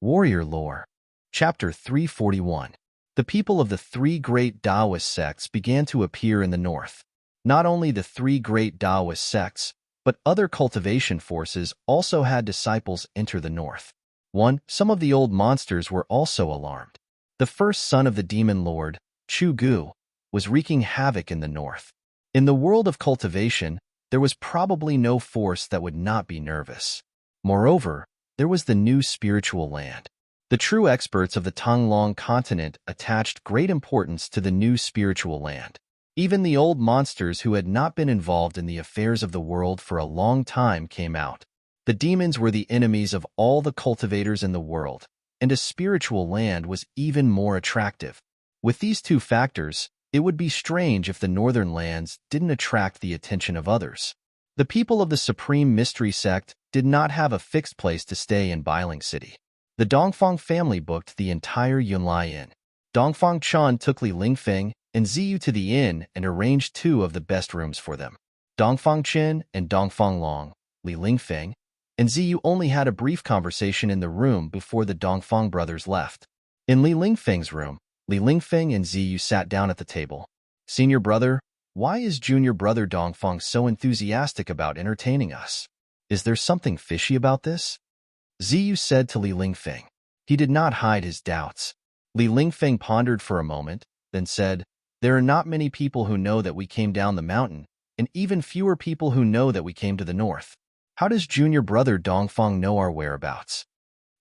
Warrior Lore. Chapter 341. The people of the three great Taoist sects began to appear in the north. Not only the three great Taoist sects, but other cultivation forces also had disciples enter the north. 1. Some of the old monsters were also alarmed. The first son of the demon lord, Chu Gu, was wreaking havoc in the north. In the world of cultivation, there was probably no force that would not be nervous. Moreover, there was the new spiritual land. The true experts of the Tonglong continent attached great importance to the new spiritual land. Even the old monsters who had not been involved in the affairs of the world for a long time came out. The demons were the enemies of all the cultivators in the world, and a spiritual land was even more attractive. With these two factors, it would be strange if the northern lands didn't attract the attention of others. The people of the Supreme Mystery Sect did not have a fixed place to stay in Bustling City. The Dongfang family booked the entire Yunlai Inn. Dongfang Chun took Li Lingfeng and Ziyu to the inn and arranged two of the best rooms for them. Dongfang Chen and Dongfang Long, Li Lingfeng, and Ziyu only had a brief conversation in the room before the Dongfang brothers left. In Li Lingfeng's room, Li Lingfeng and Ziyu sat down at the table. Senior brother, why is junior brother Dongfang so enthusiastic about entertaining us? Is there something fishy about this? Ziyu said to Li Lingfeng. He did not hide his doubts. Li Lingfeng pondered for a moment, then said, "There are not many people who know that we came down the mountain, and even fewer people who know that we came to the north. How does junior brother Dongfang know our whereabouts?"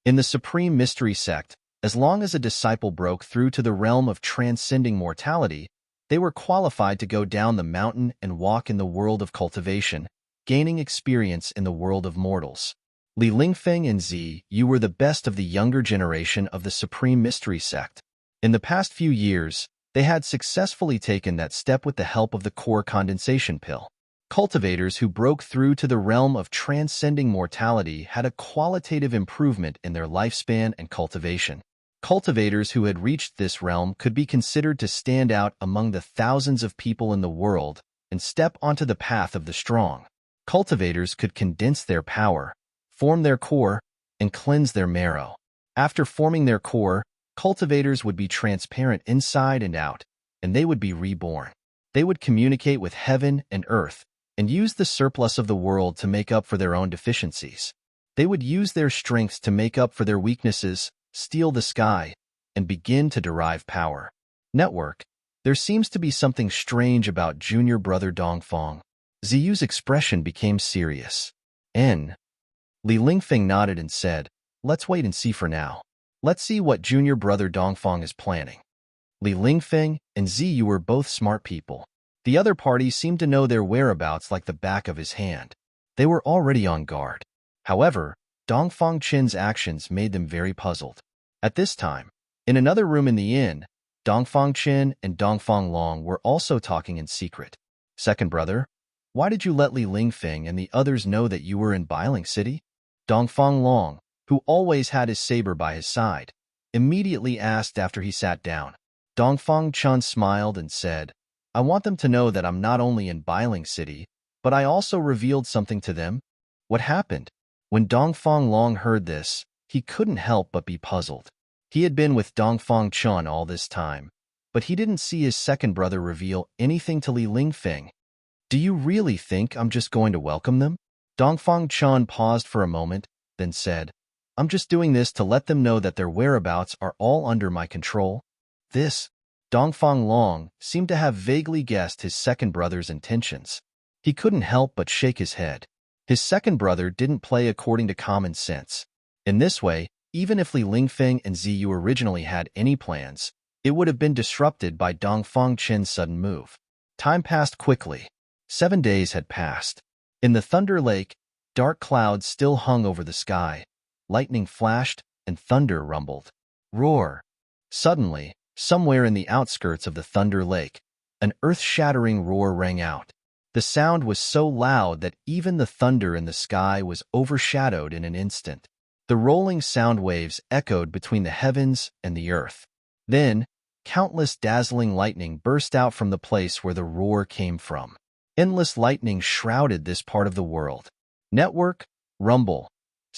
In the Supreme Mystery Sect, as long as a disciple broke through to the realm of transcending mortality, they were qualified to go down the mountain and walk in the world of cultivation, gaining experience in the world of mortals. Li Lingfeng and Ziyu were the best of the younger generation of the Supreme Mystery Sect. In the past few years, they had successfully taken that step with the help of the core condensation pill. Cultivators who broke through to the realm of transcending mortality had a qualitative improvement in their lifespan and cultivation. Cultivators who had reached this realm could be considered to stand out among the thousands of people in the world and step onto the path of the strong. Cultivators could condense their power, form their core, and cleanse their marrow. After forming their core, cultivators would be transparent inside and out, and they would be reborn. They would communicate with heaven and earth, and use the surplus of the world to make up for their own deficiencies. They would use their strengths to make up for their weaknesses, steal the sky, and begin to derive power. Network. There seems to be something strange about junior brother Dongfang. Ziyu's expression became serious. Li Lingfeng nodded and said, "Let's wait and see for now. Let's see what junior brother Dongfang is planning." Li Lingfeng and Ziyu were both smart people. The other party seemed to know their whereabouts like the back of his hand. They were already on guard. However, Dongfang Chen's actions made them very puzzled. At this time, in another room in the inn, Dongfang Chen and Dongfang Long were also talking in secret. "Second brother, why did you let Li Lingfeng and the others know that you were in Bustling City?" Dongfang Long, who always had his saber by his side, immediately asked after he sat down. Dongfang Chen smiled and said, "I want them to know that I'm not only in Bustling City, but I also revealed something to them." What happened? When Dongfang Long heard this, he couldn't help but be puzzled. He had been with Dongfang Chen all this time, but he didn't see his second brother reveal anything to Li Lingfeng. "Do you really think I'm just going to welcome them?" Dongfang Chen paused for a moment, then said, "I'm just doing this to let them know that their whereabouts are all under my control." This, Dongfang Long seemed to have vaguely guessed his second brother's intentions. He couldn't help but shake his head. His second brother didn't play according to common sense. In this way, even if Li Lingfeng and Ziyu originally had any plans, it would have been disrupted by Dongfang Chen's sudden move. Time passed quickly. 7 days had passed. In the Thunder Lake, dark clouds still hung over the sky. Lightning flashed and thunder rumbled. Roar! Suddenly, somewhere in the outskirts of the Thunder Lake, an earth-shattering roar rang out. The sound was so loud that even the thunder in the sky was overshadowed in an instant. The rolling sound waves echoed between the heavens and the earth. Then, countless dazzling lightning burst out from the place where the roar came from. Endless lightning shrouded this part of the world. Network, rumble.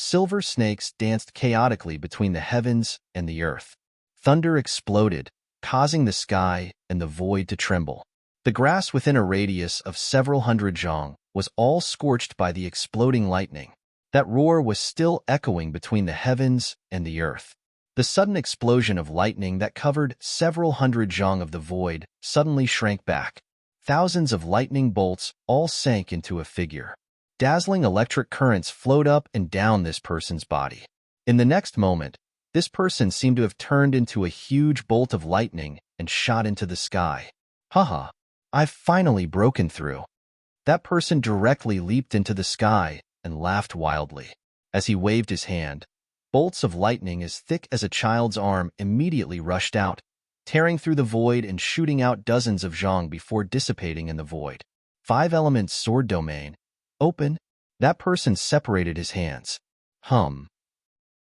Silver snakes danced chaotically between the heavens and the earth. Thunder exploded, causing the sky and the void to tremble. The grass within a radius of several hundred zhang was all scorched by the exploding lightning. That roar was still echoing between the heavens and the earth. The sudden explosion of lightning that covered several hundred zhang of the void suddenly shrank back. Thousands of lightning bolts all sank into a figure. Dazzling electric currents flowed up and down this person's body. In the next moment, this person seemed to have turned into a huge bolt of lightning and shot into the sky. Haha, I've finally broken through. That person directly leaped into the sky and laughed wildly. As he waved his hand, bolts of lightning as thick as a child's arm immediately rushed out, tearing through the void and shooting out dozens of zhang before dissipating in the void. 5 elements sword domain. Open. That person separated his hands. Hum.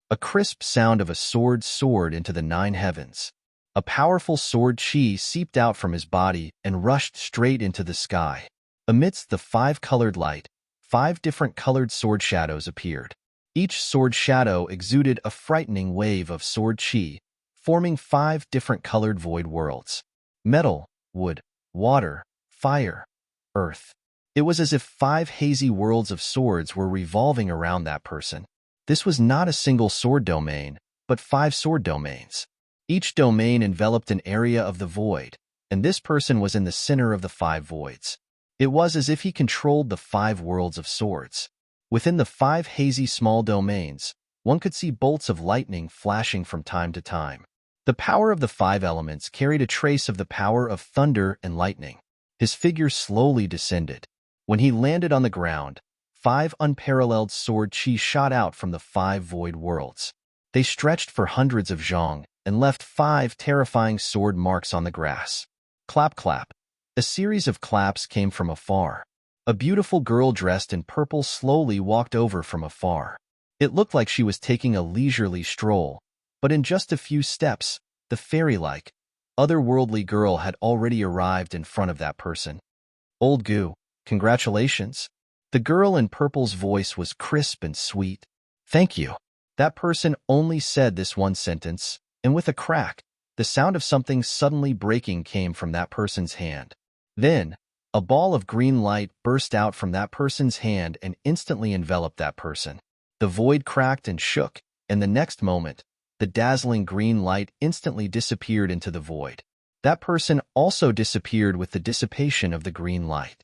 A crisp sound of a sword soared into the 9 heavens. A powerful sword chi seeped out from his body and rushed straight into the sky. Amidst the 5-colored light, 5 different colored sword shadows appeared. Each sword shadow exuded a frightening wave of sword chi, forming 5 different colored void worlds. Metal, wood, water, fire, earth. It was as if 5 hazy worlds of swords were revolving around that person. This was not a single sword domain, but 5 sword domains. Each domain enveloped an area of the void, and this person was in the center of the 5 voids. It was as if he controlled the 5 worlds of swords. Within the 5 hazy small domains, one could see bolts of lightning flashing from time to time. The power of the 5 elements carried a trace of the power of thunder and lightning. His figure slowly descended. When he landed on the ground, 5 unparalleled sword chi shot out from the 5 void worlds. They stretched for hundreds of zhang and left 5 terrifying sword marks on the grass. Clap, clap. A series of claps came from afar. A beautiful girl dressed in purple slowly walked over from afar. It looked like she was taking a leisurely stroll, but in just a few steps, the fairy-like, otherworldly girl had already arrived in front of that person. Old Gu, congratulations. The girl in purple's voice was crisp and sweet. Thank you. That person only said this one sentence, and with a crack, the sound of something suddenly breaking came from that person's hand. Then, a ball of green light burst out from that person's hand and instantly enveloped that person. The void cracked and shook, and the next moment, the dazzling green light instantly disappeared into the void. That person also disappeared with the dissipation of the green light.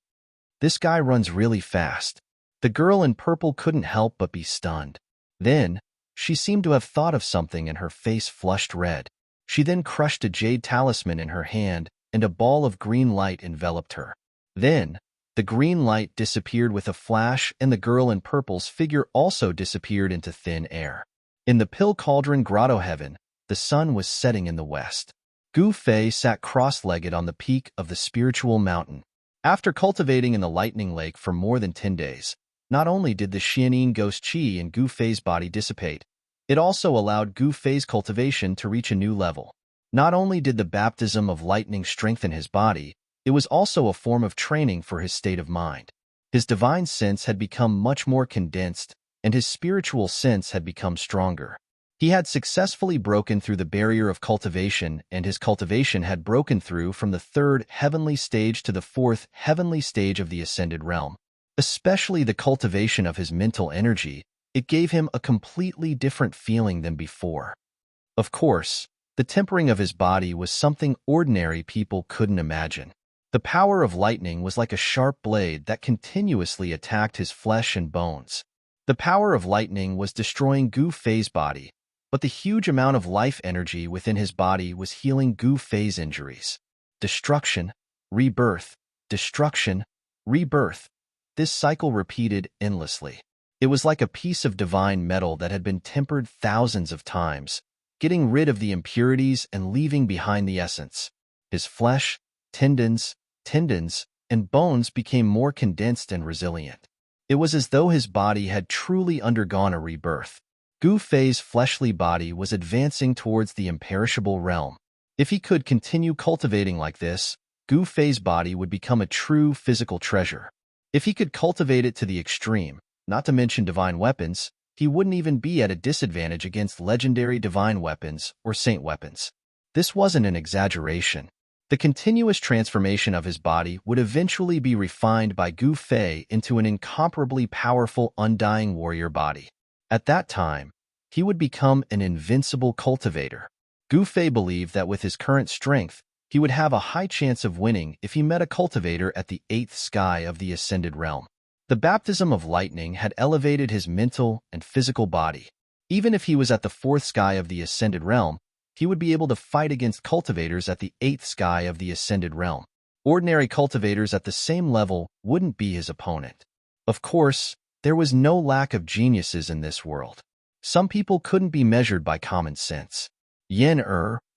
This guy runs really fast. The girl in purple couldn't help but be stunned. Then, she seemed to have thought of something and her face flushed red. She then crushed a jade talisman in her hand and a ball of green light enveloped her. Then, the green light disappeared with a flash and the girl in purple's figure also disappeared into thin air. In the Pill Cauldron Grotto heaven, the sun was setting in the west. Gu Fei sat cross-legged on the peak of the spiritual mountain. After cultivating in the lightning lake for more than 10 days, not only did the Xianin ghost chi in Gu Fei's body dissipate, it also allowed Gu Fei's cultivation to reach a new level. Not only did the baptism of lightning strengthen his body, it was also a form of training for his state of mind. His divine sense had become much more condensed, and his spiritual sense had become stronger. He had successfully broken through the barrier of cultivation, and his cultivation had broken through from the 3rd heavenly stage to the 4th heavenly stage of the ascended realm. Especially the cultivation of his mental energy, it gave him a completely different feeling than before. Of course, the tempering of his body was something ordinary people couldn't imagine. The power of lightning was like a sharp blade that continuously attacked his flesh and bones. The power of lightning was destroying Gu Fei's body, but the huge amount of life energy within his body was healing Gu Fei's injuries. Destruction, rebirth, destruction, rebirth. This cycle repeated endlessly. It was like a piece of divine metal that had been tempered thousands of times, getting rid of the impurities and leaving behind the essence. His flesh, tendons, and bones became more condensed and resilient. It was as though his body had truly undergone a rebirth. Gu Fei's fleshly body was advancing towards the imperishable realm. If he could continue cultivating like this, Gu Fei's body would become a true physical treasure. If he could cultivate it to the extreme, not to mention divine weapons, he wouldn't even be at a disadvantage against legendary divine weapons or saint weapons. This wasn't an exaggeration. The continuous transformation of his body would eventually be refined by Gu Fei into an incomparably powerful undying warrior body. At that time, he would become an invincible cultivator. Gu Fei believed that with his current strength, he would have a high chance of winning if he met a cultivator at the 8th sky of the Ascended Realm. The baptism of lightning had elevated his mental and physical body. Even if he was at the 4th sky of the Ascended Realm, he would be able to fight against cultivators at the 8th sky of the Ascended Realm. Ordinary cultivators at the same level wouldn't be his opponent. Of course, there was no lack of geniuses in this world. Some people couldn't be measured by common sense. Yin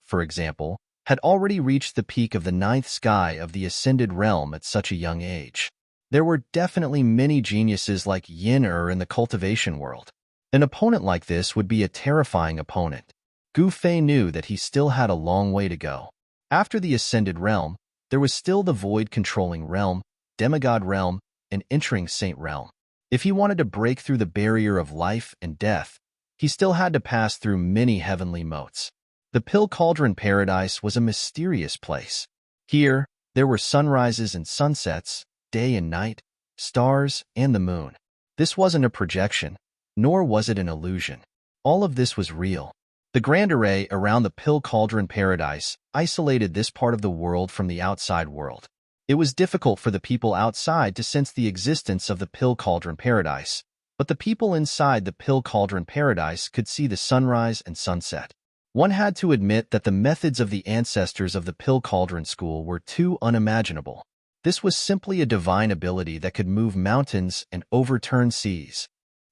for example, had already reached the peak of the 9th sky of the Ascended Realm at such a young age. There were definitely many geniuses like Yin in the cultivation world. An opponent like this would be a terrifying opponent. Gu Fei knew that he still had a long way to go. After the Ascended Realm, there was still the Void-controlling realm, Demigod realm, and entering Saint realm. If he wanted to break through the barrier of life and death, he still had to pass through many heavenly motes. The Pill Cauldron Paradise was a mysterious place. Here, there were sunrises and sunsets, day and night, stars, and the moon. This wasn't a projection, nor was it an illusion. All of this was real. The grand array around the Pill Cauldron Paradise isolated this part of the world from the outside world. It was difficult for the people outside to sense the existence of the Pill Cauldron Paradise, but the people inside the Pill Cauldron Paradise could see the sunrise and sunset. One had to admit that the methods of the ancestors of the Pill Cauldron School were too unimaginable. This was simply a divine ability that could move mountains and overturn seas.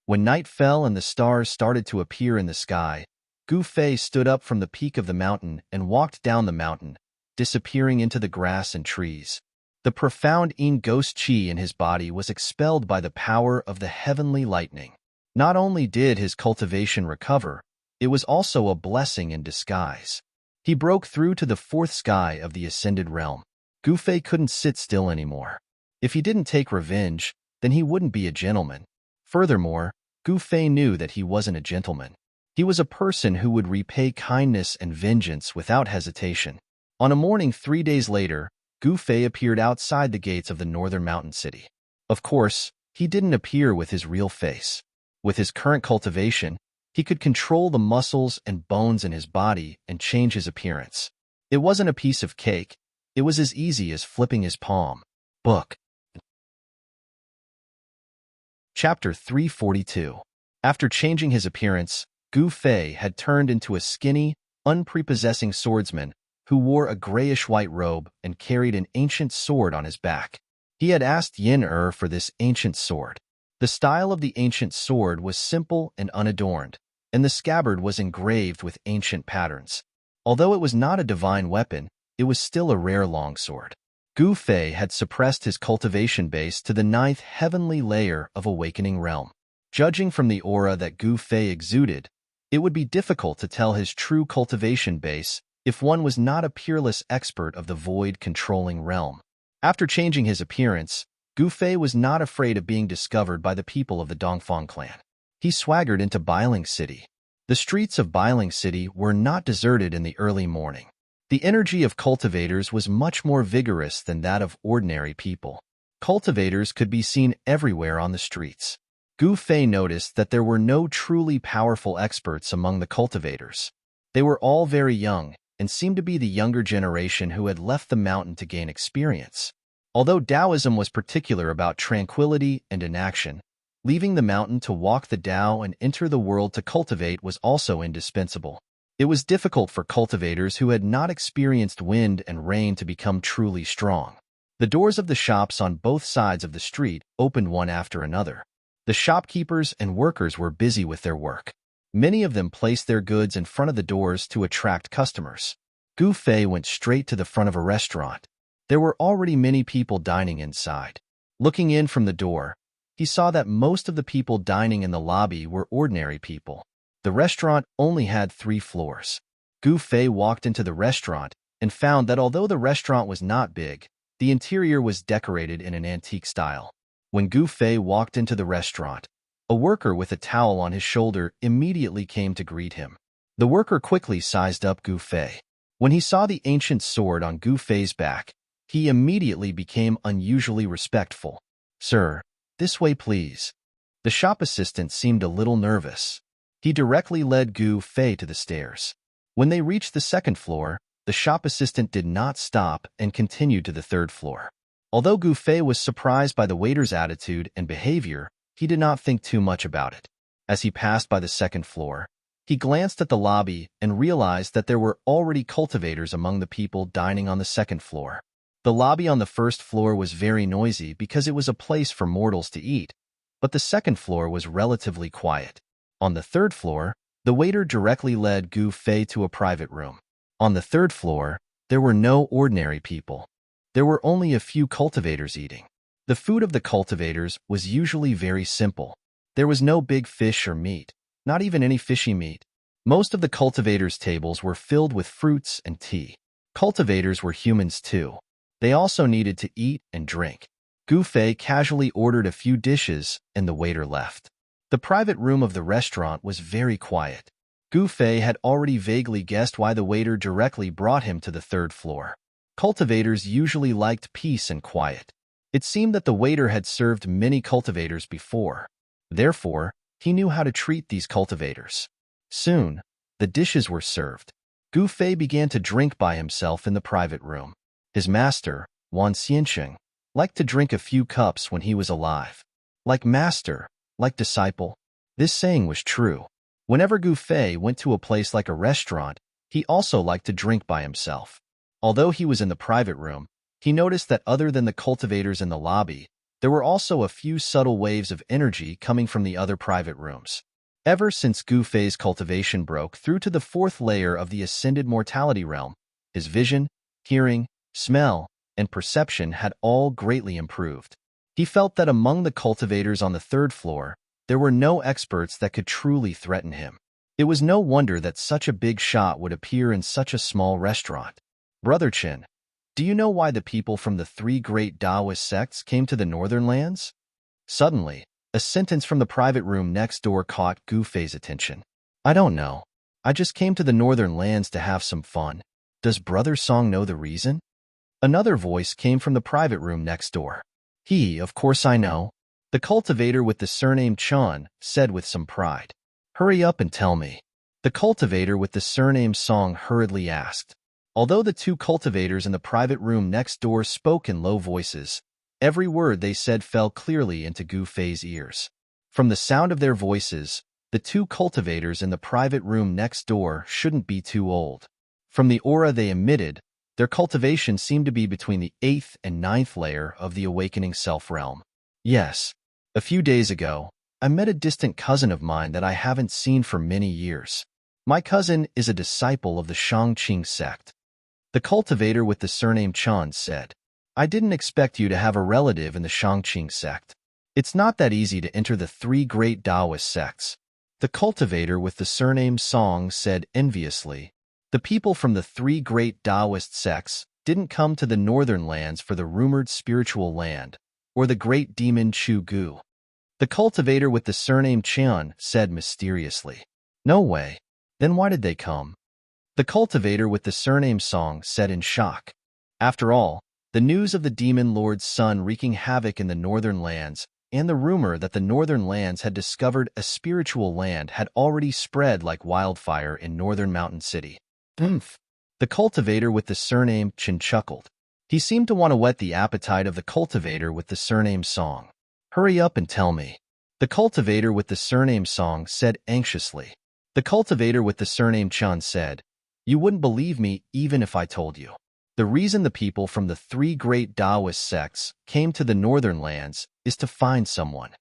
When night fell and the stars started to appear in the sky, Gu Fei stood up from the peak of the mountain and walked down the mountain, disappearing into the grass and trees. The profound Yin ghost qi in his body was expelled by the power of the heavenly lightning. Not only did his cultivation recover, it was also a blessing in disguise. He broke through to the 4th sky of the Ascended Realm. Gu Fei couldn't sit still anymore. If he didn't take revenge, then he wouldn't be a gentleman. Furthermore, Gu Fei knew that he wasn't a gentleman. He was a person who would repay kindness and vengeance without hesitation. On a morning 3 days later, Gu Fei appeared outside the gates of the northern mountain city. Of course, he didn't appear with his real face. With his current cultivation, he could control the muscles and bones in his body and change his appearance. It wasn't a piece of cake. It was as easy as flipping his palm. Book. Chapter 342. After changing his appearance, Gu Fei had turned into a skinny, unprepossessing swordsman who wore a grayish-white robe and carried an ancient sword on his back. He had asked Yin for this ancient sword. The style of the ancient sword was simple and unadorned, and the scabbard was engraved with ancient patterns. Although it was not a divine weapon, it was still a rare longsword. Gu Fei had suppressed his cultivation base to the 9th heavenly layer of Awakening Realm. Judging from the aura that Gu Fei exuded, it would be difficult to tell his true cultivation base if one was not a peerless expert of the void-controlling realm. After changing his appearance, Gu Fei was not afraid of being discovered by the people of the Dongfang clan. He swaggered into Bailing City. The streets of Bailing City were not deserted in the early morning. The energy of cultivators was much more vigorous than that of ordinary people. Cultivators could be seen everywhere on the streets. Gu Fei noticed that there were no truly powerful experts among the cultivators. They were all very young and seemed to be the younger generation who had left the mountain to gain experience. Although Taoism was particular about tranquility and inaction, leaving the mountain to walk the Tao and enter the world to cultivate was also indispensable. It was difficult for cultivators who had not experienced wind and rain to become truly strong. The doors of the shops on both sides of the street opened one after another. The shopkeepers and workers were busy with their work. Many of them placed their goods in front of the doors to attract customers. Gu Fei went straight to the front of a restaurant. There were already many people dining inside. Looking in from the door, he saw that most of the people dining in the lobby were ordinary people. The restaurant only had 3 floors. Gu Fei walked into the restaurant and found that although the restaurant was not big, the interior was decorated in an antique style. When Gu Fei walked into the restaurant, A worker with a towel on his shoulder immediately came to greet him. The worker quickly sized up Gu Fei. When he saw the ancient sword on Gu Fei's back, he immediately became unusually respectful. "Sir, this way please." The shop assistant seemed a little nervous. He directly led Gu Fei to the stairs. When they reached the second floor, the shop assistant did not stop and continued to the third floor. Although Gu Fei was surprised by the waiter's attitude and behavior, he did not think too much about it. As he passed by the second floor, he glanced at the lobby and realized that there were already cultivators among the people dining on the second floor. The lobby on the first floor was very noisy because it was a place for mortals to eat, but the second floor was relatively quiet. On the third floor, the waiter directly led Gu Fei to a private room. On the third floor, there were no ordinary people. There were only a few cultivators eating. The food of the cultivators was usually very simple. There was no big fish or meat, not even any fishy meat. Most of the cultivators' tables were filled with fruits and tea. Cultivators were humans too. They also needed to eat and drink. Gu Fei casually ordered a few dishes and the waiter left. The private room of the restaurant was very quiet. Gu Fei had already vaguely guessed why the waiter directly brought him to the third floor. Cultivators usually liked peace and quiet. It seemed that the waiter had served many cultivators before. Therefore, he knew how to treat these cultivators. Soon, the dishes were served. Gu Fei began to drink by himself in the private room. His master, Wan Xiansheng, liked to drink a few cups when he was alive. Like master, like disciple. This saying was true. Whenever Gu Fei went to a place like a restaurant, he also liked to drink by himself. Although he was in the private room, he noticed that other than the cultivators in the lobby, there were also a few subtle waves of energy coming from the other private rooms. Ever since Gu Fei's cultivation broke through to the fourth layer of the ascended mortality realm, his vision, hearing, smell, and perception had all greatly improved. He felt that among the cultivators on the third floor, there were no experts that could truly threaten him. It was no wonder that such a big shot would appear in such a small restaurant. "Brother Chin, do you know why the people from the three great Taoist sects came to the northern lands?" Suddenly, a sentence from the private room next door caught Gu Fei's attention. "I don't know. I just came to the northern lands to have some fun. Does Brother Song know the reason?" Another voice came from the private room next door. Of course I know." The cultivator with the surname Chun said with some pride. "Hurry up and tell me." The cultivator with the surname Song hurriedly asked. Although the two cultivators in the private room next door spoke in low voices, every word they said fell clearly into Gu Fei's ears. From the sound of their voices, the two cultivators in the private room next door shouldn't be too old. From the aura they emitted, their cultivation seemed to be between the 8th and 9th layer of the awakening self-realm. "Yes, a few days ago, I met a distant cousin of mine that I haven't seen for many years. My cousin is a disciple of the Shangqing sect." The cultivator with the surname Chan said, "I didn't expect you to have a relative in the Shangqing sect. It's not that easy to enter the three great Taoist sects." The cultivator with the surname Song said enviously, "The people from the three great Taoist sects didn't come to the northern lands for the rumored spiritual land, or the great demon Chu Gu." The cultivator with the surname Qian said mysteriously, "No way. Then why did they come?" The cultivator with the surname Song said in shock. After all, the news of the demon lord's son wreaking havoc in the northern lands and the rumor that the northern lands had discovered a spiritual land had already spread like wildfire in northern mountain city. "Oomph." The cultivator with the surname Chin chuckled. He seemed to want to whet the appetite of the cultivator with the surname Song. "Hurry up and tell me." The cultivator with the surname Song said anxiously. The cultivator with the surname Chan said, "You wouldn't believe me even if I told you. The reason the people from the three great Taoist sects came to the northern lands is to find someone."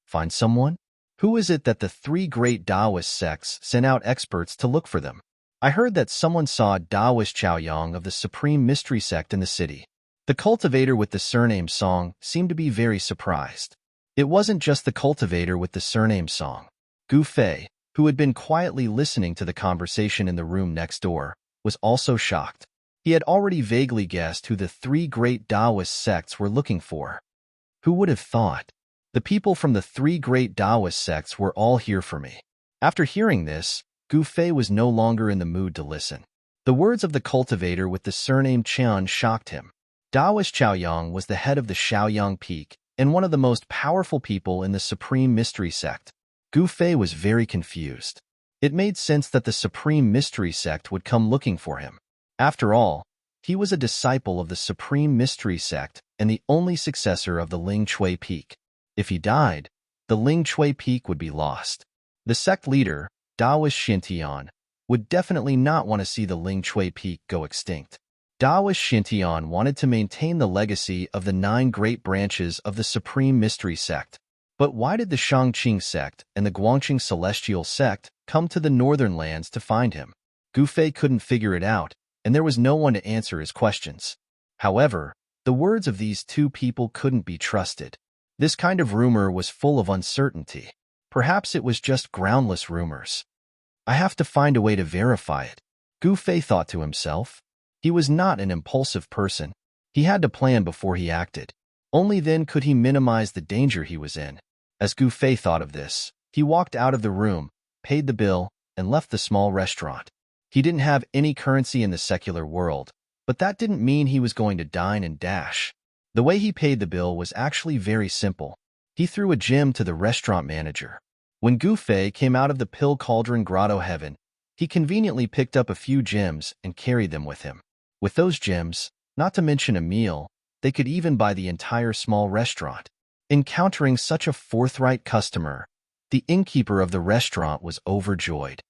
"Find someone? Who is it that the three great Taoist sects sent out experts to look for them?" "I heard that someone saw a Taoist Chaoyang of the Supreme Mystery sect in the city." The cultivator with the surname Song seemed to be very surprised. It wasn't just the cultivator with the surname Song. Gu Fei, who had been quietly listening to the conversation in the room next door, was also shocked. He had already vaguely guessed who the three great Taoist sects were looking for. Who would have thought? The people from the three great Taoist sects were all here for me. After hearing this, Gu Fei was no longer in the mood to listen. The words of the cultivator with the surname Qian shocked him. Taoist Chaoyang was the head of the Shaoyang Peak and one of the most powerful people in the Supreme Mystery Sect. Gu Fei was very confused. It made sense that the Supreme Mystery Sect would come looking for him. After all, he was a disciple of the Supreme Mystery Sect and the only successor of the Ling Chui Peak. If he died, the Ling Chui Peak would be lost. The sect leader, Taoist Xintian, would definitely not want to see the Ling Chui Peak go extinct. Taoist Xintian wanted to maintain the legacy of the 9 great branches of the Supreme Mystery Sect. But why did the Shangqing sect and the Guangqing Celestial sect come to the northern lands to find him? Gu Fei couldn't figure it out, and there was no one to answer his questions. However, the words of these two people couldn't be trusted. This kind of rumor was full of uncertainty. Perhaps it was just groundless rumors. I have to find a way to verify it, Gu Fei thought to himself. He was not an impulsive person. He had to plan before he acted. Only then could he minimize the danger he was in. As Gu Fei thought of this, he walked out of the room, paid the bill, and left the small restaurant. He didn't have any currency in the secular world, but that didn't mean he was going to dine and dash. The way he paid the bill was actually very simple. He threw a gem to the restaurant manager. When Gu Fei came out of the Pill Cauldron Grotto Heaven, he conveniently picked up a few gems and carried them with him. With those gems, not to mention a meal, they could even buy the entire small restaurant. Encountering such a forthright customer, the innkeeper of the restaurant was overjoyed.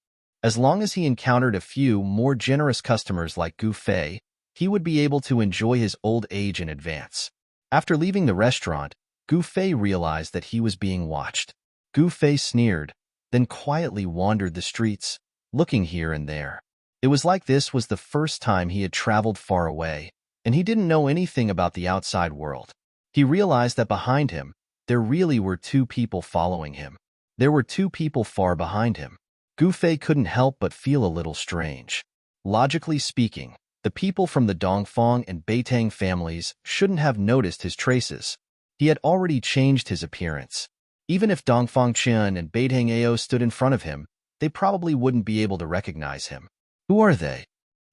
As long as he encountered a few more generous customers like Gu Fei, he would be able to enjoy his old age in advance. After leaving the restaurant, Gu Fei realized that he was being watched. Gu Fei sneered, then quietly wandered the streets, looking here and there. It was like this was the first time he had traveled far away, and he didn't know anything about the outside world. He realized that behind him, there really were 2 people following him. There were 2 people far behind him. Gu Fei couldn't help but feel a little strange. Logically speaking, the people from the Dongfang and Beitang families shouldn't have noticed his traces. He had already changed his appearance. Even if Dongfang Qian and Beitang Ao stood in front of him, they probably wouldn't be able to recognize him. Who are they?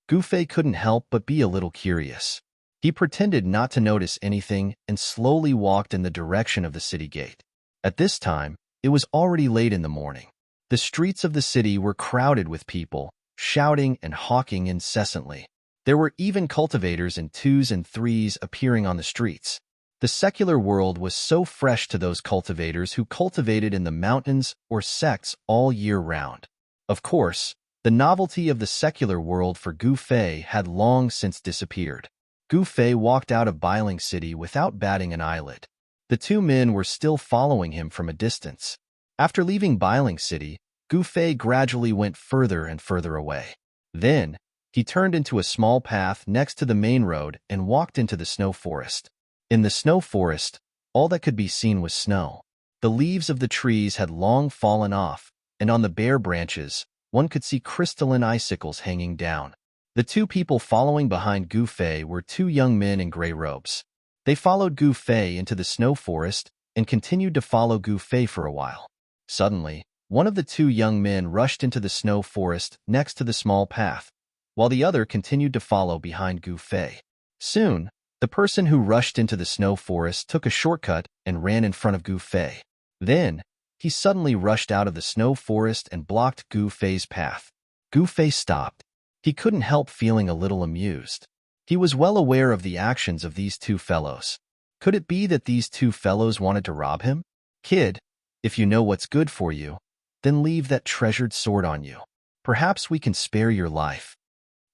Gu Fei couldn't help but be a little curious. He pretended not to notice anything and slowly walked in the direction of the city gate. At this time, it was already late in the morning. The streets of the city were crowded with people, shouting and hawking incessantly. There were even cultivators in 2s and 3s appearing on the streets. The secular world was so fresh to those cultivators who cultivated in the mountains or sects all year round. Of course, the novelty of the secular world for Gu Fei had long since disappeared. Gu Fei walked out of Bailing City without batting an eyelid. The 2 men were still following him from a distance. After leaving Bailing City, Gu Fei gradually went further and further away. Then, he turned into a small path next to the main road and walked into the snow forest. In the snow forest, all that could be seen was snow. The leaves of the trees had long fallen off, and on the bare branches, one could see crystalline icicles hanging down. The 2 people following behind Gu Fei were 2 young men in gray robes. They followed Gu Fei into the snow forest and continued to follow Gu Fei for a while. Suddenly, one of the 2 young men rushed into the snow forest next to the small path, while the other continued to follow behind Gu Fei. Soon, the person who rushed into the snow forest took a shortcut and ran in front of Gu Fei. Then, he suddenly rushed out of the snow forest and blocked Gu Fei's path. Gu Fei stopped. He couldn't help feeling a little amused. He was well aware of the actions of these 2 fellows. Could it be that these 2 fellows wanted to rob him? Kid, if you know what's good for you, then leave that treasured sword on you. Perhaps we can spare your life.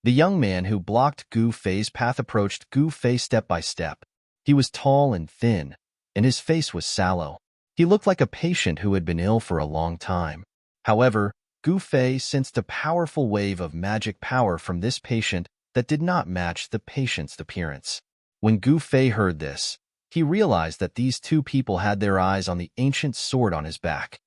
The young man who blocked Gu Fei's path approached Gu Fei step by step. He was tall and thin, and his face was sallow. He looked like a patient who had been ill for a long time. However, Gu Fei sensed a powerful wave of magic power from this patient that did not match the patient's appearance. When Gu Fei heard this, he realized that these 2 people had their eyes on the ancient sword on his back.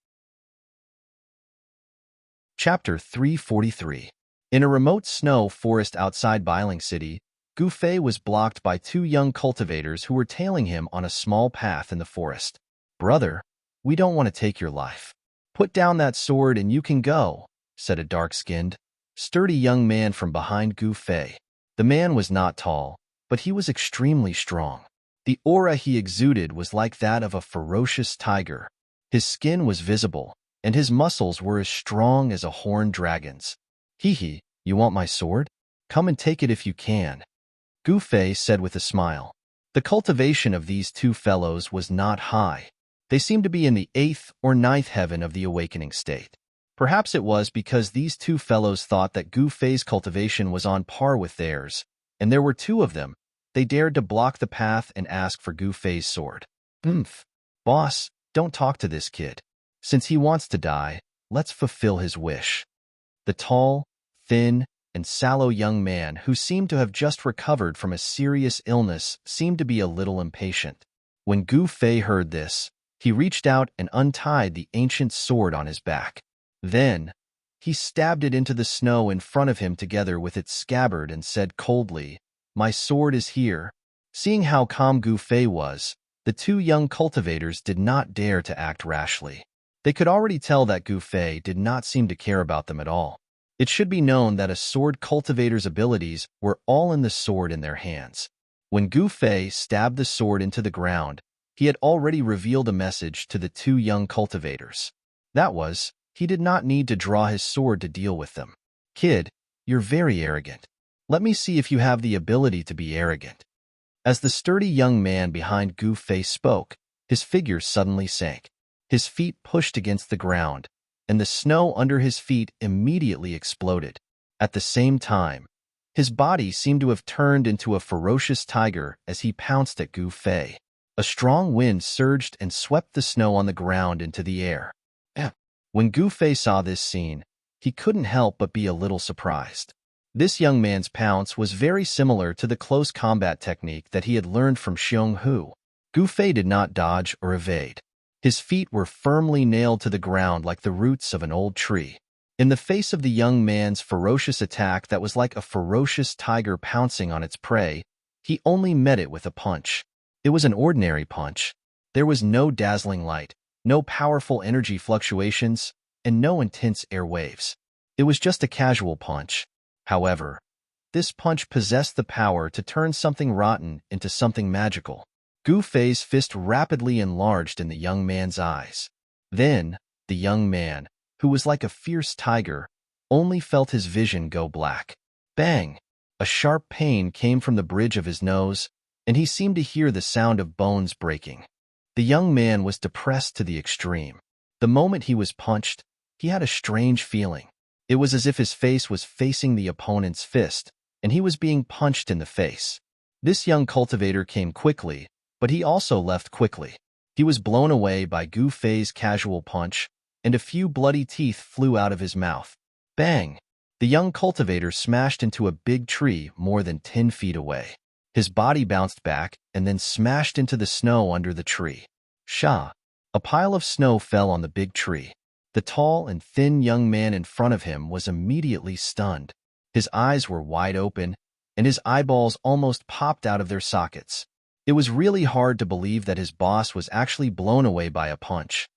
Chapter 343. In a remote snow forest outside Bailing City, Gu Fei was blocked by 2 young cultivators who were tailing him on a small path in the forest. "Brother, we don't want to take your life. Put down that sword and you can go," said a dark-skinned, sturdy young man from behind Gu Fei. The man was not tall, but he was extremely strong. The aura he exuded was like that of a ferocious tiger. His skin was visible, and his muscles were as strong as a horned dragon's. "Hee, you want my sword? Come and take it if you can," Gu Fei said with a smile. The cultivation of these two fellows was not high. They seemed to be in the 8th or 9th heaven of the awakening state. Perhaps it was because these two fellows thought that Gu Fei's cultivation was on par with theirs, and there were two of them. They dared to block the path and ask for Gu Fei's sword. Boss, don't talk to this kid. Since he wants to die, let's fulfill his wish." The tall, thin, and sallow young man, who seemed to have just recovered from a serious illness, seemed to be a little impatient. When Gu Fei heard this, he reached out and untied the ancient sword on his back. Then, he stabbed it into the snow in front of him together with its scabbard and said coldly, "My sword is here." Seeing how calm Gu Fei was, the two young cultivators did not dare to act rashly. They could already tell that Gu Fei did not seem to care about them at all. It should be known that a sword cultivator's abilities were all in the sword in their hands. When Gu Fei stabbed the sword into the ground, he had already revealed a message to the two young cultivators. That was, he did not need to draw his sword to deal with them. "Kid, you're very arrogant. Let me see if you have the ability to be arrogant." As the sturdy young man behind Gu Fei spoke, his figure suddenly sank. His feet pushed against the ground, and the snow under his feet immediately exploded. At the same time, his body seemed to have turned into a ferocious tiger as he pounced at Gu Fei. A strong wind surged and swept the snow on the ground into the air. When Gu Fei saw this scene, he couldn't help but be a little surprised. This young man's pounce was very similar to the close combat technique that he had learned from Xiong Hu. Gu Fei did not dodge or evade. His feet were firmly nailed to the ground like the roots of an old tree. In the face of the young man's ferocious attack that was like a ferocious tiger pouncing on its prey, he only met it with a punch. It was an ordinary punch. There was no dazzling light, no powerful energy fluctuations, and no intense air waves. It was just a casual punch. However, this punch possessed the power to turn something rotten into something magical. Gu Fei's fist rapidly enlarged in the young man's eyes. Then, the young man, who was like a fierce tiger, only felt his vision go black. Bang! A sharp pain came from the bridge of his nose, and he seemed to hear the sound of bones breaking. The young man was depressed to the extreme. The moment he was punched, he had a strange feeling. It was as if his face was facing the opponent's fist, and he was being punched in the face. This young cultivator came quickly, but he also left quickly. He was blown away by Gu Fei's casual punch, and a few bloody teeth flew out of his mouth. Bang! The young cultivator smashed into a big tree more than 10 feet away. His body bounced back and then smashed into the snow under the tree. Sha! A pile of snow fell on the big tree. The tall and thin young man in front of him was immediately stunned. His eyes were wide open, and his eyeballs almost popped out of their sockets. It was really hard to believe that his boss was actually blown away by a punch.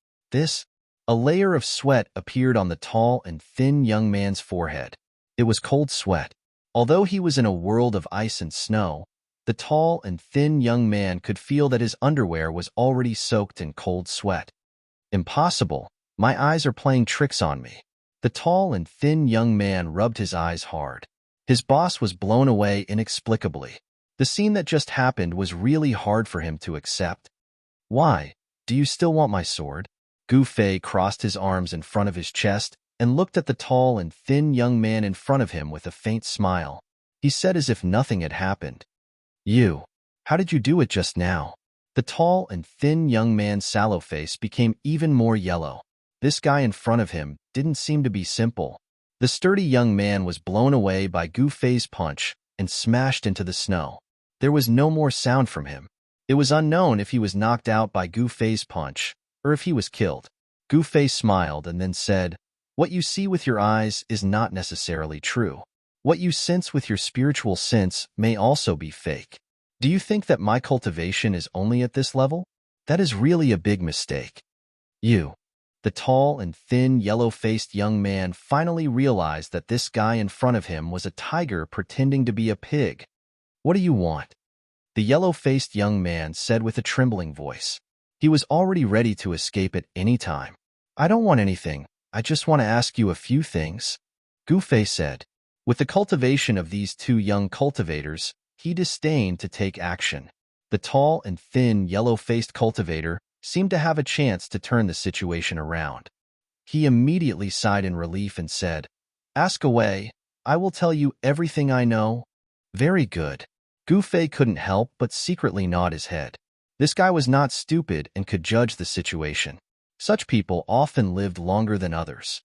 A layer of sweat appeared on the tall and thin young man's forehead. It was cold sweat. Although he was in a world of ice and snow, the tall and thin young man could feel that his underwear was already soaked in cold sweat. Impossible. My eyes are playing tricks on me. The tall and thin young man rubbed his eyes hard. His boss was blown away inexplicably. The scene that just happened was really hard for him to accept. "Why? Do you still want my sword?" Gu Fei crossed his arms in front of his chest and looked at the tall and thin young man in front of him with a faint smile. He said as if nothing had happened, How did you do it just now?" The tall and thin young man's sallow face became even more yellow. This guy in front of him didn't seem to be simple. The sturdy young man was blown away by Gu Fei's punch and smashed into the snow. There was no more sound from him. It was unknown if he was knocked out by Gu Fei's punch or if he was killed. Gu Fei smiled and then said, "What you see with your eyes is not necessarily true. What you sense with your spiritual sense may also be fake. Do you think that my cultivation is only at this level? That is really a big mistake. You. The tall and thin, yellow-faced young man finally realized that this guy in front of him was a tiger pretending to be a pig. What do you want? The yellow-faced young man said with a trembling voice. He was already ready to escape at any time. I don't want anything. I just want to ask you a few things, Gu Fei said. With the cultivation of these two young cultivators, he disdained to take action. The tall and thin, yellow-faced cultivator seemed to have a chance to turn the situation around. He immediately sighed in relief and said, Ask away. I will tell you everything I know. Very good. Gu Fei couldn't help but secretly nod his head. This guy was not stupid and could judge the situation. Such people often lived longer than others.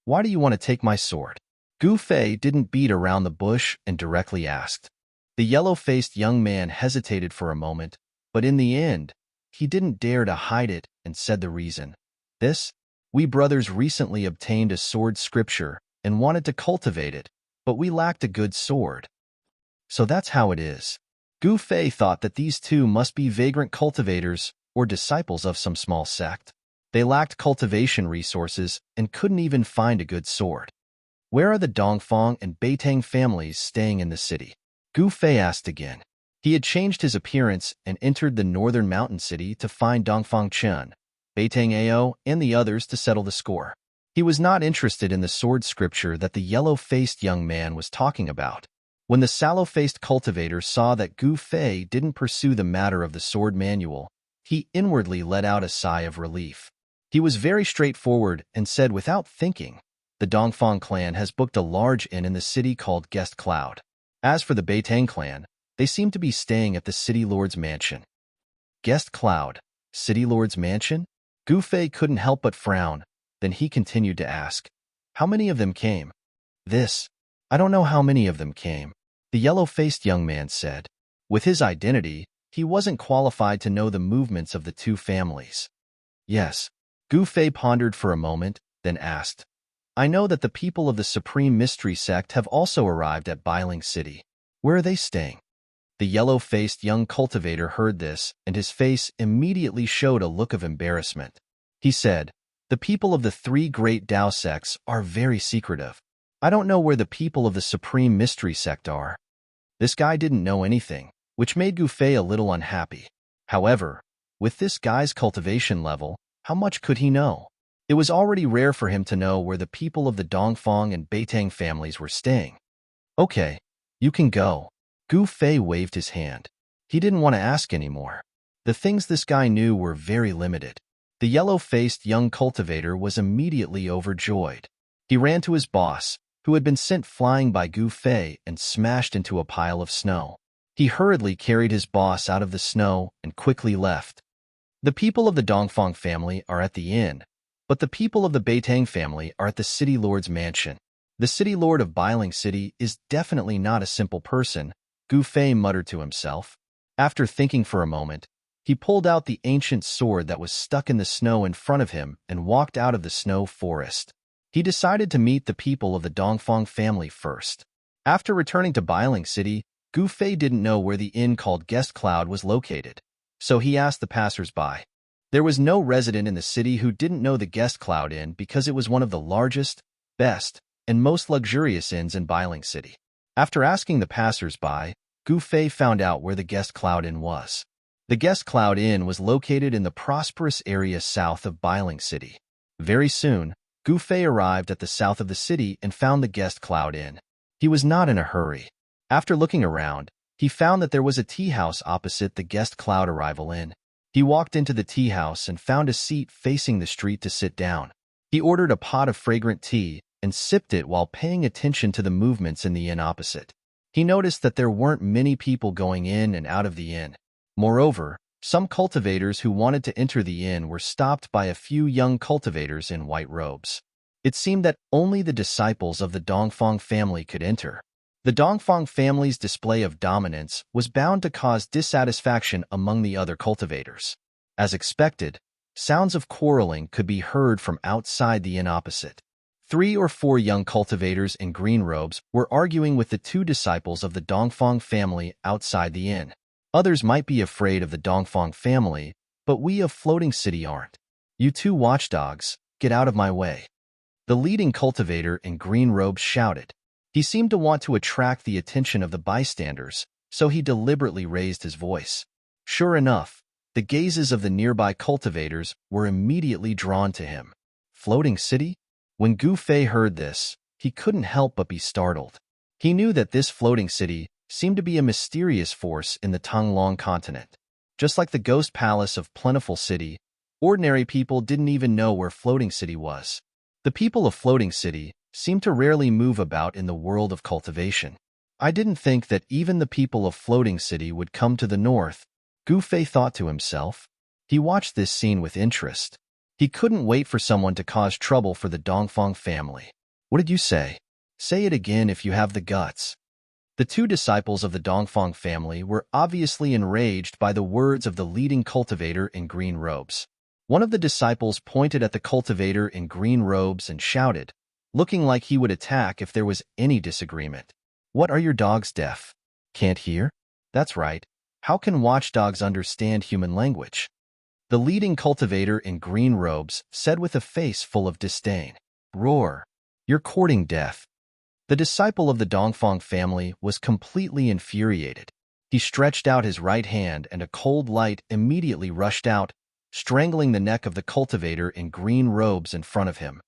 Why do you want to take my sword? Gu Fei didn't beat around the bush and directly asked. The yellow-faced young man hesitated for a moment, but in the end, he didn't dare to hide it and said the reason. We brothers recently obtained a sword scripture and wanted to cultivate it, but we lacked a good sword. So that's how it is. Gu Fei thought that these two must be vagrant cultivators or disciples of some small sect. They lacked cultivation resources and couldn't even find a good sword. Where are the Dongfang and Beitang families staying in the city? Gu Fei asked again. He had changed his appearance and entered the northern mountain city to find Dongfang Chen, Beitang Ao, and the others to settle the score. He was not interested in the sword scripture that the yellow-faced young man was talking about. When the sallow-faced cultivator saw that Gu Fei didn't pursue the matter of the sword manual, he inwardly let out a sigh of relief. He was very straightforward and said without thinking, the Dongfang clan has booked a large inn in the city called Guest Cloud. As for the Beitang clan, they seem to be staying at the City Lord's mansion. Guest Cloud, City Lord's mansion? Gu Fei couldn't help but frown. Then he continued to ask, How many of them came? I don't know how many of them came, the yellow-faced young man said. With his identity, he wasn't qualified to know the movements of the two families. Yes. Gu Fei pondered for a moment, then asked, I know that the people of the Supreme Mystery Sect have also arrived at Bustling City. Where are they staying? The yellow-faced young cultivator heard this, and his face immediately showed a look of embarrassment. He said, The people of the three great Tao sects are very secretive. I don't know where the people of the Supreme Mystery Sect are. This guy didn't know anything, which made Gu Fei a little unhappy. However, with this guy's cultivation level, how much could he know? It was already rare for him to know where the people of the Dongfang and Beitang families were staying. Okay, you can go. Gu Fei waved his hand. He didn't want to ask anymore. The things this guy knew were very limited. The yellow-faced young cultivator was immediately overjoyed. He ran to his boss, who had been sent flying by Gu Fei, and smashed into a pile of snow. He hurriedly carried his boss out of the snow and quickly left. The people of the Dongfang family are at the inn, but the people of the Beitang family are at the City Lord's mansion. The City Lord of Bustling City is definitely not a simple person, Gu Fei muttered to himself. After thinking for a moment, he pulled out the ancient sword that was stuck in the snow in front of him and walked out of the snow forest. He decided to meet the people of the Dongfang family first. After returning to Bustling City, Gu Fei didn't know where the inn called Guest Cloud was located, so he asked the passers-by. There was no resident in the city who didn't know the Guest Cloud Inn because it was one of the largest, best, and most luxurious inns in Bustling City. After asking the passers-by, Gu Fei found out where the Guest Cloud Inn was. The Guest Cloud Inn was located in the prosperous area south of Bustling City. Very soon, Gu Fei arrived at the south of the city and found the Guest Cloud Inn. He was not in a hurry. After looking around, he found that there was a tea house opposite the Guest Cloud Arrival Inn. He walked into the tea house and found a seat facing the street to sit down. He ordered a pot of fragrant tea and sipped it while paying attention to the movements in the inn opposite. He noticed that there weren't many people going in and out of the inn. Moreover, some cultivators who wanted to enter the inn were stopped by a few young cultivators in white robes. It seemed that only the disciples of the Dongfang family could enter. The Dongfang family's display of dominance was bound to cause dissatisfaction among the other cultivators. As expected, sounds of quarreling could be heard from outside the inn opposite. 3 or 4 young cultivators in green robes were arguing with the 2 disciples of the Dongfang family outside the inn. Others might be afraid of the Dongfang family, but we of Floating City aren't. You two watchdogs, get out of my way. The leading cultivator in green robes shouted. He seemed to want to attract the attention of the bystanders, so he deliberately raised his voice. Sure enough, the gazes of the nearby cultivators were immediately drawn to him. Floating City? When Gu Fei heard this, he couldn't help but be startled. He knew that this floating city seemed to be a mysterious force in the Tanglong continent. Just like the ghost palace of Plentiful City, ordinary people didn't even know where Floating City was. The people of Floating City seemed to rarely move about in the world of cultivation. I didn't think that even the people of Floating City would come to the north, Gu Fei thought to himself. He watched this scene with interest. He couldn't wait for someone to cause trouble for the Dongfang family. What did you say? Say it again if you have the guts. The two disciples of the Dongfang family were obviously enraged by the words of the leading cultivator in green robes. One of the disciples pointed at the cultivator in green robes and shouted, looking like he would attack if there was any disagreement. What, are your dogs deaf? Can't hear? That's right. How can watchdogs understand human language? The leading cultivator in green robes said with a face full of disdain. Roar. You're courting death. The disciple of the Dongfang family was completely infuriated. He stretched out his right hand and a cold light immediately rushed out, strangling the neck of the cultivator in green robes in front of him.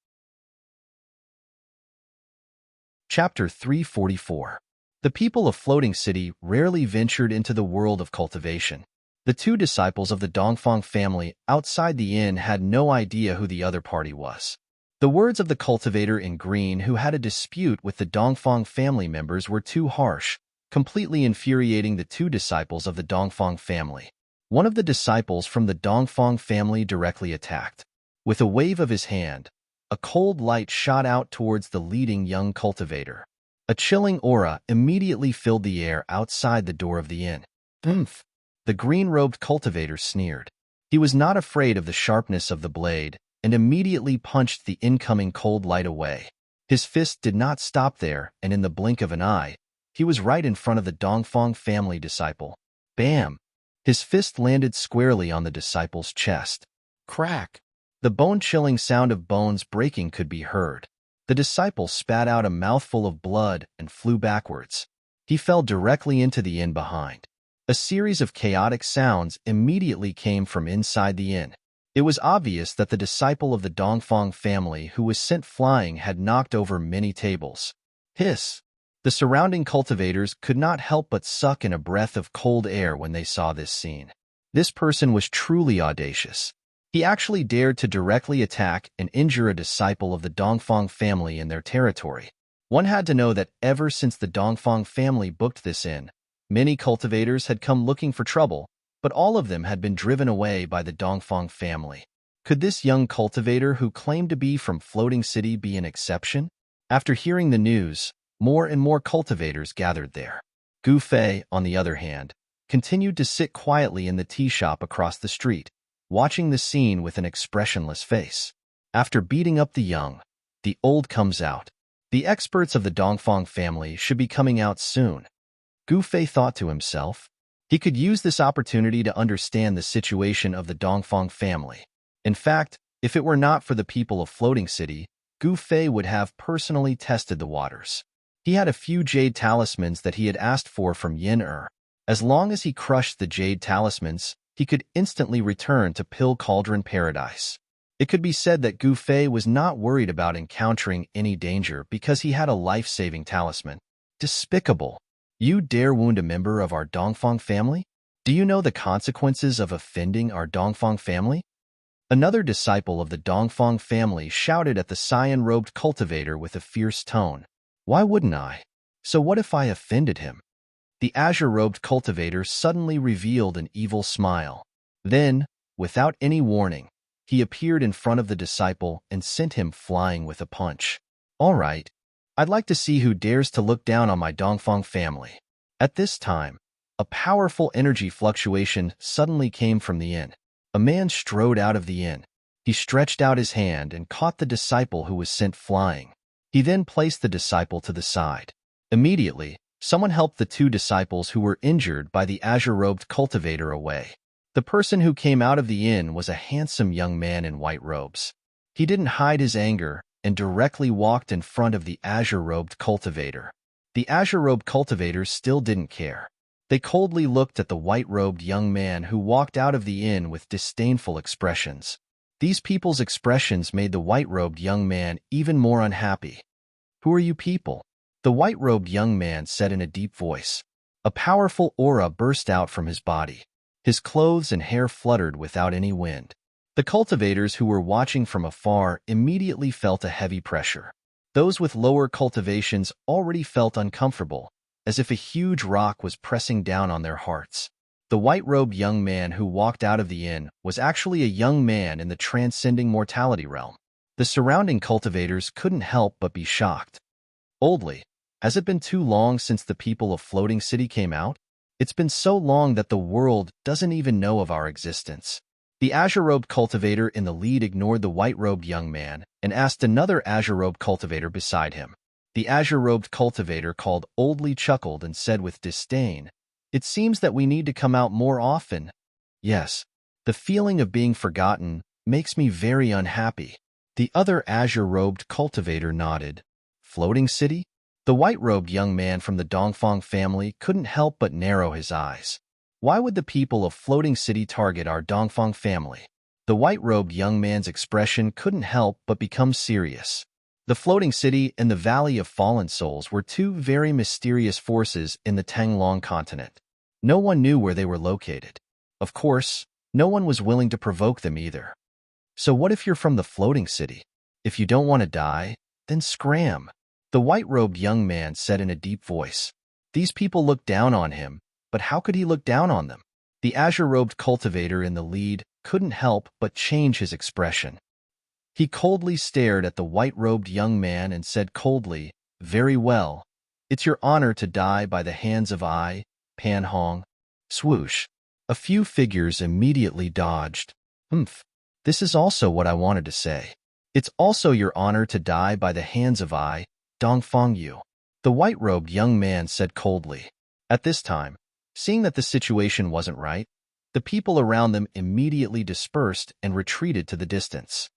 Chapter 344. The people of Floating City rarely ventured into the world of cultivation. The two disciples of the Dongfang family outside the inn had no idea who the other party was. The words of the cultivator in green who had a dispute with the Dongfang family members were too harsh, completely infuriating the two disciples of the Dongfang family. One of the disciples from the Dongfang family directly attacked. With a wave of his hand, a cold light shot out towards the leading young cultivator. A chilling aura immediately filled the air outside the door of the inn. Oomph! The green-robed cultivator sneered. He was not afraid of the sharpness of the blade, and immediately punched the incoming cold light away. His fist did not stop there, and in the blink of an eye, he was right in front of the Dongfang family disciple. Bam! His fist landed squarely on the disciple's chest. Crack! The bone-chilling sound of bones breaking could be heard. The disciple spat out a mouthful of blood and flew backwards. He fell directly into the inn behind. A series of chaotic sounds immediately came from inside the inn. It was obvious that the disciple of the Dongfang family who was sent flying had knocked over many tables. Hiss! The surrounding cultivators could not help but suck in a breath of cold air when they saw this scene. This person was truly audacious. He actually dared to directly attack and injure a disciple of the Dongfang family in their territory. One had to know that ever since the Dongfang family booked this inn, many cultivators had come looking for trouble, but all of them had been driven away by the Dongfang family. Could this young cultivator who claimed to be from Floating City be an exception? After hearing the news, more and more cultivators gathered there. Gu Fei, on the other hand, continued to sit quietly in the tea shop across the street, watching the scene with an expressionless face. After beating up the young, the old comes out. The experts of the Dongfang family should be coming out soon. Gu Fei thought to himself. He could use this opportunity to understand the situation of the Dongfang family. In fact, if it were not for the people of Floating City, Gu Fei would have personally tested the waters. He had a few jade talismans that he had asked for from Yin Er. As long as he crushed the jade talismans, he could instantly return to Pill Cauldron Paradise. It could be said that Gu Fei was not worried about encountering any danger because he had a life-saving talisman. Despicable! You dare wound a member of our Dongfang family? Do you know the consequences of offending our Dongfang family? Another disciple of the Dongfang family shouted at the cyan-robed cultivator with a fierce tone. Why wouldn't I? So what if I offended him? The azure-robed cultivator suddenly revealed an evil smile. Then, without any warning, he appeared in front of the disciple and sent him flying with a punch. All right. I'd like to see who dares to look down on my Dongfang family. At this time, a powerful energy fluctuation suddenly came from the inn. A man strode out of the inn. He stretched out his hand and caught the disciple who was sent flying. He then placed the disciple to the side. Immediately, someone helped the two disciples who were injured by the azure-robed cultivator away. The person who came out of the inn was a handsome young man in white robes. He didn't hide his anger and directly walked in front of the azure-robed cultivator. The azure-robed cultivators still didn't care. They coldly looked at the white-robed young man who walked out of the inn with disdainful expressions. These people's expressions made the white-robed young man even more unhappy. "Who are you people?" the white-robed young man said in a deep voice. A powerful aura burst out from his body. His clothes and hair fluttered without any wind. The cultivators who were watching from afar immediately felt a heavy pressure. Those with lower cultivations already felt uncomfortable, as if a huge rock was pressing down on their hearts. The white-robed young man who walked out of the inn was actually a young man in the transcending mortality realm. The surrounding cultivators couldn't help but be shocked. "Oldly, has it been too long since the people of Floating City came out? It's been so long that the world doesn't even know of our existence." The azure-robed cultivator in the lead ignored the white-robed young man and asked another azure-robed cultivator beside him. The azure-robed cultivator called Oldly chuckled and said with disdain, "It seems that we need to come out more often." "Yes, the feeling of being forgotten makes me very unhappy." The other azure-robed cultivator nodded. "Floating City?" The white-robed young man from the Dongfang family couldn't help but narrow his eyes. Why would the people of Floating City target our Dongfang family? The white-robed young man's expression couldn't help but become serious. The Floating City and the Valley of Fallen Souls were two very mysterious forces in the Tanglong continent. No one knew where they were located. Of course, no one was willing to provoke them either. "So what if you're from the Floating City? If you don't want to die, then scram," the white-robed young man said in a deep voice. These people looked down on him, but how could he look down on them? The azure-robed cultivator in the lead couldn't help but change his expression. He coldly stared at the white-robed young man and said coldly, "Very well. It's your honor to die by the hands of I, Pan Hong." Swoosh. A few figures immediately dodged. "Humph. This is also what I wanted to say. It's also your honor to die by the hands of I, Dongfang Yu," the white-robed young man said coldly. At this time, seeing that the situation wasn't right, the people around them immediately dispersed and retreated to the distance.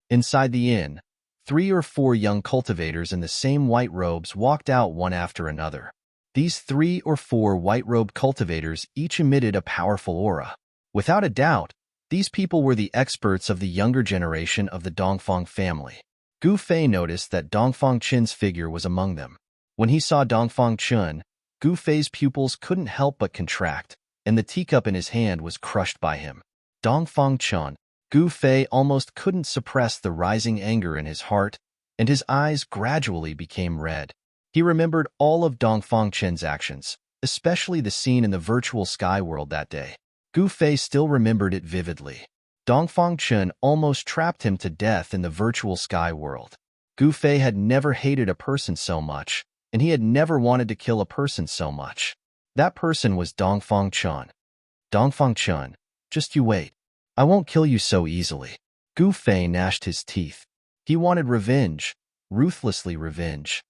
Inside the inn, 3 or 4 young cultivators in the same white robes walked out one after another. These 3 or 4 white-robed cultivators each emitted a powerful aura. Without a doubt, these people were the experts of the younger generation of the Dongfang family. Gu Fei noticed that Dongfang Chen's figure was among them. When he saw Dongfang Chen, Gu Fei's pupils couldn't help but contract, and the teacup in his hand was crushed by him. Dongfang Chen. Gu Fei almost couldn't suppress the rising anger in his heart, and his eyes gradually became red. He remembered all of Dongfang Chen's actions, especially the scene in the virtual sky world that day. Gu Fei still remembered it vividly. Dongfang Chen almost trapped him to death in the virtual sky world. Gu Fei had never hated a person so much, and he had never wanted to kill a person so much. That person was Dongfang Chen. "Dongfang Chen, just you wait. I won't kill you so easily." Gu Fei gnashed his teeth. He wanted revenge, ruthlessly revenge.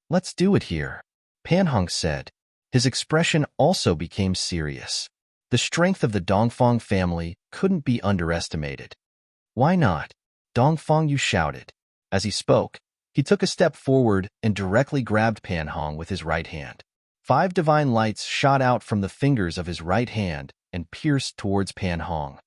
"Let's do it here," Pan Hong said. His expression also became serious. The strength of the Dongfang family couldn't be underestimated. "Why not?" Dongfang Yu shouted. As he spoke, he took a step forward and directly grabbed Pan Hong with his right hand. 5 divine lights shot out from the fingers of his right hand and pierced towards Pan Hong.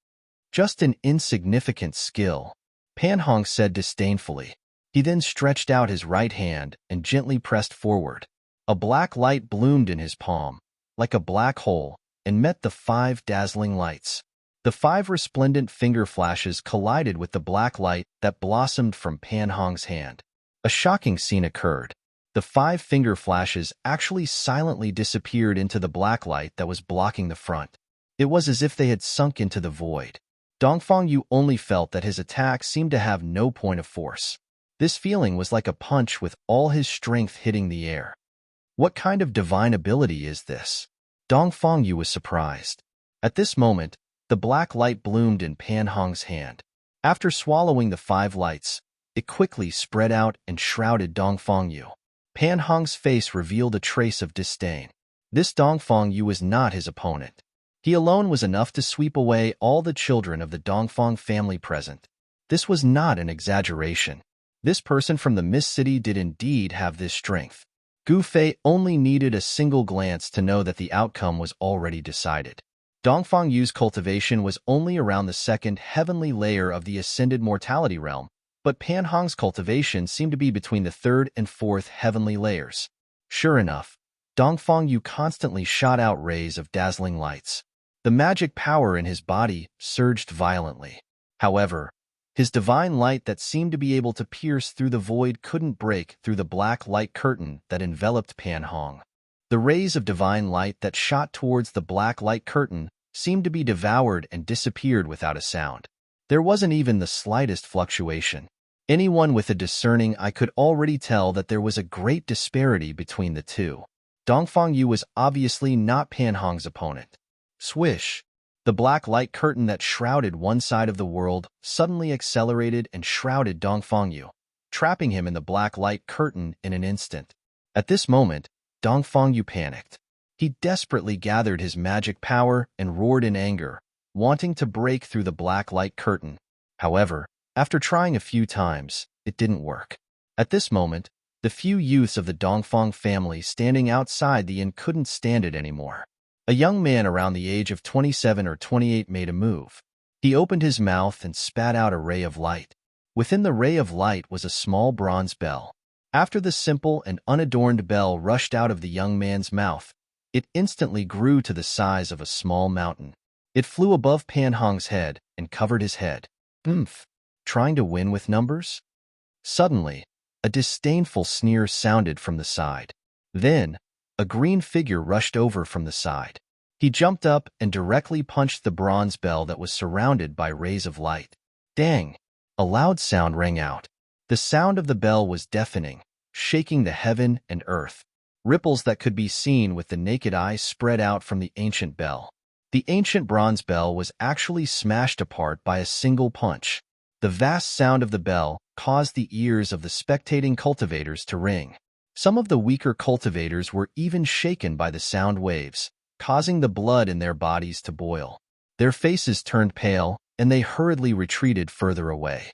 "Just an insignificant skill," Pan Hong said disdainfully. He then stretched out his right hand and gently pressed forward. A black light bloomed in his palm, like a black hole, and met the 5 dazzling lights. The 5 resplendent finger flashes collided with the black light that blossomed from Pan Hong's hand. A shocking scene occurred. The 5 finger flashes actually silently disappeared into the black light that was blocking the front. It was as if they had sunk into the void. Dongfang Yu only felt that his attack seemed to have no point of force. This feeling was like a punch with all his strength hitting the air. What kind of divine ability is this? Dongfang Yu was surprised. At this moment, the black light bloomed in Pan Hong's hand. After swallowing the 5 lights, it quickly spread out and shrouded Dongfang Yu. Pan Hong's face revealed a trace of disdain. This Dongfang Yu was not his opponent. He alone was enough to sweep away all the children of the Dongfang family present. This was not an exaggeration. This person from the Mist City did indeed have this strength. Gu Fei only needed a single glance to know that the outcome was already decided. Dongfang Yu's cultivation was only around the second heavenly layer of the ascended mortality realm, but Pan Hong's cultivation seemed to be between the third and fourth heavenly layers. Sure enough, Dongfang Yu constantly shot out rays of dazzling lights. The magic power in his body surged violently. However, his divine light that seemed to be able to pierce through the void couldn't break through the black light curtain that enveloped Pan Hong. The rays of divine light that shot towards the black light curtain seemed to be devoured and disappeared without a sound. There wasn't even the slightest fluctuation. Anyone with a discerning eye could already tell that there was a great disparity between the two. Dongfang Yu was obviously not Pan Hong's opponent. Swish! The black light curtain that shrouded one side of the world suddenly accelerated and shrouded Dongfang Yu, trapping him in the black light curtain in an instant. At this moment, Dongfang Yu panicked. He desperately gathered his magic power and roared in anger, wanting to break through the black light curtain. However, after trying a few times, it didn't work. At this moment, the few youths of the Dongfang family standing outside the inn couldn't stand it anymore. A young man around the age of 27 or 28 made a move. He opened his mouth and spat out a ray of light. Within the ray of light was a small bronze bell. After the simple and unadorned bell rushed out of the young man's mouth, it instantly grew to the size of a small mountain. It flew above Pan Hong's head and covered his head. Oomph! Trying to win with numbers? Suddenly, a disdainful sneer sounded from the side. Then, a green figure rushed over from the side. He jumped up and directly punched the bronze bell that was surrounded by rays of light. Dang! A loud sound rang out. The sound of the bell was deafening, shaking the heaven and earth. Ripples that could be seen with the naked eye spread out from the ancient bell. The ancient bronze bell was actually smashed apart by a single punch. The vast sound of the bell caused the ears of the spectating cultivators to ring. Some of the weaker cultivators were even shaken by the sound waves, causing the blood in their bodies to boil. Their faces turned pale, and they hurriedly retreated further away.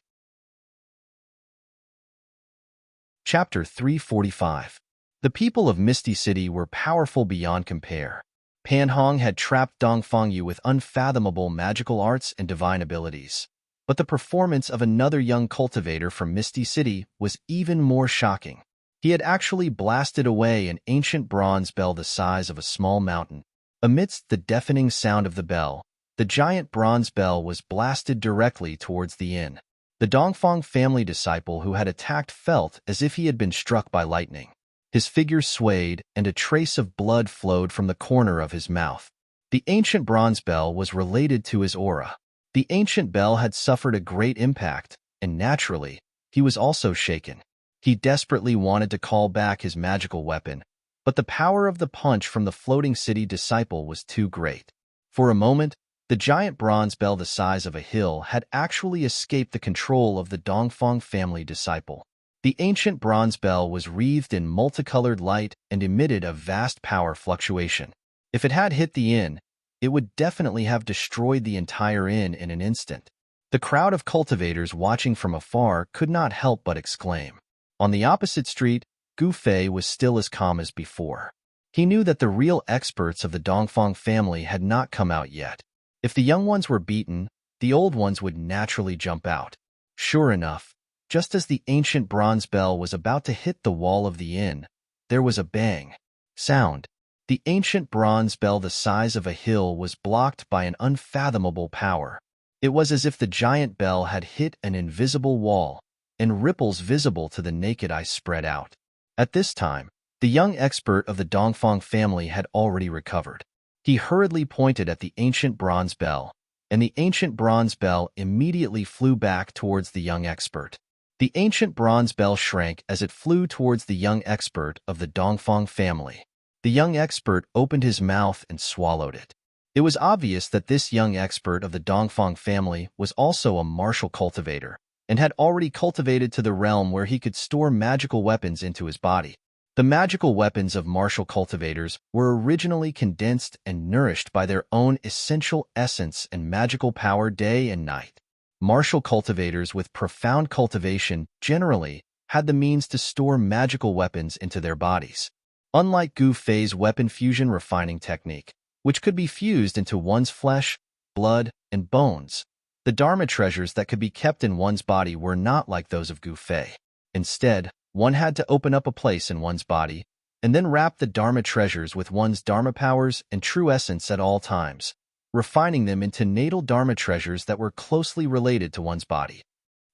Chapter 345. The people of Misty City were powerful beyond compare. Pan Hong had trapped Dongfang Yu with unfathomable magical arts and divine abilities. But the performance of another young cultivator from Misty City was even more shocking. He had actually blasted away an ancient bronze bell the size of a small mountain. Amidst the deafening sound of the bell, the giant bronze bell was blasted directly towards the inn. The Dongfang family disciple who had attacked felt as if he had been struck by lightning. His figure swayed, and a trace of blood flowed from the corner of his mouth. The ancient bronze bell was related to his aura. The ancient bell had suffered a great impact, and naturally, he was also shaken. He desperately wanted to call back his magical weapon, but the power of the punch from the floating city disciple was too great. For a moment, the giant bronze bell the size of a hill had actually escaped the control of the Dongfang family disciple. The ancient bronze bell was wreathed in multicolored light and emitted a vast power fluctuation. If it had hit the inn, it would definitely have destroyed the entire inn in an instant. The crowd of cultivators watching from afar could not help but exclaim. On the opposite street, Gu Fei was still as calm as before. He knew that the real experts of the Dongfang family had not come out yet. If the young ones were beaten, the old ones would naturally jump out. Sure enough, just as the ancient bronze bell was about to hit the wall of the inn, there was a bang sound. The ancient bronze bell the size of a hill was blocked by an unfathomable power. It was as if the giant bell had hit an invisible wall, and ripples visible to the naked eye spread out. At this time, the young expert of the Dongfang family had already recovered. He hurriedly pointed at the ancient bronze bell, and the ancient bronze bell immediately flew back towards the young expert. The ancient bronze bell shrank as it flew towards the young expert of the Dongfang family. The young expert opened his mouth and swallowed it. It was obvious that this young expert of the Dongfang family was also a martial cultivator, and had already cultivated to the realm where he could store magical weapons into his body. The magical weapons of martial cultivators were originally condensed and nourished by their own essential essence and magical power day and night. Martial cultivators with profound cultivation generally had the means to store magical weapons into their bodies. Unlike Gu Fei's weapon fusion refining technique, which could be fused into one's flesh, blood, and bones, the Dharma treasures that could be kept in one's body were not like those of Gu Fei. Instead, one had to open up a place in one's body and then wrap the Dharma treasures with one's Dharma powers and true essence at all times, refining them into natal Dharma treasures that were closely related to one's body.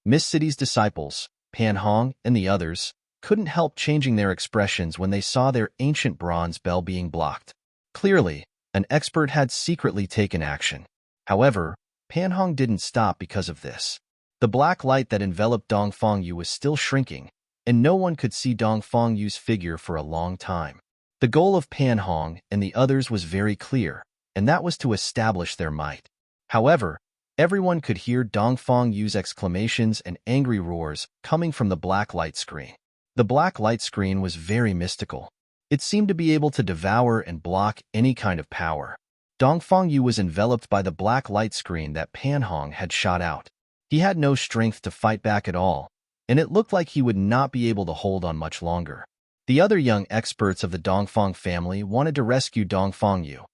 Miss City's disciples, Pan Hong and the others, couldn't help changing their expressions when they saw their ancient bronze bell being blocked. Clearly, an expert had secretly taken action. However, Pan Hong didn't stop because of this. The black light that enveloped Dong Fengyu was still shrinking, and no one could see Dong Fengyu's figure for a long time. The goal of Pan Hong and the others was very clear, and that was to establish their might. However, everyone could hear Dong Fengyu's exclamations and angry roars coming from the black light screen. The black light screen was very mystical. It seemed to be able to devour and block any kind of power. Dong Fengyu was enveloped by the black light screen that Pan Hong had shot out. He had no strength to fight back at all, and it looked like he would not be able to hold on much longer. The other young experts of the Dongfeng family wanted to rescue Dong Fengyu,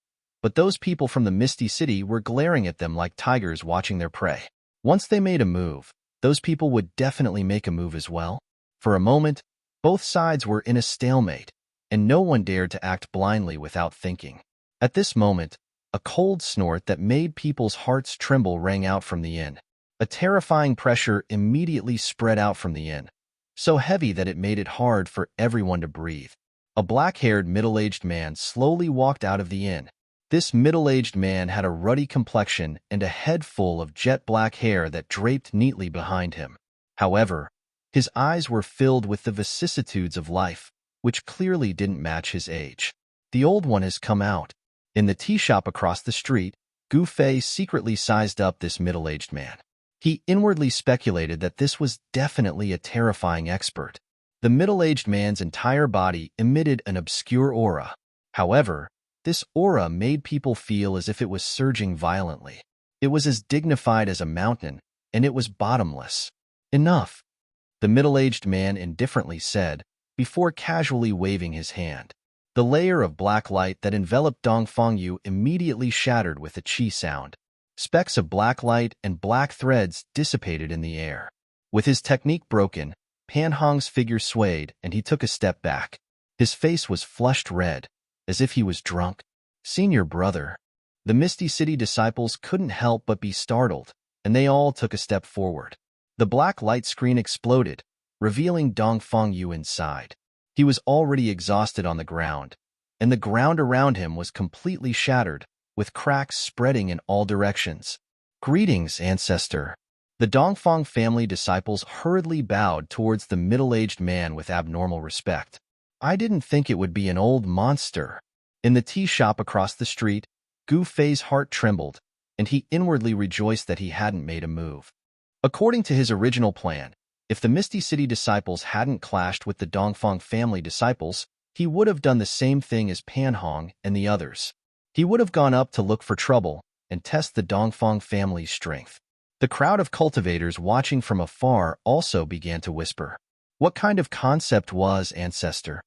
but those people from the Misty City were glaring at them like tigers watching their prey. Once they made a move, those people would definitely make a move as well. For a moment, both sides were in a stalemate, and no one dared to act blindly without thinking. At this moment, a cold snort that made people's hearts tremble rang out from the inn. A terrifying pressure immediately spread out from the inn, so heavy that it made it hard for everyone to breathe. A black-haired middle-aged man slowly walked out of the inn. This middle-aged man had a ruddy complexion and a head full of jet-black hair that draped neatly behind him. However, his eyes were filled with the vicissitudes of life, which clearly didn't match his age. The old one has come out. In the tea shop across the street, Gu Fei secretly sized up this middle-aged man. He inwardly speculated that this was definitely a terrifying expert. The middle-aged man's entire body emitted an obscure aura. However, this aura made people feel as if it was surging violently. It was as dignified as a mountain, and it was bottomless. Enough, the middle-aged man indifferently said, before casually waving his hand. The layer of black light that enveloped Dong Fengyu immediately shattered with a chi sound. Specks of black light and black threads dissipated in the air. With his technique broken, Pan Hong's figure swayed and he took a step back. His face was flushed red, as if he was drunk. Senior brother. The Misty City disciples couldn't help but be startled, and they all took a step forward. The black light screen exploded, revealing Dong Fengyu inside. He was already exhausted on the ground, and the ground around him was completely shattered, with cracks spreading in all directions. Greetings, ancestor. The Dongfeng family disciples hurriedly bowed towards the middle-aged man with abnormal respect. I didn't think it would be an old monster. In the tea shop across the street, Gu Fei's heart trembled, and he inwardly rejoiced that he hadn't made a move. According to his original plan, if the Misty City disciples hadn't clashed with the Dongfeng family disciples, he would have done the same thing as Pan Hong and the others. He would have gone up to look for trouble and test the Dongfeng family's strength. The crowd of cultivators watching from afar also began to whisper. What kind of concept was ancestor?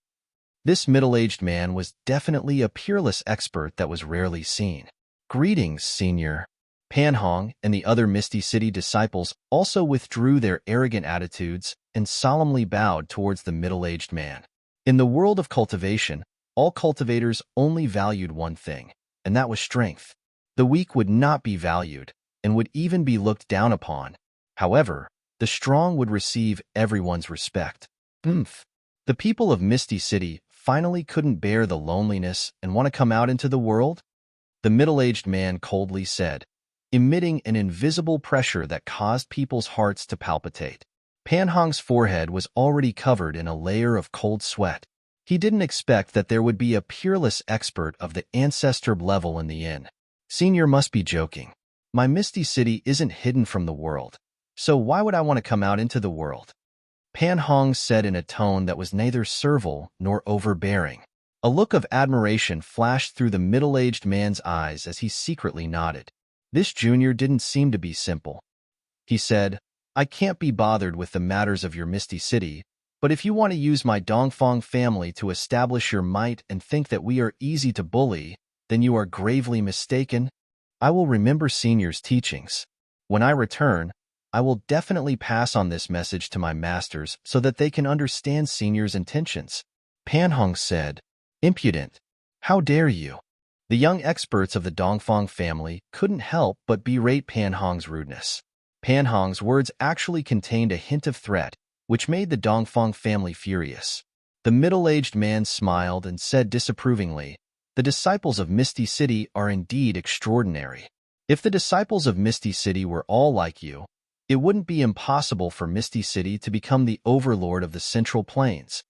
This middle-aged man was definitely a peerless expert that was rarely seen. Greetings, senior. Pan Hong and the other Misty City disciples also withdrew their arrogant attitudes and solemnly bowed towards the middle-aged man. In the world of cultivation, all cultivators only valued one thing, and that was strength. The weak would not be valued and would even be looked down upon. However, the strong would receive everyone's respect. The people of Misty City finally couldn't bear the loneliness and want to come out into the world? The middle-aged man coldly said, emitting an invisible pressure that caused people's hearts to palpitate. Pan Hong's forehead was already covered in a layer of cold sweat. He didn't expect that there would be a peerless expert of the ancestor level in the inn. Senior must be joking. My Misty City isn't hidden from the world, so why would I want to come out into the world? Pan Hong said in a tone that was neither servile nor overbearing. A look of admiration flashed through the middle-aged man's eyes as he secretly nodded. This junior didn't seem to be simple. He said, "I can't be bothered with the matters of your Misty City, but if you want to use my Dongfang family to establish your might and think that we are easy to bully, then you are gravely mistaken. I will remember Senior's teachings. When I return, I will definitely pass on this message to my masters so that they can understand Senior's intentions." Pan Hong said, "Impudent! How dare you?" The young experts of the Dongfang family couldn't help but berate Pan Hong's rudeness. Pan Hong's words actually contained a hint of threat, which made the Dongfang family furious. The middle-aged man smiled and said disapprovingly, "The disciples of Misty City are indeed extraordinary. If the disciples of Misty City were all like you, it wouldn't be impossible for Misty City to become the overlord of the Central Plains."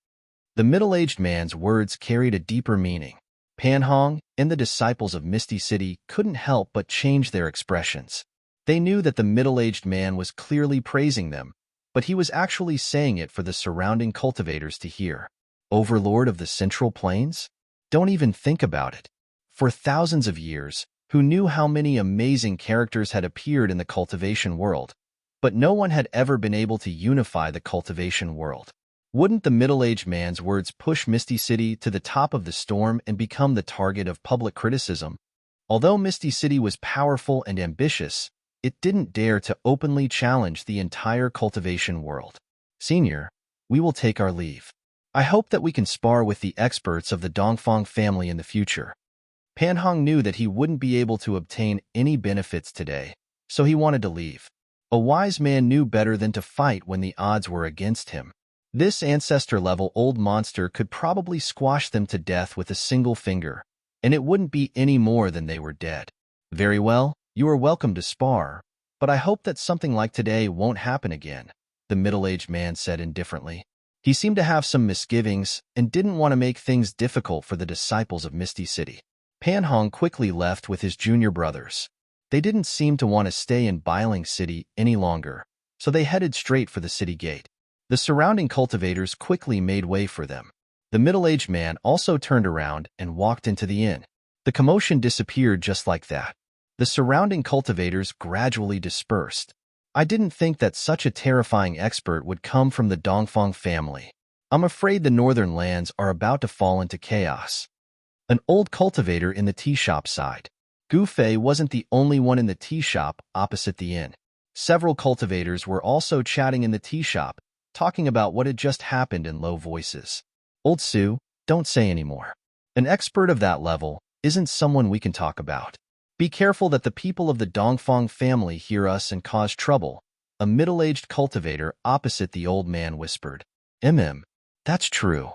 The middle-aged man's words carried a deeper meaning. Pan Hong and the disciples of Misty City couldn't help but change their expressions. They knew that the middle-aged man was clearly praising them, but he was actually saying it for the surrounding cultivators to hear. Overlord of the Central Plains? Don't even think about it. For thousands of years, who knew how many amazing characters had appeared in the cultivation world, but no one had ever been able to unify the cultivation world. Wouldn't the middle-aged man's words push Misty City to the top of the storm and become the target of public criticism? Although Misty City was powerful and ambitious, it didn't dare to openly challenge the entire cultivation world. "Senior, we will take our leave. I hope that we can spar with the experts of the Dongfang family in the future." Pan Hong knew that he wouldn't be able to obtain any benefits today, so he wanted to leave. A wise man knew better than to fight when the odds were against him. This ancestor-level old monster could probably squash them to death with a single finger, and it wouldn't be any more than they were dead. "Very well, you are welcome to spar, but I hope that something like today won't happen again," the middle-aged man said indifferently. He seemed to have some misgivings and didn't want to make things difficult for the disciples of Misty City. Pan Hong quickly left with his junior brothers. They didn't seem to want to stay in Bustling City any longer, so they headed straight for the city gate. The surrounding cultivators quickly made way for them. The middle-aged man also turned around and walked into the inn. The commotion disappeared just like that. The surrounding cultivators gradually dispersed. "I didn't think that such a terrifying expert would come from the Dongfang family. I'm afraid the northern lands are about to fall into chaos." An old cultivator in the tea shop sighed. Gu Fei wasn't the only one in the tea shop opposite the inn. Several cultivators were also chatting in the tea shop, talking about what had just happened in low voices. "Old Su, don't say any more. An expert of that level isn't someone we can talk about. Be careful that the people of the Dongfang family hear us and cause trouble," a middle-aged cultivator opposite the old man whispered. That's true."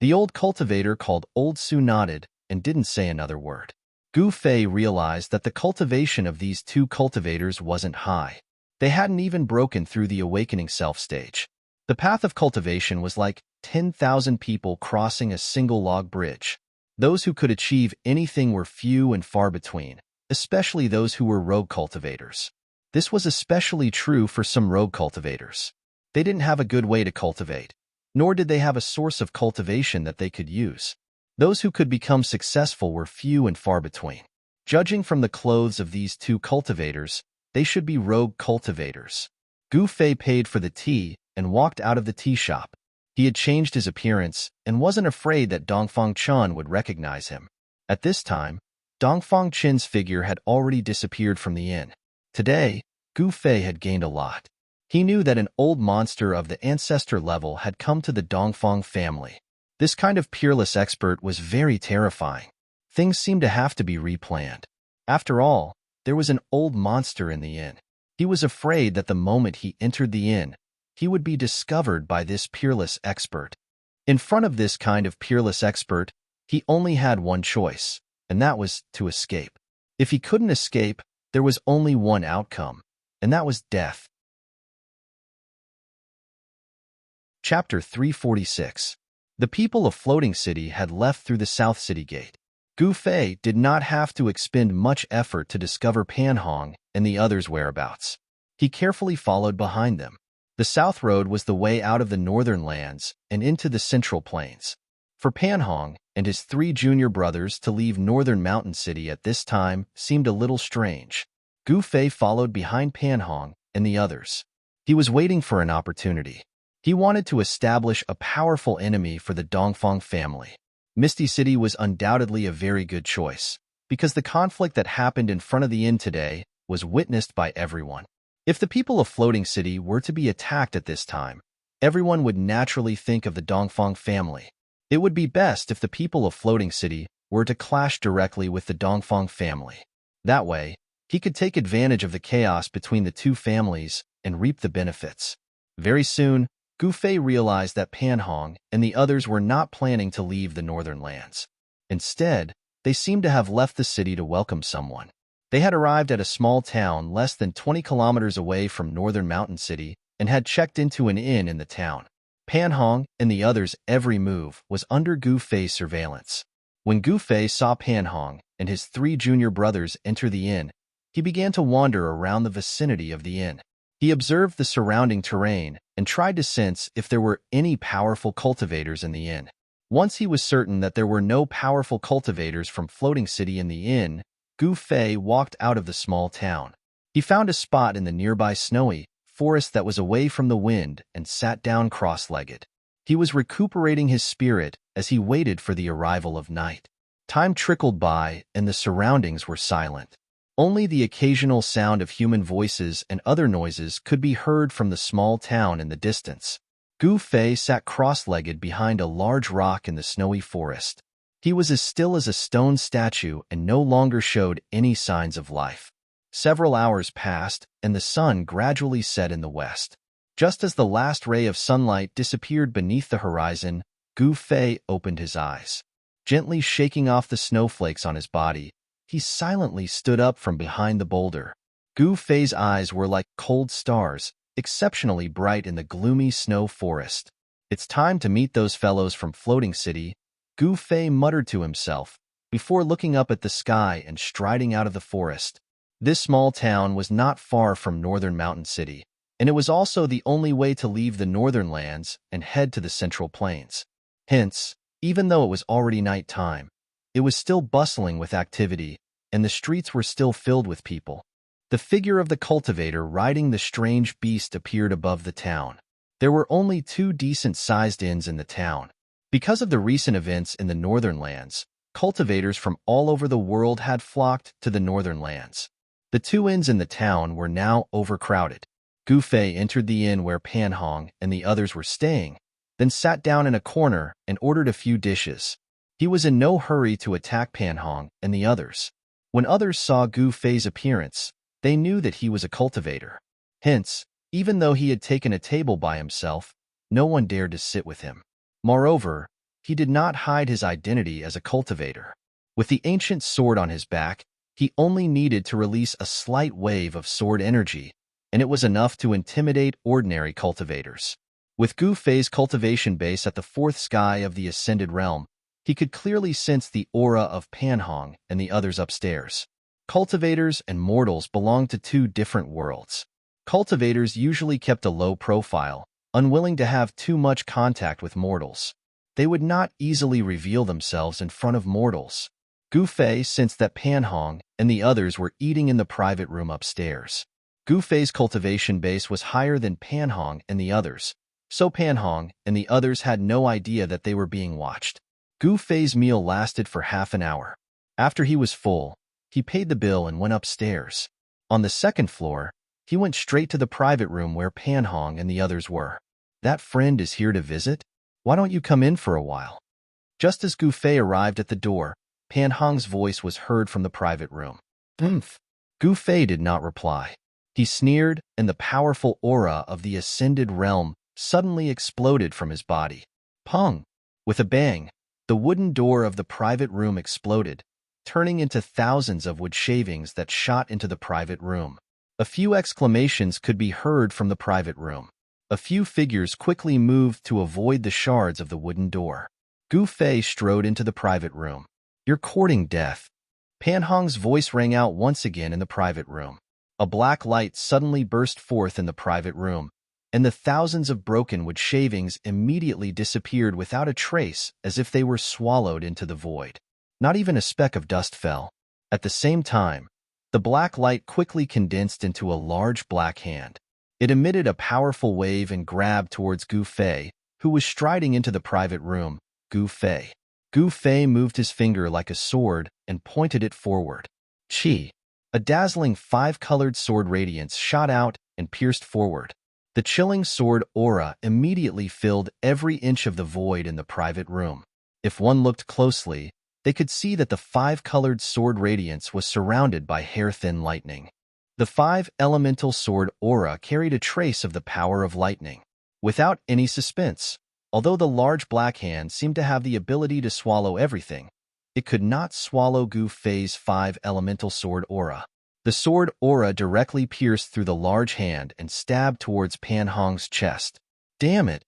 The old cultivator called Old Su nodded and didn't say another word. Gu Fei realized that the cultivation of these two cultivators wasn't high. They hadn't even broken through the awakening self stage. The path of cultivation was like 10,000 people crossing a single log bridge. Those who could achieve anything were few and far between, especially those who were rogue cultivators. This was especially true for some rogue cultivators. They didn't have a good way to cultivate, nor did they have a source of cultivation that they could use. Those who could become successful were few and far between. Judging from the clothes of these two cultivators, they should be rogue cultivators. Gu Fei paid for the tea and walked out of the tea shop. He had changed his appearance and wasn't afraid that Dongfang Chen would recognize him. At this time, Dongfang Chen's figure had already disappeared from the inn. Today, Gu Fei had gained a lot. He knew that an old monster of the ancestor level had come to the Dongfang family. This kind of peerless expert was very terrifying. Things seemed to have to be replanned. After all, there was an old monster in the inn. He was afraid that the moment he entered the inn, he would be discovered by this peerless expert. In front of this kind of peerless expert, he only had one choice, and that was to escape. If he couldn't escape, there was only one outcome, and that was death. Chapter 346. The people of Floating City had left through the South City Gate. Gu Fei did not have to expend much effort to discover Pan Hong and the others' whereabouts. He carefully followed behind them. The south road was the way out of the northern lands and into the central plains. For Pan Hong and his 3 junior brothers to leave northern Mountain City at this time seemed a little strange. Gu Fei followed behind Pan Hong and the others. He was waiting for an opportunity. He wanted to establish a powerful enemy for the Dongfang family. Misty City was undoubtedly a very good choice, because the conflict that happened in front of the inn today was witnessed by everyone. If the people of Floating City were to be attacked at this time, everyone would naturally think of the Dongfang family. It would be best if the people of Floating City were to clash directly with the Dongfang family. That way, he could take advantage of the chaos between the two families and reap the benefits. Very soon, Gu Fei realized that Pan Hong and the others were not planning to leave the northern lands. Instead, they seemed to have left the city to welcome someone. They had arrived at a small town less than 20 kilometers away from northern Mountain City and had checked into an inn in the town. Pan Hong and the others' every move was under Gu Fei's surveillance. When Gu Fei saw Pan Hong and his 3 junior brothers enter the inn, he began to wander around the vicinity of the inn. He observed the surrounding terrain and tried to sense if there were any powerful cultivators in the inn. Once he was certain that there were no powerful cultivators from Floating City in the inn, Gu Fei walked out of the small town. He found a spot in the nearby snowy forest that was away from the wind and sat down cross-legged. He was recuperating his spirit as he waited for the arrival of night. Time trickled by and the surroundings were silent. Only the occasional sound of human voices and other noises could be heard from the small town in the distance. Gu Fei sat cross-legged behind a large rock in the snowy forest. He was as still as a stone statue and no longer showed any signs of life. Several hours passed, and the sun gradually set in the west. Just as the last ray of sunlight disappeared beneath the horizon, Gu Fei opened his eyes. Gently shaking off the snowflakes on his body, he silently stood up from behind the boulder. Gu Fei's eyes were like cold stars, exceptionally bright in the gloomy snow forest. "It's time to meet those fellows from Floating City," Gu Fei muttered to himself, before looking up at the sky and striding out of the forest. This small town was not far from northern Mountain City, and it was also the only way to leave the northern lands and head to the central plains. Hence, even though it was already night time, it was still bustling with activity, and the streets were still filled with people. The figure of the cultivator riding the strange beast appeared above the town. There were only 2 decent-sized inns in the town. Because of the recent events in the northern lands, cultivators from all over the world had flocked to the northern lands. The 2 inns in the town were now overcrowded. Gu Fei entered the inn where Pan Hong and the others were staying, then sat down in a corner and ordered a few dishes. He was in no hurry to attack Pan Hong and the others. When others saw Gu Fei's appearance, they knew that he was a cultivator. Hence, even though he had taken a table by himself, no one dared to sit with him. Moreover, he did not hide his identity as a cultivator. With the ancient sword on his back, he only needed to release a slight wave of sword energy, and it was enough to intimidate ordinary cultivators. With Gu Fei's cultivation base at the 4th sky of the Ascended Realm, he could clearly sense the aura of Pan Hong and the others upstairs. Cultivators and mortals belonged to 2 different worlds. Cultivators usually kept a low profile, unwilling to have too much contact with mortals. They would not easily reveal themselves in front of mortals. Gu Fei sensed that Pan Hong and the others were eating in the private room upstairs. Gu Fei's cultivation base was higher than Pan Hong and the others, so Pan Hong and the others had no idea that they were being watched. Gu Fei's meal lasted for half an hour. After he was full, he paid the bill and went upstairs. On the 2nd floor, he went straight to the private room where Pan Hong and the others were. "That friend is here to visit? Why don't you come in for a while?" Just as Gu Fei arrived at the door, Pan Hong's voice was heard from the private room. "Humph." Gu Fei did not reply. He sneered, and the powerful aura of the Ascended Realm suddenly exploded from his body. Pong! With a bang, the wooden door of the private room exploded, turning into thousands of wood shavings that shot into the private room. A few exclamations could be heard from the private room. A few figures quickly moved to avoid the shards of the wooden door. Gu Fei strode into the private room. "You're courting death." Pan Hong's voice rang out once again in the private room. A black light suddenly burst forth in the private room, and the thousands of broken wood shavings immediately disappeared without a trace, as if they were swallowed into the void. Not even a speck of dust fell. At the same time, the black light quickly condensed into a large black hand. It emitted a powerful wave and grabbed towards Gu Fei, who was striding into the private room. Gu Fei. Gu Fei moved his finger like a sword and pointed it forward. Chi. A dazzling five-colored sword radiance shot out and pierced forward. The chilling sword aura immediately filled every inch of the void in the private room. If one looked closely, they could see that the five-colored sword radiance was surrounded by hair-thin lightning. The five-elemental sword aura carried a trace of the power of lightning. Without any suspense, although the large black hand seemed to have the ability to swallow everything, it could not swallow Gu Fei's five-elemental sword aura. The sword aura directly pierced through the large hand and stabbed towards Pan Hong's chest. Damn it!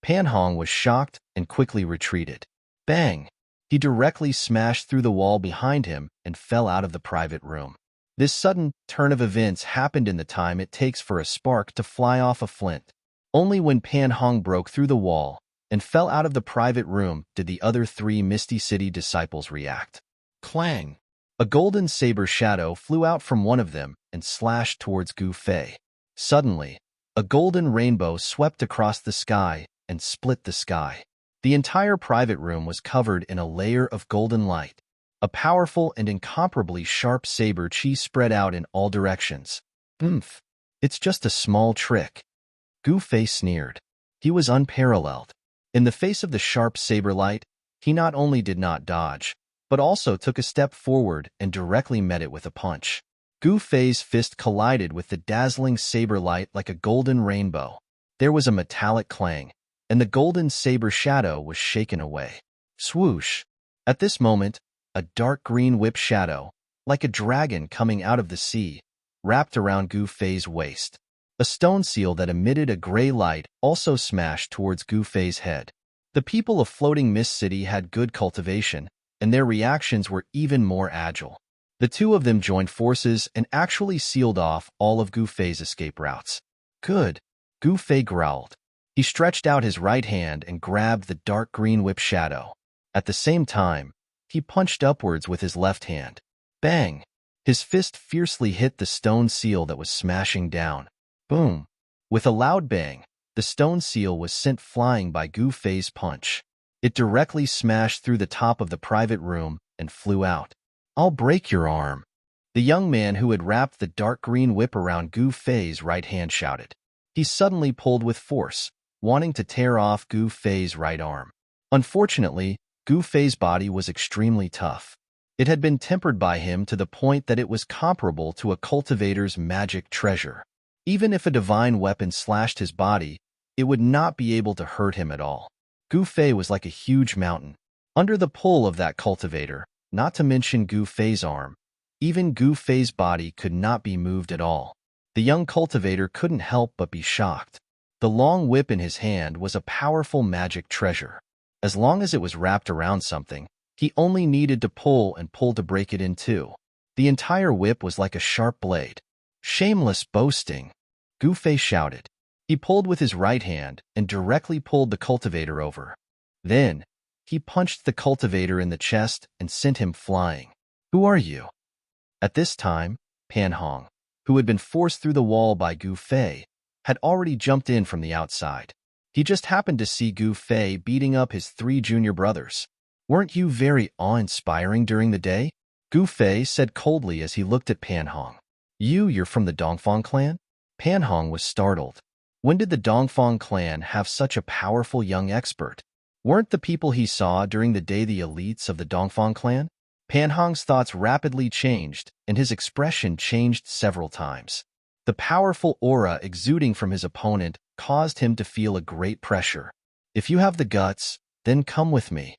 Pan Hong was shocked and quickly retreated. Bang! He directly smashed through the wall behind him and fell out of the private room. This sudden turn of events happened in the time it takes for a spark to fly off a flint. Only when Pan Hong broke through the wall and fell out of the private room did the other three Misty City disciples react. Clang! A golden saber shadow flew out from one of them and slashed towards Gu Fei. Suddenly, a golden rainbow swept across the sky and split the sky. The entire private room was covered in a layer of golden light. A powerful and incomparably sharp saber chi spread out in all directions. Oomph! It's just a small trick. Gu Fei sneered. He was unparalleled. In the face of the sharp saber light, he not only did not dodge, but also took a step forward and directly met it with a punch. Gu Fei's fist collided with the dazzling saber light like a golden rainbow. There was a metallic clang, and the golden saber shadow was shaken away. Swoosh! At this moment, a dark green whip shadow, like a dragon coming out of the sea, wrapped around Gu Fei's waist. A stone seal that emitted a gray light also smashed towards Gu Fei's head. The people of Floating Mist City had good cultivation, and their reactions were even more agile. The two of them joined forces and actually sealed off all of Gu Fei's escape routes. Good, Gu Fei growled. He stretched out his right hand and grabbed the dark green whip shadow. At the same time, he punched upwards with his left hand. Bang! His fist fiercely hit the stone seal that was smashing down. Boom! With a loud bang, the stone seal was sent flying by Gu Fei's punch. It directly smashed through the top of the private room and flew out. I'll break your arm. The young man who had wrapped the dark green whip around Gu Fei's right hand shouted. He suddenly pulled with force, wanting to tear off Gu Fei's right arm. Unfortunately, Gu Fei's body was extremely tough. It had been tempered by him to the point that it was comparable to a cultivator's magic treasure. Even if a divine weapon slashed his body, it would not be able to hurt him at all. Gu Fei was like a huge mountain. Under the pull of that cultivator, not to mention Gu Fei's arm, even Gu Fei's body could not be moved at all. The young cultivator couldn't help but be shocked. The long whip in his hand was a powerful magic treasure. As long as it was wrapped around something, he only needed to pull and pull to break it in two. The entire whip was like a sharp blade. Shameless boasting, Gu Fei shouted. He pulled with his right hand and directly pulled the cultivator over. Then, he punched the cultivator in the chest and sent him flying. Who are you? At this time, Pan Hong, who had been forced through the wall by Gu Fei, had already jumped in from the outside. He just happened to see Gu Fei beating up his three junior brothers. Weren't you very awe-inspiring during the day? Gu Fei said coldly as he looked at Pan Hong. You're from the Dongfang clan? Pan Hong was startled. When did the Dongfang clan have such a powerful young expert? Weren't the people he saw during the day the elites of the Dongfang clan? Pan Hong's thoughts rapidly changed, and his expression changed several times. The powerful aura exuding from his opponent caused him to feel a great pressure. If you have the guts, then come with me.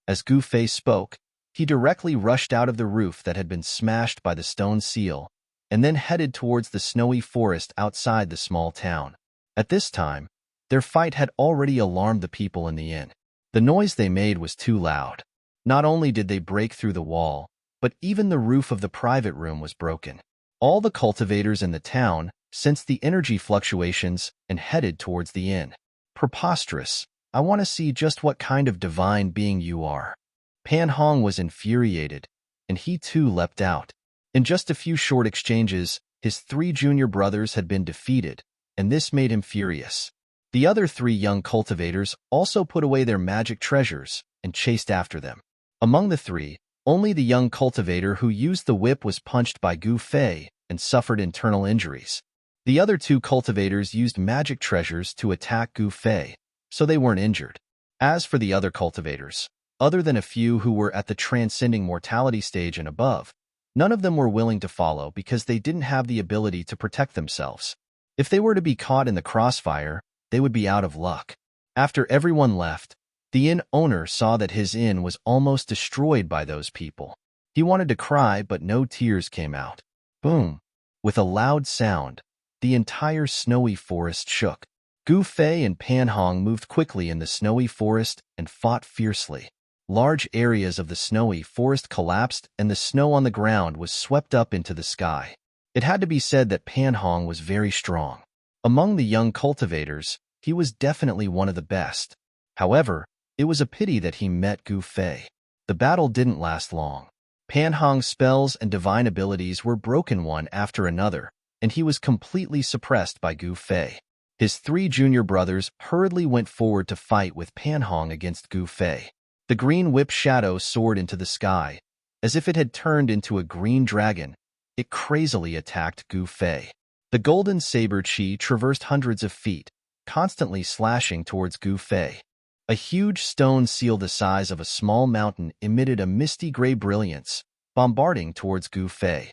As Gu Fei spoke, he directly rushed out of the roof that had been smashed by the stone seal, and then headed towards the snowy forest outside the small town. At this time, their fight had already alarmed the people in the inn. The noise they made was too loud. Not only did they break through the wall, but even the roof of the private room was broken. All the cultivators in the town sensed the energy fluctuations, and headed towards the inn. Preposterous. I want to see just what kind of divine being you are. Pan Hong was infuriated, and he too leapt out. In just a few short exchanges, his 3 junior brothers had been defeated, and this made him furious. The other 3 young cultivators also put away their magic treasures and chased after them. Among the 3, only the young cultivator who used the whip was punched by Gu Fei and suffered internal injuries. The other 2 cultivators used magic treasures to attack Gu Fei, so they weren't injured. As for the other cultivators, other than a few who were at the transcending mortality stage and above, none of them were willing to follow because they didn't have the ability to protect themselves. If they were to be caught in the crossfire, they would be out of luck. After everyone left, the inn owner saw that his inn was almost destroyed by those people. He wanted to cry, but no tears came out. Boom! With a loud sound, the entire snowy forest shook. Gu Fei and Pan Hong moved quickly in the snowy forest and fought fiercely. Large areas of the snowy forest collapsed and the snow on the ground was swept up into the sky. It had to be said that Pan Hong was very strong. Among the young cultivators, he was definitely one of the best. However, it was a pity that he met Gu Fei. The battle didn't last long. Pan Hong's spells and divine abilities were broken one after another, and he was completely suppressed by Gu Fei. His 3 junior brothers hurriedly went forward to fight with Pan Hong against Gu Fei. The green whip shadow soared into the sky. As if it had turned into a green dragon, it crazily attacked Gu Fei. The golden saber chi traversed hundreds of feet, constantly slashing towards Gu Fei. A huge stone seal the size of a small mountain emitted a misty gray brilliance, bombarding towards Gu Fei.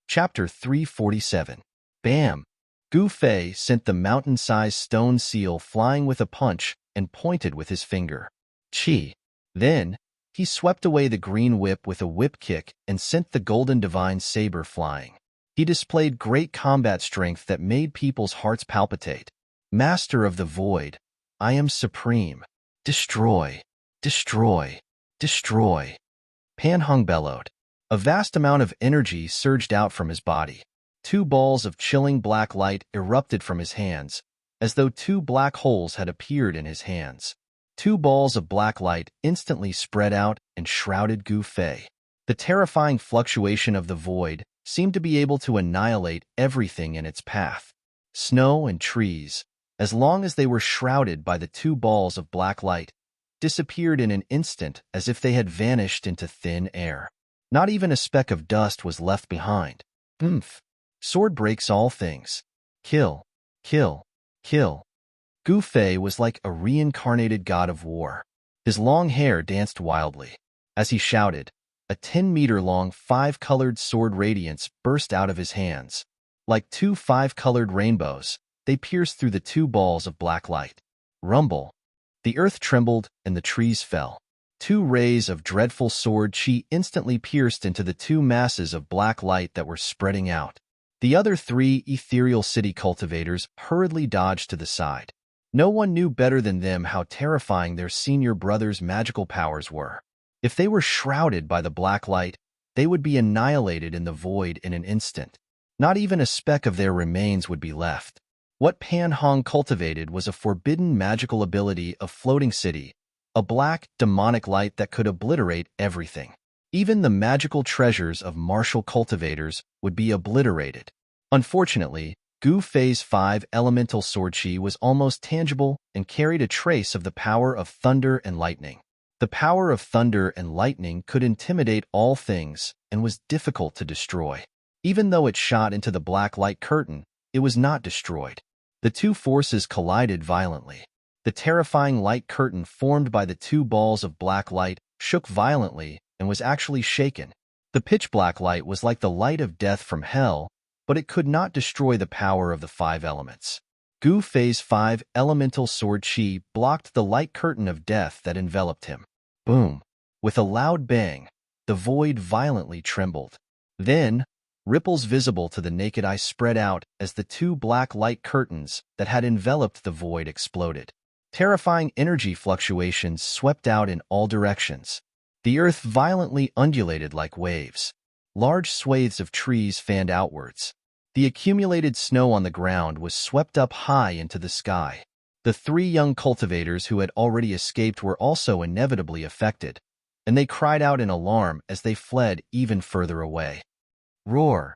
Chapter 347. Bam! Gu Fei sent the mountain-sized stone seal flying with a punch and pointed with his finger. Chi! Then, he swept away the green whip with a whip kick and sent the golden divine saber flying. He displayed great combat strength that made people's hearts palpitate. Master of the Void, I am supreme. Destroy! Destroy! Destroy! Pan Hong bellowed. A vast amount of energy surged out from his body. 2 balls of chilling black light erupted from his hands, as though 2 black holes had appeared in his hands. 2 balls of black light instantly spread out and shrouded Gu Fei. The terrifying fluctuation of the void seemed to be able to annihilate everything in its path. Snow and trees, as long as they were shrouded by the 2 balls of black light, disappeared in an instant as if they had vanished into thin air. Not even a speck of dust was left behind. Oomph! Sword breaks all things. Kill, kill, kill. Gu Fei was like a reincarnated god of war. His long hair danced wildly. As he shouted, a 10-meter-long 5-colored sword radiance burst out of his hands. Like 2 5-colored rainbows, they pierced through the 2 balls of black light. Rumble! The earth trembled and the trees fell. 2 rays of dreadful sword chi instantly pierced into the 2 masses of black light that were spreading out. The other 3 ethereal city cultivators hurriedly dodged to the side. No one knew better than them how terrifying their senior brother's magical powers were. If they were shrouded by the black light, they would be annihilated in the void in an instant. Not even a speck of their remains would be left. What Pan Hong cultivated was a forbidden magical ability of floating city, a black, demonic light that could obliterate everything. Even the magical treasures of martial cultivators would be obliterated. Unfortunately, Gu Fei's 5 elemental sword chi was almost tangible and carried a trace of the power of thunder and lightning. The power of thunder and lightning could intimidate all things and was difficult to destroy. Even though it shot into the black light curtain, it was not destroyed. The 2 forces collided violently. The terrifying light curtain formed by the 2 balls of black light shook violently and was actually shaken. The pitch-black light was like the light of death from hell, but it could not destroy the power of the 5 elements. Gu Fei's 5 elemental sword chi blocked the light curtain of death that enveloped him. Boom! With a loud bang, the void violently trembled. Then, ripples visible to the naked eye spread out as the 2 black light curtains that had enveloped the void exploded. Terrifying energy fluctuations swept out in all directions. The earth violently undulated like waves. Large swathes of trees fanned outwards. The accumulated snow on the ground was swept up high into the sky. The three young cultivators who had already escaped were also inevitably affected, and they cried out in alarm as they fled even further away. Roar!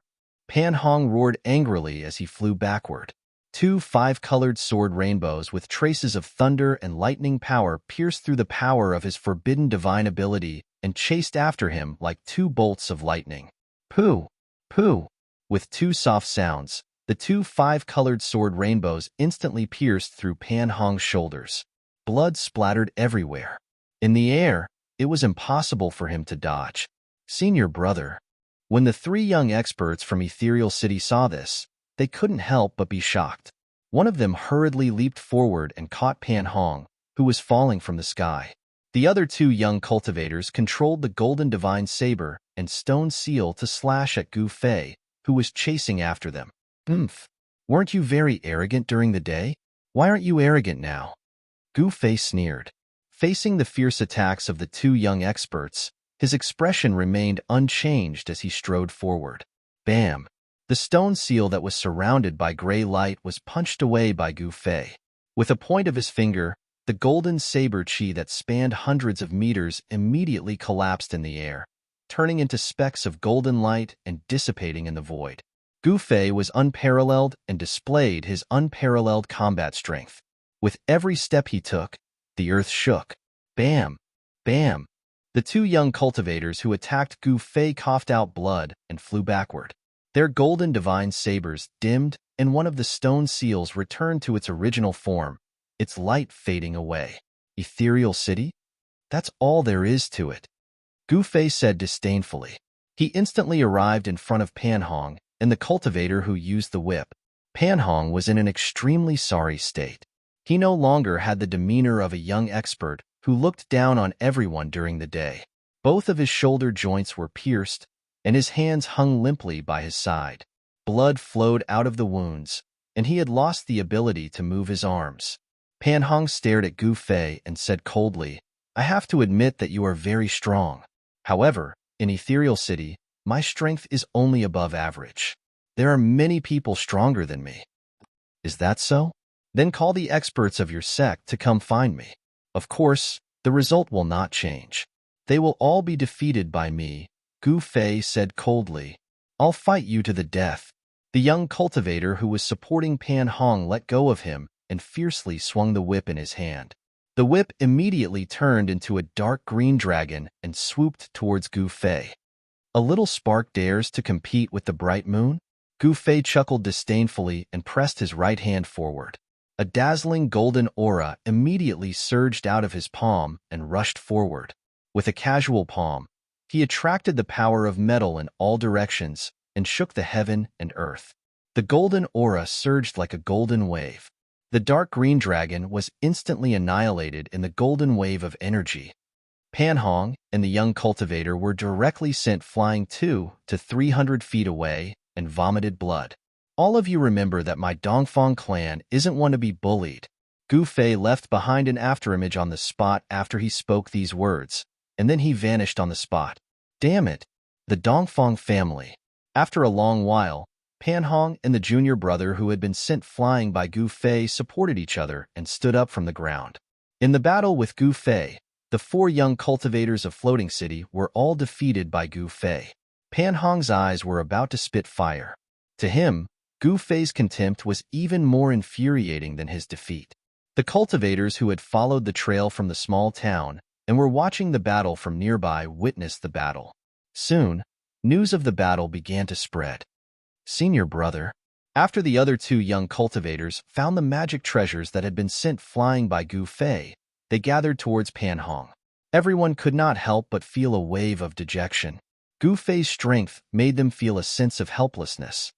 Pan Hong roared angrily as he flew backward. Two five-colored sword rainbows with traces of thunder and lightning power pierced through the power of his forbidden divine ability and chased after him like two bolts of lightning. Pooh! Pooh! With two soft sounds, the two five-colored sword rainbows instantly pierced through Pan Hong's shoulders. Blood splattered everywhere. In the air, it was impossible for him to dodge. Senior brother. When the three young experts from Ethereal City saw this, they couldn't help but be shocked. One of them hurriedly leaped forward and caught Pan Hong, who was falling from the sky. The other two young cultivators controlled the golden divine saber and stone seal to slash at Gu Fei, who was chasing after them. Weren't you very arrogant during the day? Why aren't you arrogant now? Gu Fei sneered. Facing the fierce attacks of the two young experts, his expression remained unchanged as he strode forward. Bam! The stone seal that was surrounded by gray light was punched away by Gu Fei. With a point of his finger, the golden saber chi that spanned hundreds of meters immediately collapsed in the air, turning into specks of golden light and dissipating in the void. Gu Fei was unparalleled and displayed his unparalleled combat strength. With every step he took, the earth shook. Bam! Bam! The two young cultivators who attacked Gu Fei coughed out blood and flew backward. Their golden divine sabers dimmed, and one of the stone seals returned to its original form, its light fading away. Ethereal City? That's all there is to it, Gu Fei said disdainfully. He instantly arrived in front of Pan Hong and the cultivator who used the whip. Pan Hong was in an extremely sorry state. He no longer had the demeanor of a young expert who looked down on everyone during the day. Both of his shoulder joints were pierced, and his hands hung limply by his side. Blood flowed out of the wounds, and he had lost the ability to move his arms. Pan Hong stared at Gu Fei and said coldly, I have to admit that you are very strong. However, in Ethereal City, my strength is only above average. There are many people stronger than me. Is that so? Then call the experts of your sect to come find me. Of course, the result will not change. They will all be defeated by me, Gu Fei said coldly. I'll fight you to the death. The young cultivator who was supporting Pan Hong let go of him and fiercely swung the whip in his hand. The whip immediately turned into a dark green dragon and swooped towards Gu Fei. A little spark dares to compete with the bright moon? Gu Fei chuckled disdainfully and pressed his right hand forward. A dazzling golden aura immediately surged out of his palm and rushed forward. With a casual palm, he attracted the power of metal in all directions and shook the heaven and earth. The golden aura surged like a golden wave. The dark green dragon was instantly annihilated in the golden wave of energy. Pan Hong and the young cultivator were directly sent flying 200 to 300 feet away and vomited blood. All of you remember that my Dongfang clan isn't one to be bullied. Gu Fei left behind an afterimage on the spot after he spoke these words, and then he vanished on the spot. Damn it! The Dongfang family. After a long while, Pan Hong and the junior brother who had been sent flying by Gu Fei supported each other and stood up from the ground. In the battle with Gu Fei, the 4 young cultivators of Floating City were all defeated by Gu Fei. Pan Hong's eyes were about to spit fire. To him, Gu Fei's contempt was even more infuriating than his defeat. The cultivators who had followed the trail from the small town and were watching the battle from nearby witnessed the battle. Soon, news of the battle began to spread. Senior brother, after the other 2 young cultivators found the magic treasures that had been sent flying by Gu Fei, they gathered towards Pan Hong. Everyone could not help but feel a wave of dejection. Gu Fei's strength made them feel a sense of helplessness.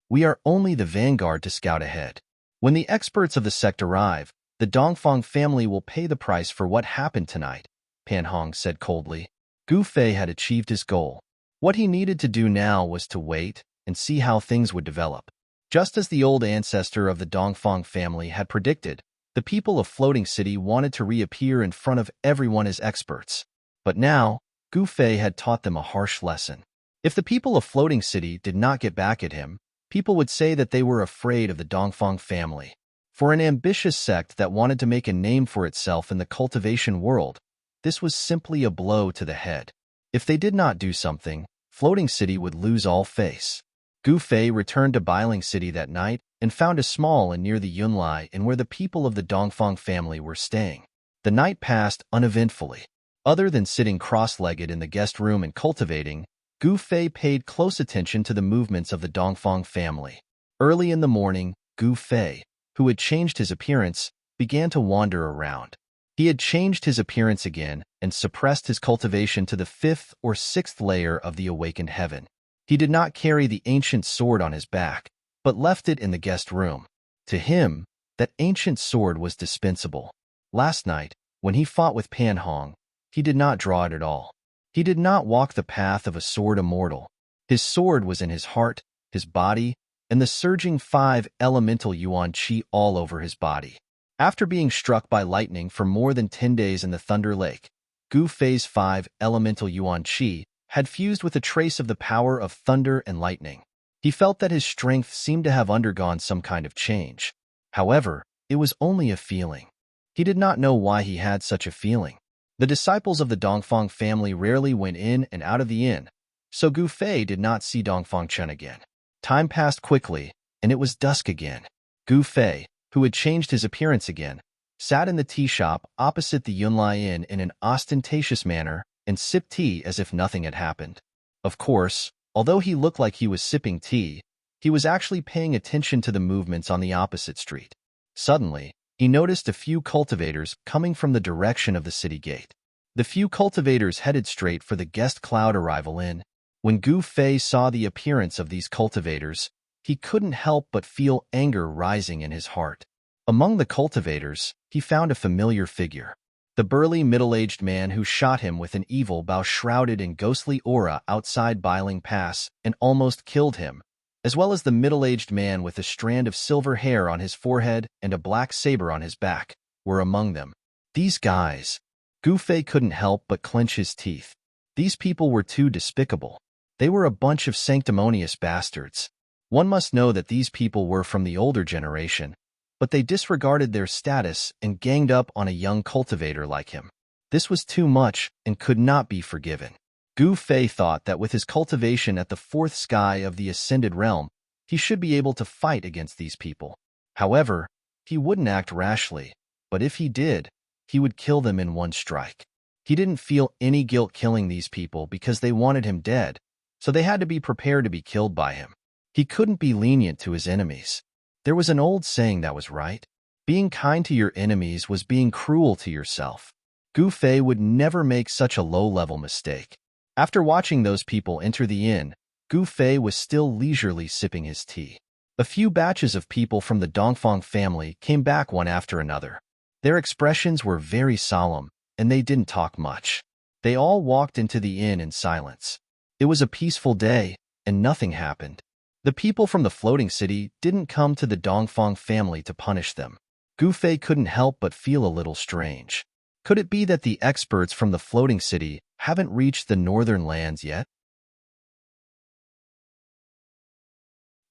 We are only the vanguard to scout ahead. When the experts of the sect arrive, the Dongfang family will pay the price for what happened tonight, Pan Hong said coldly. Gu Fei had achieved his goal. What he needed to do now was to wait and see how things would develop. Just as the old ancestor of the Dongfang family had predicted, the people of Floating City wanted to reappear in front of everyone as experts. But now, Gu Fei had taught them a harsh lesson. If the people of Floating City did not get back at him, people would say that they were afraid of the Dongfang family. For an ambitious sect that wanted to make a name for itself in the cultivation world, this was simply a blow to the head. If they did not do something, Floating City would lose all face. Gu Fei returned to Bailing City that night and found a small inn near the Yunlai and where the people of the Dongfang family were staying. The night passed uneventfully. Other than sitting cross-legged in the guest room and cultivating, Gu Fei paid close attention to the movements of the Dongfang family. Early in the morning, Gu Fei, who had changed his appearance, began to wander around. He had changed his appearance again and suppressed his cultivation to the 5th or 6th layer of the awakened heaven. He did not carry the ancient sword on his back, but left it in the guest room. To him, that ancient sword was dispensable. Last night, when he fought with Pan Hong, he did not draw it at all. He did not walk the path of a sword immortal. His sword was in his heart, his body, and the surging 5 elemental yuan qi all over his body. After being struck by lightning for more than 10 days in the Thunder Lake, Gu Fei's 5 elemental yuan qi had fused with a trace of the power of thunder and lightning. He felt that his strength seemed to have undergone some kind of change. However, it was only a feeling. He did not know why he had such a feeling. The disciples of the Dongfang family rarely went in and out of the inn, so Gu Fei did not see Dongfang Chen again. Time passed quickly, and it was dusk again. Gu Fei, who had changed his appearance again, sat in the tea shop opposite the Yunlai Inn in an ostentatious manner and sipped tea as if nothing had happened. Of course, although he looked like he was sipping tea, he was actually paying attention to the movements on the opposite street. Suddenly, he noticed a few cultivators coming from the direction of the city gate. The few cultivators headed straight for the guest cloud arrival inn. When Gu Fei saw the appearance of these cultivators, he couldn't help but feel anger rising in his heart. Among the cultivators, he found a familiar figure. The burly middle-aged man who shot him with an evil bow shrouded in ghostly aura outside Bailing Pass and almost killed him, as well as the middle-aged man with a strand of silver hair on his forehead and a black saber on his back, were among them. These guys. Gu Fei couldn't help but clench his teeth. These people were too despicable. They were a bunch of sanctimonious bastards. One must know that these people were from the older generation, but they disregarded their status and ganged up on a young cultivator like him. This was too much and could not be forgiven. Gu Fei thought that with his cultivation at the 4th sky of the Ascended Realm, he should be able to fight against these people. However, he wouldn't act rashly, but if he did, he would kill them in one strike. He didn't feel any guilt killing these people because they wanted him dead, so they had to be prepared to be killed by him. He couldn't be lenient to his enemies. There was an old saying that was right. Being kind to your enemies was being cruel to yourself. Gu Fei would never make such a low-level mistake. After watching those people enter the inn, Gu Fei was still leisurely sipping his tea. A few batches of people from the Dongfang family came back one after another. Their expressions were very solemn, and they didn't talk much. They all walked into the inn in silence. It was a peaceful day, and nothing happened. The people from the Floating City didn't come to the Dongfang family to punish them. Gu Fei couldn't help but feel a little strange. Could it be that the experts from the Floating City haven't reached the northern lands yet?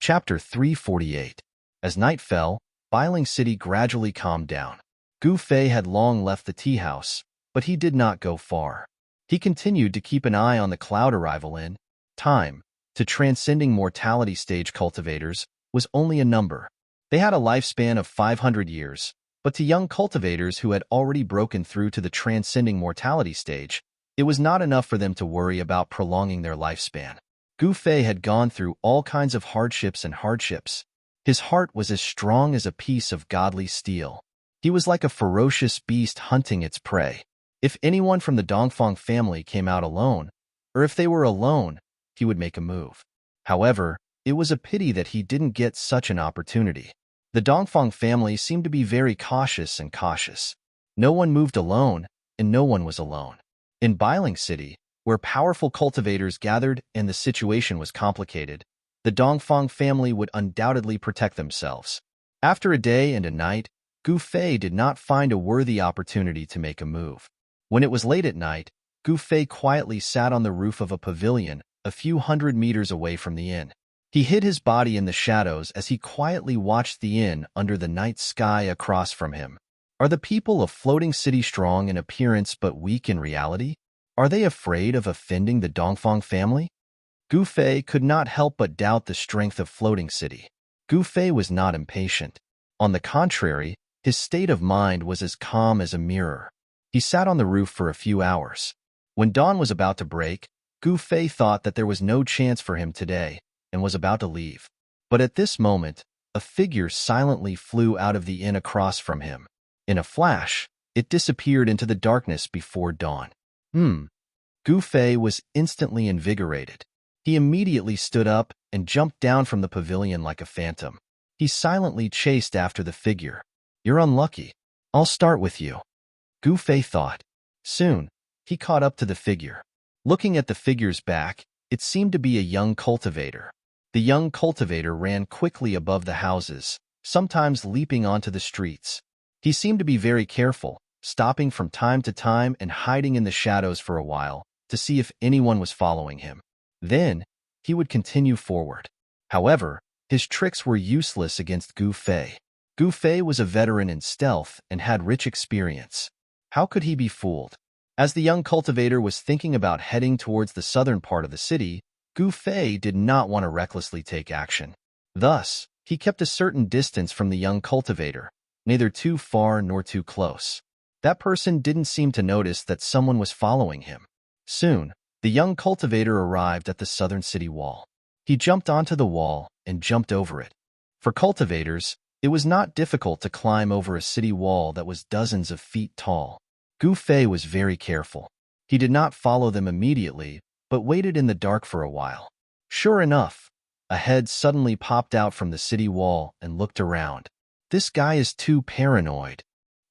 Chapter 348. As night fell, Bailing City gradually calmed down. Gu Fei had long left the tea house, but he did not go far. He continued to keep an eye on the cloud arrival in time. To transcending mortality stage cultivators was only a number. They had a lifespan of 500 years, but to young cultivators who had already broken through to the transcending mortality stage, it was not enough for them to worry about prolonging their lifespan. Gu Fei had gone through all kinds of hardships. His heart was as strong as a piece of godly steel. He was like a ferocious beast hunting its prey. If anyone from the Dongfang family came out alone, or if they were alone, he would make a move. However, it was a pity that he didn't get such an opportunity. The Dongfang family seemed to be very cautious. No one moved alone, and no one was alone. In Bailing City, where powerful cultivators gathered and the situation was complicated, the Dongfang family would undoubtedly protect themselves. After a day and a night, Gu Fei did not find a worthy opportunity to make a move. When it was late at night, Gu Fei quietly sat on the roof of a pavilion, a few hundred meters away from the inn. He hid his body in the shadows as he quietly watched the inn under the night sky across from him. Are the people of Floating City strong in appearance but weak in reality? Are they afraid of offending the Dongfang family? Gu Fei could not help but doubt the strength of Floating City. Gu Fei was not impatient. On the contrary, his state of mind was as calm as a mirror. He sat on the roof for a few hours. When dawn was about to break, Gu Fei thought that there was no chance for him today and was about to leave. But at this moment, a figure silently flew out of the inn across from him. In a flash, it disappeared into the darkness before dawn. Gu Fei was instantly invigorated. He immediately stood up and jumped down from the pavilion like a phantom. He silently chased after the figure. You're unlucky. I'll start with you, Gu Fei thought. Soon, he caught up to the figure. Looking at the figure's back, it seemed to be a young cultivator. The young cultivator ran quickly above the houses, sometimes leaping onto the streets. He seemed to be very careful, stopping from time to time and hiding in the shadows for a while to see if anyone was following him. Then, he would continue forward. However, his tricks were useless against Gu Fei. Gu Fei was a veteran in stealth and had rich experience. How could he be fooled? As the young cultivator was thinking about heading towards the southern part of the city, Gu Fei did not want to recklessly take action. Thus, he kept a certain distance from the young cultivator, neither too far nor too close. That person didn't seem to notice that someone was following him. Soon, the young cultivator arrived at the southern city wall. He jumped onto the wall and jumped over it. For cultivators, it was not difficult to climb over a city wall that was dozens of feet tall. Gu Fei was very careful. He did not follow them immediately, but waited in the dark for a while. Sure enough, a head suddenly popped out from the city wall and looked around. This guy is too paranoid,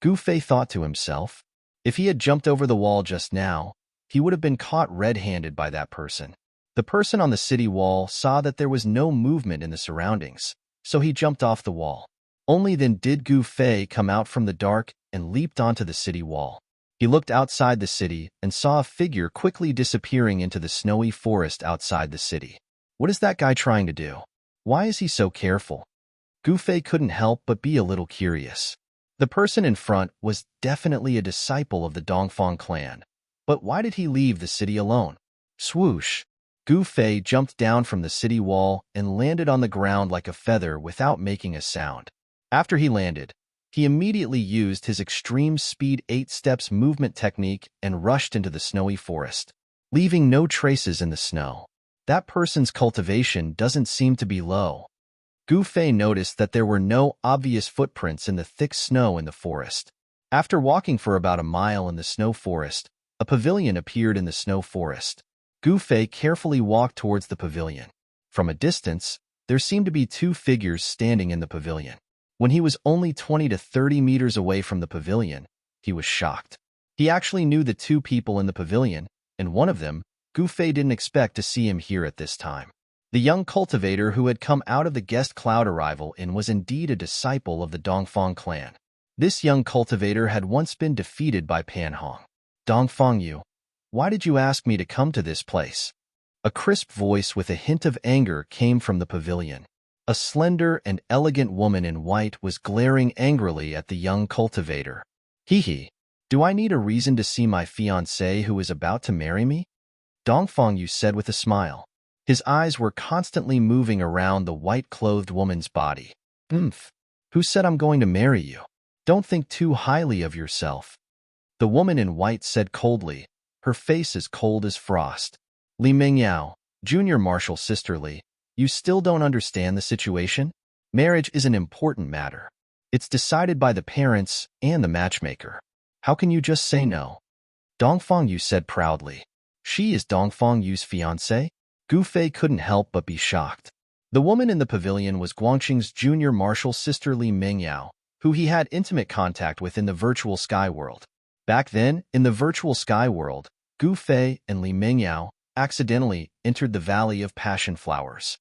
Gu Fei thought to himself. If he had jumped over the wall just now, he would have been caught red-handed by that person. The person on the city wall saw that there was no movement in the surroundings, so he jumped off the wall. Only then did Gu Fei come out from the dark and leaped onto the city wall. He looked outside the city and saw a figure quickly disappearing into the snowy forest outside the city. What is that guy trying to do? Why is he so careful? Gu Fei couldn't help but be a little curious. The person in front was definitely a disciple of the Dongfang clan. But why did he leave the city alone? Swoosh! Gu Fei jumped down from the city wall and landed on the ground like a feather without making a sound. After he landed, he immediately used his extreme speed 8 steps movement technique and rushed into the snowy forest, leaving no traces in the snow. That person's cultivation doesn't seem to be low. Gu Fei noticed that there were no obvious footprints in the thick snow in the forest. After walking for about a mile in the snow forest, a pavilion appeared in the snow forest. Gu Fei carefully walked towards the pavilion. From a distance, there seemed to be 2 figures standing in the pavilion. When he was only 20 to 30 meters away from the pavilion, he was shocked. He actually knew the 2 people in the pavilion, and one of them, Gu Fei didn't expect to see him here at this time. The young cultivator who had come out of the guest cloud arrival inn was indeed a disciple of the Dongfang clan. This young cultivator had once been defeated by Pan Hong. Dongfang Yu, why did you ask me to come to this place? A crisp voice with a hint of anger came from the pavilion. A slender and elegant woman in white was glaring angrily at the young cultivator. Hee, do I need a reason to see my fiancé who is about to marry me? Dongfang Yu said with a smile. His eyes were constantly moving around the white-clothed woman's body. Who said I'm going to marry you? Don't think too highly of yourself. The woman in white said coldly, her face as cold as frost. Li Mingyao, Junior Marshal Sister Li, you still don't understand the situation? Marriage is an important matter. It's decided by the parents and the matchmaker. How can you just say no? Dongfang Yu said proudly. She is Dongfang Yu's fiancée? Gu Fei couldn't help but be shocked. The woman in the pavilion was Guangqing's Junior Marshal Sister Li Mingyao, who he had intimate contact with in the virtual sky world. Back then, in the virtual sky world, Gu Fei and Li Mingyao accidentally entered the Valley of Passion Flowers.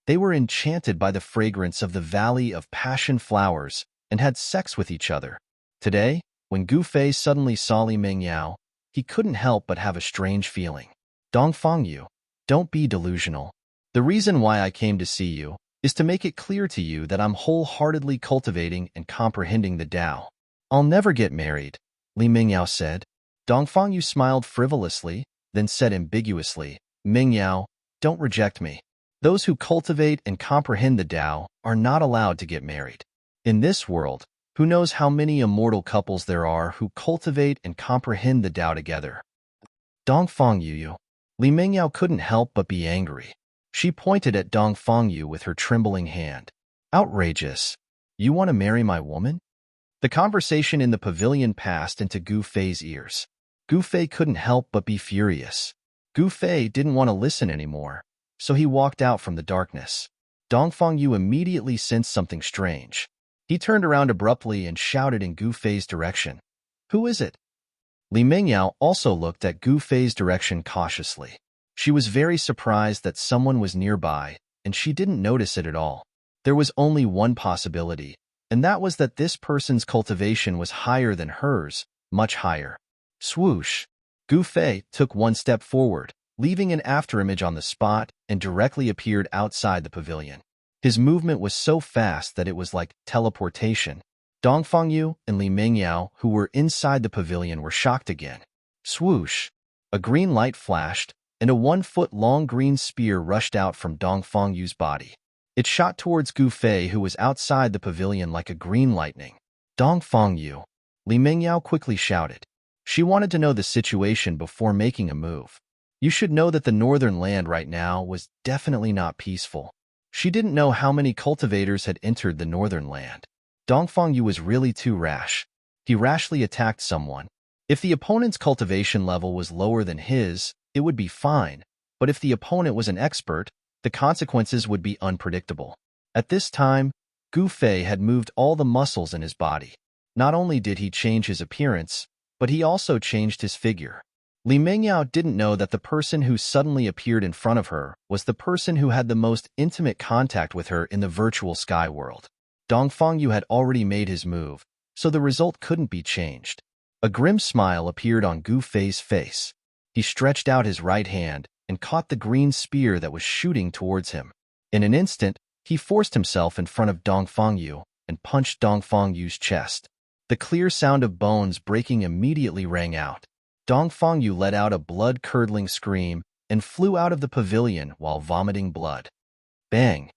They were enchanted by the fragrance of the Valley of Passion Flowers and had sex with each other. Today, when Gu Fei suddenly saw Li Mingyao, he couldn't help but have a strange feeling. Dongfang Yu, Don't be delusional. The reason why I came to see you is to make it clear to you that I'm wholeheartedly cultivating and comprehending the Tao. I'll never get married, Li Mingyao said. Dongfang Yu smiled frivolously, then said ambiguously, Mingyao, don't reject me. Those who cultivate and comprehend the Tao are not allowed to get married. In this world, who knows how many immortal couples there are who cultivate and comprehend the Tao together. Dongfang Yu. Li Mingyao couldn't help but be angry. She pointed at Dongfang Yu with her trembling hand. Outrageous. You want to marry my woman? The conversation in the pavilion passed into Gu Fei's ears. Gu Fei couldn't help but be furious. Gu Fei didn't want to listen anymore, so he walked out from the darkness. Dongfang Yu immediately sensed something strange. He turned around abruptly and shouted in Gu Fei's direction. Who is it? Li Mingyao also looked at Gu Fei's direction cautiously. She was very surprised that someone was nearby, and she didn't notice it at all. There was only one possibility, and that was that this person's cultivation was higher than hers, much higher. Swoosh! Gu Fei took one step forward, leaving an afterimage on the spot, and directly appeared outside the pavilion. His movement was so fast that it was like teleportation. Dongfang Yu and Li Mingyao, who were inside the pavilion, were shocked again. Swoosh! A green light flashed, and a 1-foot-long green spear rushed out from Dongfang Yu's body. It shot towards Gu Fei, who was outside the pavilion like a green lightning. Dongfang Yu! Li Mingyao quickly shouted. She wanted to know the situation before making a move. You should know that the northern land right now was definitely not peaceful. She didn't know how many cultivators had entered the northern land. Dongfang Yu was really too rash. He rashly attacked someone. If the opponent's cultivation level was lower than his, it would be fine, but if the opponent was an expert, the consequences would be unpredictable. At this time, Gu Fei had moved all the muscles in his body. Not only did he change his appearance, but he also changed his figure. Li Mingyao didn't know that the person who suddenly appeared in front of her was the person who had the most intimate contact with her in the virtual sky world. Dongfang Yu had already made his move, so the result couldn't be changed. A grim smile appeared on Gu Fei's face. He stretched out his right hand and caught the green spear that was shooting towards him. In an instant, he forced himself in front of Dongfang Yu and punched Dongfang Yu's chest. The clear sound of bones breaking immediately rang out. Dongfang Yu let out a blood-curdling scream and flew out of the pavilion while vomiting blood. Bang!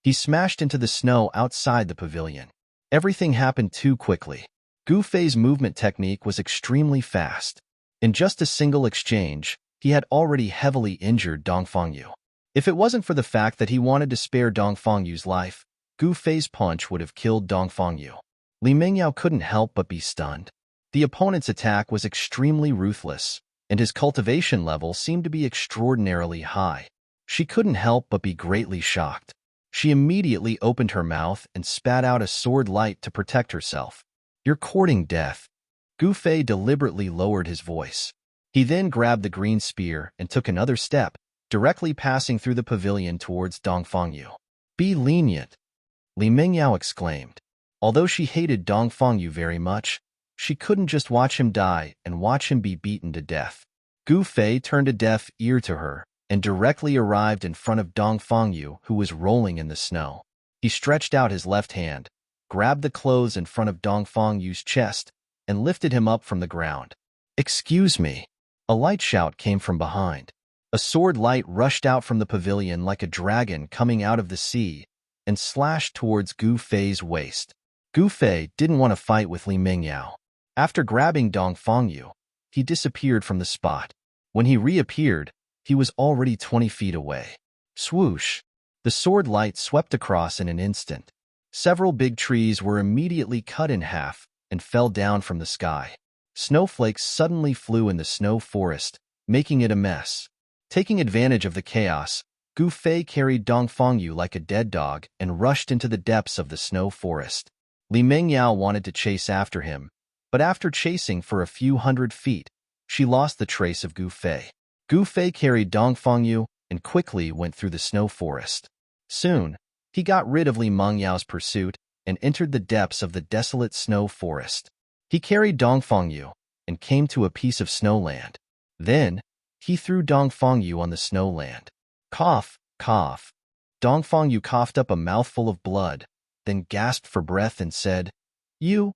He smashed into the snow outside the pavilion. Everything happened too quickly. Gu Fei's movement technique was extremely fast. In just a single exchange, he had already heavily injured Dongfang Yu. If it wasn't for the fact that he wanted to spare Dongfang Yu's life, Gu Fei's punch would have killed Dongfang Yu. Li Mingyao couldn't help but be stunned. The opponent's attack was extremely ruthless, and his cultivation level seemed to be extraordinarily high. She couldn't help but be greatly shocked. She immediately opened her mouth and spat out a sword light to protect herself. You're courting death. Gu Fei deliberately lowered his voice. He then grabbed the green spear and took another step, directly passing through the pavilion towards Dongfang Yu. Be lenient, Li Mingyao exclaimed. Although she hated Dongfang Yu very much, she couldn't just watch him die and watch him be beaten to death. Gu Fei turned a deaf ear to her and directly arrived in front of Dongfang Yu, who was rolling in the snow. He stretched out his left hand, grabbed the clothes in front of Dongfang Yu's chest, and lifted him up from the ground. Excuse me. A light shout came from behind. A sword light rushed out from the pavilion like a dragon coming out of the sea and slashed towards Gu Fei's waist. Gu Fei didn't want to fight with Li Mingyao. After grabbing Dongfang Yu, he disappeared from the spot. When he reappeared, he was already 20 feet away. Swoosh! The sword light swept across in an instant. Several big trees were immediately cut in half and fell down from the sky. Snowflakes suddenly flew in the snow forest, making it a mess. Taking advantage of the chaos, Gu Fei carried Dongfang Yu like a dead dog and rushed into the depths of the snow forest. Li Mingyao wanted to chase after him, but after chasing for a few hundred feet, she lost the trace of Gu Fei. Gu Fei carried Dongfang Yu and quickly went through the snow forest. Soon, he got rid of Li Mengyao's pursuit and entered the depths of the desolate snow forest. He carried Dongfang Yu and came to a piece of snowland. Then, He threw Dongfang Yu on the snowland. Cough, cough. Dongfang Yu coughed up a mouthful of blood, then gasped for breath and said, "You?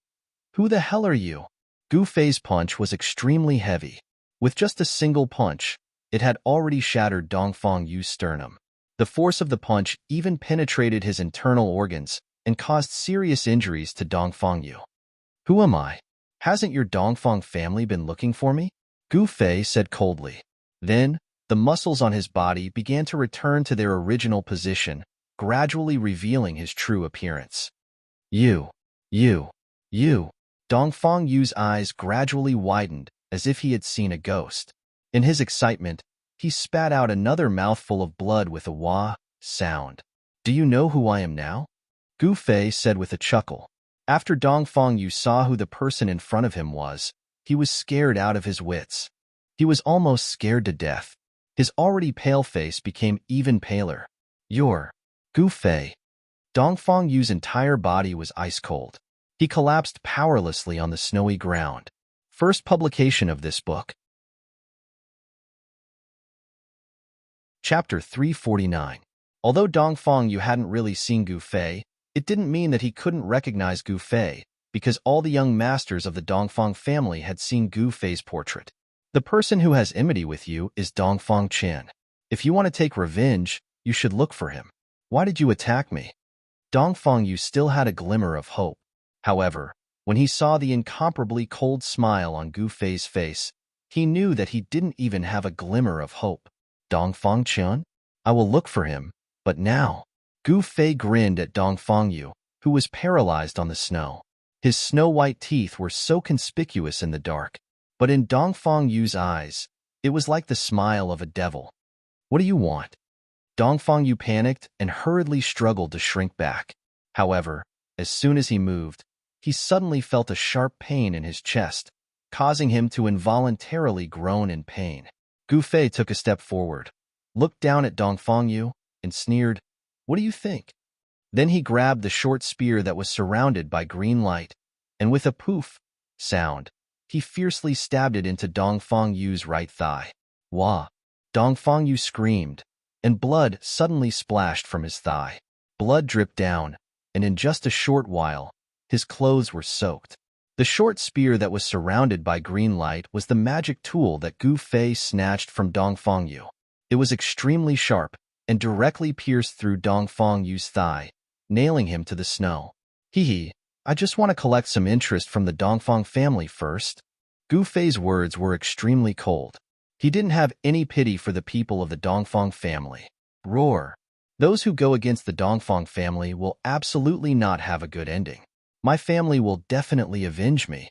Who the hell are you?" Gu Fei's punch was extremely heavy. With just a single punch, it had already shattered Dongfang Yu's sternum. The force of the punch even penetrated his internal organs and caused serious injuries to Dongfang Yu. "Who am I? Hasn't your Dongfang family been looking for me?" Gu Fei said coldly. Then, the muscles on his body began to return to their original position, gradually revealing his true appearance. You. Dongfang Yu's eyes gradually widened as if he had seen a ghost. In his excitement, he spat out another mouthful of blood with a wah sound. "Do you know who I am now?" Gu Fei said with a chuckle. After Dongfang Yu saw who the person in front of him was, he was scared out of his wits. He was almost scared to death. His already pale face became even paler. "You're Gu Fei." Dongfang Yu's entire body was ice cold. He collapsed powerlessly on the snowy ground. First publication of this book. Chapter 349. Although Dongfang Yu hadn't really seen Gu Fei, it didn't mean that he couldn't recognize Gu Fei, because all the young masters of the Dongfang family had seen Gu Fei's portrait. The person who has enmity with you is Dongfang Chen. If you want to take revenge, you should look for him. Why did you attack me? Dongfang Yu still had a glimmer of hope. However, when he saw the incomparably cold smile on Gu Fei's face, he knew that he didn't even have a glimmer of hope. "Dongfang Chen? I will look for him, but now." Gu Fei grinned at Dongfang Yu, who was paralyzed on the snow. His snow-white teeth were so conspicuous in the dark, but in Dongfang Yu's eyes, it was like the smile of a devil. "What do you want?" Dongfang Yu panicked and hurriedly struggled to shrink back. However, as soon as he moved, he suddenly felt a sharp pain in his chest, causing him to involuntarily groan in pain. Gu Fei took a step forward, looked down at Dongfang Yu, and sneered, "What do you think?" Then he grabbed the short spear that was surrounded by green light, and with a poof sound, he fiercely stabbed it into Dongfang Yu's right thigh. "Wah!" Dongfang Yu screamed, and blood suddenly splashed from his thigh. Blood dripped down, and in just a short while, his clothes were soaked. The short spear that was surrounded by green light was the magic tool that Gu Fei snatched from Dongfang Yu. It was extremely sharp and directly pierced through Dongfang Yu's thigh, nailing him to the snow. "Hee, I just want to collect some interest from the Dongfang family first." Gu Fei's words were extremely cold. He didn't have any pity for the people of the Dongfang family. Roar! Those who go against the Dongfang family will absolutely not have a good ending. My family will definitely avenge me.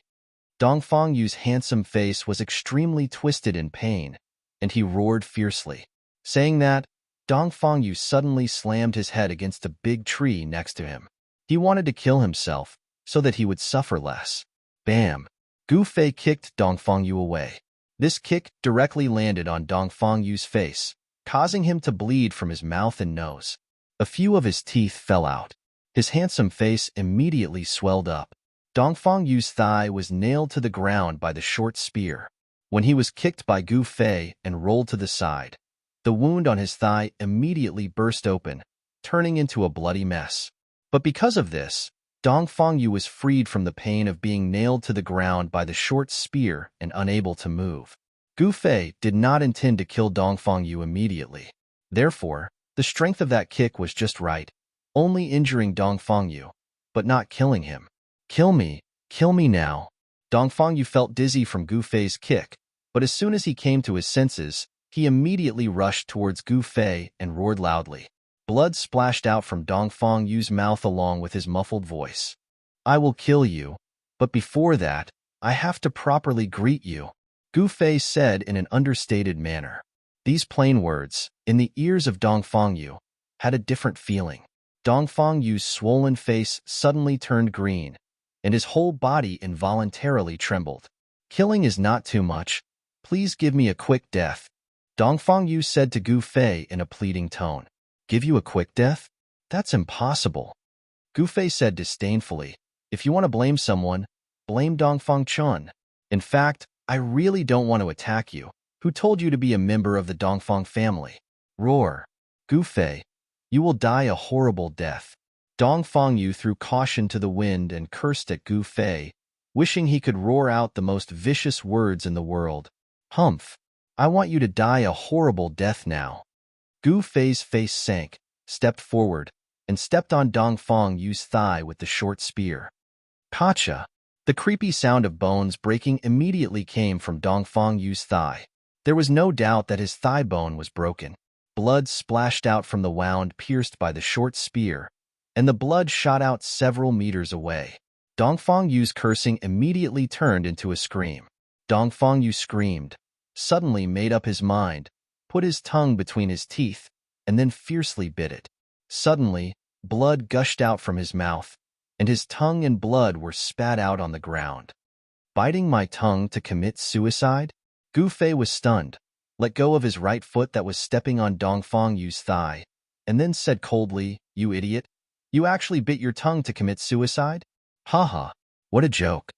Dongfang Yu's handsome face was extremely twisted in pain, and he roared fiercely. Saying that, Dongfang Yu suddenly slammed his head against a big tree next to him. He wanted to kill himself so that he would suffer less. Bam! Gu Fei kicked Dongfang Yu away. This kick directly landed on Dongfang Yu's face, causing him to bleed from his mouth and nose. A few of his teeth fell out. His handsome face immediately swelled up. Dongfang Yu's thigh was nailed to the ground by the short spear. When he was kicked by Gu Fei and rolled to the side, the wound on his thigh immediately burst open, turning into a bloody mess. But because of this, Dongfang Yu was freed from the pain of being nailed to the ground by the short spear and unable to move. Gu Fei did not intend to kill Dongfang Yu immediately. Therefore, the strength of that kick was just right, only injuring Dongfang Yu, but not killing him. Kill me now." Dongfang Yu felt dizzy from Gu Fei's kick, but as soon as he came to his senses, he immediately rushed towards Gu Fei and roared loudly. Blood splashed out from Dongfang Yu's mouth along with his muffled voice. "I will kill you, but before that, I have to properly greet you," Gu Fei said in an understated manner. These plain words, in the ears of Dongfang Yu, had a different feeling. Dongfang Yu's swollen face suddenly turned green, and his whole body involuntarily trembled. "Killing is not too much. Please give me a quick death," Dongfang Yu said to Gu Fei in a pleading tone. "Give you a quick death? That's impossible," Gu Fei said disdainfully. "If you want to blame someone, blame Dongfang Chen. In fact, I really don't want to attack you, Who told you to be a member of the Dongfang family? Roar. Gu Fei, you will die a horrible death. Dongfang Yu threw caution to the wind and cursed at Gu Fei, wishing he could roar out the most vicious words in the world. Humph! I want you to die a horrible death now. Gu Fei's face sank, stepped forward, and stepped on Dongfang Yu's thigh with the short spear. Pacha! The creepy sound of bones breaking immediately came from Dongfang Yu's thigh. There was no doubt that his thigh bone was broken. Blood splashed out from the wound pierced by the short spear, and the blood shot out several meters away. Dongfang Yu's cursing immediately turned into a scream. Dongfang Yu screamed, suddenly made up his mind, put his tongue between his teeth, and then fiercely bit it. Suddenly, blood gushed out from his mouth, and his tongue and blood were spat out on the ground. Biting my tongue to commit suicide? Gu Fei was stunned, let go of his right foot that was stepping on Dongfang Yu's thigh, and then said coldly, "You idiot! You actually bit your tongue to commit suicide? Haha, what a joke."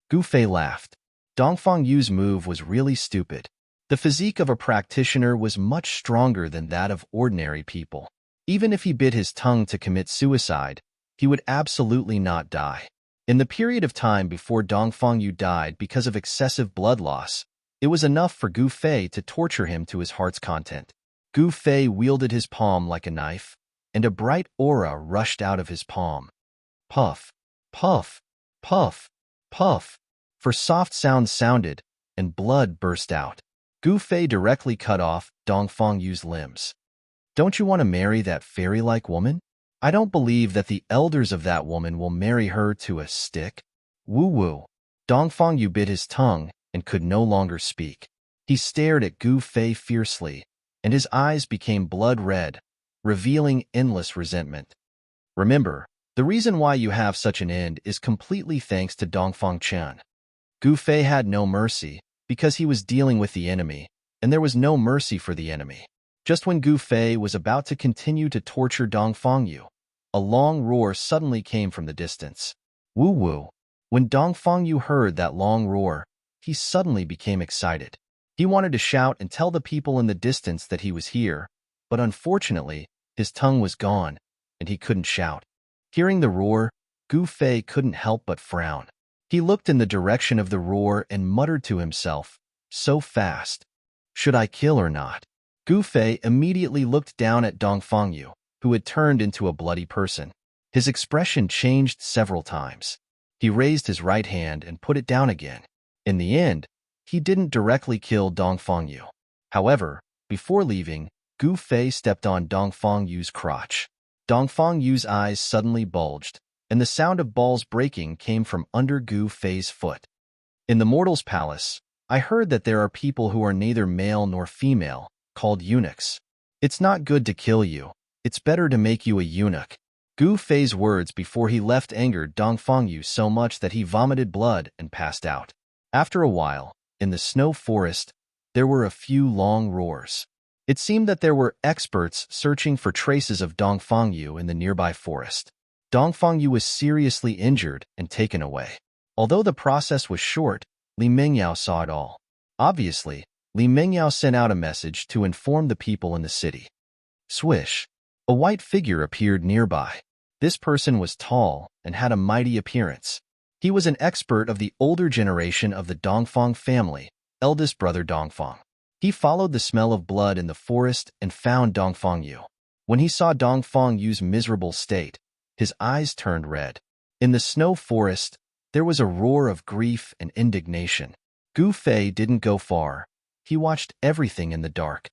Gu Fei laughed. Dongfang Yu's move was really stupid. The physique of a practitioner was much stronger than that of ordinary people. Even if he bit his tongue to commit suicide, he would absolutely not die. In the period of time before Dongfang Yu died because of excessive blood loss, it was enough for Gu Fei to torture him to his heart's content. Gu Fei wielded his palm like a knife, and a bright aura rushed out of his palm. Puff, puff, puff, puff. For soft sounds sounded, and blood burst out. Gu Fei directly cut off Dongfang Yu's limbs. Don't you want to marry that fairy-like woman? I don't believe that the elders of that woman will marry her to a stick. Woo-woo. Dongfang Yu bit his tongue and could no longer speak. He stared at Gu Fei fiercely, and his eyes became blood red, revealing endless resentment. Remember, the reason why you have such an end is completely thanks to Dongfang Chen. Gu Fei had no mercy, because he was dealing with the enemy, and there was no mercy for the enemy. Just when Gu Fei was about to continue to torture Dongfang Yu, a long roar suddenly came from the distance. Woo-woo. When Dongfang Yu heard that long roar, he suddenly became excited. He wanted to shout and tell the people in the distance that he was here, but unfortunately, his tongue was gone, and he couldn't shout. Hearing the roar, Gu Fei couldn't help but frown. He looked in the direction of the roar and muttered to himself, "So fast. Should I kill or not?" Gu Fei immediately looked down at Dongfang Yu, who had turned into a bloody person. His expression changed several times. He raised his right hand and put it down again. In the end, he didn't directly kill Dongfang Yu. However, before leaving, Gu Fei stepped on Dongfang Yu's crotch. Dongfang Yu's eyes suddenly bulged, and the sound of balls breaking came from under Gu Fei's foot. In the mortal's palace, I heard that there are people who are neither male nor female, called eunuchs. It's not good to kill you. It's better to make you a eunuch. Gu Fei's words before he left angered Dongfang Yu so much that he vomited blood and passed out. After a while, in the snow forest, there were a few long roars. It seemed that there were experts searching for traces of Dongfang Yu in the nearby forest. Dongfang Yu was seriously injured and taken away. Although the process was short, Li Mingyao saw it all. Obviously, Li Mingyao sent out a message to inform the people in the city. Swish! A white figure appeared nearby. This person was tall and had a mighty appearance. He was an expert of the older generation of the Dongfang family, eldest brother Dongfang. He followed the smell of blood in the forest and found Dongfang Yu. When he saw Dongfang Yu's miserable state, his eyes turned red. In the snow forest, there was a roar of grief and indignation. Gu Fei didn't go far. He watched everything in the dark.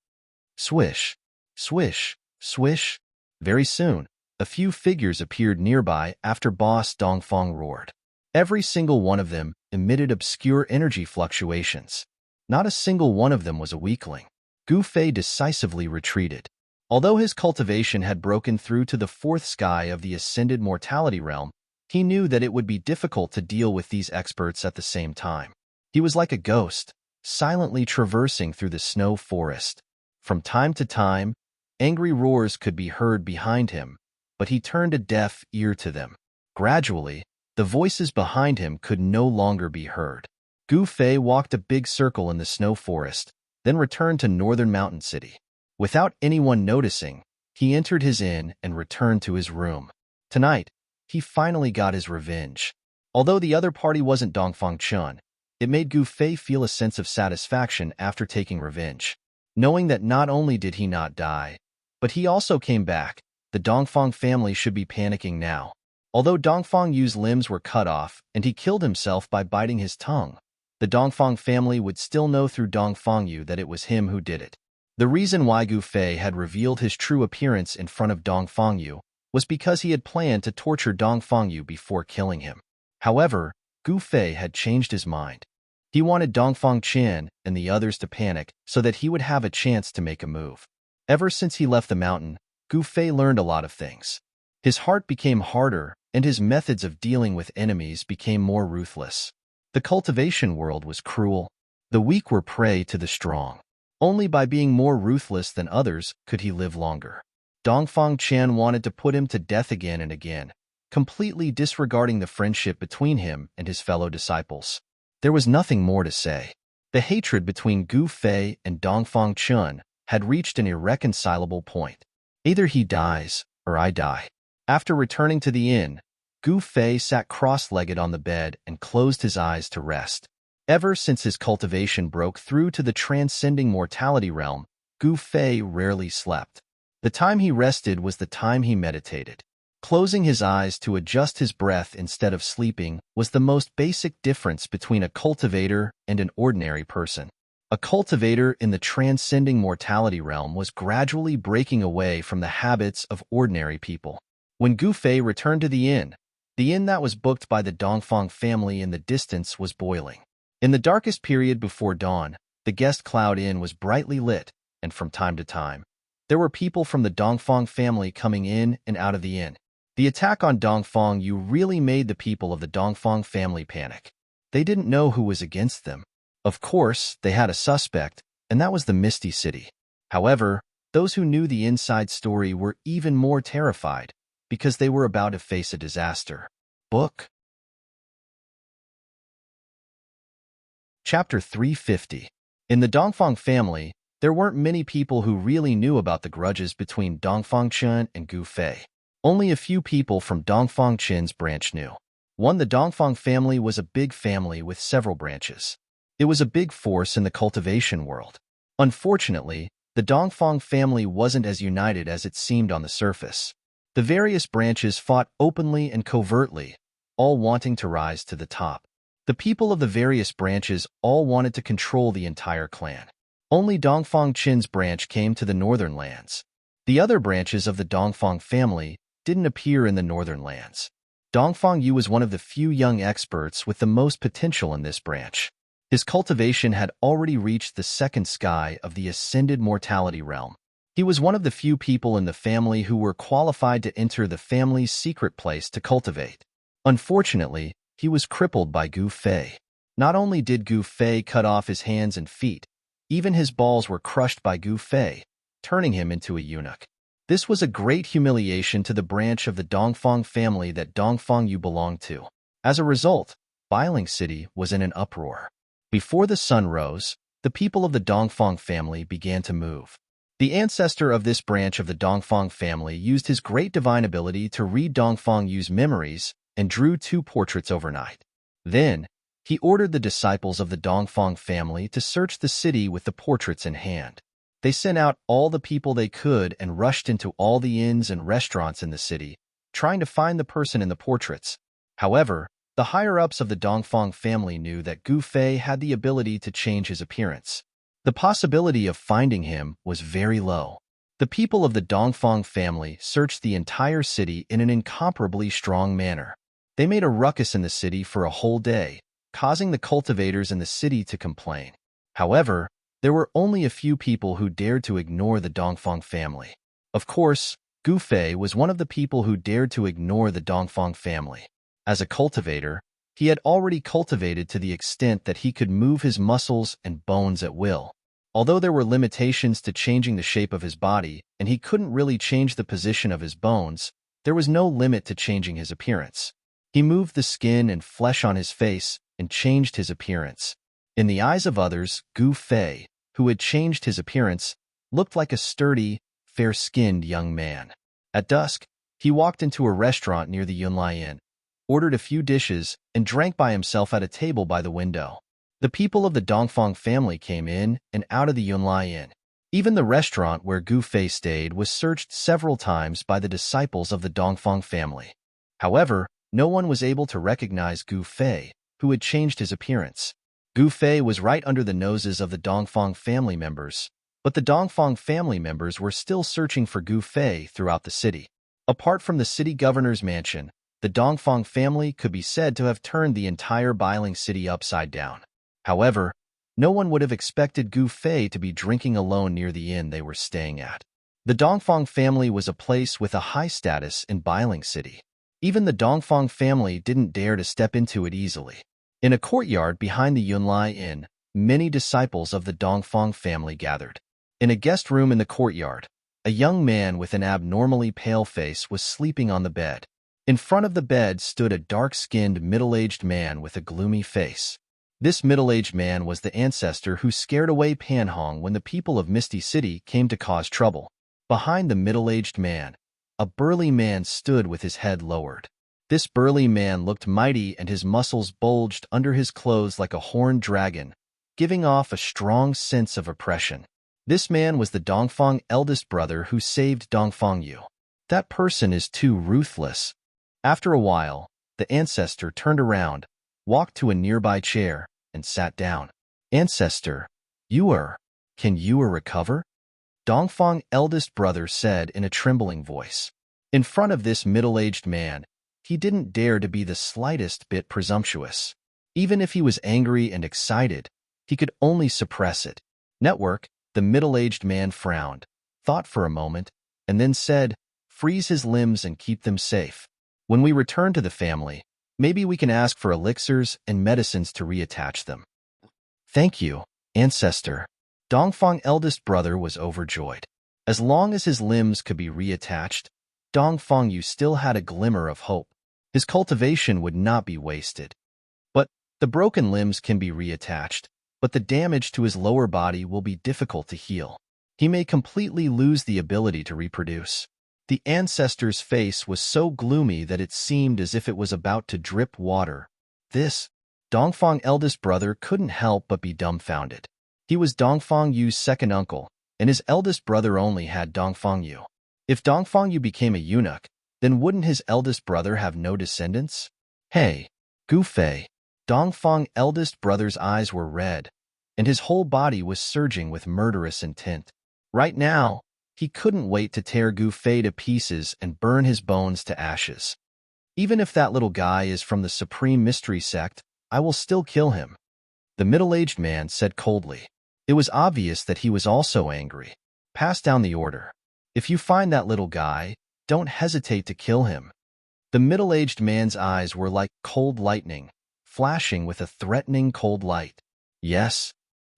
Swish, swish, swish. Very soon, a few figures appeared nearby after Boss Dongfang roared. Every single one of them emitted obscure energy fluctuations. Not a single one of them was a weakling. Gu Fei decisively retreated. Although his cultivation had broken through to the fourth sky of the ascended mortality realm, he knew that it would be difficult to deal with these experts at the same time. He was like a ghost, silently traversing through the snow forest. From time to time, angry roars could be heard behind him, but he turned a deaf ear to them. Gradually, the voices behind him could no longer be heard. Gu Fei walked a big circle in the snow forest, then returned to Northern Mountain City. Without anyone noticing, he entered his inn and returned to his room. Tonight, he finally got his revenge. Although the other party wasn't Dongfang Chun, it made Gu Fei feel a sense of satisfaction after taking revenge. Knowing that not only did he not die, but he also came back, the Dongfang family should be panicking now. Although Dongfang Yu's limbs were cut off and he killed himself by biting his tongue, the Dongfang family would still know through Dongfang Yu that it was him who did it. The reason why Gu Fei had revealed his true appearance in front of Dongfang Yu was because he had planned to torture Dongfang Yu before killing him. However, Gu Fei had changed his mind. He wanted Dongfang Chen and the others to panic so that he would have a chance to make a move. Ever since he left the mountain, Gu Fei learned a lot of things. His heart became harder, and his methods of dealing with enemies became more ruthless. The cultivation world was cruel. The weak were prey to the strong. Only by being more ruthless than others could he live longer. Dongfang Chen wanted to put him to death again and again, completely disregarding the friendship between him and his fellow disciples. There was nothing more to say. The hatred between Gu Fei and Dongfang Chun had reached an irreconcilable point. Either he dies, or I die. After returning to the inn, Gu Fei sat cross-legged on the bed and closed his eyes to rest. Ever since his cultivation broke through to the transcending mortality realm, Gu Fei rarely slept. The time he rested was the time he meditated. Closing his eyes to adjust his breath instead of sleeping was the most basic difference between a cultivator and an ordinary person. A cultivator in the transcending mortality realm was gradually breaking away from the habits of ordinary people. When Gu Fei returned to the inn that was booked by the Dongfang family in the distance was boiling. In the darkest period before dawn, the guest cloud inn was brightly lit, and from time to time, there were people from the Dongfang family coming in and out of the inn. The attack on Dongfang Yu really made the people of the Dongfang family panic. They didn't know who was against them. Of course, they had a suspect, and that was the Misty City. However, those who knew the inside story were even more terrified, because they were about to face a disaster. Book Chapter 350. In the Dongfang family, there weren't many people who really knew about the grudges between Dongfang Chen and Gu Fei. Only a few people from Dongfang Chen's branch knew. The Dongfang family was a big family with several branches. It was a big force in the cultivation world. Unfortunately, the Dongfang family wasn't as united as it seemed on the surface. The various branches fought openly and covertly, all wanting to rise to the top. The people of the various branches all wanted to control the entire clan. Only Dongfang Chen's branch came to the northern lands. The other branches of the Dongfang family didn't appear in the northern lands. Dongfang Yu was one of the few young experts with the most potential in this branch. His cultivation had already reached the second sky of the ascended mortality realm. He was one of the few people in the family who were qualified to enter the family's secret place to cultivate. Unfortunately, he was crippled by Gu Fei. Not only did Gu Fei cut off his hands and feet, even his balls were crushed by Gu Fei, turning him into a eunuch. This was a great humiliation to the branch of the Dongfang family that Dongfang Yu belonged to. As a result, Bustling City was in an uproar. Before the sun rose, the people of the Dongfang family began to move. The ancestor of this branch of the Dongfang family used his great divine ability to read Dongfang Yu's memories and drew 2 portraits overnight. Then, he ordered the disciples of the Dongfang family to search the city with the portraits in hand. They sent out all the people they could and rushed into all the inns and restaurants in the city, trying to find the person in the portraits. However, the higher-ups of the Dongfang family knew that Gu Fei had the ability to change his appearance. The possibility of finding him was very low. The people of the Dongfang family searched the entire city in an incomparably strong manner. They made a ruckus in the city for a whole day, causing the cultivators in the city to complain. However, there were only a few people who dared to ignore the Dongfang family. Of course, Gu Fei was one of the people who dared to ignore the Dongfang family. As a cultivator, he had already cultivated to the extent that he could move his muscles and bones at will. Although there were limitations to changing the shape of his body, and he couldn't really change the position of his bones, there was no limit to changing his appearance. He moved the skin and flesh on his face and changed his appearance. In the eyes of others, Gu Fei, who had changed his appearance, looked like a sturdy, fair-skinned young man. At dusk, he walked into a restaurant near the Yunlai Inn, ordered a few dishes, and drank by himself at a table by the window. The people of the Dongfang family came in and out of the Yunlai Inn. Even the restaurant where Gu Fei stayed was searched several times by the disciples of the Dongfang family. However, no one was able to recognize Gu Fei, who had changed his appearance. Gu Fei was right under the noses of the Dongfang family members, but the Dongfang family members were still searching for Gu Fei throughout the city. Apart from the city governor's mansion, the Dongfang family could be said to have turned the entire Bailing city upside down. However, no one would have expected Gu Fei to be drinking alone near the inn they were staying at. The Dongfang family was a place with a high status in Bailing city. Even the Dongfang family didn't dare to step into it easily. In a courtyard behind the Yunlai Inn, many disciples of the Dongfang family gathered. In a guest room in the courtyard, a young man with an abnormally pale face was sleeping on the bed. In front of the bed stood a dark-skinned, middle-aged man with a gloomy face. This middle-aged man was the ancestor who scared away Panhong when the people of Misty City came to cause trouble. Behind the middle-aged man, a burly man stood with his head lowered. This burly man looked mighty and his muscles bulged under his clothes like a horned dragon, giving off a strong sense of oppression. This man was the Dongfang eldest brother who saved Dongfang Yu. That person is too ruthless. After a while, the ancestor turned around, walked to a nearby chair, and sat down. Ancestor, can you recover? Dongfang eldest brother said in a trembling voice. In front of this middle-aged man, he didn't dare to be the slightest bit presumptuous. Even if he was angry and excited, he could only suppress it. Network, the middle-aged man frowned, thought for a moment, and then said, "Freeze his limbs and keep them safe. When we return to the family, maybe we can ask for elixirs and medicines to reattach them." "Thank you, ancestor." Dongfang eldest brother was overjoyed. As long as his limbs could be reattached, Dongfang Yu still had a glimmer of hope. His cultivation would not be wasted. But the broken limbs can be reattached, but the damage to his lower body will be difficult to heal. He may completely lose the ability to reproduce. The ancestor's face was so gloomy that it seemed as if it was about to drip water. This, Dongfang eldest brother couldn't help but be dumbfounded. He was Dongfang Yu's second uncle, and his eldest brother only had Dongfang Yu. If Dongfang Yu became a eunuch, then wouldn't his eldest brother have no descendants? "Hey, Gu Fei." Dongfang eldest brother's eyes were red, and his whole body was surging with murderous intent. Right now, he couldn't wait to tear Gu Fei to pieces and burn his bones to ashes. "Even if that little guy is from the Supreme Mystery Sect, I will still kill him," the middle-aged man said coldly. It was obvious that he was also angry. "Pass down the order. If you find that little guy, don't hesitate to kill him." The middle-aged man's eyes were like cold lightning, flashing with a threatening cold light. "Yes."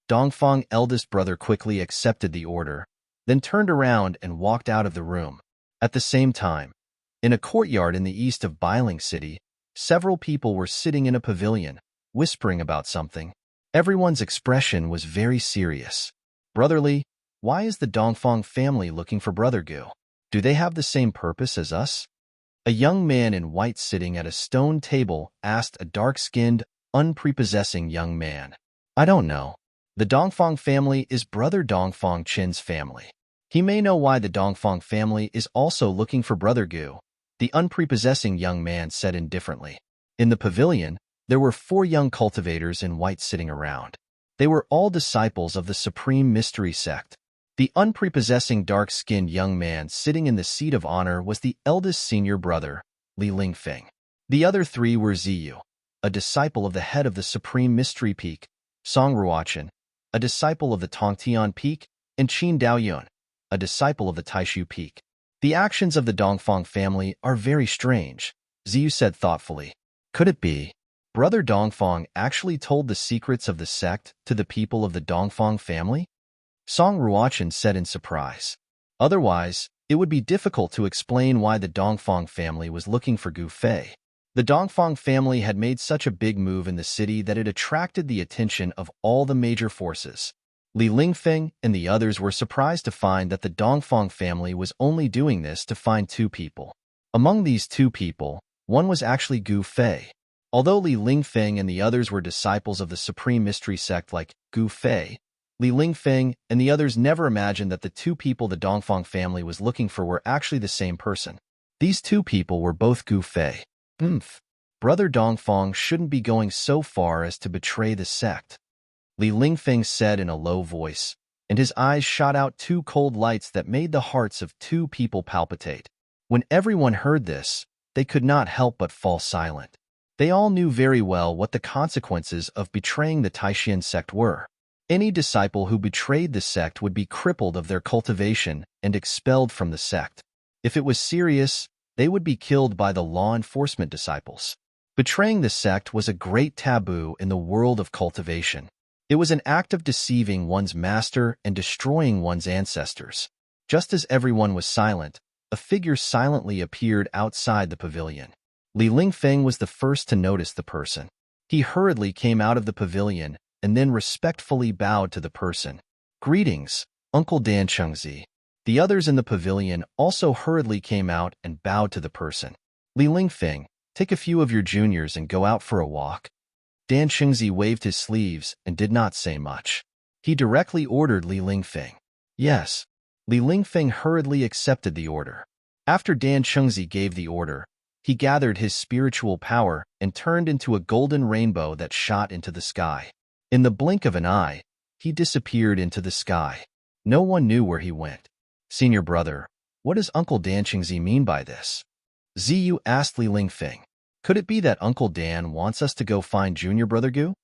Dongfang eldest brother quickly accepted the order, then turned around and walked out of the room. At the same time, in a courtyard in the east of Bailing City, several people were sitting in a pavilion, whispering about something. Everyone's expression was very serious. "Brotherly, why is the Dongfang family looking for Brother Gu? Do they have the same purpose as us?" A young man in white sitting at a stone table asked a dark-skinned, unprepossessing young man. "I don't know. The Dongfang family is Brother Dongfang Chin's family. He may know why the Dongfang family is also looking for Brother Gu," the unprepossessing young man said indifferently. In the pavilion, there were 4 young cultivators in white sitting around. They were all disciples of the Supreme Mystery Sect. The unprepossessing dark-skinned young man sitting in the seat of honor was the eldest senior brother, Li Lingfeng. The other 3 were Ziyu, a disciple of the head of the Supreme Mystery Peak, Song Ruochen, a disciple of the Tongtian Peak, and Qin Daoyun, a disciple of the Taishu Peak. "The actions of the Dongfang family are very strange," Ziyu said thoughtfully. "Could it be Brother Dongfang actually told the secrets of the sect to the people of the Dongfang family?" Song Ruochen said in surprise. Otherwise, it would be difficult to explain why the Dongfang family was looking for Gu Fei. The Dongfang family had made such a big move in the city that it attracted the attention of all the major forces. Li Lingfeng and the others were surprised to find that the Dongfang family was only doing this to find two people. Among these two people, one was actually Gu Fei. Although Li Lingfeng and the others were disciples of the Supreme Mystery Sect like Gu Fei, Li Lingfeng and the others never imagined that the two people the Dongfang family was looking for were actually the same person. These two people were both Gu Fei. Brother Dongfang shouldn't be going so far as to betray the sect, Li Lingfeng said in a low voice, and his eyes shot out two cold lights that made the hearts of two people palpitate. When everyone heard this, they could not help but fall silent. They all knew very well what the consequences of betraying the Taishan sect were. Any disciple who betrayed the sect would be crippled of their cultivation and expelled from the sect. If it was serious, they would be killed by the law enforcement disciples. Betraying the sect was a great taboo in the world of cultivation. It was an act of deceiving one's master and destroying one's ancestors. Just as everyone was silent, a figure silently appeared outside the pavilion. Li Lingfeng was the first to notice the person. He hurriedly came out of the pavilion and then respectfully bowed to the person. "Greetings, Uncle Dan Chengzi." The others in the pavilion also hurriedly came out and bowed to the person. "Li Lingfeng, take a few of your juniors and go out for a walk." Dan Chengzi waved his sleeves and did not say much. He directly ordered Li Lingfeng. Yes. Li Lingfeng hurriedly accepted the order. After Dan Chengzi gave the order, he gathered his spiritual power and turned into a golden rainbow that shot into the sky. In the blink of an eye, he disappeared into the sky. No one knew where he went. "Senior brother, what does Uncle Dan Chengzi mean by this?" Ziyu asked Li Lingfeng. "Could it be that Uncle Dan wants us to go find Junior Brother Gu?"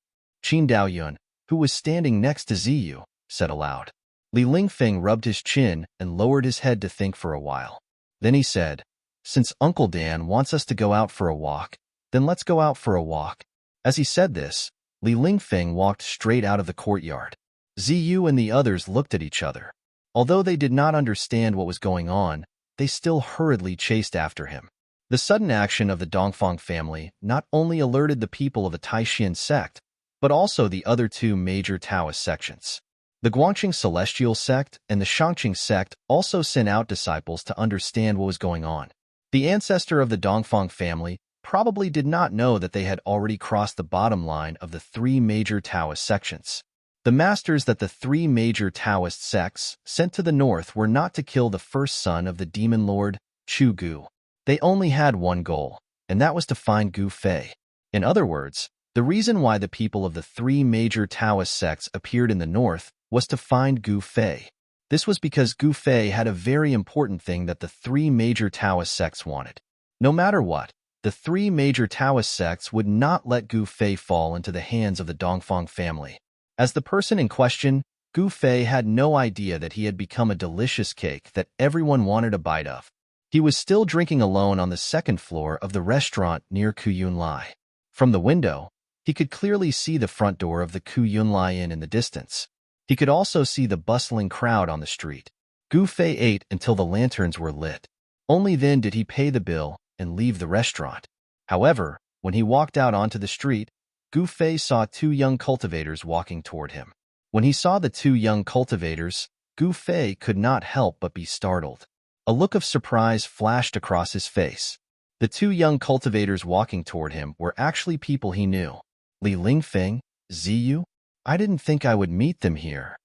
Qin Daoyun, who was standing next to Ziyu, said aloud. Li Lingfeng rubbed his chin and lowered his head to think for a while. Then he said, "Since Uncle Dan wants us to go out for a walk, then let's go out for a walk." As he said this, Li Lingfeng walked straight out of the courtyard. Ziyu and the others looked at each other. Although they did not understand what was going on, they still hurriedly chased after him. The sudden action of the Dongfang family not only alerted the people of the Taishan sect, but also the other two major Taoist sections. The Guangqing Celestial sect and the Shangqing sect also sent out disciples to understand what was going on. The ancestor of the Dongfang family probably did not know that they had already crossed the bottom line of the three major Taoist sections. The masters that the three major Taoist sects sent to the north were not to kill the first son of the demon lord, Chu Gu. They only had one goal, and that was to find Gu Fei. In other words, the reason why the people of the three major Taoist sects appeared in the north was to find Gu Fei. This was because Gu Fei had a very important thing that the three major Taoist sects wanted. No matter what, the three major Taoist sects would not let Gu Fei fall into the hands of the Dongfang family. As the person in question, Gu Fei had no idea that he had become a delicious cake that everyone wanted a bite of. He was still drinking alone on the second floor of the restaurant near Kuyun Lai. From the window, he could clearly see the front door of the Kuyun Lai Inn in the distance. He could also see the bustling crowd on the street. Gu Fei ate until the lanterns were lit. Only then did he pay the bill and leave the restaurant. However, when he walked out onto the street, Gu Fei saw two young cultivators walking toward him. When he saw the two young cultivators, Gu Fei could not help but be startled. A look of surprise flashed across his face. The two young cultivators walking toward him were actually people he knew. Li Lingfeng, Ziyu? I didn't think I would meet them here,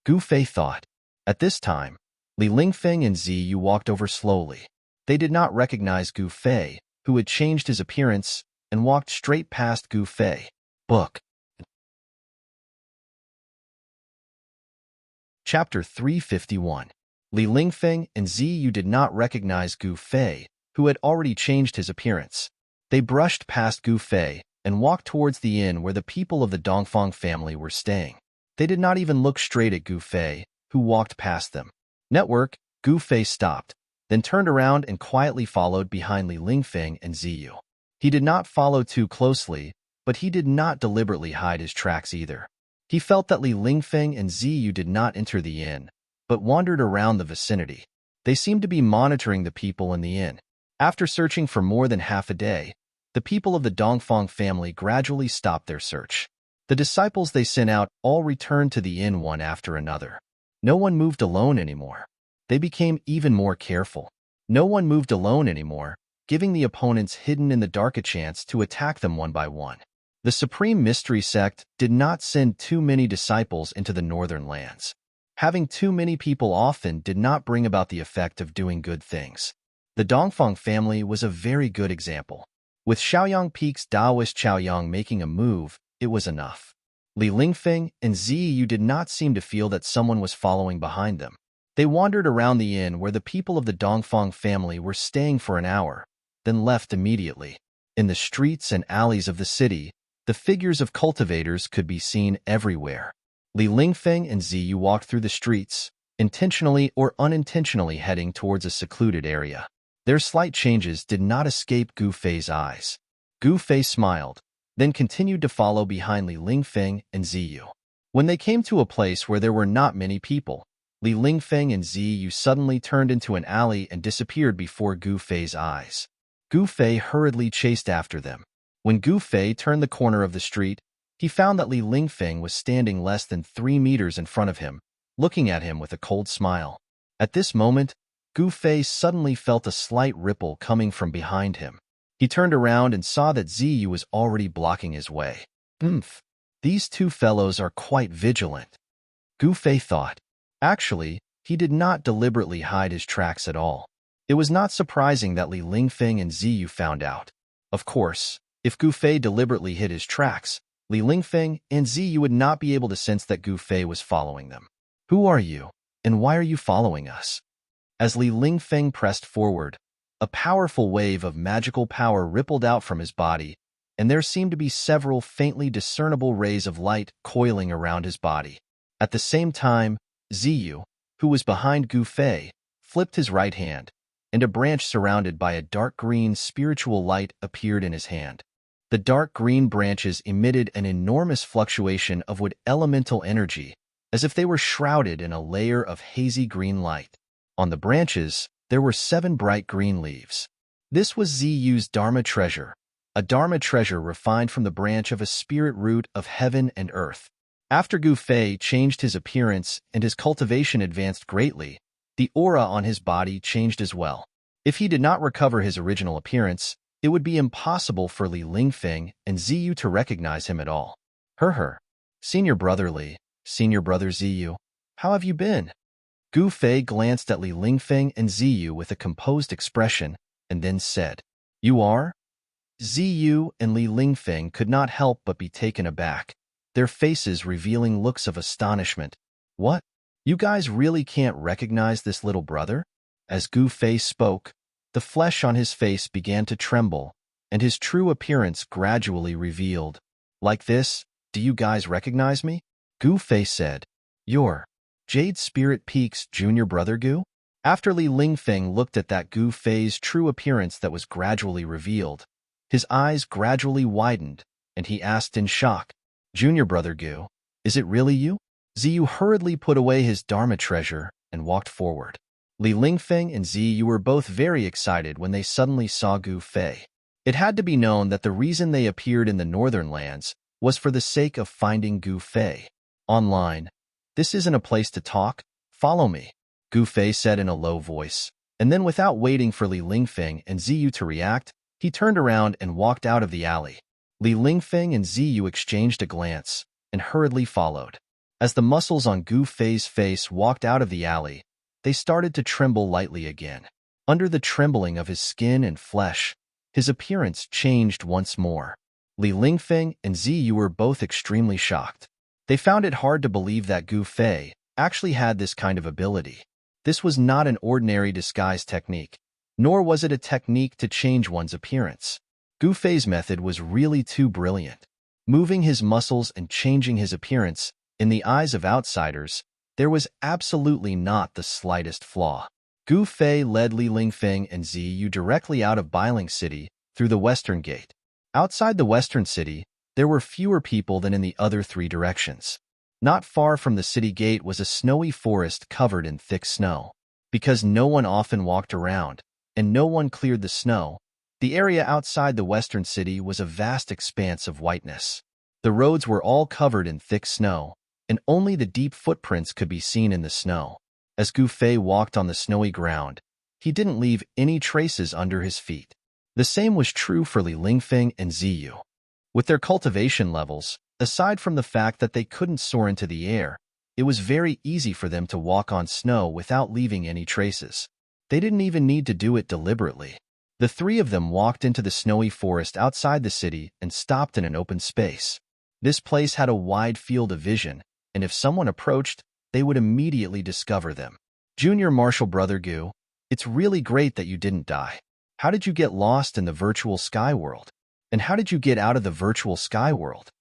Gu Fei thought. At this time, Li Lingfeng and Ziyu walked over slowly. They did not recognize Gu Fei, who had changed his appearance, and walked straight past Gu Fei. Book. Chapter 351. Li Lingfeng and Ziyu did not recognize Gu Fei, who had already changed his appearance. They brushed past Gu Fei and walked towards the inn where the people of the Dongfang family were staying. They did not even look straight at Gu Fei, who walked past them. Network, Gu Fei stopped, then turned around and quietly followed behind Li Lingfeng and Ziyu. He did not follow too closely, but he did not deliberately hide his tracks either. He felt that Li Lingfeng and Ziyu did not enter the inn, but wandered around the vicinity. They seemed to be monitoring the people in the inn. After searching for more than half a day, the people of the Dongfang family gradually stopped their search. The disciples they sent out all returned to the inn one after another. No one moved alone anymore. They became even more careful. No one moved alone anymore, giving the opponents hidden in the dark a chance to attack them one by one. The Supreme Mystery Sect did not send too many disciples into the northern lands. Having too many people often did not bring about the effect of doing good things. The Dongfang family was a very good example. With Shaoyang Peak's Taoist Chaoyang making a move, it was enough. Li Lingfeng and Ziyu did not seem to feel that someone was following behind them. They wandered around the inn where the people of the Dongfang family were staying for an hour, then left immediately. In the streets and alleys of the city, the figures of cultivators could be seen everywhere. Li Lingfeng and Ziyu walked through the streets, intentionally or unintentionally heading towards a secluded area. Their slight changes did not escape Gu Fei's eyes. Gu Fei smiled, then continued to follow behind Li Lingfeng and Ziyu. When they came to a place where there were not many people, Li Lingfeng and Ziyu suddenly turned into an alley and disappeared before Gu Fei's eyes. Gu Fei hurriedly chased after them. When Gu Fei turned the corner of the street, he found that Li Lingfeng was standing less than 3 meters in front of him, looking at him with a cold smile. At this moment, Gu Fei suddenly felt a slight ripple coming from behind him. He turned around and saw that Ziyu was already blocking his way. These two fellows are quite vigilant, Gu Fei thought. Actually, he did not deliberately hide his tracks at all. It was not surprising that Li Lingfeng and Ziyu found out. Of course, if Gu Fei deliberately hid his tracks, Li Lingfeng and Ziyu would not be able to sense that Gu Fei was following them. Who are you, and why are you following us? As Li Lingfeng pressed forward, a powerful wave of magical power rippled out from his body, and there seemed to be several faintly discernible rays of light coiling around his body. At the same time, Ziyu, who was behind Gu Fei, flipped his right hand, and a branch surrounded by a dark green spiritual light appeared in his hand. The dark green branches emitted an enormous fluctuation of wood elemental energy, as if they were shrouded in a layer of hazy green light. On the branches, there were 7 bright green leaves. This was Ziyu's Dharma treasure, a Dharma treasure refined from the branch of a spirit root of heaven and earth. After Gu Fei changed his appearance and his cultivation advanced greatly, the aura on his body changed as well. If he did not recover his original appearance, it would be impossible for Li Lingfeng and Ziyu to recognize him at all. Senior brother Li, senior brother Ziyu, how have you been? Gu Fei glanced at Li Lingfeng and Ziyu with a composed expression and then said, You are? Ziyu and Li Lingfeng could not help but be taken aback, their faces revealing looks of astonishment. What? You guys really can't recognize this little brother? As Gu Fei spoke, the flesh on his face began to tremble, and his true appearance gradually revealed. Like this, do you guys recognize me? Gu Fei said, You're Jade Spirit Peak's junior brother Gu? After Li Lingfeng looked at that Gu Fei's true appearance that was gradually revealed, his eyes gradually widened, and he asked in shock, Junior brother Gu, is it really you? Ziyu hurriedly put away his Dharma treasure and walked forward. Li Lingfeng and Ziyu were both very excited when they suddenly saw Gu Fei. It had to be known that the reason they appeared in the northern lands was for the sake of finding Gu Fei. Online, this isn't a place to talk, follow me, Gu Fei said in a low voice, and then without waiting for Li Lingfeng and Ziyu to react, he turned around and walked out of the alley. Li Lingfeng and Ziyu exchanged a glance and hurriedly followed. As the muscles on Gu Fei's face walked out of the alley, they started to tremble lightly again. Under the trembling of his skin and flesh, his appearance changed once more. Li Lingfeng and Ziyu were both extremely shocked. They found it hard to believe that Gu Fei actually had this kind of ability. This was not an ordinary disguise technique, nor was it a technique to change one's appearance. Gu Fei's method was really too brilliant. Moving his muscles and changing his appearance, in the eyes of outsiders, there was absolutely not the slightest flaw. Gu Fei led Li Lingfeng and Ziyu directly out of Bailing City through the western gate. Outside the western city, there were fewer people than in the other 3 directions. Not far from the city gate was a snowy forest covered in thick snow. Because no one often walked around, and no one cleared the snow, the area outside the western city was a vast expanse of whiteness. The roads were all covered in thick snow, and only the deep footprints could be seen in the snow. As Gu Fei walked on the snowy ground, he didn't leave any traces under his feet. The same was true for Li Lingfeng and Ziyu. With their cultivation levels, aside from the fact that they couldn't soar into the air, it was very easy for them to walk on snow without leaving any traces. They didn't even need to do it deliberately. The three of them walked into the snowy forest outside the city and stopped in an open space. This place had a wide field of vision, and if someone approached, they would immediately discover them. Junior Marshall Brother Gu, it's really great that you didn't die. How did you get lost in the virtual sky world? And how did you get out of the virtual sky world?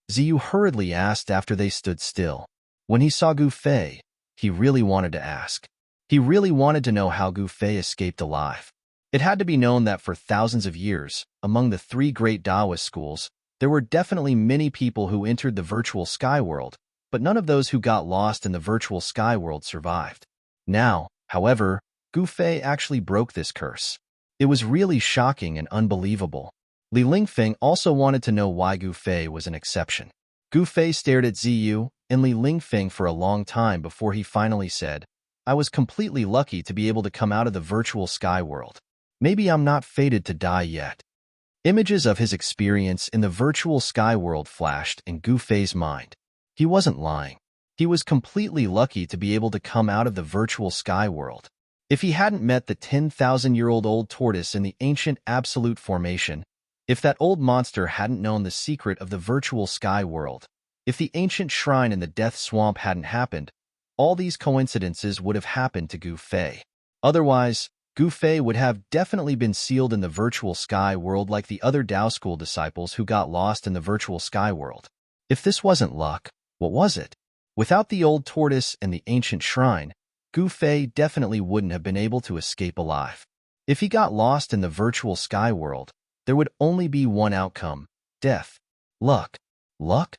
Ziyu hurriedly asked after they stood still. When he saw Gu Fei, he really wanted to ask. He really wanted to know how Gu Fei escaped alive. It had to be known that for thousands of years, among the three great Taoist schools, there were definitely many people who entered the virtual sky world, but none of those who got lost in the virtual sky world survived. Now, however, Gu Fei actually broke this curse. It was really shocking and unbelievable. Li Lingfeng also wanted to know why Gu Fei was an exception. Gu Fei stared at Ziyu and Li Lingfeng for a long time before he finally said, I was completely lucky to be able to come out of the virtual sky world. Maybe I'm not fated to die yet. Images of his experience in the virtual sky world flashed in Gu Fei's mind. He wasn't lying. He was completely lucky to be able to come out of the virtual sky world. If he hadn't met the 10,000-year-old old tortoise in the ancient absolute formation, if that old monster hadn't known the secret of the virtual sky world, if the ancient shrine in the death swamp hadn't happened, all these coincidences would have happened to Gu Fei. Otherwise, Gu Fei would have definitely been sealed in the virtual sky world like the other Tao School disciples who got lost in the virtual sky world. If this wasn't luck, what was it? Without the old tortoise and the ancient shrine, Gu Fei definitely wouldn't have been able to escape alive. If he got lost in the virtual sky world, there would only be one outcome: death. Luck. Luck?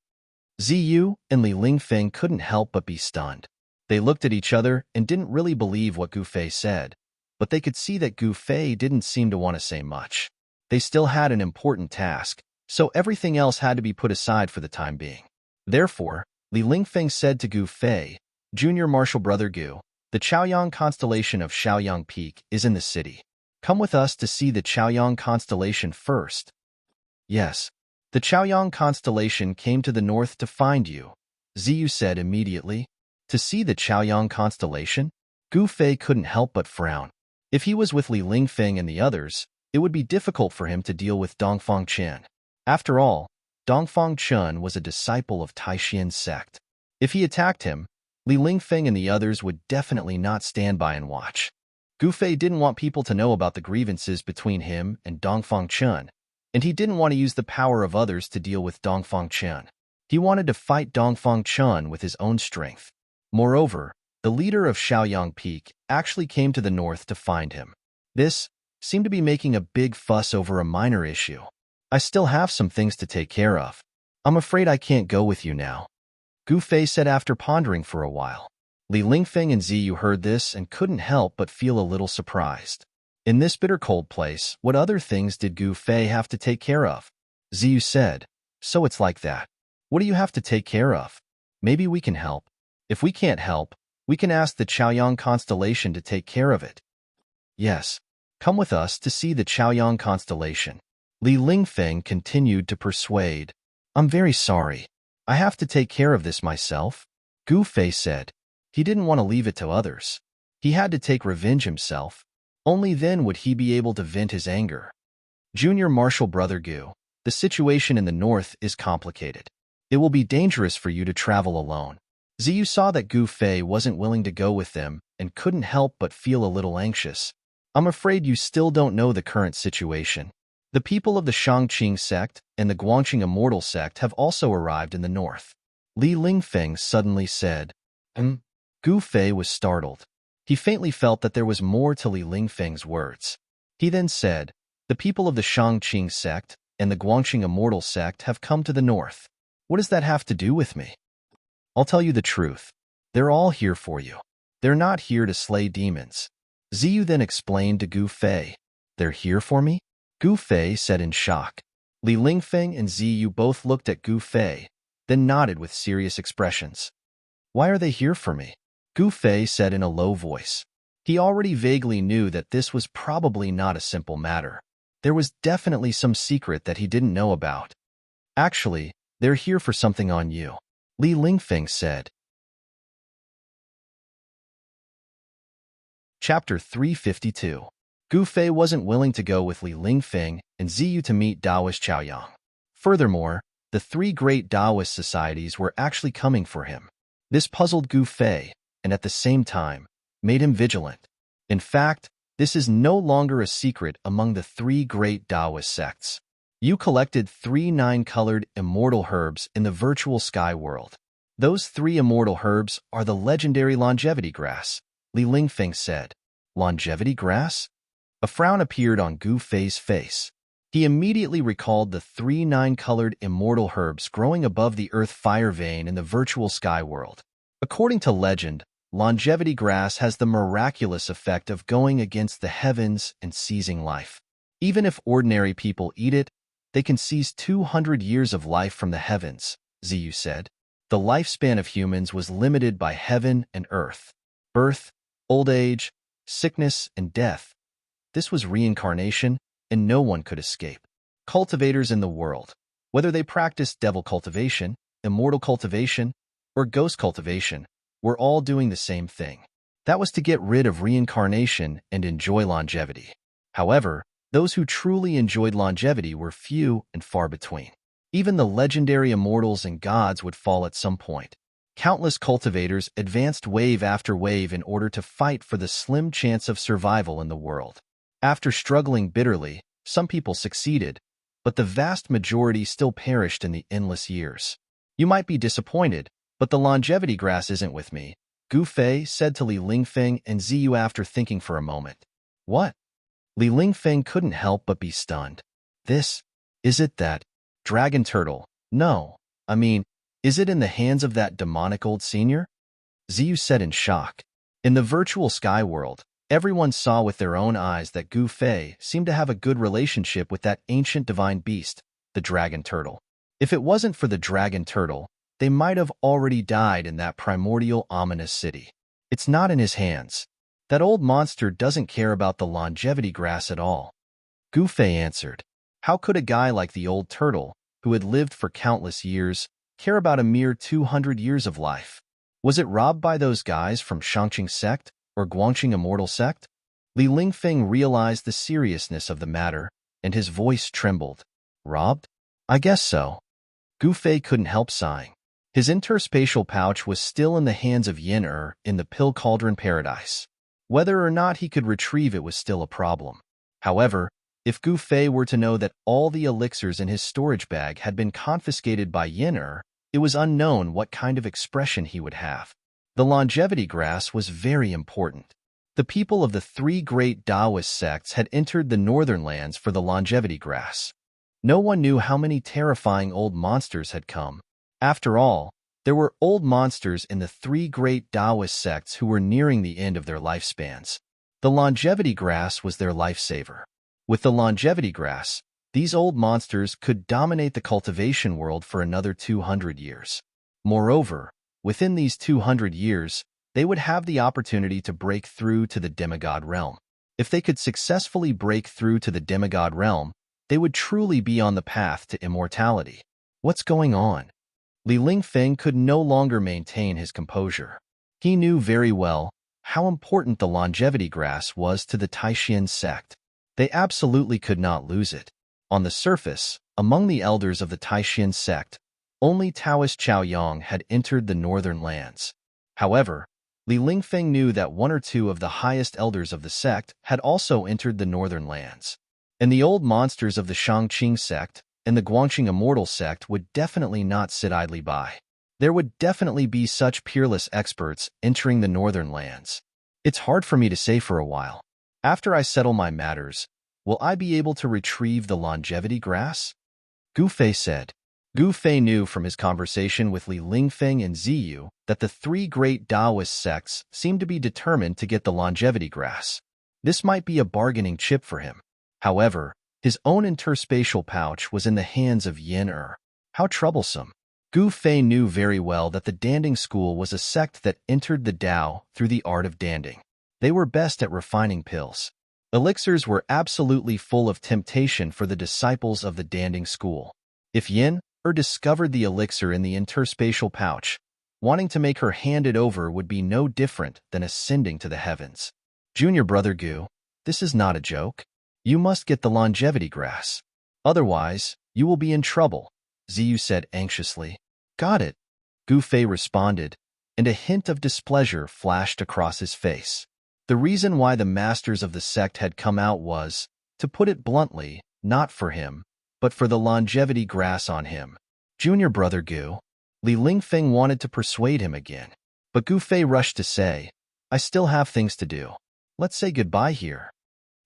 Ziyu and Li Lingfeng couldn't help but be stunned. They looked at each other and didn't really believe what Gu Fei said, but they could see that Gu Fei didn't seem to want to say much. They still had an important task, so everything else had to be put aside for the time being. Therefore, Li Lingfeng said to Gu Fei, Junior Marshall Brother Gu, the Chaoyang constellation of Shaoyang Peak is in the city. Come with us to see the Chaoyang constellation first. Yes, the Chaoyang constellation came to the north to find you, Ziyu said immediately. To see the Chaoyang constellation? Gu Fei couldn't help but frown. If he was with Li Lingfeng and the others, it would be difficult for him to deal with Dongfang Chen. After all, Dongfang Chen was a disciple of Taishian's sect. If he attacked him, Li Lingfeng and the others would definitely not stand by and watch. Gu Fei didn't want people to know about the grievances between him and Dongfang Chen, and he didn't want to use the power of others to deal with Dongfang Chen. He wanted to fight Dongfang Chen with his own strength. Moreover, the leader of Shaoyang Peak actually came to the north to find him. This seemed to be making a big fuss over a minor issue. I still have some things to take care of. I'm afraid I can't go with you now, Gu Fei said after pondering for a while. Li Lingfeng and Ziyu heard this and couldn't help but feel a little surprised. In this bitter cold place, what other things did Gu Fei have to take care of? Ziyu said, so it's like that. What do you have to take care of? Maybe we can help. If we can't help, we can ask the Chaoyang constellation to take care of it. Yes, come with us to see the Chaoyang constellation. Li Lingfeng continued to persuade. I'm very sorry. I have to take care of this myself, Gu Fei said. He didn't want to leave it to others. He had to take revenge himself. Only then would he be able to vent his anger. Junior Marshall Brother Gu, the situation in the north is complicated. It will be dangerous for you to travel alone. Ziyu saw that Gu Fei wasn't willing to go with them and couldn't help but feel a little anxious. I'm afraid you still don't know the current situation. The people of the Shangqing sect and the Guangqing Immortal sect have also arrived in the north. Li Lingfeng suddenly said. Gu Fei was startled. He faintly felt that there was more to Li Lingfeng's words. He then said, the people of the Shangqing sect and the Guangqing Immortal sect have come to the north. What does that have to do with me? I'll tell you the truth. They're all here for you. They're not here to slay demons. Ziyu then explained to Gu Fei. They're here for me? Gu Fei said in shock. Li Lingfeng and Ziyu both looked at Gu Fei, then nodded with serious expressions. Why are they here for me? Gu Fei said in a low voice. He already vaguely knew that this was probably not a simple matter. There was definitely some secret that he didn't know about. Actually, they're here for something on you, Li Lingfeng said. Chapter 352. Gu Fei wasn't willing to go with Li Lingfeng and Ziyu to meet Taoist Chaoyang. Furthermore, the three great Taoist societies were actually coming for him. This puzzled Gu Fei, and at the same time, made him vigilant. In fact, this is no longer a secret among the three great Taoist sects. You collected 3 9-colored immortal herbs in the virtual sky world. Those 3 immortal herbs are the legendary longevity grass, Li Lingfeng said. Longevity grass? A frown appeared on Gu Fei's face. He immediately recalled the 3 9-colored immortal herbs growing above the earth fire vein in the virtual sky world. According to legend, longevity grass has the miraculous effect of going against the heavens and seizing life. Even if ordinary people eat it, they can seize 200 years of life from the heavens, Ziyu said. The lifespan of humans was limited by heaven and earth. Birth, old age, sickness, and death. This was reincarnation, and no one could escape. Cultivators in the world, whether they practiced devil cultivation, immortal cultivation, or ghost cultivation, were all doing the same thing. That was to get rid of reincarnation and enjoy longevity. However, those who truly enjoyed longevity were few and far between. Even the legendary immortals and gods would fall at some point. Countless cultivators advanced wave after wave in order to fight for the slim chance of survival in the world. After struggling bitterly, some people succeeded, but the vast majority still perished in the endless years. You might be disappointed, but the longevity grass isn't with me, Gu Fei said to Li Lingfeng and Ziyu after thinking for a moment. What? Li Lingfeng couldn't help but be stunned. Is it that dragon turtle? No, is it in the hands of that demonic old senior? Ziyu said in shock. In the virtual sky world, everyone saw with their own eyes that Gu Fei seemed to have a good relationship with that ancient divine beast, the dragon turtle. If it wasn't for the dragon turtle, they might have already died in that primordial ominous city. It's not in his hands. That old monster doesn't care about the longevity grass at all. Gu Fei answered. How could a guy like the old turtle, who had lived for countless years, care about a mere 200 years of life? Was it robbed by those guys from Shangqing sect or Guangqing immortal sect? Li Lingfeng realized the seriousness of the matter, and his voice trembled. Robbed? I guess so. Gu Fei couldn't help sighing. His interspatial pouch was still in the hands of Yin in the Pill Cauldron Paradise. Whether or not he could retrieve it was still a problem. However, if Gu Fei were to know that all the elixirs in his storage bag had been confiscated by Yin, it was unknown what kind of expression he would have. The longevity grass was very important. The people of the three great Taoist sects had entered the northern lands for the longevity grass. No one knew how many terrifying old monsters had come. After all, there were old monsters in the three great Taoist sects who were nearing the end of their lifespans. The longevity grass was their lifesaver. With the longevity grass, these old monsters could dominate the cultivation world for another 200 years. Moreover, within these 200 years, they would have the opportunity to break through to the demigod realm. If they could successfully break through to the demigod realm, they would truly be on the path to immortality. What's going on? Li Lingfeng could no longer maintain his composure. He knew very well how important the longevity grass was to the Taishan sect. They absolutely could not lose it. On the surface, among the elders of the Taishan sect, only Taoist Chaoyang had entered the northern lands. However, Li Lingfeng knew that one or two of the highest elders of the sect had also entered the northern lands. And the old monsters of the Shangqing sect and the Guangqing immortal sect would definitely not sit idly by. There would definitely be such peerless experts entering the northern lands. It's hard for me to say for a while. After I settle my matters, will I be able to retrieve the longevity grass? Gu Fei said. Gu Fei knew from his conversation with Li Lingfeng and Ziyu that the three great Taoist sects seemed to be determined to get the longevity grass. This might be a bargaining chip for him. However, His own interspatial pouch was in the hands of Yin Er. How troublesome. Gu Fei knew very well that the Danding school was a sect that entered the Tao through the art of danding. They were best at refining pills. Elixirs were absolutely full of temptation for the disciples of the Danding school. If Yin Er discovered the elixir in the interspatial pouch, wanting to make her hand it over would be no different than ascending to the heavens. Junior brother Gu, this is not a joke. You must get the longevity grass. Otherwise, you will be in trouble, Ziyu said anxiously. Got it, Gu Fei responded, and a hint of displeasure flashed across his face. The reason why the masters of the sect had come out was, to put it bluntly, not for him, but for the longevity grass on him. Junior brother Gu, Li Lingfeng wanted to persuade him again, but Gu Fei rushed to say, I still have things to do. Let's say goodbye here.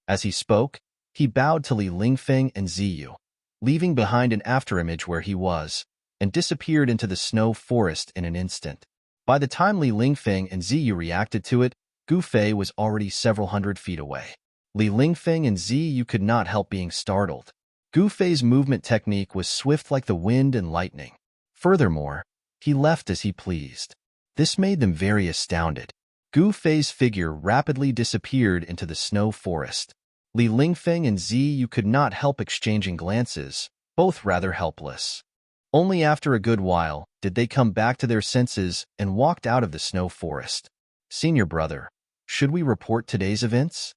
As he spoke, he bowed to Li Lingfeng and Ziyu, leaving behind an afterimage where he was, and disappeared into the snow forest in an instant. By the time Li Lingfeng and Ziyu reacted to it, Gu Fei was already several hundred feet away. Li Lingfeng and Ziyu could not help being startled. Gu Fei's movement technique was swift like the wind and lightning. Furthermore, he left as he pleased. This made them very astounded. Gu Fei's figure rapidly disappeared into the snow forest. Li Lingfeng and Ziyu could not help exchanging glances, both rather helpless. Only after a good while did they come back to their senses and walked out of the snow forest. Senior brother, should we report today's events?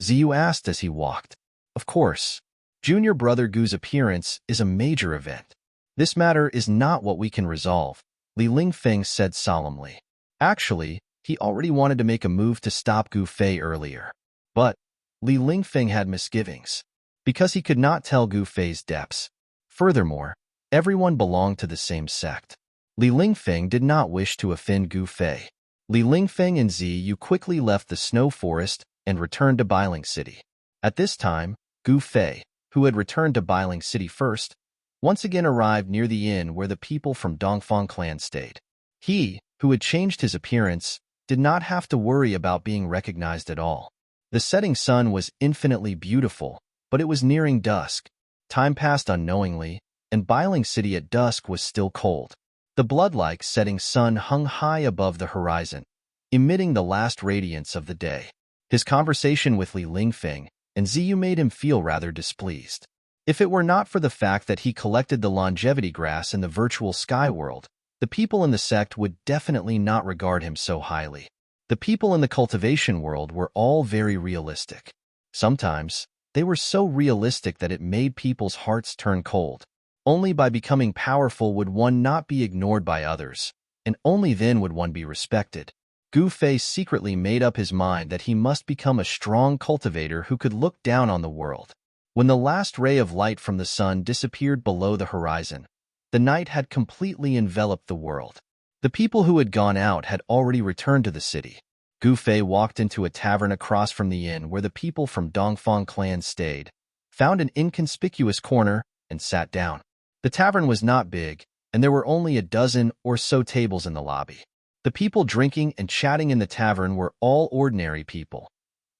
Ziyu asked as he walked. Of course. Junior brother Gu's appearance is a major event. This matter is not what we can resolve, Li Lingfeng said solemnly. Actually, he already wanted to make a move to stop Gu Fei earlier. But Li Lingfeng had misgivings, because he could not tell Gu Fei's depths. Furthermore, everyone belonged to the same sect. Li Lingfeng did not wish to offend Gu Fei. Li Lingfeng and Ziyu quickly left the snow forest and returned to Bailing City. At this time, Gu Fei, who had returned to Bailing City first, once again arrived near the inn where the people from Dongfang clan stayed. He, who had changed his appearance, did not have to worry about being recognized at all. The setting sun was infinitely beautiful, but it was nearing dusk. Time passed unknowingly, and Bailing City at dusk was still cold. The blood-like setting sun hung high above the horizon, emitting the last radiance of the day. His conversation with Li Lingfeng and Ziyu made him feel rather displeased. If it were not for the fact that he collected the longevity grass in the virtual sky world, the people in the sect would definitely not regard him so highly. The people in the cultivation world were all very realistic. Sometimes, they were so realistic that it made people's hearts turn cold. Only by becoming powerful would one not be ignored by others, and only then would one be respected. Gu Fei secretly made up his mind that he must become a strong cultivator who could look down on the world. When the last ray of light from the sun disappeared below the horizon, the night had completely enveloped the world. The people who had gone out had already returned to the city. Gu Fei walked into a tavern across from the inn where the people from Dongfang clan stayed, found an inconspicuous corner, and sat down. The tavern was not big, and there were only a dozen or so tables in the lobby. The people drinking and chatting in the tavern were all ordinary people.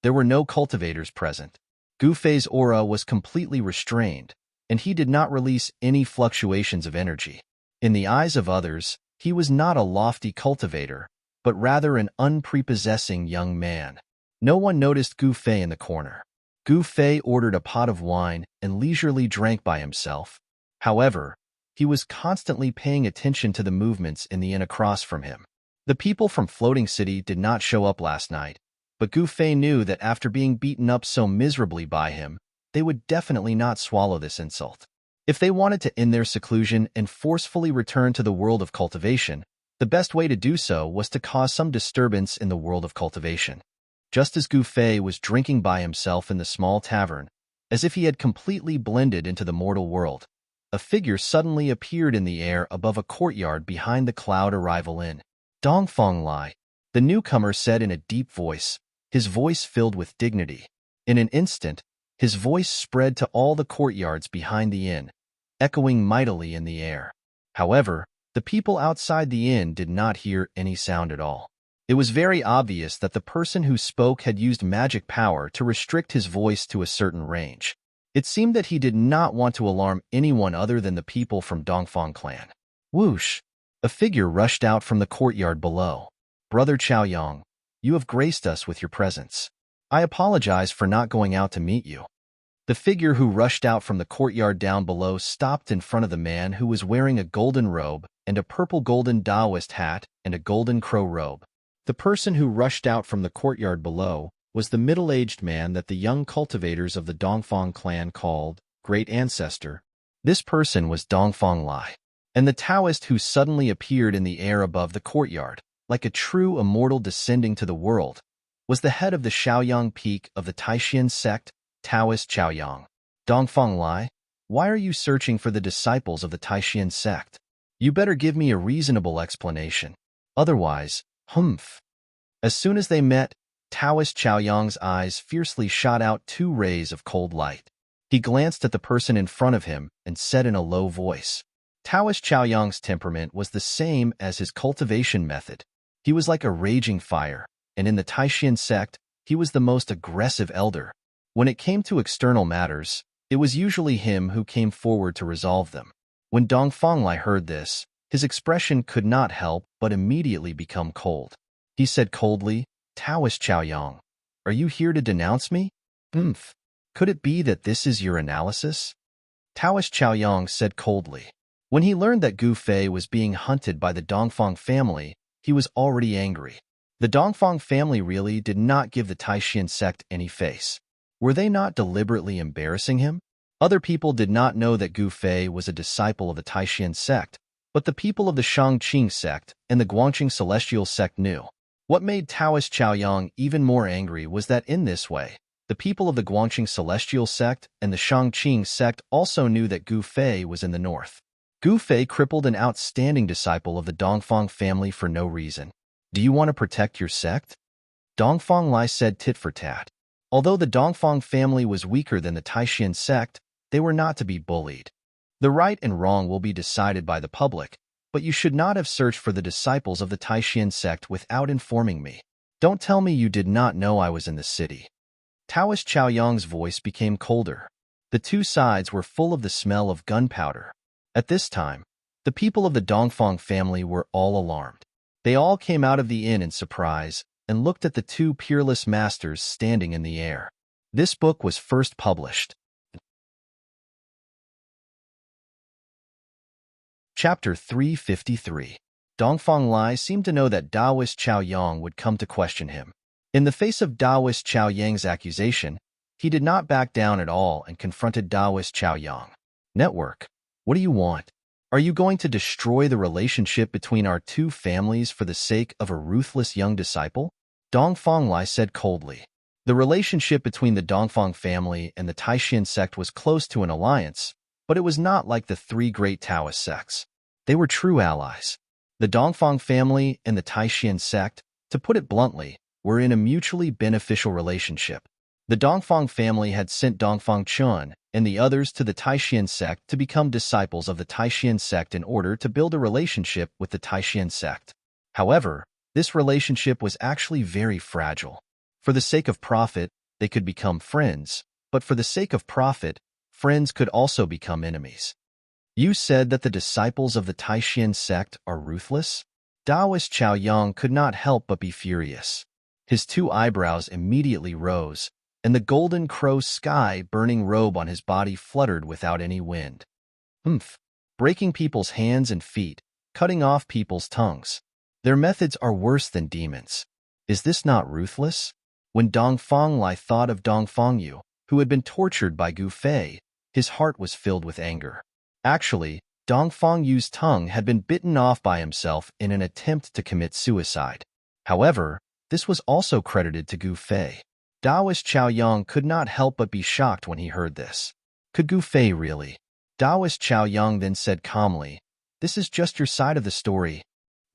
There were no cultivators present. Gu Fei's aura was completely restrained, and he did not release any fluctuations of energy. In the eyes of others, he was not a lofty cultivator, but rather an unprepossessing young man. No one noticed Gu Fei in the corner. Gu Fei ordered a pot of wine and leisurely drank by himself. However, he was constantly paying attention to the movements in the inn across from him. The people from Floating City did not show up last night, but Gu Fei knew that after being beaten up so miserably by him, they would definitely not swallow this insult. If they wanted to end their seclusion and forcefully return to the world of cultivation, the best way to do so was to cause some disturbance in the world of cultivation. Just as Gu Fei was drinking by himself in the small tavern, as if he had completely blended into the mortal world, a figure suddenly appeared in the air above a courtyard behind the Cloud Arrival Inn. Dongfang Lai, the newcomer said in a deep voice, his voice filled with dignity. In an instant, his voice spread to all the courtyards behind the inn, echoing mightily in the air. However, the people outside the inn did not hear any sound at all. It was very obvious that the person who spoke had used magic power to restrict his voice to a certain range. It seemed that he did not want to alarm anyone other than the people from Dongfang clan. Whoosh! A figure rushed out from the courtyard below. Brother Chaoyang, you have graced us with your presence. I apologize for not going out to meet you. The figure who rushed out from the courtyard down below stopped in front of the man who was wearing a golden robe and a purple golden Taoist hat and a golden crow robe. The person who rushed out from the courtyard below was the middle-aged man that the young cultivators of the Dongfang clan called Great Ancestor. This person was Dongfang Lai, and the Taoist who suddenly appeared in the air above the courtyard, like a true immortal descending to the world, was the head of the Shaoyang peak of the Taishan sect, Taoist Chaoyang. Dongfang Lai, why are you searching for the disciples of the Taishan sect? You better give me a reasonable explanation. Otherwise, humph. As soon as they met, Taoist Chaoyang's eyes fiercely shot out 2 rays of cold light. He glanced at the person in front of him and said in a low voice. Taoist Chaoyang's temperament was the same as his cultivation method. He was like a raging fire, and in the Taishan sect, he was the most aggressive elder. When it came to external matters, it was usually him who came forward to resolve them. When Dongfang Lai heard this, his expression could not help but immediately become cold. He said coldly, Taoist Chaoyang, are you here to denounce me? Could it be that this is your analysis? Taoist Chaoyang said coldly. When he learned that Gu Fei was being hunted by the Dongfang family, he was already angry. The Dongfang family really did not give the Taishan sect any face. Were they not deliberately embarrassing him? Other people did not know that Gu Fei was a disciple of the Taishan sect, but the people of the Shangqing sect and the Guangqing celestial sect knew. What made Taoist Chaoyang even more angry was that in this way, the people of the Guangqing celestial sect and the Shangqing sect also knew that Gu Fei was in the north. Gu Fei crippled an outstanding disciple of the Dongfang family for no reason. Do you want to protect your sect? Dongfang Lai said tit for tat. Although the Dongfang family was weaker than the Taishan sect, they were not to be bullied. The right and wrong will be decided by the public, but you should not have searched for the disciples of the Taishan sect without informing me. Don't tell me you did not know I was in the city. Taoist Chaoyang's voice became colder. The 2 sides were full of the smell of gunpowder. At this time, the people of the Dongfang family were all alarmed. They all came out of the inn in surprise and looked at the 2 peerless masters standing in the air. This book was first published. Chapter 353. Dongfang Lai seemed to know that Taoist Chaoyang would come to question him. In the face of Taoist Chaoyang's accusation, he did not back down at all and confronted Taoist Chaoyang. Network, what do you want? Are you going to destroy the relationship between our 2 families for the sake of a ruthless young disciple? Dongfang Lai said coldly. The relationship between the Dongfang family and the Taishan sect was close to an alliance, but it was not like the 3 great Taoist sects. They were true allies. The Dongfang family and the Taishan sect, to put it bluntly, were in a mutually beneficial relationship. The Dongfang family had sent Dongfang Chun and the others to the Taishan sect to become disciples of the Taishan sect in order to build a relationship with the Taishan sect. However, this relationship was actually very fragile. For the sake of profit, they could become friends, but for the sake of profit, friends could also become enemies. You said that the disciples of the Taishan sect are ruthless? Taoist Chaoyang could not help but be furious. His 2 eyebrows immediately rose, and the golden crow sky-burning robe on his body fluttered without any wind. Breaking people's hands and feet, cutting off people's tongues. Their methods are worse than demons. Is this not ruthless? When Dongfang Lai thought of Dongfang Yu, who had been tortured by Gu Fei, his heart was filled with anger. Actually, Dongfang Yu's tongue had been bitten off by himself in an attempt to commit suicide. However, this was also credited to Gu Fei. Taoist Chaoyang could not help but be shocked when he heard this. Could Gu Fei really? Taoist Chaoyang then said calmly, this is just your side of the story.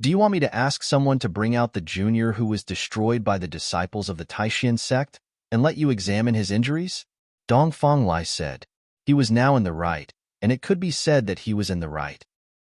Do you want me to ask someone to bring out the junior who was destroyed by the disciples of the Taishan sect and let you examine his injuries? Dongfang Lai said. He was now in the right, and it could be said that he was in the right.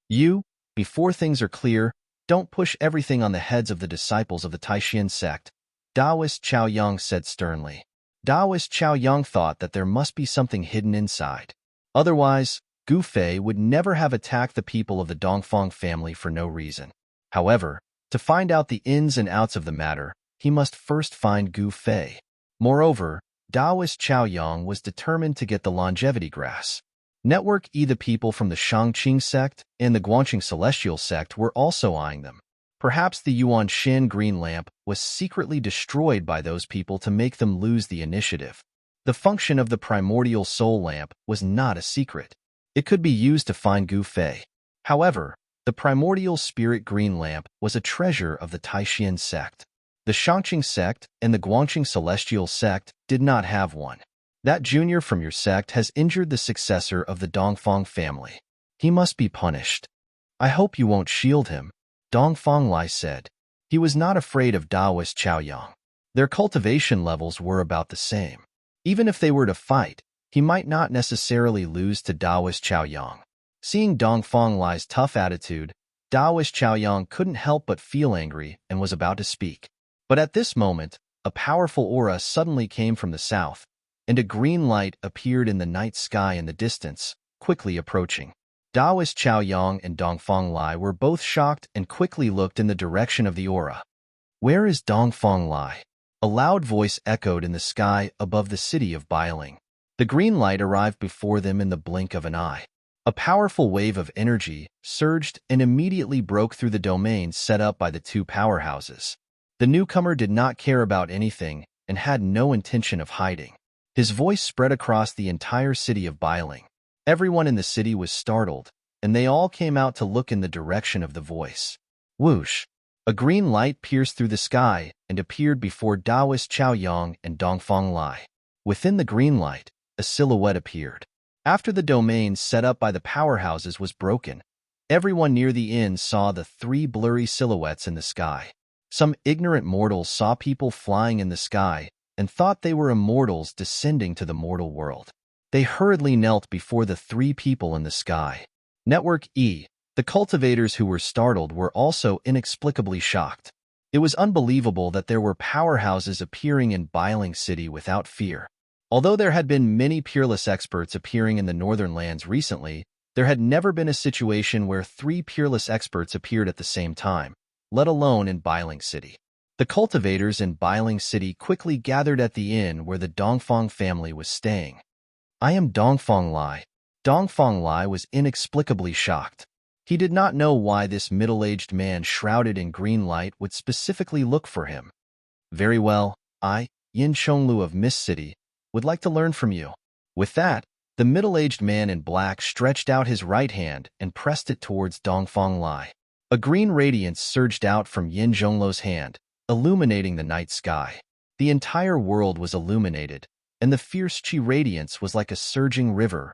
You, before things are clear, don't push everything on the heads of the disciples of the Taishan sect, Taoist Chaoyang said sternly. Taoist Chao Yang thought that there must be something hidden inside. Otherwise, Gu Fei would never have attacked the people of the Dongfang family for no reason. However, to find out the ins and outs of the matter, he must first find Gu Fei. Moreover, Taoist Chao Yang was determined to get the longevity grass. Network E. The people from the Shangqing sect and the Guangqing celestial sect were also eyeing them. Perhaps the Yuan Shin green lamp was secretly destroyed by those people to make them lose the initiative. The function of the primordial soul lamp was not a secret. It could be used to find Gu Fei. However, the primordial spirit green lamp was a treasure of the Taishan sect. The Shangqing sect and the Guangqing celestial sect did not have one. That junior from your sect has injured the successor of the Dongfang family. He must be punished. I hope you won't shield him, Dongfang Lai said. He was not afraid of Taoist Chao Yang. Their cultivation levels were about the same. Even if they were to fight, he might not necessarily lose to Taoist Chao Yang. Seeing Dongfang Lai's tough attitude, Taoist Chao Yang couldn't help but feel angry and was about to speak. But at this moment, a powerful aura suddenly came from the south, and a green light appeared in the night sky in the distance, quickly approaching. Taoist Chao Yang and Dongfang Lai were both shocked and quickly looked in the direction of the aura. Where is Dongfang Lai? A loud voice echoed in the sky above the city of Bailing. The green light arrived before them in the blink of an eye. A powerful wave of energy surged and immediately broke through the domains set up by the two powerhouses. The newcomer did not care about anything and had no intention of hiding. His voice spread across the entire city of Bailing. Everyone in the city was startled, and they all came out to look in the direction of the voice. Whoosh! A green light pierced through the sky and appeared before Taoist Chao Yang and Dongfang Lai. Within the green light, a silhouette appeared. After the domain set up by the powerhouses was broken, everyone near the inn saw the three blurry silhouettes in the sky. Some ignorant mortals saw people flying in the sky and thought they were immortals descending to the mortal world. They hurriedly knelt before the three people in the sky. Network E. The cultivators who were startled were also inexplicably shocked. It was unbelievable that there were powerhouses appearing in Bailing City without fear. Although there had been many peerless experts appearing in the northern lands recently, there had never been a situation where three peerless experts appeared at the same time, let alone in Bailing City. The cultivators in Bailing City quickly gathered at the inn where the Dongfang family was staying. I am Dongfang Lai. Dongfang Lai was inexplicably shocked. He did not know why this middle-aged man shrouded in green light would specifically look for him. Very well, I, Yin Chonglu of Mist City, would like to learn from you. With that, the middle-aged man in black stretched out his right hand and pressed it towards Dongfang Lai. A green radiance surged out from Yin Zhonglu's hand, illuminating the night sky. The entire world was illuminated, and the fierce Qi radiance was like a surging river,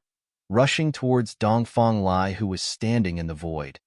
rushing towards Dongfang Lai who was standing in the void.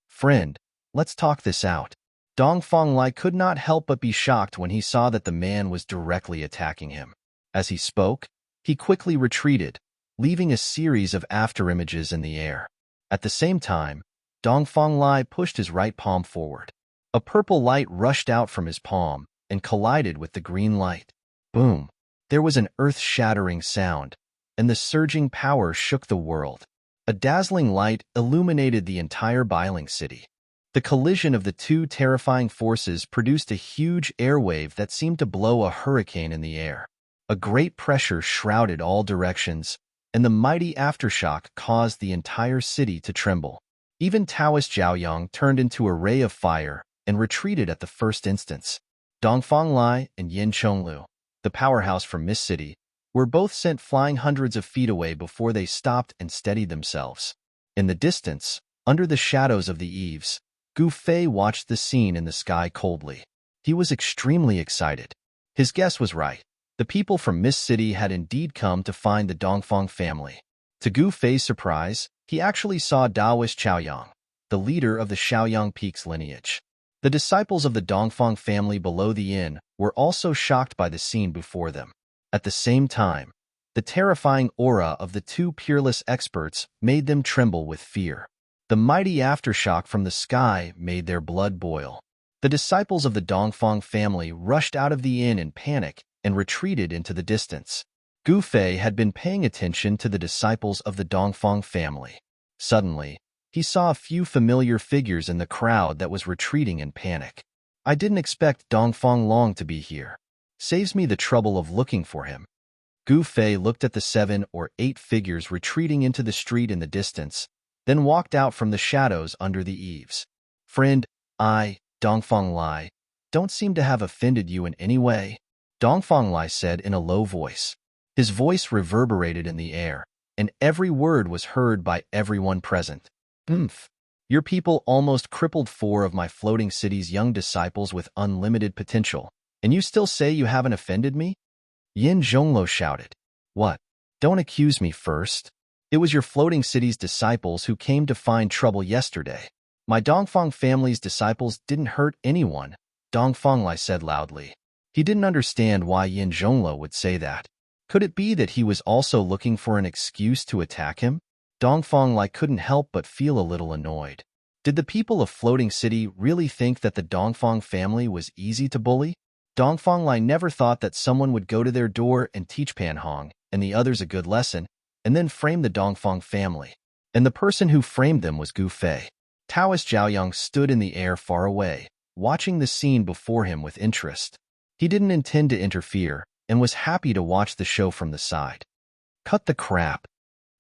Friend, let's talk this out. Dongfang Lai could not help but be shocked when he saw that the man was directly attacking him. As he spoke, he quickly retreated, leaving a series of afterimages in the air. At the same time, Dongfang Lai pushed his right palm forward. A purple light rushed out from his palm and collided with the green light. Boom! There was an earth-shattering sound, and the surging power shook the world. A dazzling light illuminated the entire Bailing City. The collision of the two terrifying forces produced a huge airwave that seemed to blow a hurricane in the air. A great pressure shrouded all directions, and the mighty aftershock caused the entire city to tremble. Even Taoist Zhao Yang turned into a ray of fire and retreated at the first instance. Dongfang Lai and Yin Chonglu, the powerhouse from Mist City, were both sent flying hundreds of feet away before they stopped and steadied themselves. In the distance, under the shadows of the eaves, Gu Fei watched the scene in the sky coldly. He was extremely excited. His guess was right. The people from Mist City had indeed come to find the Dongfang family. To Gu Fei's surprise, he actually saw Taoist Chao Yang, the leader of the Shaoyang Peaks lineage. The disciples of the Dongfang family below the inn were also shocked by the scene before them. At the same time, the terrifying aura of the two peerless experts made them tremble with fear. The mighty aftershock from the sky made their blood boil. The disciples of the Dongfang family rushed out of the inn in panic and retreated into the distance. Gu Fei had been paying attention to the disciples of the Dongfang family. Suddenly, he saw a few familiar figures in the crowd that was retreating in panic. I didn't expect Dongfang Long to be here. Saves me the trouble of looking for him. Gu Fei looked at the 7 or 8 figures retreating into the street in the distance, then walked out from the shadows under the eaves. Friend, I, Dongfang Lai, don't seem to have offended you in any way, Dongfang Lai said in a low voice. His voice reverberated in the air, and every word was heard by everyone present. Your people almost crippled 4 of my floating city's young disciples with unlimited potential, and you still say you haven't offended me? Yin Zhonglo shouted. What? Don't accuse me first. It was your floating city's disciples who came to find trouble yesterday. My Dongfang family's disciples didn't hurt anyone, Dongfang Lai said loudly. He didn't understand why Yin Zhonglo would say that. Could it be that he was also looking for an excuse to attack him? Dongfang Lai couldn't help but feel a little annoyed. Did the people of Floating City really think that the Dongfang family was easy to bully? Dongfang Lai never thought that someone would go to their door and teach Pan Hong and the others a good lesson, and then frame the Dongfang family. And the person who framed them was Gu Fei. Taoist Zhaoyang stood in the air far away, watching the scene before him with interest. He didn't intend to interfere, and was happy to watch the show from the side. Cut the crap.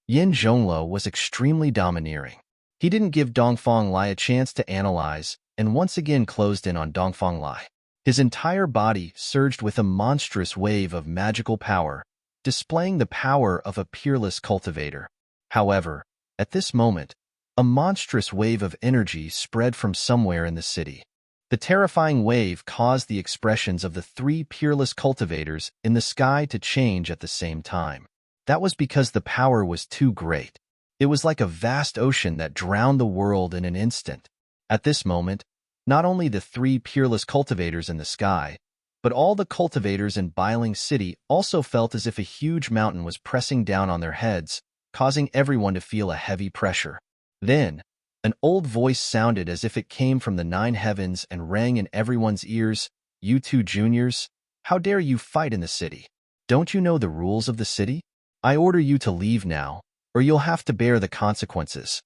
Yin Zhonglo was extremely domineering. He didn't give Dongfang Lai a chance to analyze, and once again closed in on Dongfang Lai. His entire body surged with a monstrous wave of magical power, displaying the power of a peerless cultivator. However, at this moment, a monstrous wave of energy spread from somewhere in the city. The terrifying wave caused the expressions of the 3 peerless cultivators in the sky to change at the same time. That was because the power was too great. It was like a vast ocean that drowned the world in an instant. At this moment, not only the 3 peerless cultivators in the sky, but all the cultivators in Bustling City also felt as if a huge mountain was pressing down on their heads, causing everyone to feel a heavy pressure. Then, an old voice sounded as if it came from the 9 heavens and rang in everyone's ears. You 2 juniors, how dare you fight in the city? Don't you know the rules of the city? I order you to leave now, or you'll have to bear the consequences.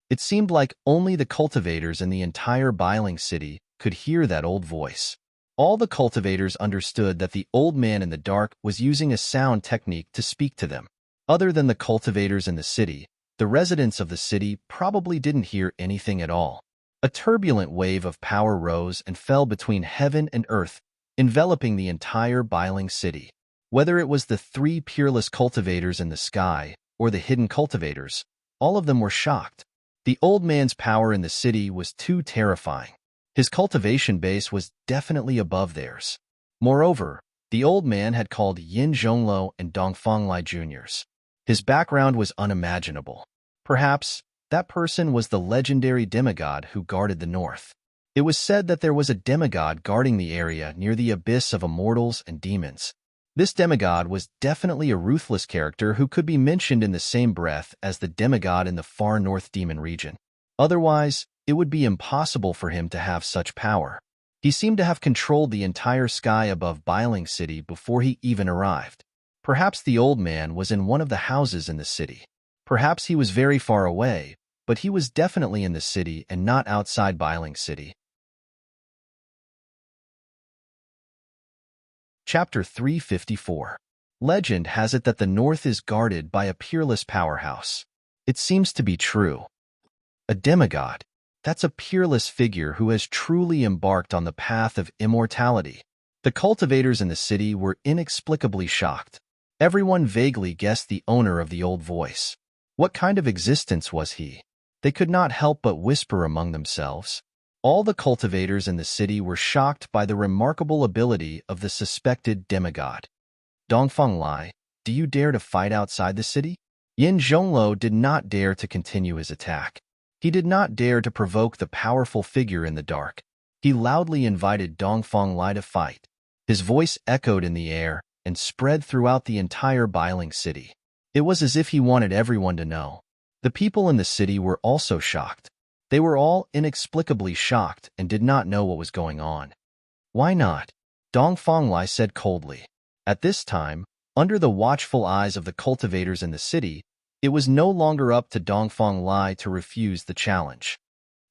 It seemed like only the cultivators in the entire Bustling City could hear that old voice. All the cultivators understood that the old man in the dark was using a sound technique to speak to them. Other than the cultivators in the city, the residents of the city probably didn't hear anything at all. A turbulent wave of power rose and fell between heaven and earth, enveloping the entire Bustling City. Whether it was the 3 peerless cultivators in the sky or the hidden cultivators, all of them were shocked. The old man's power in the city was too terrifying. His cultivation base was definitely above theirs. Moreover, the old man had called Yin Zhonglo and Dongfang Lai juniors. His background was unimaginable. Perhaps that person was the legendary demigod who guarded the north. It was said that there was a demigod guarding the area near the abyss of immortals and demons. This demigod was definitely a ruthless character who could be mentioned in the same breath as the demigod in the far north demon region. Otherwise, it would be impossible for him to have such power. He seemed to have controlled the entire sky above Bustling City before he even arrived. Perhaps the old man was in one of the houses in the city. Perhaps he was very far away, but he was definitely in the city and not outside Bustling City. Chapter 354. Legend has it that the north is guarded by a peerless powerhouse. It seems to be true. A demigod. That's a peerless figure who has truly embarked on the path of immortality. The cultivators in the city were inexplicably shocked. Everyone vaguely guessed the owner of the old voice. What kind of existence was he? They could not help but whisper among themselves. All the cultivators in the city were shocked by the remarkable ability of the suspected demigod. Dongfang Lai, do you dare to fight outside the city? Yin Zhonglo did not dare to continue his attack. He did not dare to provoke the powerful figure in the dark. He loudly invited Dongfang Lai to fight. His voice echoed in the air and spread throughout the entire Bustling City. It was as if he wanted everyone to know. The people in the city were also shocked. They were all inexplicably shocked and did not know what was going on. Why not? Dongfang Lai said coldly. At this time, under the watchful eyes of the cultivators in the city, it was no longer up to Dongfang Lai to refuse the challenge.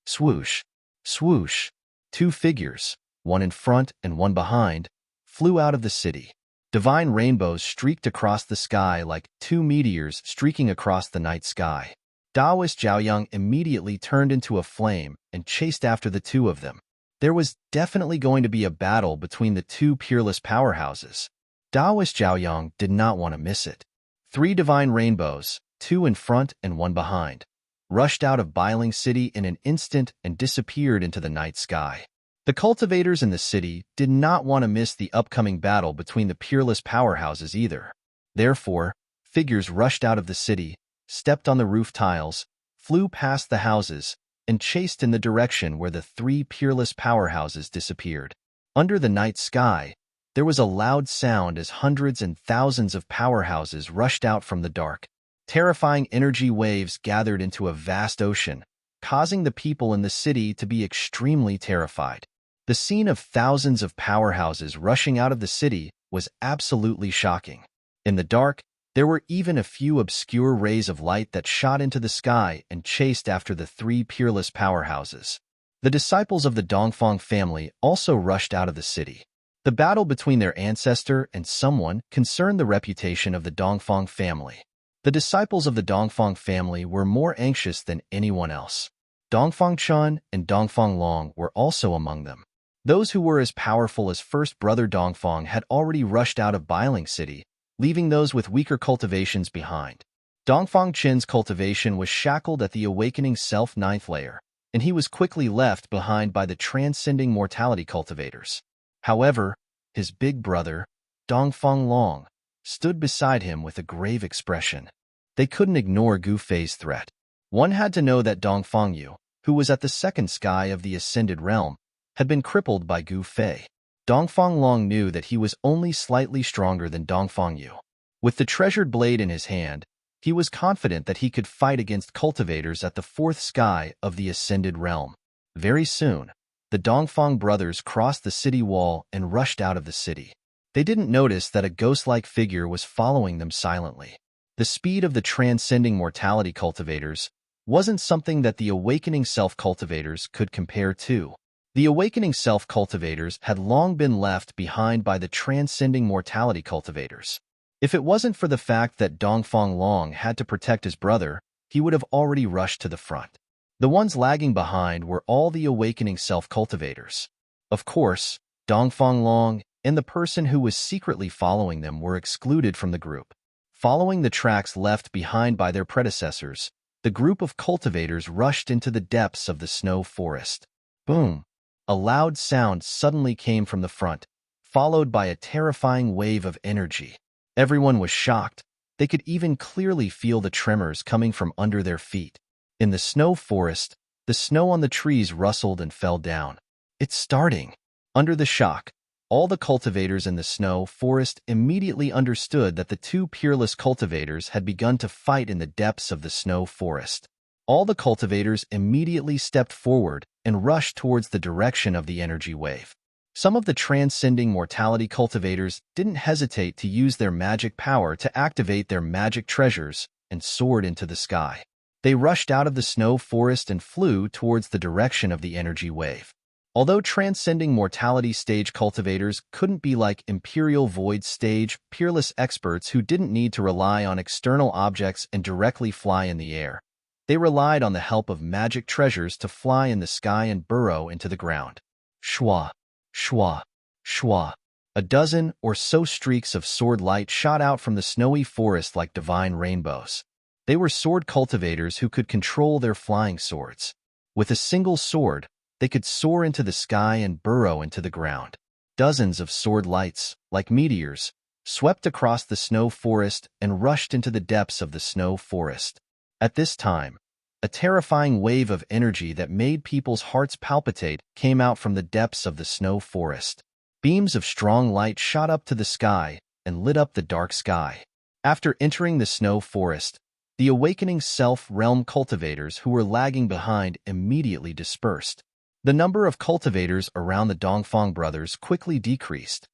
Swoosh, swoosh, two figures, one in front and one behind, flew out of the city. Divine rainbows streaked across the sky like two meteors streaking across the night sky. Taoist Zhaoyang immediately turned into a flame and chased after the two of them. There was definitely going to be a battle between the two peerless powerhouses. Taoist Zhaoyang did not want to miss it. Three divine rainbows, two in front and one behind, rushed out of Bailing City in an instant and disappeared into the night sky. The cultivators in the city did not want to miss the upcoming battle between the peerless powerhouses either. Therefore, figures rushed out of the city, stepped on the roof tiles, flew past the houses, and chased in the direction where the three peerless powerhouses disappeared. Under the night sky, there was a loud sound as hundreds and thousands of powerhouses rushed out from the dark. Terrifying energy waves gathered into a vast ocean, causing the people in the city to be extremely terrified. The scene of thousands of powerhouses rushing out of the city was absolutely shocking. In the dark, there were even a few obscure rays of light that shot into the sky and chased after the three peerless powerhouses. The disciples of the Dongfang family also rushed out of the city. The battle between their ancestor and someone concerned the reputation of the Dongfang family. The disciples of the Dongfang family were more anxious than anyone else. Dongfang Chun and Dongfang Long were also among them. Those who were as powerful as first brother Dongfang had already rushed out of Bailing City, leaving those with weaker cultivations behind. Dongfang Chin's cultivation was shackled at the awakening self ninth layer, and he was quickly left behind by the transcending mortality cultivators. However, his big brother, Dongfang Long, stood beside him with a grave expression. They couldn't ignore Gu Fei's threat. One had to know that Dongfang Yu, who was at the second sky of the ascended realm, had been crippled by Gu Fei. Dongfang Long knew that he was only slightly stronger than Dongfang Yu. With the treasured blade in his hand, he was confident that he could fight against cultivators at the fourth sky of the ascended realm. Very soon, the Dongfang brothers crossed the city wall and rushed out of the city. They didn't notice that a ghost-like figure was following them silently. The speed of the transcending mortality cultivators wasn't something that the awakening self-cultivators could compare to. The awakening self-cultivators had long been left behind by the transcending mortality cultivators. If it wasn't for the fact that Dongfang Long had to protect his brother, he would have already rushed to the front. The ones lagging behind were all the awakening self-cultivators. Of course, Dongfang Long and the person who was secretly following them were excluded from the group. Following the tracks left behind by their predecessors, the group of cultivators rushed into the depths of the snow forest. Boom! A loud sound suddenly came from the front, followed by a terrifying wave of energy. Everyone was shocked. They could even clearly feel the tremors coming from under their feet. In the snow forest, the snow on the trees rustled and fell down. It's starting. Under the shock, all the cultivators in the snow forest immediately understood that the two peerless cultivators had begun to fight in the depths of the snow forest. All the cultivators immediately stepped forward and rushed towards the direction of the energy wave. Some of the transcending mortality cultivators didn't hesitate to use their magic power to activate their magic treasures and soared into the sky. They rushed out of the snow forest and flew towards the direction of the energy wave. Although transcending mortality stage cultivators couldn't be like Imperial Void stage peerless experts who didn't need to rely on external objects and directly fly in the air, they relied on the help of magic treasures to fly in the sky and burrow into the ground. Shwa, shwa, shwa. A dozen or so streaks of sword light shot out from the snowy forest like divine rainbows. They were sword cultivators who could control their flying swords. With a single sword, they could soar into the sky and burrow into the ground. Dozens of sword lights, like meteors, swept across the snow forest and rushed into the depths of the snow forest. At this time, a terrifying wave of energy that made people's hearts palpitate came out from the depths of the snow forest. Beams of strong light shot up to the sky and lit up the dark sky. After entering the snow forest, the awakening self-realm cultivators who were lagging behind immediately dispersed. The number of cultivators around the Dongfang brothers quickly decreased.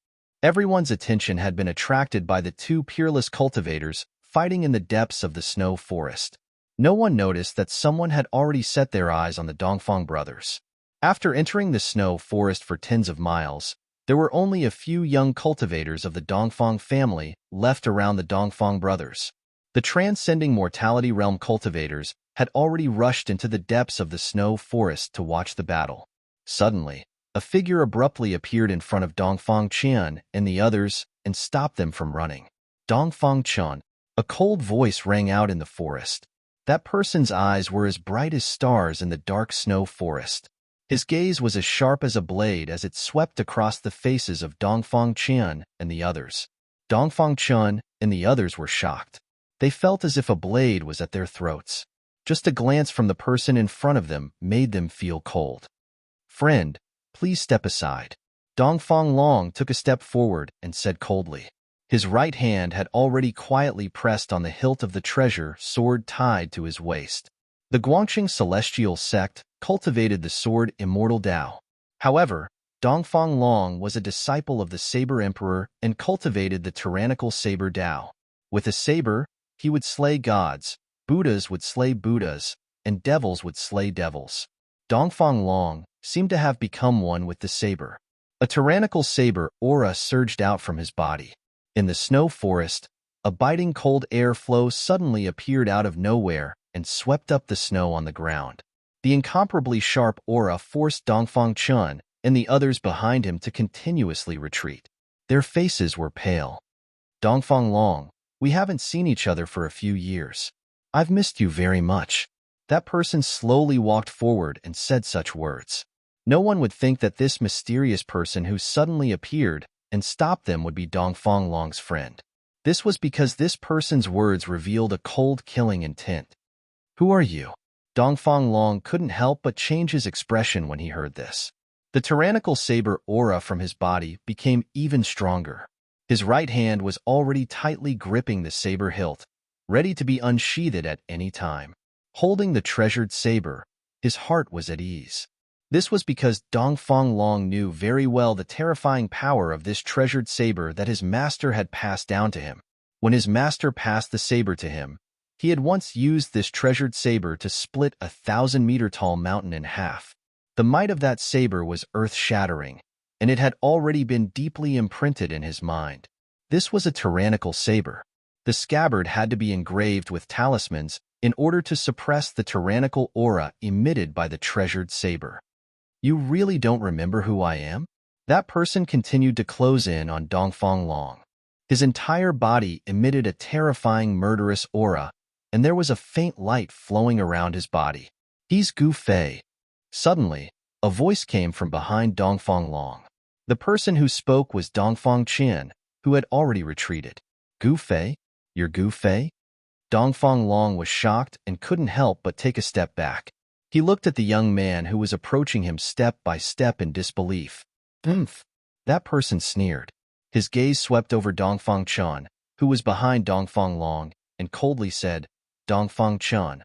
Everyone's attention had been attracted by the two peerless cultivators fighting in the depths of the snow forest. No one noticed that someone had already set their eyes on the Dongfang brothers. After entering the snow forest for tens of miles, there were only a few young cultivators of the Dongfang family left around the Dongfang brothers. The transcending mortality realm cultivators had already rushed into the depths of the snow forest to watch the battle. Suddenly, a figure abruptly appeared in front of Dongfang Qian and the others and stopped them from running. Dongfang Qian. A cold voice rang out in the forest. That person's eyes were as bright as stars in the dark snow forest. His gaze was as sharp as a blade as it swept across the faces of Dongfang Qian and the others. Dongfang Qian and the others were shocked. They felt as if a blade was at their throats. Just a glance from the person in front of them made them feel cold. "Friend, please step aside." Dongfang Long took a step forward and said coldly. His right hand had already quietly pressed on the hilt of the treasure sword tied to his waist. The Guangqing celestial sect cultivated the sword Immortal Tao. However, Dongfang Long was a disciple of the Saber Emperor and cultivated the tyrannical saber Tao. With a saber, he would slay gods, Buddhas would slay Buddhas, and devils would slay devils. Dongfang Long seemed to have become one with the saber. A tyrannical saber aura surged out from his body. In the snow forest, a biting cold air flow suddenly appeared out of nowhere and swept up the snow on the ground. The incomparably sharp aura forced Dongfang Qian and the others behind him to continuously retreat. Their faces were pale. "Dongfang Long, we haven't seen each other for a few years. I've missed you very much." That person slowly walked forward and said such words. No one would think that this mysterious person who suddenly appeared and stopped them would be Dongfang Long's friend. This was because this person's words revealed a cold, killing intent. "Who are you?" Dongfang Long couldn't help but change his expression when he heard this. The tyrannical saber aura from his body became even stronger. His right hand was already tightly gripping the saber hilt, ready to be unsheathed at any time. Holding the treasured saber, his heart was at ease. This was because Dongfang Long knew very well the terrifying power of this treasured saber that his master had passed down to him. When his master passed the saber to him, he had once used this treasured saber to split a 1,000-meter-tall mountain in half. The might of that saber was earth-shattering, and it had already been deeply imprinted in his mind. This was a tyrannical saber. The scabbard had to be engraved with talismans in order to suppress the tyrannical aura emitted by the treasured saber. "You really don't remember who I am?" That person continued to close in on Dongfang Long. His entire body emitted a terrifying murderous aura, and there was a faint light flowing around his body. "He's Gu Fei." Suddenly, a voice came from behind Dongfang Long. The person who spoke was Dongfang Qian, who had already retreated. "Gu Fei? You're Gu Fei?" Dongfang Long was shocked and couldn't help but take a step back. He looked at the young man who was approaching him step by step in disbelief. "Humph." That person sneered. His gaze swept over Dongfang Qian, who was behind Dongfang Long, and coldly said, "Dongfang Qian,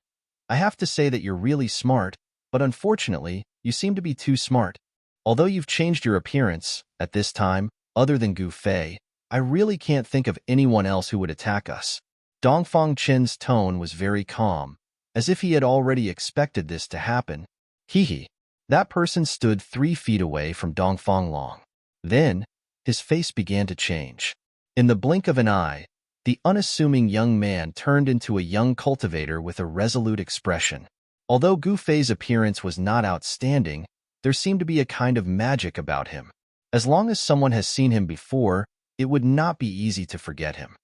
I have to say that you're really smart, but unfortunately, you seem to be too smart. Although you've changed your appearance, at this time, other than Gu Fei, I really can't think of anyone else who would attack us." Dongfang Qian's tone was very calm, as if he had already expected this to happen. "Hee." That person stood 3 feet away from Dongfang Long. Then, his face began to change. In the blink of an eye, the unassuming young man turned into a young cultivator with a resolute expression. Although Gu Fei's appearance was not outstanding, there seemed to be a kind of magic about him. As long as someone has seen him before, it would not be easy to forget him.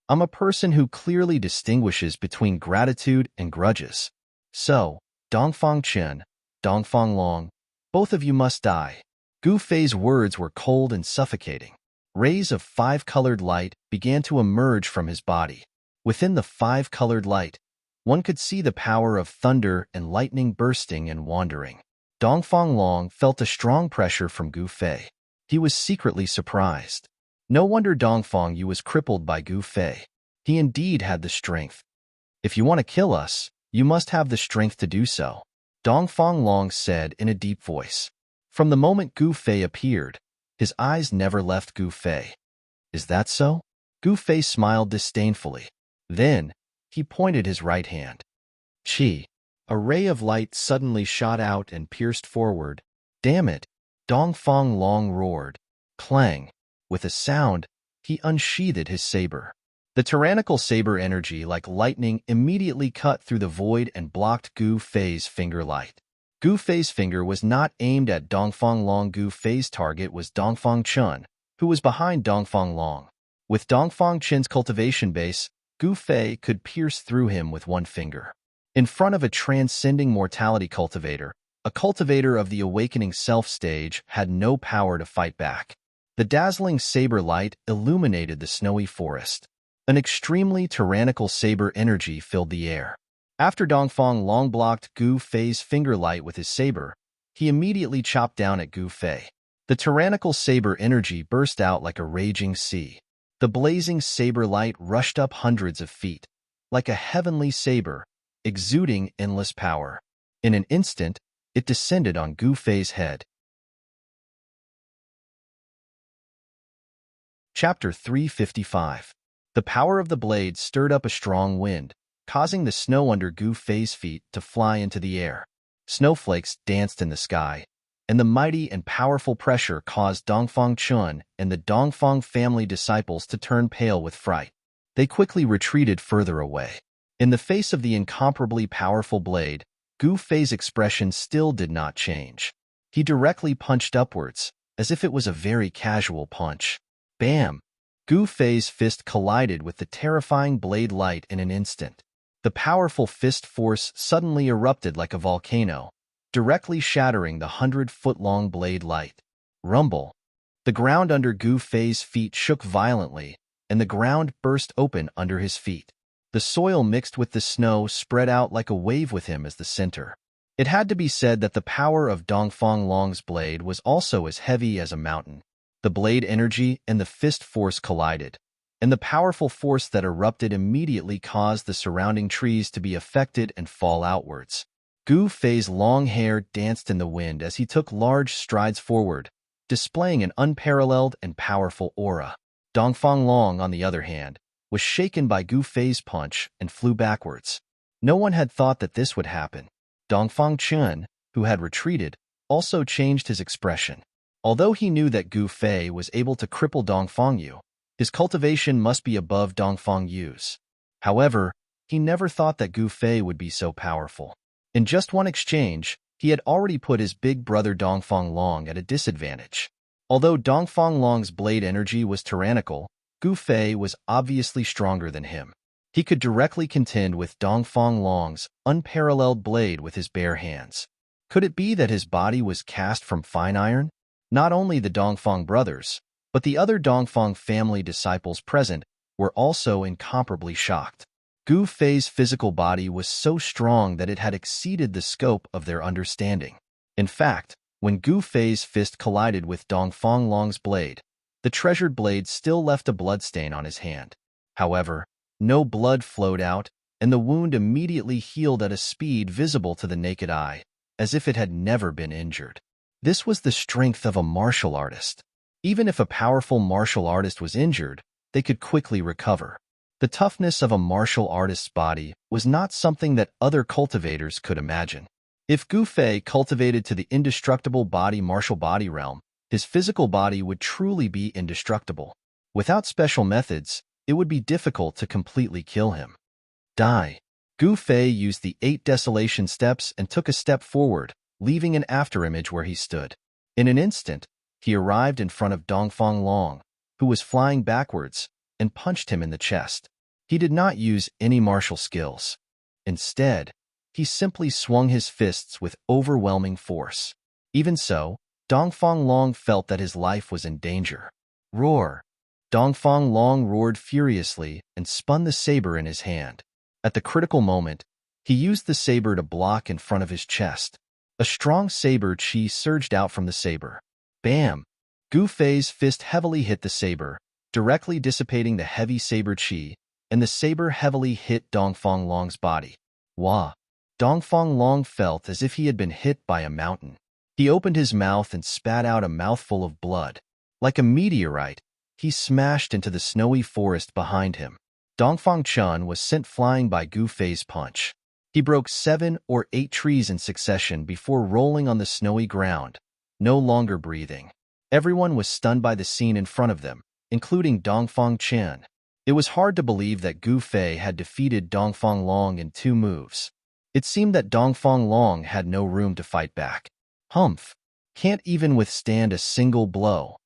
"I'm a person who clearly distinguishes between gratitude and grudges. So, Dongfang Qian, Dongfang Long, both of you must die." Gu Fei's words were cold and suffocating. Rays of 5-colored light began to emerge from his body. Within the 5-colored light, one could see the power of thunder and lightning bursting and wandering. Dongfang Long felt a strong pressure from Gu Fei. He was secretly surprised. No wonder Dongfang Yu was crippled by Gu Fei. He indeed had the strength. "If you want to kill us, you must have the strength to do so," Dongfang Long said in a deep voice. From the moment Gu Fei appeared, his eyes never left Gu Fei. Is that so? Gu Fei smiled disdainfully. Then, he pointed his right hand. Chi. A ray of light suddenly shot out and pierced forward. Damn it! Dongfang Long roared. Clang. With a sound, he unsheathed his saber. The tyrannical saber energy, like lightning, immediately cut through the void and blocked Gu Fei's finger light. Gu Fei's finger was not aimed at Dongfang Long. Gu Fei's target was Dongfang Chun, who was behind Dongfang Long. With Dongfang Chin's cultivation base, Gu Fei could pierce through him with one finger. In front of a transcending mortality cultivator, a cultivator of the awakening self stage had no power to fight back. The dazzling saber light illuminated the snowy forest. An extremely tyrannical saber energy filled the air. After Dongfang Long blocked Gu Fei's finger light with his saber, he immediately chopped down at Gu Fei. The tyrannical saber energy burst out like a raging sea. The blazing saber light rushed up hundreds of feet, like a heavenly saber, exuding endless power. In an instant, it descended on Gu Fei's head. Chapter 355. The power of the blade stirred up a strong wind, causing the snow under Gu Fei's feet to fly into the air. Snowflakes danced in the sky, and the mighty and powerful pressure caused Dongfang Chun and the Dongfang family disciples to turn pale with fright. They quickly retreated further away. In the face of the incomparably powerful blade, Gu Fei's expression still did not change. He directly punched upwards, as if it was a very casual punch. Bam! Gu Fei's fist collided with the terrifying blade light in an instant. The powerful fist force suddenly erupted like a volcano, directly shattering the 100-foot-long blade light. Rumble! The ground under Gu Fei's feet shook violently, and the ground burst open under his feet. The soil mixed with the snow spread out like a wave with him as the center. It had to be said that the power of Dongfang Long's blade was also as heavy as a mountain. The blade energy and the fist force collided, and the powerful force that erupted immediately caused the surrounding trees to be affected and fall outwards. Gu Fei's long hair danced in the wind as he took large strides forward, displaying an unparalleled and powerful aura. Dongfang Long, on the other hand, was shaken by Gu Fei's punch and flew backwards. No one had thought that this would happen. Dongfang Chun, who had retreated, also changed his expression. Although he knew that Gu Fei was able to cripple Dongfang Yu, his cultivation must be above Dongfang Yu's. However, he never thought that Gu Fei would be so powerful. In just one exchange, he had already put his big brother Dongfang Long at a disadvantage. Although Dongfang Long's blade energy was tyrannical, Gu Fei was obviously stronger than him. He could directly contend with Dongfang Long's unparalleled blade with his bare hands. Could it be that his body was cast from fine iron? Not only the Dongfang brothers, but the other Dongfang family disciples present were also incomparably shocked. Gu Fei's physical body was so strong that it had exceeded the scope of their understanding. In fact, when Gu Fei's fist collided with Dongfang Long's blade, the treasured blade still left a bloodstain on his hand. However, no blood flowed out, and the wound immediately healed at a speed visible to the naked eye, as if it had never been injured. This was the strength of a martial artist. Even if a powerful martial artist was injured, they could quickly recover. The toughness of a martial artist's body was not something that other cultivators could imagine. If Gu Fei cultivated to the indestructible body martial body realm, his physical body would truly be indestructible. Without special methods, it would be difficult to completely kill him. Die. Gu Fei used the 8 desolation steps and took a step forward, leaving an afterimage where he stood. In an instant, he arrived in front of Dongfang Long, who was flying backwards, and punched him in the chest. He did not use any martial skills. Instead, he simply swung his fists with overwhelming force. Even so, Dongfang Long felt that his life was in danger. Roar! Dongfang Long roared furiously and spun the saber in his hand. At the critical moment, he used the saber to block in front of his chest. A strong saber chi surged out from the saber. Bam! Gu Fei's fist heavily hit the saber, directly dissipating the heavy saber chi, and the saber heavily hit Dongfang Long's body. Wah! Dongfang Long felt as if he had been hit by a mountain. He opened his mouth and spat out a mouthful of blood. Like a meteorite, he smashed into the snowy forest behind him. Dongfang Chun was sent flying by Gu Fei's punch. He broke 7 or 8 trees in succession before rolling on the snowy ground, no longer breathing. Everyone was stunned by the scene in front of them, including Dongfang Chen. It was hard to believe that Gu Fei had defeated Dongfang Long in 2 moves. It seemed that Dongfang Long had no room to fight back. Humph! Can't even withstand a single blow.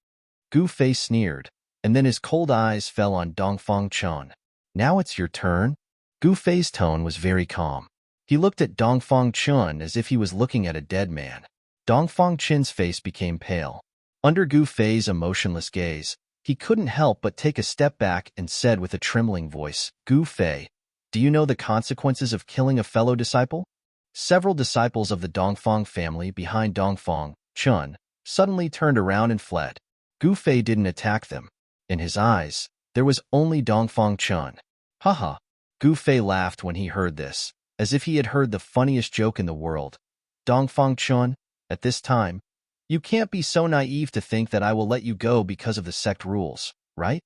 Gu Fei sneered, and then his cold eyes fell on Dongfang Chen. Now it's your turn? Gu Fei's tone was very calm. He looked at Dongfang Chen as if he was looking at a dead man. Dongfang Chen's face became pale. Under Gu Fei's emotionless gaze, he couldn't help but take a step back and said with a trembling voice, Gu Fei, do you know the consequences of killing a fellow disciple? Several disciples of the Dongfang family behind Dongfang Chen suddenly turned around and fled. Gu Fei didn't attack them. In his eyes, there was only Dongfang Chen. Haha. Gu Fei laughed when he heard this, as if he had heard the funniest joke in the world. Dongfang Chen, at this time, you can't be so naive to think that I will let you go because of the sect rules, right?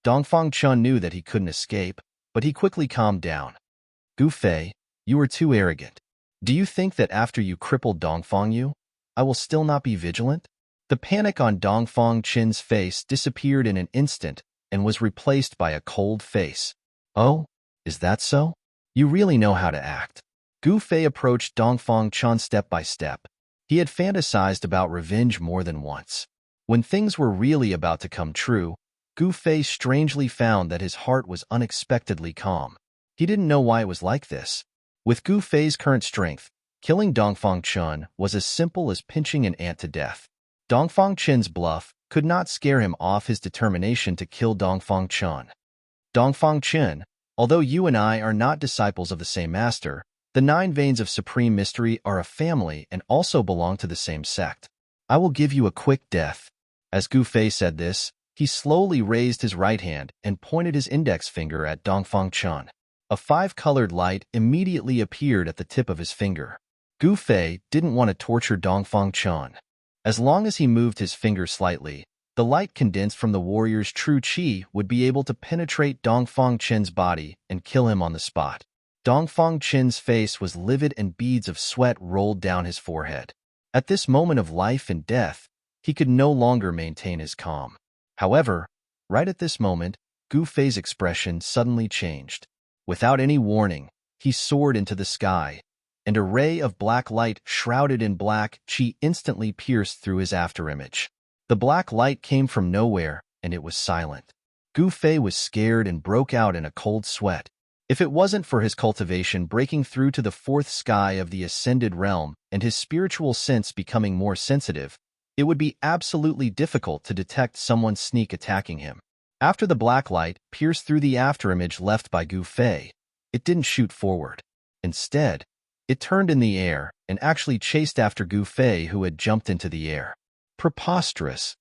Dongfang Chen knew that he couldn't escape, but he quickly calmed down. Gu Fei, you are too arrogant. Do you think that after you crippled Dongfang Yu, I will still not be vigilant? The panic on Dongfang Chen's face disappeared in an instant and was replaced by a cold face. Oh, is that so? You really know how to act. Gu Fei approached Dongfang Chen step by step. He had fantasized about revenge more than once. When things were really about to come true, Gu Fei strangely found that his heart was unexpectedly calm. He didn't know why it was like this. With Gu Fei's current strength, killing Dongfang Chen was as simple as pinching an ant to death. Dongfang Chen's bluff could not scare him off his determination to kill Dongfang Chen. Dongfang Chen, although you and I are not disciples of the same master, the 9 veins of supreme mystery are a family and also belong to the same sect. I will give you a quick death. As Gu Fei said this, he slowly raised his right hand and pointed his index finger at Dongfang Chen. A 5-colored light immediately appeared at the tip of his finger. Gu Fei didn't want to torture Dongfang Chen. As long as he moved his finger slightly, the light condensed from the warrior's true qi would be able to penetrate Dongfang Chen's body and kill him on the spot. Dongfang Chen's face was livid and beads of sweat rolled down his forehead. At this moment of life and death, he could no longer maintain his calm. However, right at this moment, Gu Fei's expression suddenly changed. Without any warning, he soared into the sky, and a ray of black light shrouded in black qi instantly pierced through his afterimage. The black light came from nowhere, and it was silent. Gu Fei was scared and broke out in a cold sweat. If it wasn't for his cultivation breaking through to the 4th sky of the ascended realm and his spiritual sense becoming more sensitive, it would be absolutely difficult to detect someone sneak attacking him. After the black light pierced through the afterimage left by Gu Fei, it didn't shoot forward. Instead, it turned in the air and actually chased after Gu Fei, who had jumped into the air. Preposterous.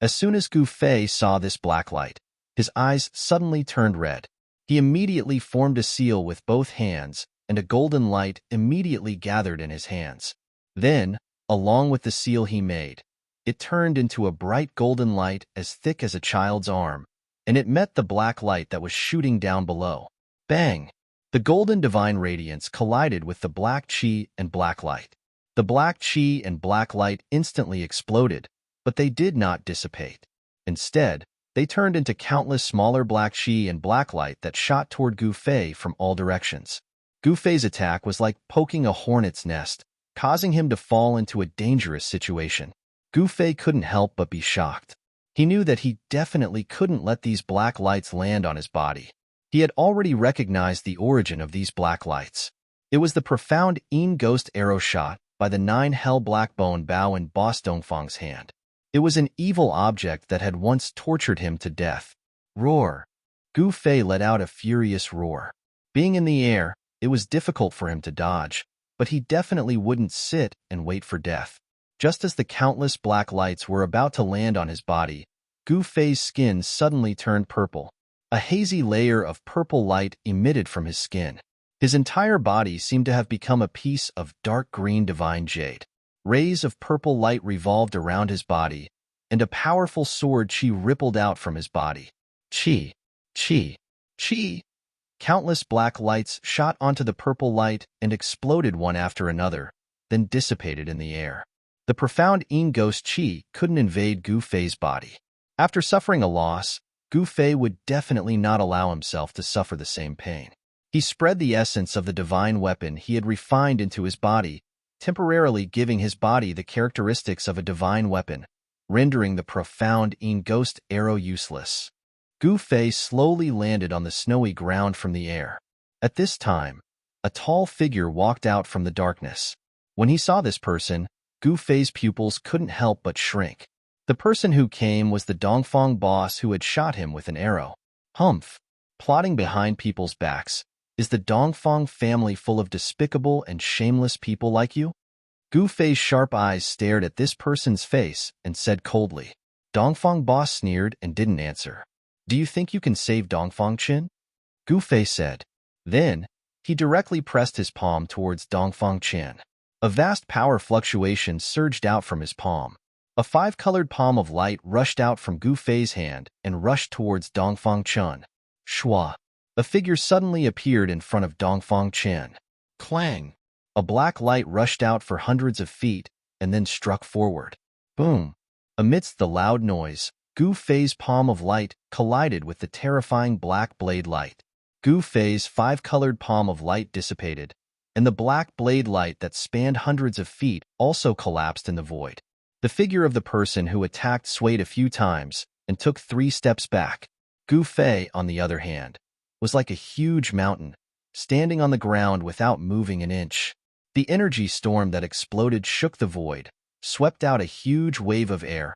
As soon as Gu Fei saw this black light, his eyes suddenly turned red. He immediately formed a seal with both hands, and a golden light immediately gathered in his hands. Then, along with the seal he made, it turned into a bright golden light as thick as a child's arm, and it met the black light that was shooting down below. Bang! The golden divine radiance collided with the black qi and black light. The black qi and black light instantly exploded, but they did not dissipate. Instead, they turned into countless smaller black qi and black light that shot toward Gu Fei from all directions. Gu Fei's attack was like poking a hornet's nest, causing him to fall into a dangerous situation. Gu Fei couldn't help but be shocked. He knew that he definitely couldn't let these black lights land on his body. He had already recognized the origin of these black lights. It was the profound Yin ghost arrow shot by the 9 hell blackbone Bao in Boss Dongfang's hand. It was an evil object that had once tortured him to death. Roar! Gu Fei let out a furious roar. Being in the air, it was difficult for him to dodge, but he definitely wouldn't sit and wait for death. Just as the countless black lights were about to land on his body, Gu Fei's skin suddenly turned purple. A hazy layer of purple light emitted from his skin. His entire body seemed to have become a piece of dark green divine jade. Rays of purple light revolved around his body, and a powerful sword chi rippled out from his body. Chi, chi, chi. Countless black lights shot onto the purple light and exploded one after another, then dissipated in the air. The profound Yin ghost chi couldn't invade Gu Fei's body. After suffering a loss, Gu Fei would definitely not allow himself to suffer the same pain. He spread the essence of the divine weapon he had refined into his body, temporarily giving his body the characteristics of a divine weapon, rendering the profound Yin ghost arrow useless. Gu Fei slowly landed on the snowy ground from the air. At this time, a tall figure walked out from the darkness. When he saw this person, Gu Fei's pupils couldn't help but shrink. The person who came was the Dongfang boss who had shot him with an arrow. Humph! Plotting behind people's backs, is the Dongfang family full of despicable and shameless people like you? Gu Fei's sharp eyes stared at this person's face and said coldly. Dongfang boss sneered and didn't answer. Do you think you can save Dongfang Qin? Gu Fei said. Then, he directly pressed his palm towards Dongfang Qin. A vast power fluctuation surged out from his palm. A five-colored palm of light rushed out from Gu Fei's hand and rushed towards Dongfang Qin. Shua! A figure suddenly appeared in front of Dongfang Qin. Clang! A black light rushed out for hundreds of feet and then struck forward. Boom! Amidst the loud noise, Gu Fei's palm of light collided with the terrifying black blade light. Gu Fei's five-colored palm of light dissipated, and the black blade light that spanned hundreds of feet also collapsed in the void. The figure of the person who attacked swayed a few times and took 3 steps back. Gu Fei, on the other hand, was like a huge mountain, standing on the ground without moving an inch. The energy storm that exploded shook the void, swept out a huge wave of air,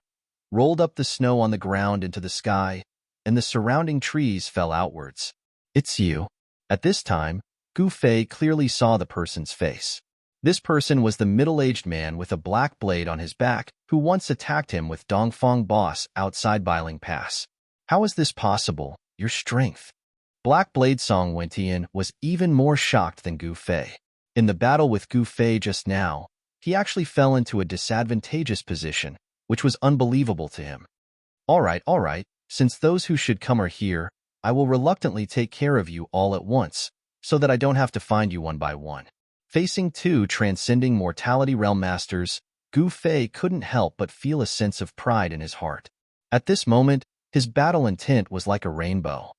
rolled up the snow on the ground into the sky, and the surrounding trees fell outwards. It's you. At this time, Gu Fei clearly saw the person's face. This person was the middle-aged man with a black blade on his back who once attacked him with Dongfang boss outside Bailing Pass. How is this possible? Your strength. Black Blade Song Wentian was even more shocked than Gu Fei. In the battle with Gu Fei just now, he actually fell into a disadvantageous position, which was unbelievable to him. All right, since those who should come are here, I will reluctantly take care of you all at once, so that I don't have to find you one by one. Facing 2 transcending mortality realm masters, Gu Fei couldn't help but feel a sense of pride in his heart. At this moment, his battle intent was like a rainbow.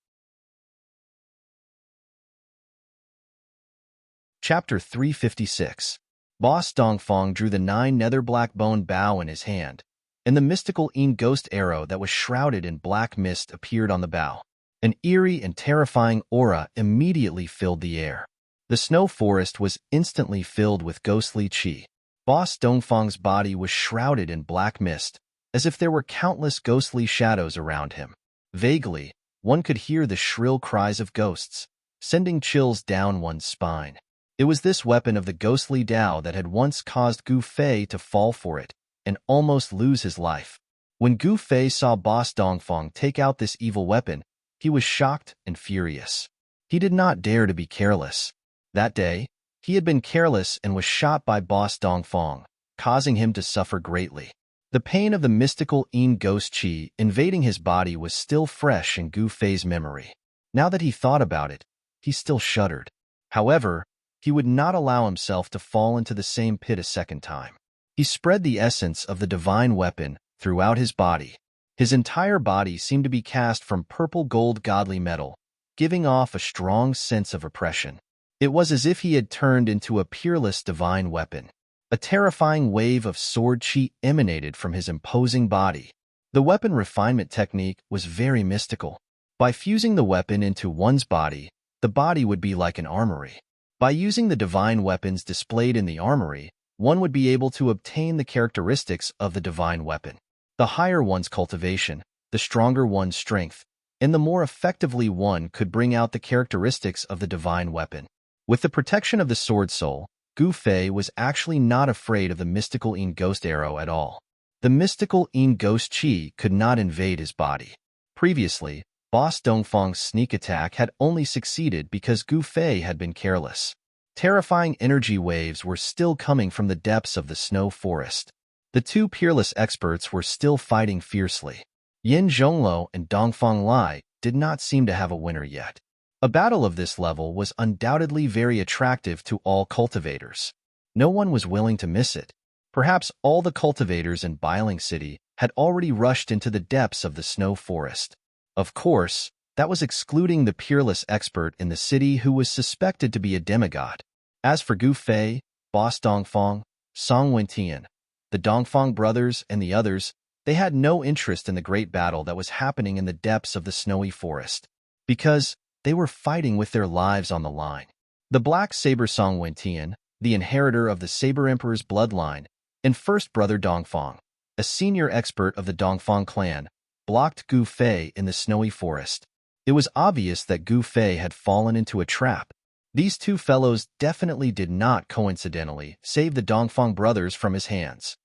Chapter 356. Boss Dongfang drew the 9 nether black bone bow in his hand, and the mystical Yin ghost arrow that was shrouded in black mist appeared on the bow. An eerie and terrifying aura immediately filled the air. The snow forest was instantly filled with ghostly chi. Boss Dongfang's body was shrouded in black mist, as if there were countless ghostly shadows around him. Vaguely, one could hear the shrill cries of ghosts, sending chills down one's spine. It was this weapon of the ghostly Tao that had once caused Gu Fei to fall for it and almost lose his life. When Gu Fei saw Boss Dongfang take out this evil weapon, he was shocked and furious. He did not dare to be careless. That day, he had been careless and was shot by Boss Dongfang, causing him to suffer greatly. The pain of the mystical Yin ghost chi invading his body was still fresh in Gu Fei's memory. Now that he thought about it, he still shuddered. However, he would not allow himself to fall into the same pit a second time. He spread the essence of the divine weapon throughout his body. His entire body seemed to be cast from purple gold godly metal, giving off a strong sense of oppression. It was as if he had turned into a peerless divine weapon. A terrifying wave of sword chi emanated from his imposing body. The weapon refinement technique was very mystical. By fusing the weapon into one's body, the body would be like an armory. By using the divine weapons displayed in the armory, one would be able to obtain the characteristics of the divine weapon. The higher one's cultivation, the stronger one's strength, and the more effectively one could bring out the characteristics of the divine weapon. With the protection of the sword soul, Gu Fei was actually not afraid of the mystical Yin ghost arrow at all. The mystical Yin ghost chi could not invade his body. Previously, Boss Dongfang's sneak attack had only succeeded because Gu Fei had been careless. Terrifying energy waves were still coming from the depths of the snow forest. The two peerless experts were still fighting fiercely. Yin Zhongluo and Dongfang Lai did not seem to have a winner yet. A battle of this level was undoubtedly very attractive to all cultivators. No one was willing to miss it. Perhaps all the cultivators in Bailing City had already rushed into the depths of the snow forest. Of course, that was excluding the peerless expert in the city who was suspected to be a demigod. As for Gu Fei, Boss Dongfang, Song Wentian, the Dongfang brothers, and the others, they had no interest in the great battle that was happening in the depths of the snowy forest, because they were fighting with their lives on the line. The Black Saber Song Wentian, the inheritor of the Saber Emperor's bloodline, and first brother Dongfang, a senior expert of the Dongfang clan, blocked Gu Fei in the snowy forest. It was obvious that Gu Fei had fallen into a trap. These two fellows definitely did not coincidentally save the Dongfang brothers from his hands.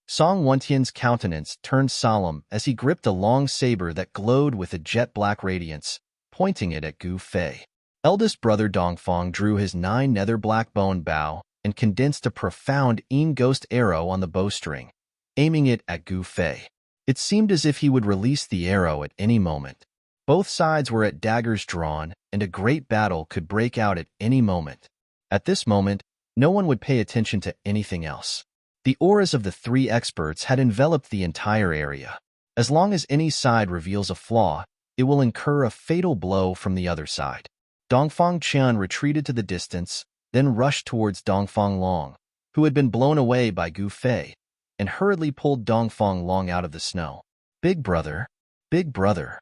Song Wentian's countenance turned solemn as he gripped a long saber that glowed with a jet-black radiance, pointing it at Gu Fei. Eldest brother Dongfang drew his 9 nether black bone bow and condensed a profound ghost arrow on the bowstring, aiming it at Gu Fei. It seemed as if he would release the arrow at any moment. Both sides were at daggers drawn, and a great battle could break out at any moment. At this moment, no one would pay attention to anything else. The auras of the three experts had enveloped the entire area. As long as any side reveals a flaw, it will incur a fatal blow from the other side. Dongfang Qian retreated to the distance, then rushed towards Dongfang Long, who had been blown away by Gu Fei, and hurriedly pulled Dongfang Long out of the snow. Big brother, big brother.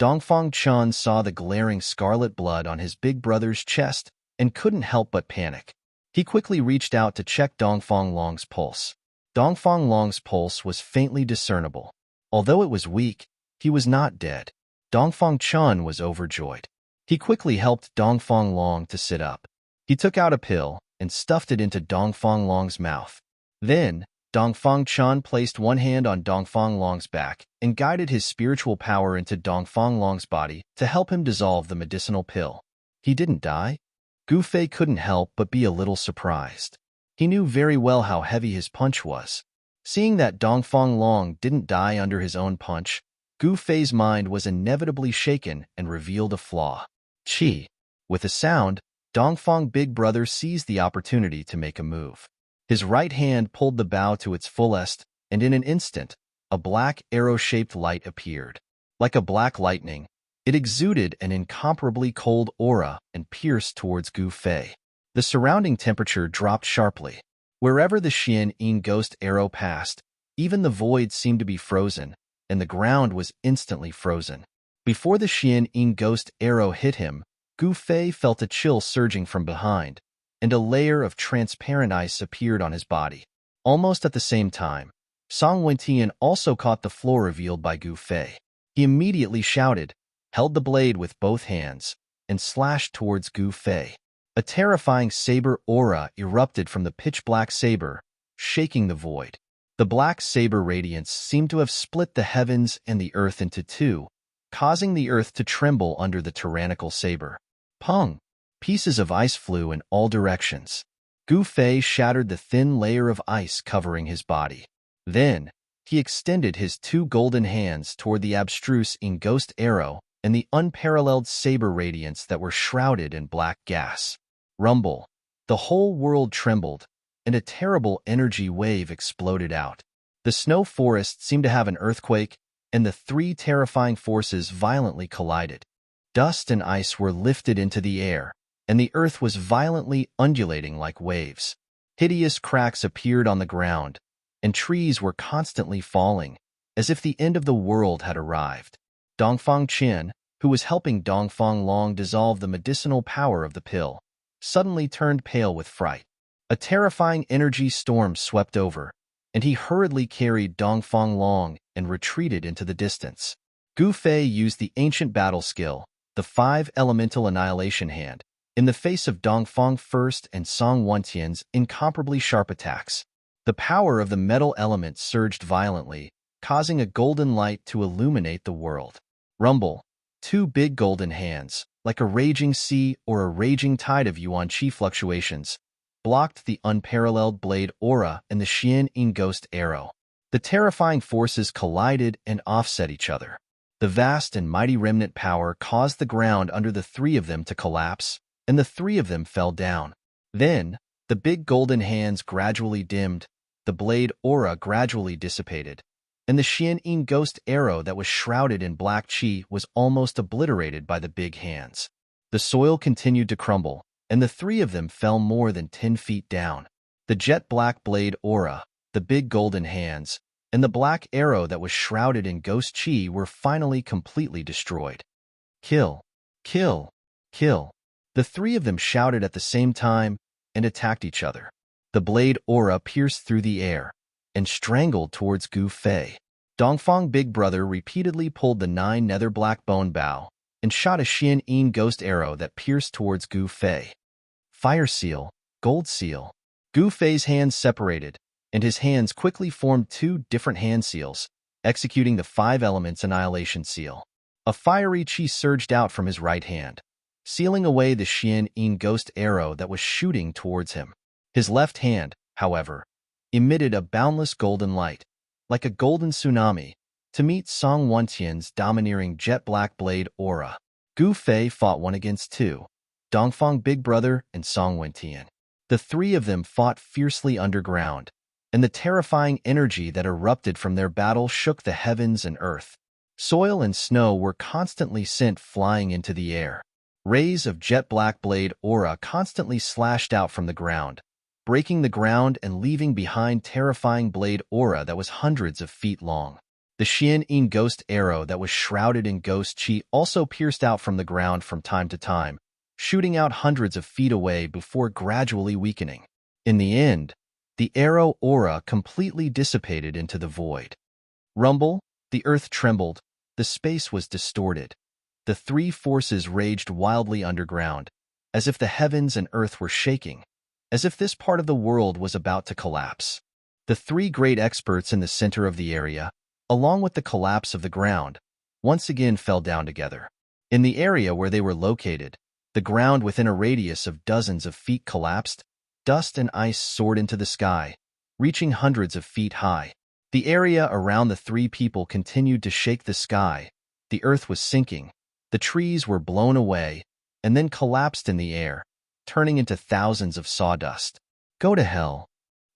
Dongfang Qian saw the glaring scarlet blood on his big brother's chest and couldn't help but panic. He quickly reached out to check Dongfang Long's pulse. Dongfang Long's pulse was faintly discernible. Although it was weak, he was not dead. Dongfang Qian was overjoyed. He quickly helped Dongfang Long to sit up. He took out a pill and stuffed it into Dongfang Long's mouth. Then, Dongfang Qian placed one hand on Dongfang Long's back and guided his spiritual power into Dongfang Long's body to help him dissolve the medicinal pill. He didn't die. Gu Fei couldn't help but be a little surprised. He knew very well how heavy his punch was. Seeing that Dongfang Long didn't die under his own punch, Gu Fei's mind was inevitably shaken and revealed a flaw. Qi. With a sound, Dongfang Big Brother seized the opportunity to make a move. His right hand pulled the bow to its fullest, and in an instant, a black arrow-shaped light appeared. Like a black lightning, it exuded an incomparably cold aura and pierced towards Gu Fei. The surrounding temperature dropped sharply. Wherever the Xian ghost arrow passed, even the void seemed to be frozen, and the ground was instantly frozen. Before the Xian ghost arrow hit him, Gu Fei felt a chill surging from behind, and a layer of transparent ice appeared on his body. Almost at the same time, Song Wentian also caught the floor revealed by Gu Fei. He immediately shouted, held the blade with both hands, and slashed towards Gu Fei. A terrifying saber aura erupted from the pitch-black saber, shaking the void. The black saber radiance seemed to have split the heavens and the earth into two, causing the earth to tremble under the tyrannical saber. Pong! Pieces of ice flew in all directions. Gu Fei shattered the thin layer of ice covering his body. Then, he extended his 2 golden hands toward the abstruse ghost arrow and the unparalleled saber radiance that were shrouded in black gas. Rumble. The whole world trembled, and a terrible energy wave exploded out. The snow forest seemed to have an earthquake, and the 3 terrifying forces violently collided. Dust and ice were lifted into the air, and the earth was violently undulating like waves. Hideous cracks appeared on the ground, and trees were constantly falling, as if the end of the world had arrived. Dongfang Qian, who was helping Dongfang Long dissolve the medicinal power of the pill, suddenly turned pale with fright. A terrifying energy storm swept over, and he hurriedly carried Dongfang Long and retreated into the distance. Gu Fei used the ancient battle skill, the 5 elemental annihilation hand, in the face of Dongfang First and Song Wentian's incomparably sharp attacks. The power of the metal element surged violently, causing a golden light to illuminate the world. Rumble. 2 big golden hands, like a raging sea or a raging tide of yuan qi fluctuations, blocked the unparalleled blade aura and the Xian Yin ghost arrow. The terrifying forces collided and offset each other. The vast and mighty remnant power caused the ground under the three of them to collapse, and the three of them fell down. Then, the big golden hands gradually dimmed, the blade aura gradually dissipated, and the Xian Yin ghost arrow that was shrouded in black qi was almost obliterated by the big hands. The soil continued to crumble, and the three of them fell more than 10 feet down. The jet black blade aura, the big golden hands, and the black arrow that was shrouded in ghost qi were finally completely destroyed. Kill! Kill! Kill! The three of them shouted at the same time and attacked each other. The blade aura pierced through the air and strangled towards Gu Fei. Dongfang Big Brother repeatedly pulled the 9 nether black bone bow and shot a Xian Yin ghost arrow that pierced towards Gu Fei. Fire seal, gold seal. Gu Fei's hands separated, and his hands quickly formed 2 different hand seals, executing the 5 elements annihilation seal. A fiery qi surged out from his right hand, sealing away the Xian Yin ghost arrow that was shooting towards him. His left hand, however, emitted a boundless golden light, like a golden tsunami, to meet Song Wentian's domineering jet black blade aura. Gu Fei fought 1 against 2, Dongfang Big Brother and Song Wentian. The three of them fought fiercely underground, and the terrifying energy that erupted from their battle shook the heavens and earth. Soil and snow were constantly sent flying into the air. Rays of jet black blade aura constantly slashed out from the ground, breaking the ground and leaving behind terrifying blade aura that was hundreds of feet long. The Xian Yin ghost arrow that was shrouded in ghost qi also pierced out from the ground from time to time, shooting out hundreds of feet away before gradually weakening. In the end, the arrow aura completely dissipated into the void. Rumble, the earth trembled, the space was distorted. The three forces raged wildly underground, as if the heavens and earth were shaking, as if this part of the world was about to collapse. The 3 great experts in the center of the area, along with the collapse of the ground, once again fell down together. In the area where they were located, the ground within a radius of dozens of feet collapsed. Dust and ice soared into the sky, reaching hundreds of feet high. The area around the 3 people continued to shake the sky. The earth was sinking, the trees were blown away, and then collapsed in the air, turning into thousands of sawdust. Go to hell!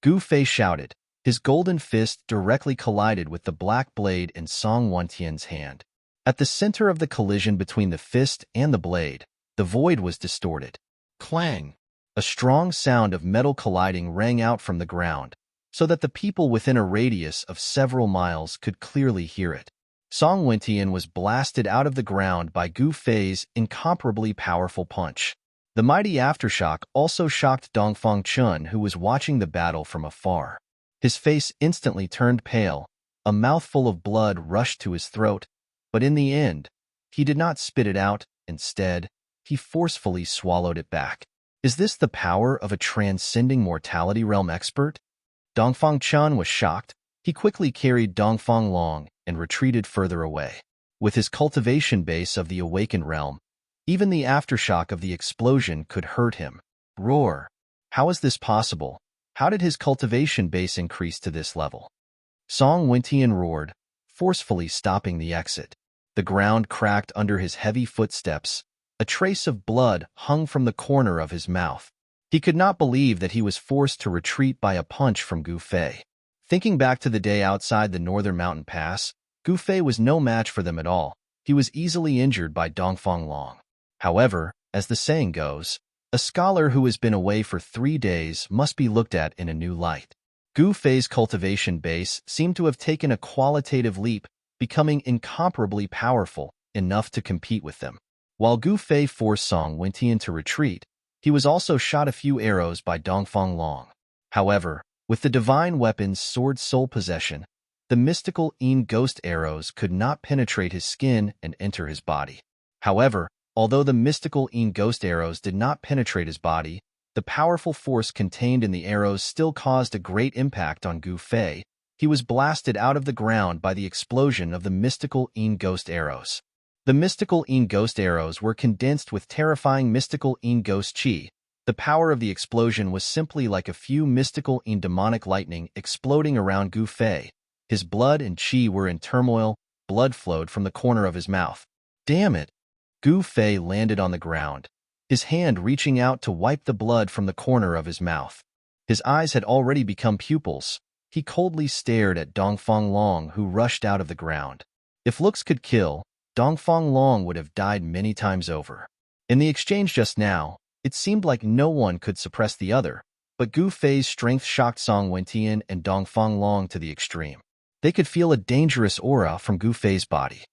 Gu Fei shouted. His golden fist directly collided with the black blade in Song Wentian's hand. At the center of the collision between the fist and the blade, the void was distorted. Clang! A strong sound of metal colliding rang out from the ground, so that the people within a radius of several miles could clearly hear it. Song Wentian was blasted out of the ground by Gu Fei's incomparably powerful punch. The mighty aftershock also shocked Dongfang Chun, who was watching the battle from afar. His face instantly turned pale, a mouthful of blood rushed to his throat, but in the end, he did not spit it out. Instead, he forcefully swallowed it back. Is this the power of a transcending mortality realm expert? Dongfang Chun was shocked. He quickly carried Dongfang Long and retreated further away. With his cultivation base of the awakened realm, even the aftershock of the explosion could hurt him. Roar! How is this possible? How did his cultivation base increase to this level? Song Wentian roared, forcefully stopping the exit. The ground cracked under his heavy footsteps. A trace of blood hung from the corner of his mouth. He could not believe that he was forced to retreat by a punch from Gu Fei. Thinking back to the day outside the northern mountain pass, Gu Fei was no match for them at all. He was easily injured by Dongfang Long. However, as the saying goes, a scholar who has been away for 3 days must be looked at in a new light. Gu Fei's cultivation base seemed to have taken a qualitative leap, becoming incomparably powerful enough to compete with them. While Gu Fei forced Song Wentian to retreat, he was also shot a few arrows by Dongfang Long. However, with the divine weapon's sword soul possession, the mystical Yin ghost arrows could not penetrate his skin and enter his body. However, although the mystical Yin ghost arrows did not penetrate his body, the powerful force contained in the arrows still caused a great impact on Gu Fei. He was blasted out of the ground by the explosion of the mystical Yin ghost arrows. The mystical Yin ghost arrows were condensed with terrifying mystical Yin ghost qi, The power of the explosion was simply like a few mystical and demonic lightning exploding around Gu Fei. His blood and qi were in turmoil, blood flowed from the corner of his mouth. Damn it! Gu Fei landed on the ground, his hand reaching out to wipe the blood from the corner of his mouth. His eyes had already become pupils. He coldly stared at Dongfang Long, who rushed out of the ground. If looks could kill, Dongfang Long would have died many times over. In the exchange just now, it seemed like no one could suppress the other, but Gu Fei's strength shocked Song Wentian and Dongfang Long to the extreme. They could feel a dangerous aura from Gu Fei's body.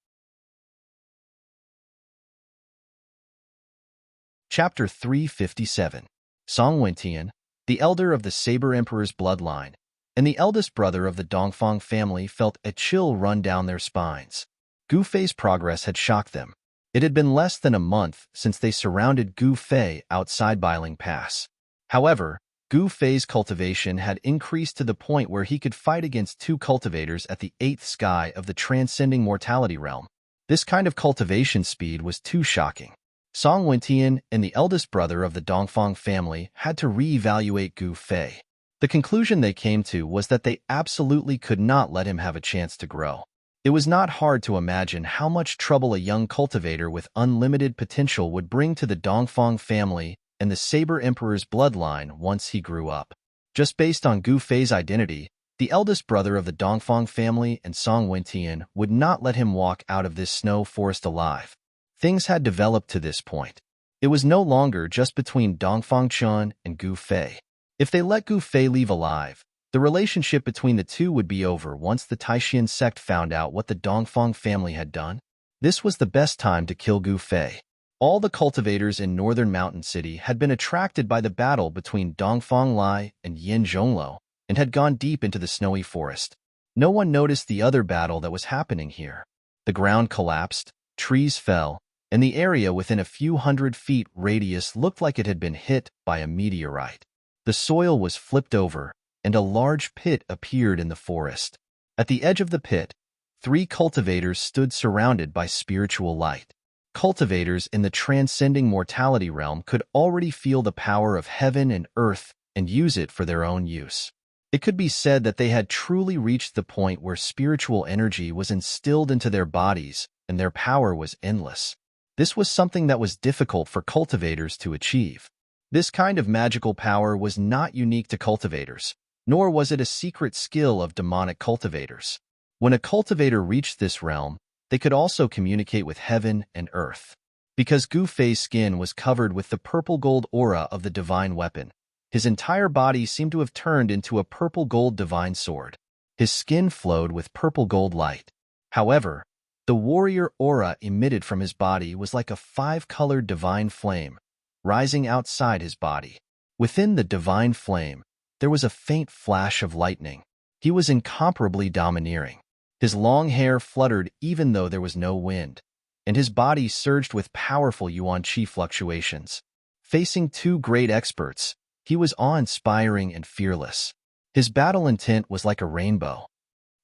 Chapter 357. Song Wentian, the elder of the Saber Emperor's bloodline, and the eldest brother of the Dongfang family felt a chill run down their spines. Gu Fei's progress had shocked them. It had been less than a month since they surrounded Gu Fei outside Bailing Pass. However, Gu Fei's cultivation had increased to the point where he could fight against 2 cultivators at the 8th sky of the transcending mortality realm. This kind of cultivation speed was too shocking. Song Wentian and the eldest brother of the Dongfang family had to re-evaluate Gu Fei. The conclusion they came to was that they absolutely could not let him have a chance to grow. It was not hard to imagine how much trouble a young cultivator with unlimited potential would bring to the Dongfang family and the Saber Emperor's bloodline once he grew up. Just based on Gu Fei's identity, the eldest brother of the Dongfang family and Song Wentian would not let him walk out of this snow forest alive. Things had developed to this point. It was no longer just between Dongfang Chun and Gu Fei. If they let Gu Fei leave alive, the relationship between the two would be over once the Taishan sect found out what the Dongfang family had done. This was the best time to kill Gu Fei. All the cultivators in northern Mountain City had been attracted by the battle between Dongfang Lai and Yin Zhongluo and had gone deep into the snowy forest. No one noticed the other battle that was happening here. The ground collapsed, trees fell, and the area within a few hundred feet radius looked like it had been hit by a meteorite. The soil was flipped over, and a large pit appeared in the forest. At the edge of the pit, 3 cultivators stood surrounded by spiritual light. Cultivators in the transcending mortality realm could already feel the power of heaven and earth and use it for their own use. It could be said that they had truly reached the point where spiritual energy was instilled into their bodies and their power was endless. This was something that was difficult for cultivators to achieve. This kind of magical power was not unique to cultivators, nor was it a secret skill of demonic cultivators. When a cultivator reached this realm, they could also communicate with heaven and earth. Because Gu Fei's skin was covered with the purple-gold aura of the divine weapon, his entire body seemed to have turned into a purple-gold divine sword. His skin flowed with purple-gold light. However, the warrior aura emitted from his body was like a 5-colored divine flame, rising outside his body. Within the divine flame, there was a faint flash of lightning. He was incomparably domineering. His long hair fluttered even though there was no wind, and his body surged with powerful yuan qi fluctuations. Facing 2 great experts, he was awe-inspiring and fearless. His battle intent was like a rainbow.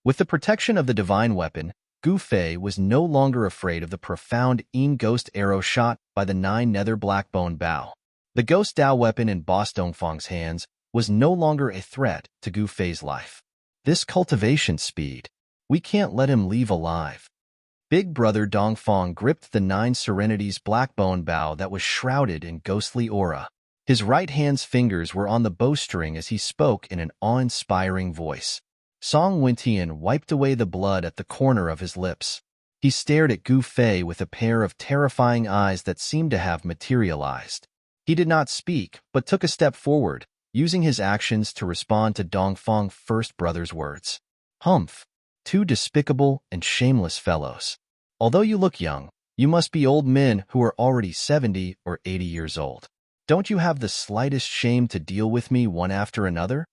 With the protection of the divine weapon, Gu Fei was no longer afraid of the profound Yin ghost arrow shot by the 9 nether blackbone bow. The ghost Dao weapon in Boss Dongfang's hands was no longer a threat to Gu Fei's life. This cultivation speed. We can't let him leave alive. Big brother Dongfang gripped the 9 Serenity's blackbone bow that was shrouded in ghostly aura. His right hand's fingers were on the bowstring as he spoke in an awe-inspiring voice. Song Wentian wiped away the blood at the corner of his lips. He stared at Gu Fei with a pair of terrifying eyes that seemed to have materialized. He did not speak, but took a step forward, using his actions to respond to Dongfang first brother's words. Humph! 2 despicable and shameless fellows. Although you look young, you must be old men who are already 70 or 80 years old. Don't you have the slightest shame to deal with me one after another?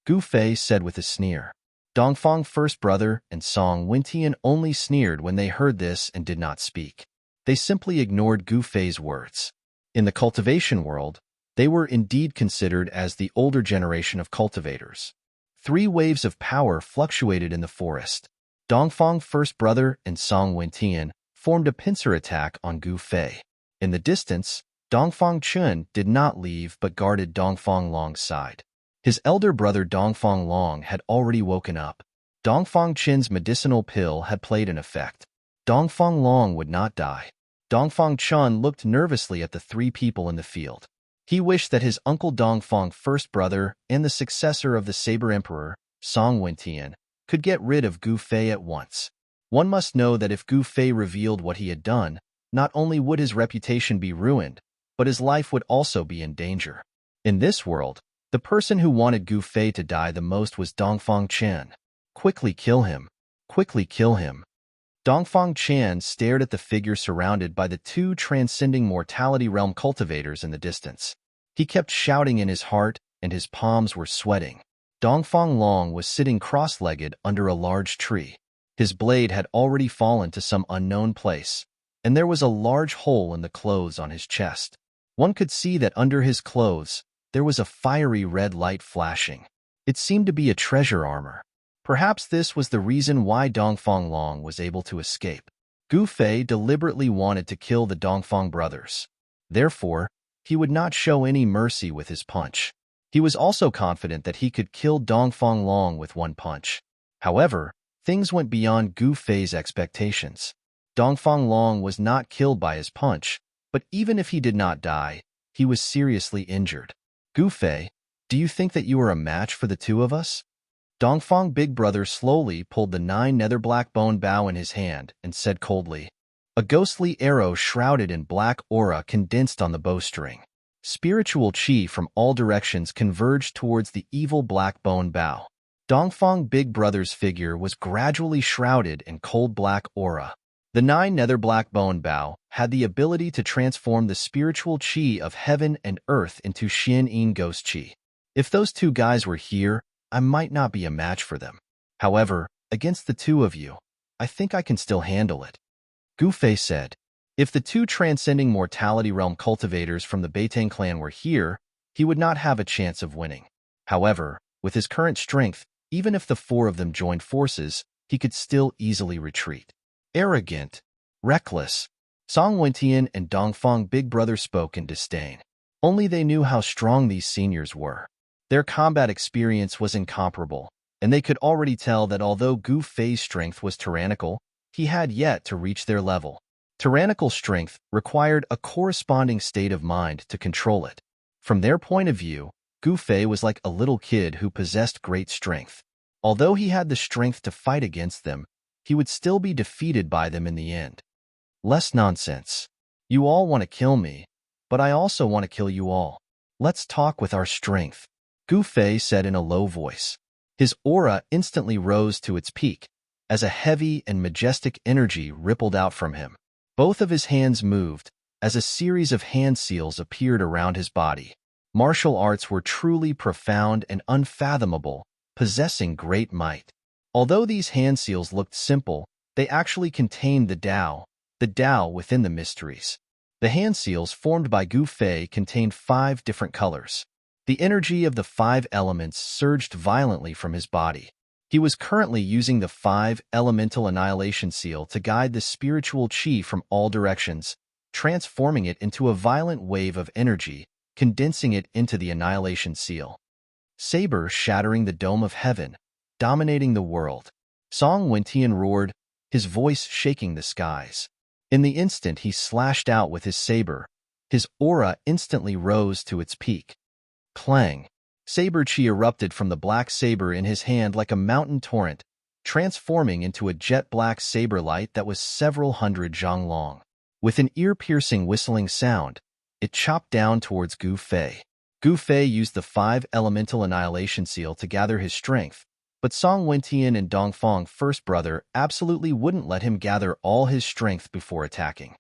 Gu Fei said with a sneer. Dongfang first brother and Song Wentian only sneered when they heard this and did not speak. They simply ignored Gu Fei's words. In the cultivation world, they were indeed considered as the older generation of cultivators. 3 waves of power fluctuated in the forest. Dongfang first brother and Song Wentian formed a pincer attack on Gu Fei. In the distance, Dongfang Chun did not leave but guarded Dongfang Long's side. His elder brother Dongfang Long had already woken up. Dongfang Chin's medicinal pill had played an effect. Dongfang Long would not die. Dongfang Chun looked nervously at the three people in the field. He wished that his uncle Dongfang, first brother and the successor of the Saber Emperor, Song Wentian, could get rid of Gu Fei at once. One must know that if Gu Fei revealed what he had done, not only would his reputation be ruined, but his life would also be in danger. In this world, the person who wanted Gu Fei to die the most was Dongfang Chen. Quickly kill him. Quickly kill him. Dongfang Chen stared at the figure surrounded by the two transcending mortality realm cultivators in the distance. He kept shouting in his heart, and his palms were sweating. Dongfang Long was sitting cross-legged under a large tree. His blade had already fallen to some unknown place, and there was a large hole in the clothes on his chest. One could see that under his clothes, there was a fiery red light flashing. It seemed to be a treasure armor. Perhaps this was the reason why Dongfang Long was able to escape. Gu Fei deliberately wanted to kill the Dongfang brothers. Therefore, he would not show any mercy with his punch. He was also confident that he could kill Dongfang Long with one punch. However, things went beyond Gu Fei's expectations. Dongfang Long was not killed by his punch, but even if he did not die, he was seriously injured. Gu Fei, do you think that you are a match for the two of us? Dongfang Big Brother slowly pulled the 9 nether black bone bow in his hand and said coldly. A ghostly arrow shrouded in black aura condensed on the bowstring. Spiritual chi from all directions converged towards the evil black bone bow. Dongfang Big Brother's figure was gradually shrouded in cold black aura. The 9 nether black bone bow had the ability to transform the spiritual chi of heaven and earth into Xian ghost chi. If those two guys were here, I might not be a match for them. However, against the two of you, I think I can still handle it. Gu Fei said. If the two transcending mortality realm cultivators from the Beitang clan were here, he would not have a chance of winning. However, with his current strength, even if the 4 of them joined forces, he could still easily retreat. Arrogant, reckless. Song Wentian and Dongfang Big Brother spoke in disdain. Only they knew how strong these seniors were. Their combat experience was incomparable, and they could already tell that although Gu Fei's strength was tyrannical, he had yet to reach their level. Tyrannical strength required a corresponding state of mind to control it. From their point of view, Gu Fei was like a little kid who possessed great strength. Although he had the strength to fight against them, he would still be defeated by them in the end. Less nonsense. You all want to kill me, but I also want to kill you all. Let's talk with our strength. Gu Fei said in a low voice. His aura instantly rose to its peak, as a heavy and majestic energy rippled out from him. Both of his hands moved, as a series of hand seals appeared around his body. Martial arts were truly profound and unfathomable, possessing great might. Although these hand seals looked simple, they actually contained the Tao within the mysteries. The hand seals formed by Gu Fei contained 5 different colors. The energy of the 5 elements surged violently from his body. He was currently using the 5 elemental annihilation seal to guide the spiritual chi from all directions, transforming it into a violent wave of energy, condensing it into the annihilation seal. Saber shattering the dome of heaven, dominating the world. Song Wentian roared, his voice shaking the skies. In the instant he slashed out with his saber, his aura instantly rose to its peak. Clang! Saber chi erupted from the black saber in his hand like a mountain torrent, transforming into a jet-black saber light that was several hundred zhang long. With an ear-piercing whistling sound, it chopped down towards Gu Fei. Gu Fei used the 5 elemental annihilation seal to gather his strength, but Song Wentian and Dongfang First Brother absolutely wouldn't let him gather all his strength before attacking.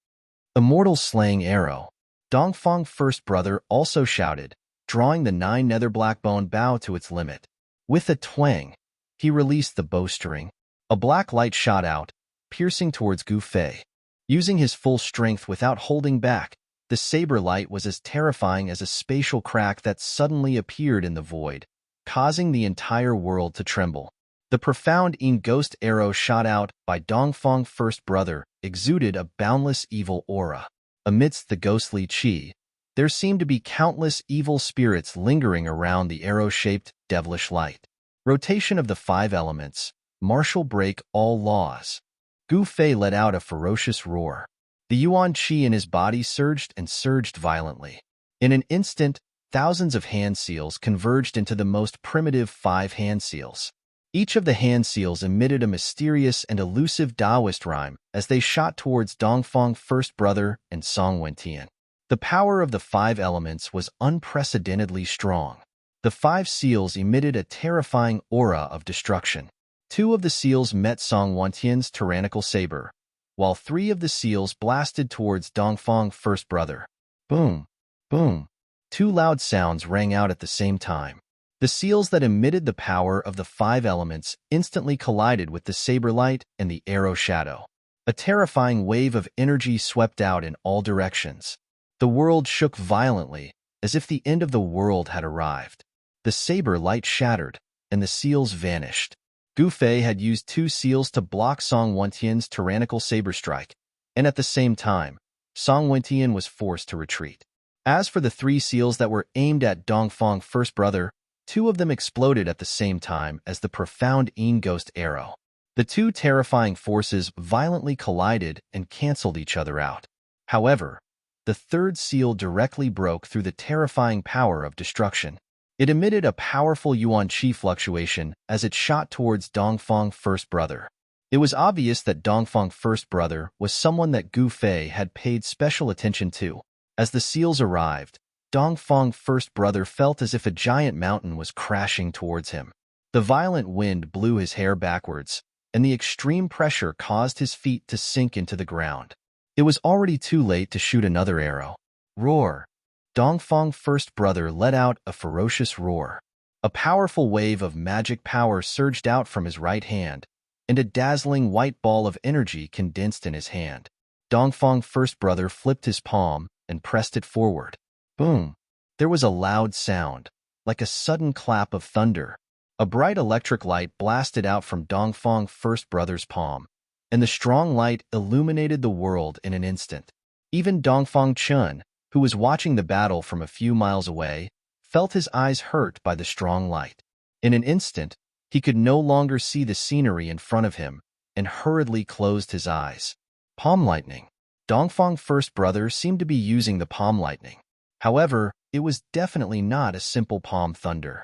Immortal slaying arrow. Dongfang First Brother also shouted, drawing the 9 nether black bone bow to its limit. With a twang, he released the bowstring. A black light shot out, piercing towards Gu Fei. Using his full strength without holding back, the saber light was as terrifying as a spatial crack that suddenly appeared in the void, causing the entire world to tremble. The profound ghost arrow shot out by Dongfang First Brother exuded a boundless evil aura. Amidst the ghostly chi, There seemed to be countless evil spirits lingering around the arrow-shaped, devilish light. Rotation of the five elements. Martial break all laws. Gu Fei let out a ferocious roar. The yuan qi in his body surged and surged violently. In an instant, thousands of hand seals converged into the most primitive 5 hand seals. Each of the hand seals emitted a mysterious and elusive Taoist rhyme as they shot towards Dongfang First Brother and Song Wentian. The power of the 5 elements was unprecedentedly strong. The 5 seals emitted a terrifying aura of destruction. 2 of the seals met Song Wentian's tyrannical saber, while 3 of the seals blasted towards Dongfang First Brother. Boom! Boom! 2 loud sounds rang out at the same time. The seals that emitted the power of the 5 elements instantly collided with the saber light and the arrow shadow. A terrifying wave of energy swept out in all directions. The world shook violently, as if the end of the world had arrived. The saber light shattered, and the seals vanished. Gu Fei had used 2 seals to block Song Wentian's tyrannical saber strike, and at the same time, Song Wentian was forced to retreat. As for the 3 seals that were aimed at Dongfang First Brother, 2 of them exploded at the same time as the profound Yin Ghost arrow. The 2 terrifying forces violently collided and canceled each other out. However, the 3rd seal directly broke through the terrifying power of destruction. It emitted a powerful yuan qi fluctuation as it shot towards Dongfang First Brother. It was obvious that Dongfang First Brother was someone that Gu Fei had paid special attention to. As the seals arrived, Dongfang First Brother felt as if a giant mountain was crashing towards him. The violent wind blew his hair backwards, and the extreme pressure caused his feet to sink into the ground. It was already too late to shoot another arrow. Roar! Dongfang First Brother let out a ferocious roar. A powerful wave of magic power surged out from his right hand, and a dazzling white ball of energy condensed in his hand. Dongfang First Brother flipped his palm and pressed it forward. Boom! There was a loud sound, like a sudden clap of thunder. A bright electric light blasted out from Dongfang First Brother's palm, and the strong light illuminated the world in an instant. Even Dongfang Chun, who was watching the battle from a few miles away, felt his eyes hurt by the strong light. In an instant, he could no longer see the scenery in front of him and hurriedly closed his eyes. Palm lightning. Dongfang First Brother seemed to be using the palm lightning. However, it was definitely not a simple palm thunder.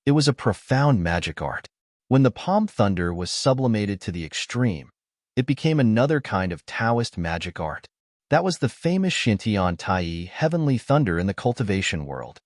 It was a profound magic art. When the palm thunder was sublimated to the extreme, it became another kind of Taoist magic art. That was the famous Xintian Tai heavenly thunder in the cultivation world.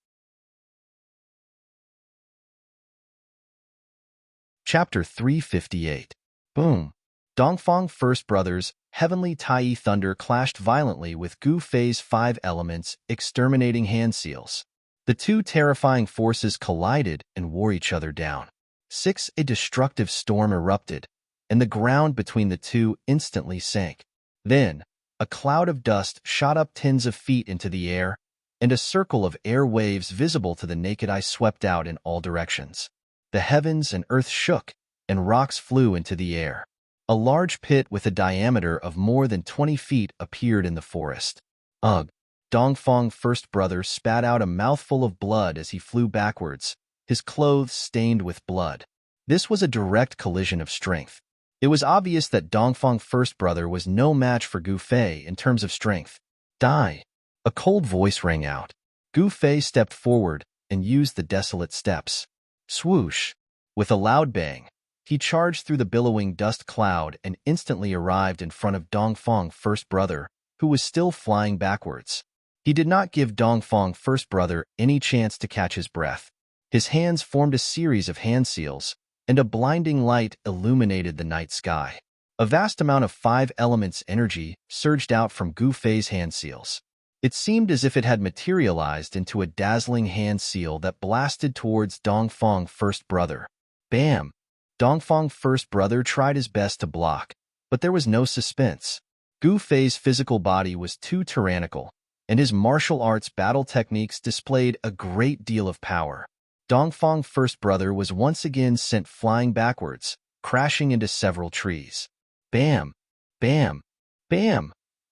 Chapter 358. Boom! Dongfang First Brother's heavenly Tai thunder clashed violently with Gu Fei's 5 elements exterminating hand seals. The 2 terrifying forces collided and wore each other down. 6. A destructive storm erupted, and the ground between the 2 instantly sank. Then, a cloud of dust shot up tens of feet into the air, and a circle of air waves visible to the naked eye swept out in all directions. The heavens and earth shook, and rocks flew into the air. A large pit with a diameter of more than 20 feet appeared in the forest. Ugh! Dongfang First Brother spat out a mouthful of blood as he flew backwards, his clothes stained with blood. This was a direct collision of strength. It was obvious that Dongfang First Brother was no match for Gu Fei in terms of strength. Die! A cold voice rang out. Gu Fei stepped forward and used the desolate steps. Swoosh! With a loud bang, he charged through the billowing dust cloud and instantly arrived in front of Dongfang First Brother, who was still flying backwards. He did not give Dongfang First Brother any chance to catch his breath. His hands formed a series of hand seals, and a blinding light illuminated the night sky. A vast amount of 5 elements energy surged out from Gu Fei's hand seals. It seemed as if it had materialized into a dazzling hand seal that blasted towards Dongfang First Brother. Bam! Dongfang First Brother tried his best to block, but there was no suspense. Gu Fei's physical body was too tyrannical, and his martial arts battle techniques displayed a great deal of power. Dongfang First Brother was once again sent flying backwards, crashing into several trees. Bam! Bam! Bam!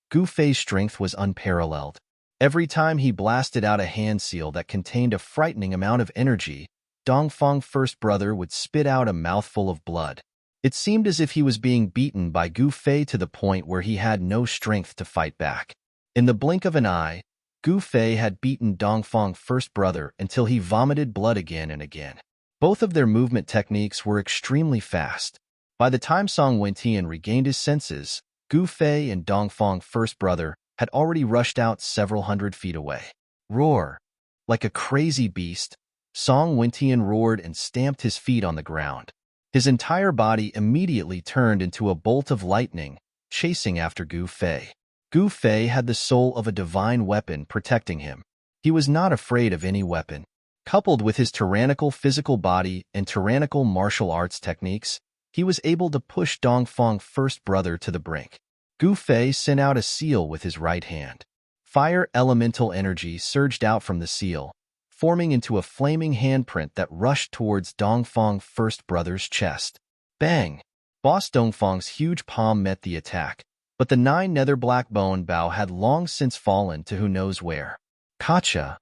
Gu Fei's strength was unparalleled. Every time he blasted out a hand seal that contained a frightening amount of energy, Dongfang First Brother would spit out a mouthful of blood. It seemed as if he was being beaten by Gu Fei to the point where he had no strength to fight back. In the blink of an eye, Gu Fei had beaten Dongfang First Brother until he vomited blood again and again. Both of their movement techniques were extremely fast. By the time Song Wentian regained his senses, Gu Fei and Dongfang First Brother had already rushed out several hundred feet away. Roar! Like a crazy beast, Song Wentian roared and stamped his feet on the ground. His entire body immediately turned into a bolt of lightning, chasing after Gu Fei. Gu Fei had the soul of a divine weapon protecting him. He was not afraid of any weapon. Coupled with his tyrannical physical body and tyrannical martial arts techniques, he was able to push Dongfang First Brother to the brink. Gu Fei sent out a seal with his right hand. Fire elemental energy surged out from the seal, forming into a flaming handprint that rushed towards Dongfang First Brother's chest. Bang! Boss Dongfang's huge palm met the attack, but the 9 nether black bone bow had long since fallen to who knows where. Kacha!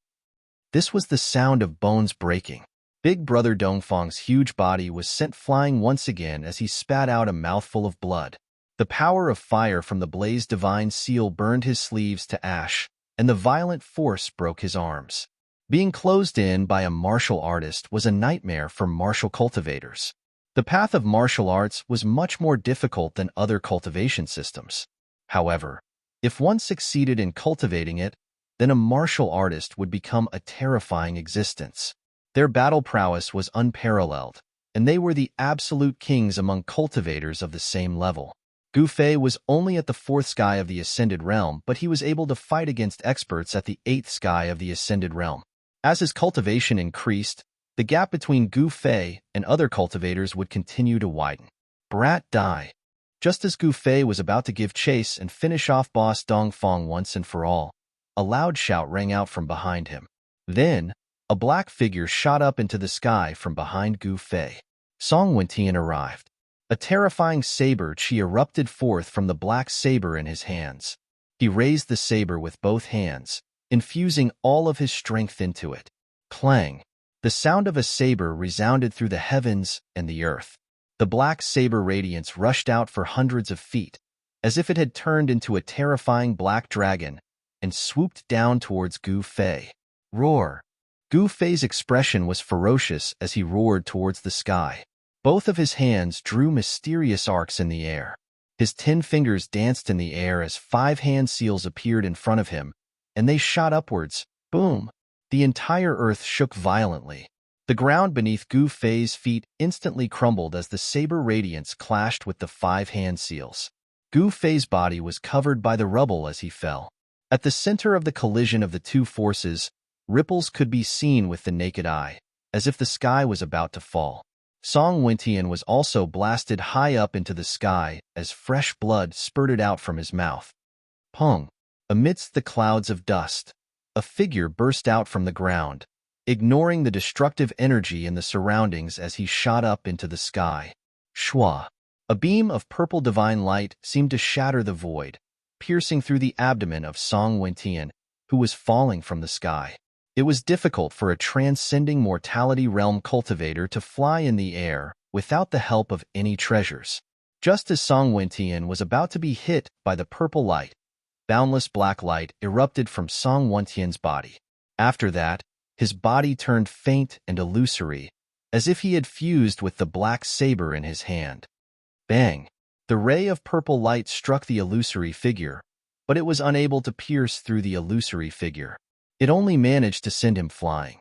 This was the sound of bones breaking. Big Brother Dongfang's huge body was sent flying once again as he spat out a mouthful of blood. The power of fire from the Blaze Divine Seal burned his sleeves to ash, and the violent force broke his arms. Being closed in by a martial artist was a nightmare for martial cultivators. The path of martial arts was much more difficult than other cultivation systems. However, if one succeeded in cultivating it, then a martial artist would become a terrifying existence. Their battle prowess was unparalleled, and they were the absolute kings among cultivators of the same level. Gu Fei was only at the 4th sky of the Ascended Realm, but he was able to fight against experts at the 8th sky of the Ascended Realm. As his cultivation increased, the gap between Gu Fei and other cultivators would continue to widen. Brat die! Just as Gu Fei was about to give chase and finish off Boss Dongfang once and for all, a loud shout rang out from behind him. Then, a black figure shot up into the sky from behind Gu Fei. Song Wentian arrived. A terrifying saber chi erupted forth from the black saber in his hands. He raised the saber with both hands, infusing all of his strength into it. Clang! The sound of a saber resounded through the heavens and the earth. The black saber radiance rushed out for hundreds of feet, as if it had turned into a terrifying black dragon, and swooped down towards Gu Fei. Roar! Gu Fei's expression was ferocious as he roared towards the sky. Both of his hands drew mysterious arcs in the air. His 10 fingers danced in the air as 5 hand seals appeared in front of him, and they shot upwards. Boom! The entire earth shook violently. The ground beneath Gu Fei's feet instantly crumbled as the saber radiance clashed with the 5 hand seals. Gu Fei's body was covered by the rubble as he fell. At the center of the collision of the two forces, ripples could be seen with the naked eye, as if the sky was about to fall. Song Wentian was also blasted high up into the sky as fresh blood spurted out from his mouth. Pong! Amidst the clouds of dust, a figure burst out from the ground, ignoring the destructive energy in the surroundings as he shot up into the sky. Shwa! A beam of purple divine light seemed to shatter the void, piercing through the abdomen of Song Wentian, who was falling from the sky. It was difficult for a transcending mortality realm cultivator to fly in the air without the help of any treasures. Just as Song Wentian was about to be hit by the purple light, boundless black light erupted from Song Wentian's body. After that, his body turned faint and illusory, as if he had fused with the black saber in his hand. Bang! The ray of purple light struck the illusory figure, but it was unable to pierce through the illusory figure. It only managed to send him flying.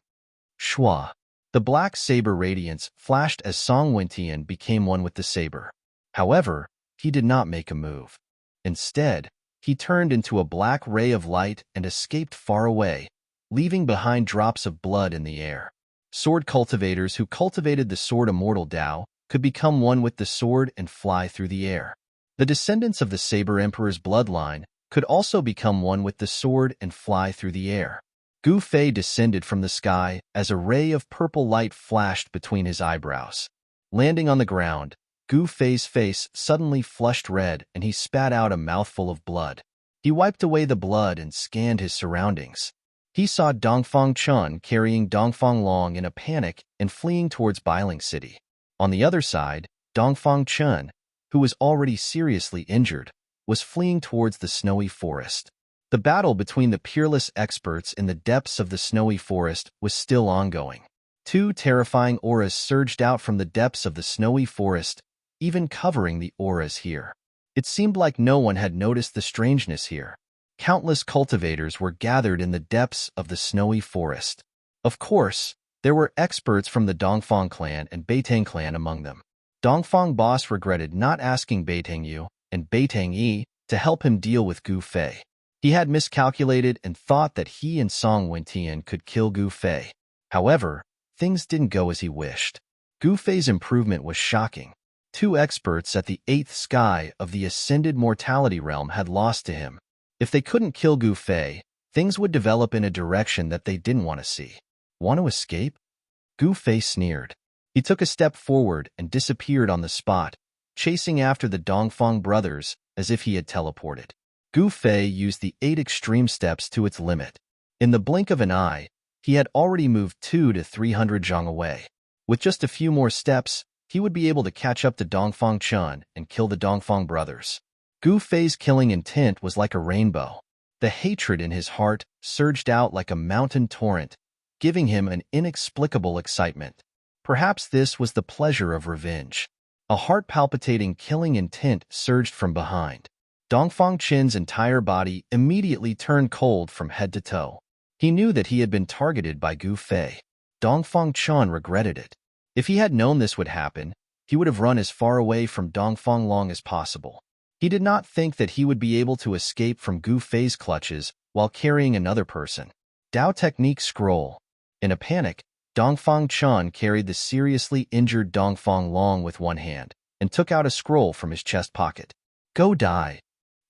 Shwa! The black saber radiance flashed as Song Wentian became one with the saber. However, he did not make a move. Instead, he turned into a black ray of light and escaped far away, leaving behind drops of blood in the air. Sword cultivators who cultivated the sword Immortal Tao could become one with the sword and fly through the air. The descendants of the Saber Emperor's bloodline could also become one with the sword and fly through the air. Gu Fei descended from the sky as a ray of purple light flashed between his eyebrows. Landing on the ground, Gu Fei's face suddenly flushed red and he spat out a mouthful of blood. He wiped away the blood and scanned his surroundings. He saw Dongfang Chun carrying Dongfang Long in a panic and fleeing towards Bailing City. On the other side, Dongfang Chun, who was already seriously injured, was fleeing towards the snowy forest. The battle between the peerless experts in the depths of the snowy forest was still ongoing. Two terrifying auras surged out from the depths of the snowy forest, even covering the auras here. It seemed like no one had noticed the strangeness here. Countless cultivators were gathered in the depths of the snowy forest. Of course, there were experts from the Dongfang clan and Beitang clan among them. Dongfang boss regretted not asking Beitang Yu and Beitang Yi to help him deal with Gu Fei. He had miscalculated and thought that he and Song Wentian could kill Gu Fei. However, things didn't go as he wished. Gu Fei's improvement was shocking. Two experts at the 8th sky of the ascended mortality realm had lost to him. If they couldn't kill Gu Fei, things would develop in a direction that they didn't want to see. Want to escape? Gu Fei sneered. He took a step forward and disappeared on the spot, chasing after the Dongfang brothers as if he had teleported. Gu Fei used the 8 extreme steps to its limit. In the blink of an eye, he had already moved 200 to 300 zhang away. With just a few more steps, he would be able to catch up to Dongfang Chun and kill the Dongfang brothers. Gu Fei's killing intent was like a rainbow. The hatred in his heart surged out like a mountain torrent, giving him an inexplicable excitement. Perhaps this was the pleasure of revenge. A heart-palpitating killing intent surged from behind. Dongfang Chin's entire body immediately turned cold from head to toe. He knew that he had been targeted by Gu Fei. Dongfang Chun regretted it. If he had known this would happen, he would have run as far away from Dongfang Long as possible. He did not think that he would be able to escape from Gu Fei's clutches while carrying another person. Dao Technique Scroll. In a panic, Dongfang Chun carried the seriously injured Dongfang Long with one hand and took out a scroll from his chest pocket. Go die.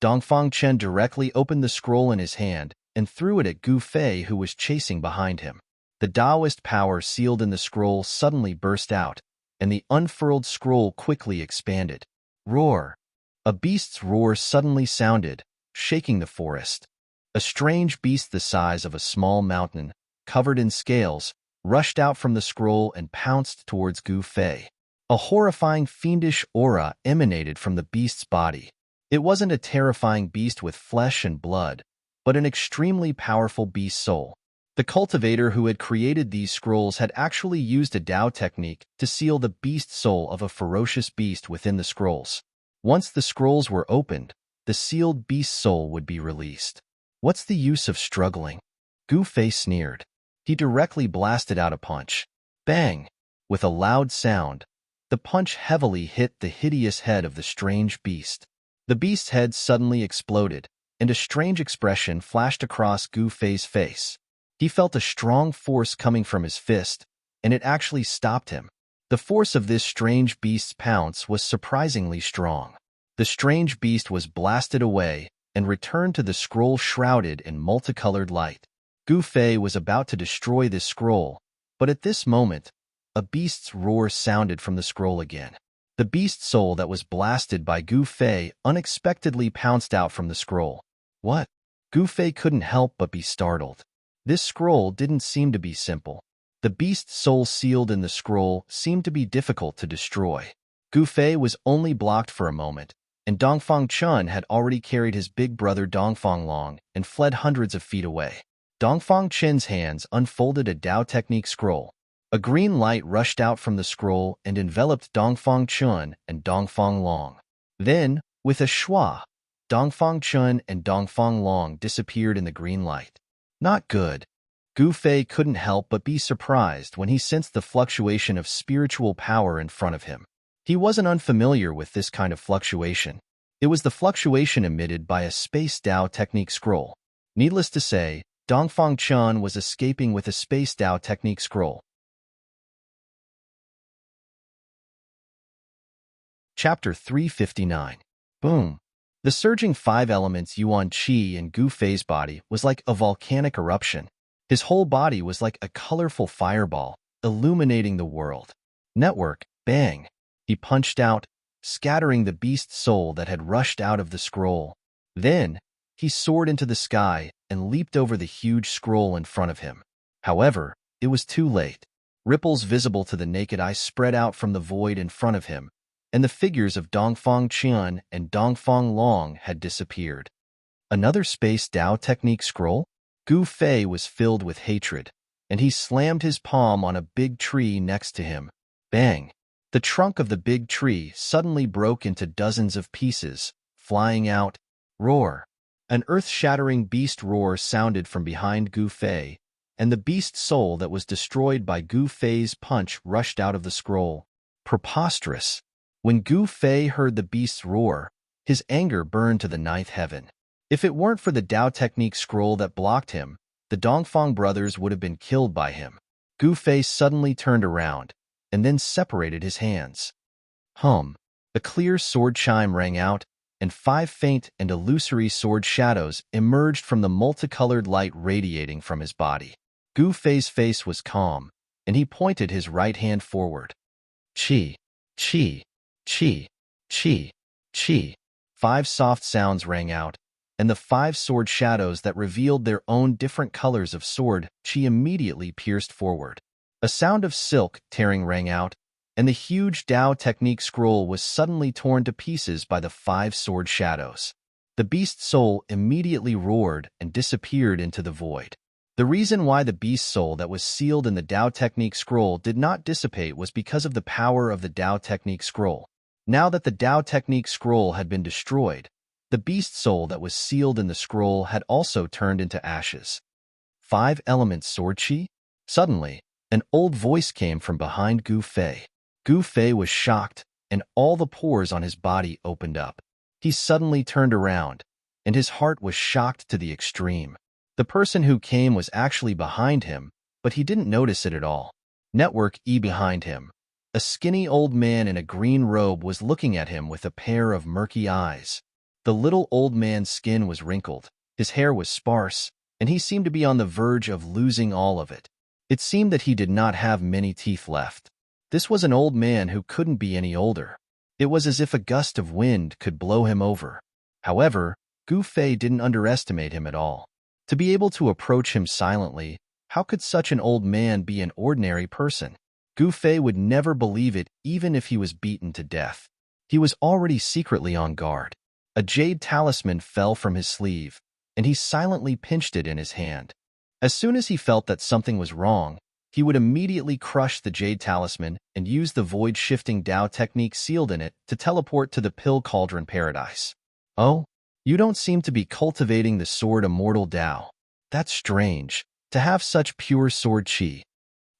Dongfang Chen directly opened the scroll in his hand and threw it at Gu Fei, who was chasing behind him. The Taoist power sealed in the scroll suddenly burst out, and the unfurled scroll quickly expanded. Roar! A beast's roar suddenly sounded, shaking the forest. A strange beast the size of a small mountain, covered in scales, rushed out from the scroll and pounced towards Gu Fei. A horrifying fiendish aura emanated from the beast's body. It wasn't a terrifying beast with flesh and blood, but an extremely powerful beast soul. The cultivator who had created these scrolls had actually used a Dao technique to seal the beast soul of a ferocious beast within the scrolls. Once the scrolls were opened, the sealed beast soul would be released. What's the use of struggling? Gu Fei sneered. He directly blasted out a punch. Bang! With a loud sound, the punch heavily hit the hideous head of the strange beast. The beast's head suddenly exploded, and a strange expression flashed across Gu Fei's face. He felt a strong force coming from his fist, and it actually stopped him. The force of this strange beast's pounce was surprisingly strong. The strange beast was blasted away and returned to the scroll shrouded in multicolored light. Gu Fei was about to destroy this scroll, but at this moment, a beast's roar sounded from the scroll again. The beast soul that was blasted by Gu Fei unexpectedly pounced out from the scroll. What? Gu Fei couldn't help but be startled. This scroll didn't seem to be simple. The beast soul sealed in the scroll seemed to be difficult to destroy. Gu Fei was only blocked for a moment, and Dongfang Chun had already carried his big brother Dongfang Long and fled hundreds of feet away. Dongfang Chen's hands unfolded a Dao Technique scroll. A green light rushed out from the scroll and enveloped Dongfang Chun and Dongfang Long. Then, with a schwa, Dongfang Chun and Dongfang Long disappeared in the green light. Not good. Gu Fei couldn't help but be surprised when he sensed the fluctuation of spiritual power in front of him. He wasn't unfamiliar with this kind of fluctuation. It was the fluctuation emitted by a Space Dao Technique scroll. Needless to say, Dongfang Chun was escaping with a Space Dao Technique scroll. Chapter 359. Boom. The surging 5 elements Yuan Qi in Gu Fei's body was like a volcanic eruption. His whole body was like a colorful fireball, illuminating the world. Network, bang. He punched out, scattering the beast soul that had rushed out of the scroll. Then, He soared into the sky and leaped over the huge scroll in front of him. However, it was too late. Ripples visible to the naked eye spread out from the void in front of him, and the figures of Dongfang Qian and Dongfang Long had disappeared. Another Space Dao Technique scroll? Gu Fei was filled with hatred, and he slammed his palm on a big tree next to him. Bang! The trunk of the big tree suddenly broke into dozens of pieces, flying out. Roar! An earth-shattering beast roar sounded from behind Gu Fei, and the beast soul that was destroyed by Gu Fei's punch rushed out of the scroll. Preposterous! When Gu Fei heard the beast's roar, his anger burned to the ninth heaven. If it weren't for the Dao Technique scroll that blocked him, the Dongfang brothers would have been killed by him. Gu Fei suddenly turned around, and then separated his hands. Hum! A clear sword chime rang out, and 5 faint and illusory sword shadows emerged from the multicolored light radiating from his body. Gu Fei's face was calm, and he pointed his right hand forward. Chi, chi, chi, chi, chi. 5 soft sounds rang out, and the 5 sword shadows that revealed their own different colors of sword chi immediately pierced forward. A sound of silk tearing rang out, and the huge Dao Technique scroll was suddenly torn to pieces by the 5 sword shadows. The beast soul immediately roared and disappeared into the void. The reason why the beast soul that was sealed in the Dao Technique scroll did not dissipate was because of the power of the Dao Technique scroll. Now that the Dao Technique scroll had been destroyed, the beast soul that was sealed in the scroll had also turned into ashes. 5 elements sword chi? Suddenly, an old voice came from behind Gu Fei. Gu Fei was shocked, and all the pores on his body opened up. He suddenly turned around, and his heart was shocked to the extreme. The person who came was actually behind him, but he didn't notice it at all. Network E behind him. A skinny old man in a green robe was looking at him with a pair of murky eyes. The little old man's skin was wrinkled, his hair was sparse, and he seemed to be on the verge of losing all of it. It seemed that he did not have many teeth left. This was an old man who couldn't be any older. It was as if a gust of wind could blow him over. However, Gu Fei didn't underestimate him at all. To be able to approach him silently, how could such an old man be an ordinary person? Gu Fei would never believe it even if he was beaten to death. He was already secretly on guard. A jade talisman fell from his sleeve, and he silently pinched it in his hand. As soon as he felt that something was wrong, he would immediately crush the jade talisman and use the void-shifting Dao technique sealed in it to teleport to the Pill Cauldron Paradise. Oh, you don't seem to be cultivating the sword Immortal Dao. That's strange, to have such pure sword chi.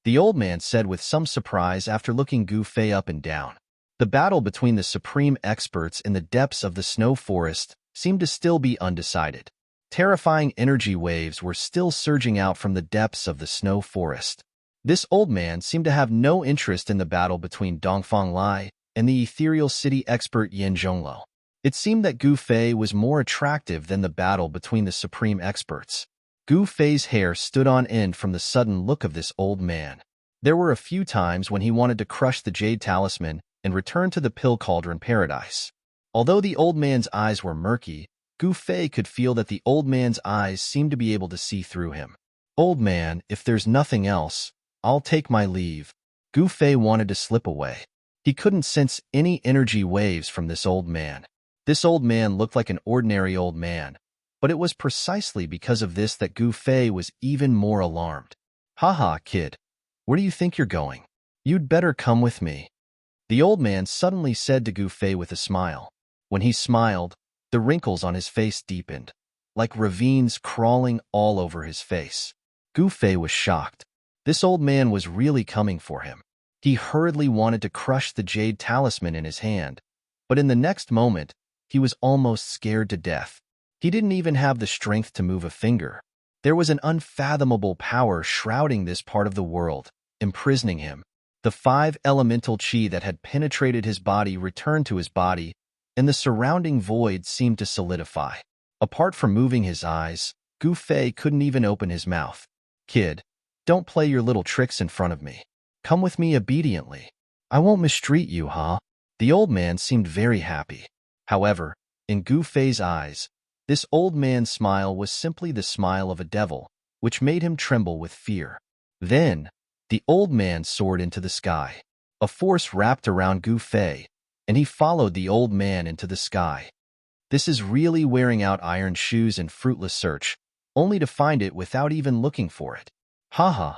The old man said with some surprise after looking Gu Fei up and down. The battle between the supreme experts in the depths of the snow forest seemed to still be undecided. Terrifying energy waves were still surging out from the depths of the snow forest. This old man seemed to have no interest in the battle between Dongfang Lai and the ethereal city expert Yin Zhongluo. It seemed that Gu Fei was more attractive than the battle between the supreme experts. Gu Fei's hair stood on end from the sudden look of this old man. There were a few times when he wanted to crush the jade talisman and return to the Pill Cauldron Paradise. Although the old man's eyes were murky, Gu Fei could feel that the old man's eyes seemed to be able to see through him. Old man, if there's nothing else, I'll take my leave. Gu Fei wanted to slip away. He couldn't sense any energy waves from this old man. This old man looked like an ordinary old man, but it was precisely because of this that Gu Fei was even more alarmed. Haha, kid. Where do you think you're going? You'd better come with me. The old man suddenly said to Gu Fei with a smile. When he smiled, the wrinkles on his face deepened, like ravines crawling all over his face. Gu Fei was shocked. This old man was really coming for him. He hurriedly wanted to crush the jade talisman in his hand, but in the next moment, he was almost scared to death. He didn't even have the strength to move a finger. There was an unfathomable power shrouding this part of the world, imprisoning him. The 5 elemental chi that had penetrated his body returned to his body, and the surrounding void seemed to solidify. Apart from moving his eyes, Gu Fei couldn't even open his mouth. Kid, don't play your little tricks in front of me. Come with me obediently. I won't mistreat you, huh? The old man seemed very happy. However, in Gu Fei's eyes, This old man's smile was simply the smile of a devil, which made him tremble with fear. Then, the old man soared into the sky. A force wrapped around Gu Fei, and he followed the old man into the sky. This is really wearing out iron shoes in fruitless search, only to find it without even looking for it. Haha,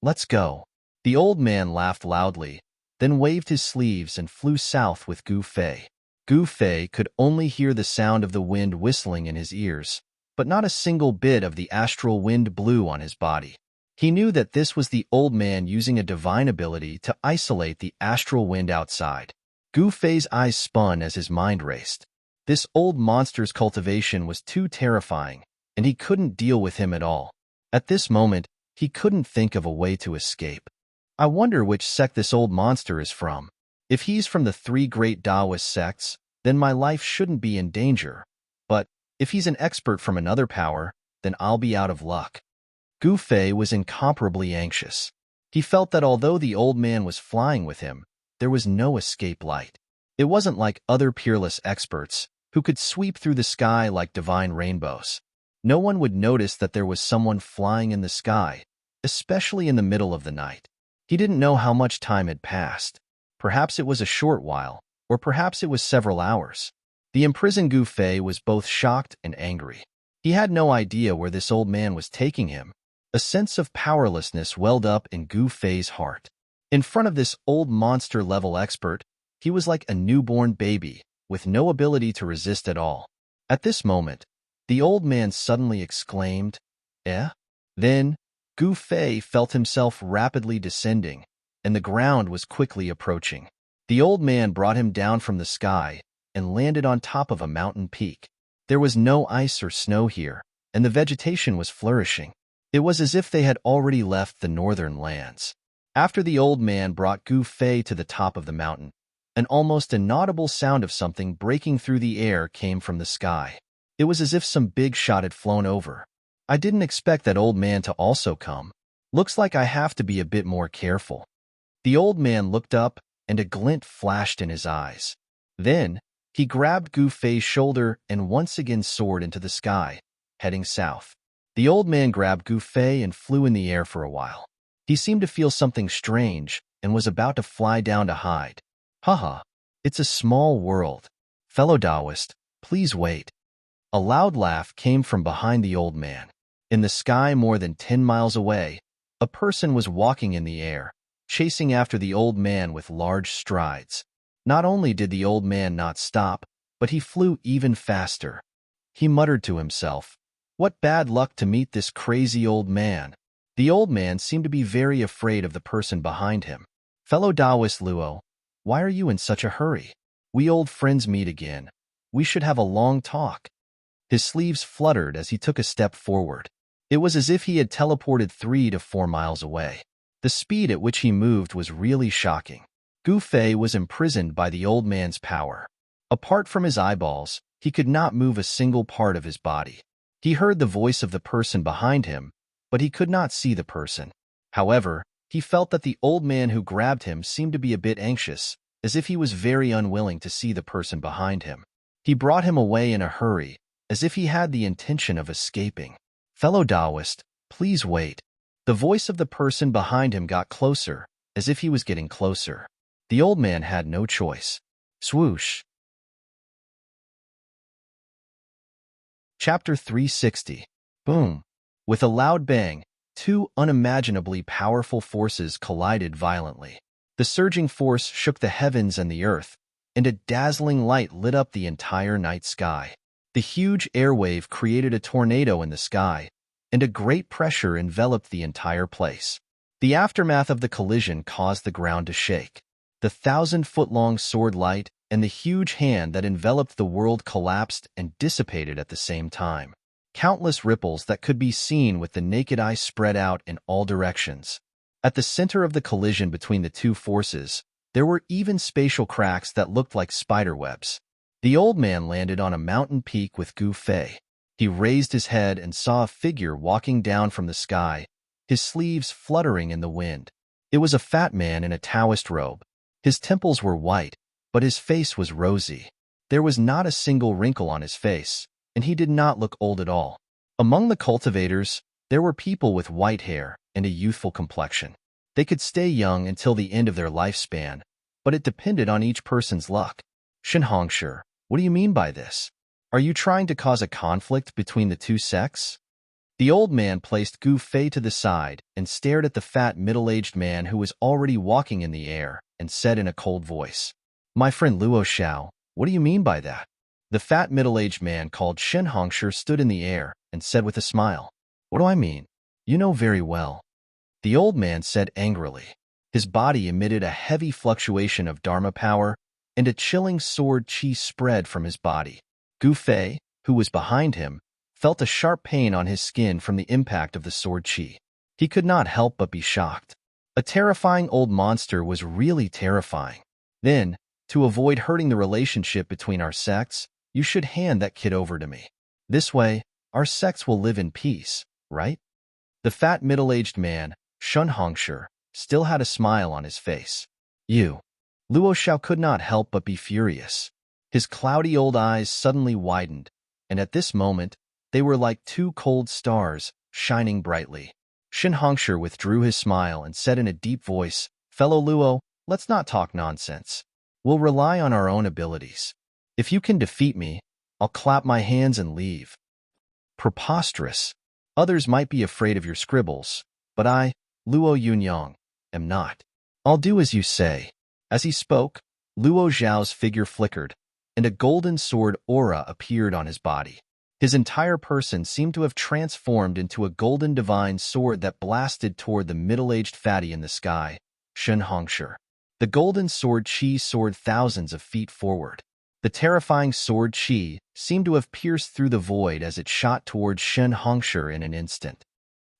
let's go. The old man laughed loudly, then waved his sleeves and flew south with Gu Fei. Gu Fei could only hear the sound of the wind whistling in his ears, but not a single bit of the astral wind blew on his body. He knew that this was the old man using a divine ability to isolate the astral wind outside. Gu Fei's eyes spun as his mind raced. This old monster's cultivation was too terrifying, and he couldn't deal with him at all. At this moment, he couldn't think of a way to escape. I wonder which sect this old monster is from. If he's from the three great Taoist sects, then my life shouldn't be in danger. But if he's an expert from another power, then I'll be out of luck. Gu Fei was incomparably anxious. He felt that although the old man was flying with him, there was no escape light. It wasn't like other peerless experts who could sweep through the sky like divine rainbows. No one would notice that there was someone flying in the sky, especially in the middle of the night. He didn't know how much time had passed. Perhaps it was a short while, or perhaps it was several hours. The imprisoned Gu Fei was both shocked and angry. He had no idea where this old man was taking him. A sense of powerlessness welled up in Gu Fei's heart. In front of this old monster-level expert, he was like a newborn baby, with no ability to resist at all. At this moment, the old man suddenly exclaimed, "Eh?" Then, Gu Fei felt himself rapidly descending, and the ground was quickly approaching. The old man brought him down from the sky and landed on top of a mountain peak. There was no ice or snow here, and the vegetation was flourishing. It was as if they had already left the northern lands. After the old man brought Gu Fei to the top of the mountain, an almost inaudible sound of something breaking through the air came from the sky. It was as if some big shot had flown over. I didn't expect that old man to also come. Looks like I have to be a bit more careful. The old man looked up, and a glint flashed in his eyes. Then, he grabbed Gu Fei's shoulder and once again soared into the sky, heading south. The old man grabbed Gu Fei and flew in the air for a while. He seemed to feel something strange and was about to fly down to hide. Haha, it's a small world. Fellow Taoist, please wait. A loud laugh came from behind the old man. In the sky more than 10 miles away, a person was walking in the air, chasing after the old man with large strides. Not only did the old man not stop, but he flew even faster. He muttered to himself, "What bad luck to meet this crazy old man." The old man seemed to be very afraid of the person behind him. "Fellow Taoist Luo, why are you in such a hurry? We old friends meet again. We should have a long talk." His sleeves fluttered as he took a step forward. It was as if he had teleported 3 to 4 miles away. The speed at which he moved was really shocking. Gu Fei was imprisoned by the old man's power. Apart from his eyeballs, he could not move a single part of his body. He heard the voice of the person behind him, but he could not see the person. However, he felt that the old man who grabbed him seemed to be a bit anxious, as if he was very unwilling to see the person behind him. He brought him away in a hurry, as if he had the intention of escaping. "Fellow Taoist, please wait." The voice of the person behind him got closer, as if he was getting closer. The old man had no choice. Swoosh. Chapter 360. Boom. With a loud bang, 2 unimaginably powerful forces collided violently. The surging force shook the heavens and the earth, and a dazzling light lit up the entire night sky. The huge airwave created a tornado in the sky, and a great pressure enveloped the entire place. The aftermath of the collision caused the ground to shake. The 1,000-foot-long sword light and the huge hand that enveloped the world collapsed and dissipated at the same time. Countless ripples that could be seen with the naked eye spread out in all directions. At the center of the collision between the two forces, there were even spatial cracks that looked like spider webs. The old man landed on a mountain peak with Gu Fei. He raised his head and saw a figure walking down from the sky, his sleeves fluttering in the wind. It was a fat man in a Taoist robe. His temples were white, but his face was rosy. There was not a single wrinkle on his face, and he did not look old at all. Among the cultivators, there were people with white hair and a youthful complexion. They could stay young until the end of their lifespan, but it depended on each person's luck. Shenhongshi, what do you mean by this? Are you trying to cause a conflict between the two sects? The old man placed Gu Fei to the side and stared at the fat middle-aged man who was already walking in the air and said in a cold voice, "My friend Luo Xiao, what do you mean by that?" The fat middle-aged man called Shenhongshi stood in the air and said with a smile, "What do I mean? You know very well." The old man said angrily. His body emitted a heavy fluctuation of Dharma power, and a chilling sword chi spread from his body. Gu Fei, who was behind him, felt a sharp pain on his skin from the impact of the sword chi. He could not help but be shocked. A terrifying old monster was really terrifying. Then, to avoid hurting the relationship between our sects, you should hand that kid over to me. This way, our sects will live in peace, right? The fat middle-aged man, Shenhongshi, still had a smile on his face. You. Luo Xiao could not help but be furious. His cloudy old eyes suddenly widened, and at this moment, they were like two cold stars, shining brightly. Shenhongshi withdrew his smile and said in a deep voice, "Fellow Luo, let's not talk nonsense. We'll rely on our own abilities. If you can defeat me, I'll clap my hands and leave." Preposterous. Others might be afraid of your scribbles, but I, Luo Yunyang, am not. I'll do as you say. As he spoke, Luo Zhao's figure flickered, and a golden sword aura appeared on his body. His entire person seemed to have transformed into a golden divine sword that blasted toward the middle-aged fatty in the sky, Shenhongshi. The golden sword chi soared thousands of feet forward. The terrifying sword chi seemed to have pierced through the void as it shot towards Shenhongshi in an instant.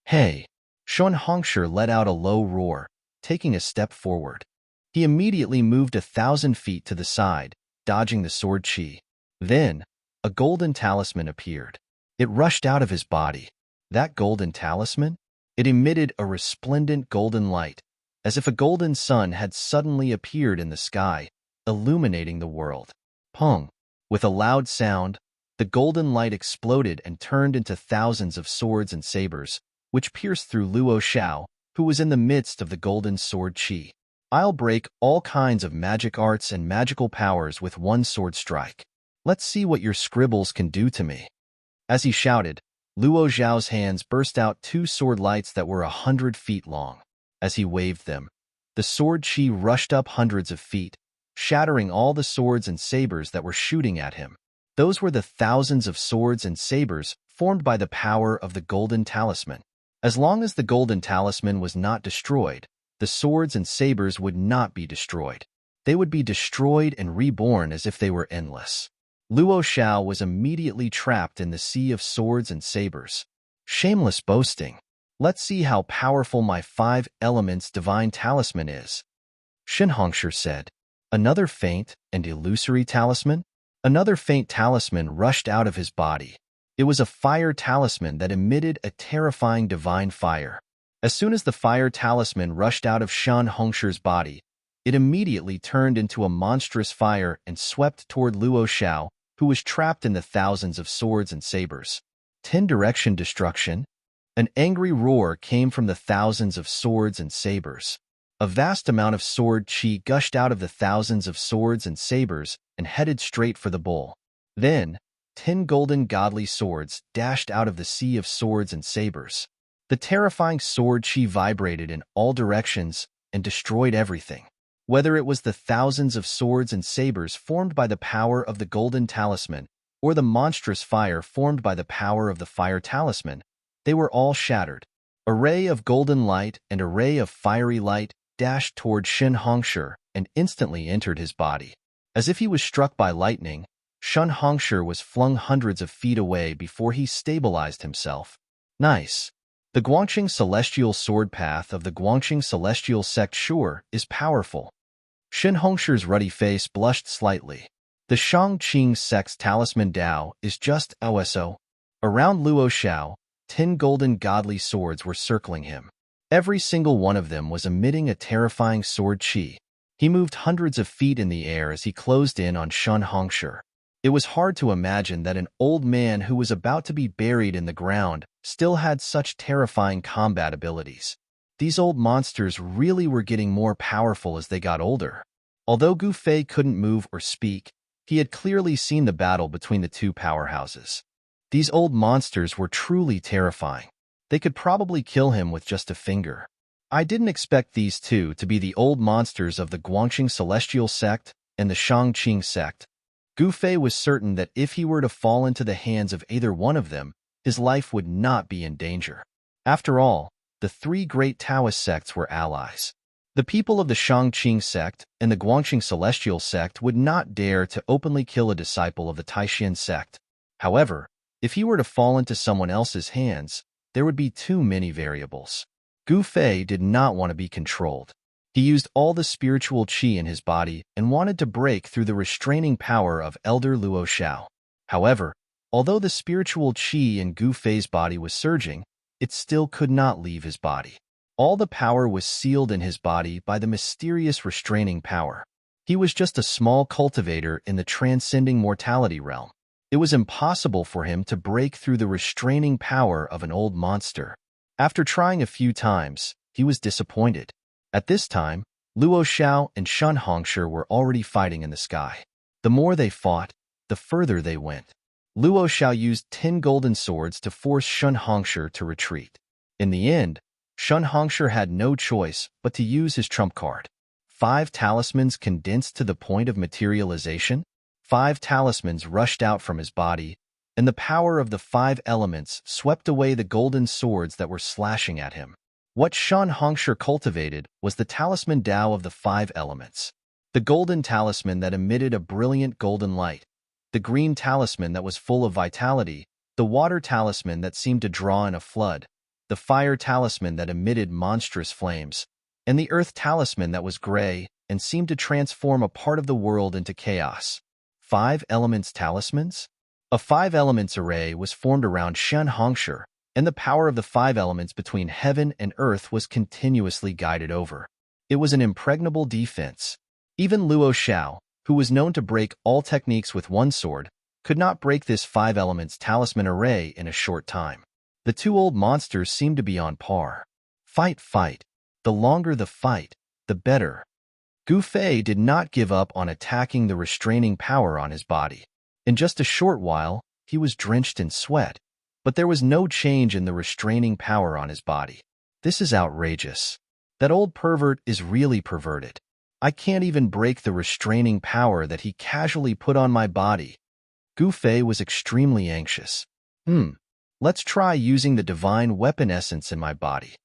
"Hey!" Shenhongshi let out a low roar, taking a step forward. He immediately moved 1,000 feet to the side, dodging the sword chi. Then, a golden talisman appeared. It rushed out of his body. That golden talisman? It emitted a resplendent golden light, as if a golden sun had suddenly appeared in the sky, illuminating the world. Pong! With a loud sound, the golden light exploded and turned into thousands of swords and sabers, which pierced through Luo Xiao, who was in the midst of the golden sword chi. "I'll break all kinds of magic arts and magical powers with one sword strike. Let's see what your scribbles can do to me." As he shouted, Luo Zhao's hands burst out two sword lights that were 100 feet long. As he waved them, the sword chi rushed up hundreds of feet, shattering all the swords and sabers that were shooting at him. Those were the thousands of swords and sabers formed by the power of the golden talisman. As long as the golden talisman was not destroyed, the swords and sabers would not be destroyed. They would be destroyed and reborn as if they were endless. Luo Xiao was immediately trapped in the sea of swords and sabers. Shameless boasting. Let's see how powerful my 5 elements divine talisman is, Shenhongshi said. Another faint and illusory talisman? Another faint talisman rushed out of his body. It was a fire talisman that emitted a terrifying divine fire. As soon as the fire talisman rushed out of Shenhongshi's body, it immediately turned into a monstrous fire and swept toward Luo Xiao, who was trapped in the thousands of swords and sabers. 10-direction destruction? An angry roar came from the thousands of swords and sabers. A vast amount of sword chi gushed out of the thousands of swords and sabers and headed straight for the bull. Then, 10 golden godly swords dashed out of the sea of swords and sabers. The terrifying sword chi vibrated in all directions and destroyed everything. Whether it was the thousands of swords and sabers formed by the power of the golden talisman or the monstrous fire formed by the power of the fire talisman, they were all shattered. A ray of golden light and a ray of fiery light dashed toward Shenhongshi and instantly entered his body. As if he was struck by lightning, Shenhongshi was flung hundreds of feet away before he stabilized himself. Nice. The Guangqing Celestial Sword Path of the Guangqing Celestial Sect sure is powerful. Shenhongshi's ruddy face blushed slightly. The Shangqing Sect's Talisman Dao is just OSO. Around Luo Xiao, 10 golden godly swords were circling him. Every single one of them was emitting a terrifying sword chi. He moved hundreds of feet in the air as he closed in on Shenhongshi. It was hard to imagine that an old man who was about to be buried in the ground still had such terrifying combat abilities. These old monsters really were getting more powerful as they got older. Although Gu Fei couldn't move or speak, he had clearly seen the battle between the two powerhouses. These old monsters were truly terrifying. They could probably kill him with just a finger. I didn't expect these two to be the old monsters of the Guangxing Celestial Sect and the Shangqing Sect. Gu Fei was certain that if he were to fall into the hands of either one of them, his life would not be in danger. After all, the three great Taoist sects were allies. The people of the Shangqing Sect and the Guangxing Celestial Sect would not dare to openly kill a disciple of the Taishan Sect. However, if he were to fall into someone else's hands, there would be too many variables. Gu Fei did not want to be controlled. He used all the spiritual qi in his body and wanted to break through the restraining power of Elder Luo Xiao. However, although the spiritual qi in Gu Fei's body was surging, it still could not leave his body. All the power was sealed in his body by the mysterious restraining power. He was just a small cultivator in the transcending mortality realm. It was impossible for him to break through the restraining power of an old monster. After trying a few times, he was disappointed. At this time, Luo Xiao and Shun Hongshi were already fighting in the sky. The more they fought, the further they went. Luo Xiao used 10 golden swords to force Shun Hongshi to retreat. In the end, Shun Hongshi had no choice but to use his trump card. 5 talismans condensed to the point of materialization. 5 talismans rushed out from his body, and the power of the 5 elements swept away the golden swords that were slashing at him. What Shun Hongshi cultivated was the talisman Tao of the 5 elements. The golden talisman that emitted a brilliant golden light, the green talisman that was full of vitality, the water talisman that seemed to draw in a flood, the fire talisman that emitted monstrous flames, and the earth talisman that was gray and seemed to transform a part of the world into chaos. 5 elements talismans? A 5 elements array was formed around Shun Hongshi, and the power of the 5 elements between heaven and earth was continuously guided over. It was an impregnable defense. Even Luo Xiao, who was known to break all techniques with one sword, could not break this 5 elements talisman array in a short time. The two old monsters seemed to be on par. Fight, fight. The longer the fight, the better. Gu Fei did not give up on attacking the restraining power on his body. In just a short while, he was drenched in sweat, but there was no change in the restraining power on his body. This is outrageous. That old pervert is really perverted. I can't even break the restraining power that he casually put on my body. Gu Fei was extremely anxious. Let's try using the divine weapon essence in my body.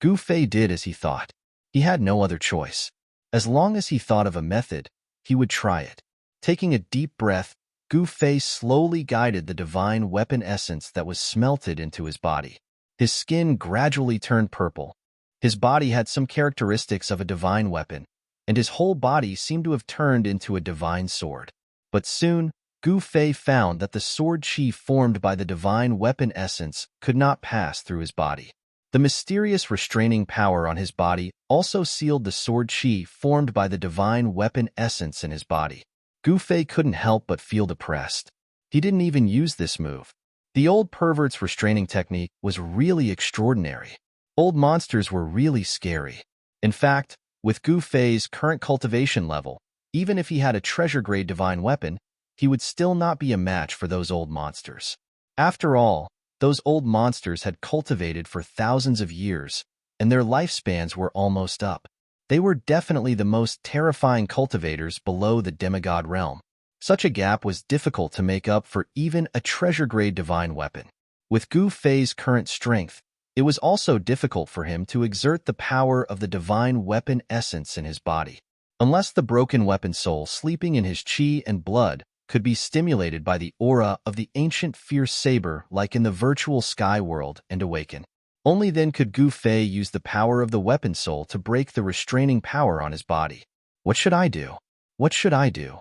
Gu Fei did as he thought. He had no other choice. As long as he thought of a method, he would try it. Taking a deep breath, Gu Fei slowly guided the divine weapon essence that was smelted into his body. His skin gradually turned purple. His body had some characteristics of a divine weapon, and his whole body seemed to have turned into a divine sword. But soon, Gu Fei found that the sword qi formed by the divine weapon essence could not pass through his body. The mysterious restraining power on his body also sealed the sword qi formed by the divine weapon essence in his body. Gu Fei couldn't help but feel depressed. He didn't even use this move. The old pervert's restraining technique was really extraordinary. Old monsters were really scary. In fact, with Gu Fei's current cultivation level, even if he had a treasure-grade divine weapon, he would still not be a match for those old monsters. After all, those old monsters had cultivated for thousands of years, and their lifespans were almost up. They were definitely the most terrifying cultivators below the demigod realm. Such a gap was difficult to make up for even a treasure-grade divine weapon. With Gu Fei's current strength, it was also difficult for him to exert the power of the divine weapon essence in his body. Unless the broken weapon soul sleeping in his qi and blood could be stimulated by the aura of the ancient fierce saber like in the virtual sky world and awaken. Only then could Gu Fei use the power of the weapon soul to break the restraining power on his body. What should I do? What should I do?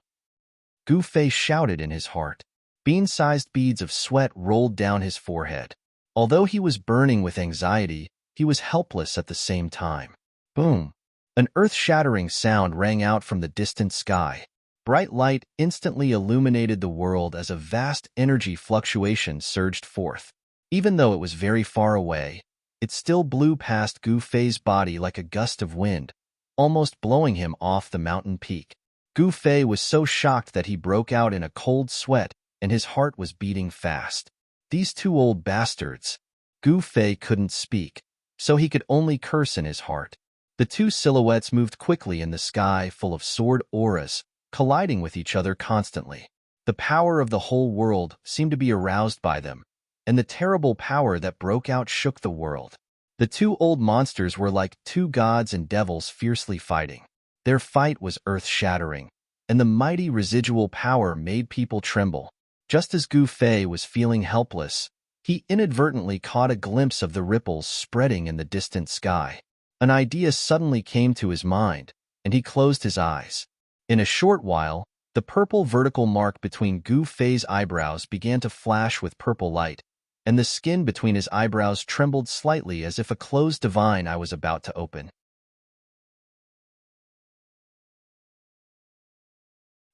Gu Fei shouted in his heart. Bean-sized beads of sweat rolled down his forehead. Although he was burning with anxiety, he was helpless at the same time. Boom! An earth-shattering sound rang out from the distant sky. Bright light instantly illuminated the world as a vast energy fluctuation surged forth. Even though it was very far away, it still blew past Gu Fei's body like a gust of wind, almost blowing him off the mountain peak. Gu Fei was so shocked that he broke out in a cold sweat and his heart was beating fast. These two old bastards. Gu Fei couldn't speak, so he could only curse in his heart. The two silhouettes moved quickly in the sky full of sword auras, colliding with each other constantly. The power of the whole world seemed to be aroused by them, and the terrible power that broke out shook the world. The two old monsters were like two gods and devils fiercely fighting. Their fight was earth-shattering, and the mighty residual power made people tremble. Just as Gu Fei was feeling helpless, he inadvertently caught a glimpse of the ripples spreading in the distant sky. An idea suddenly came to his mind, and he closed his eyes. In a short while, the purple vertical mark between Gu Fei's eyebrows began to flash with purple light, and the skin between his eyebrows trembled slightly as if a closed divine eye was about to open.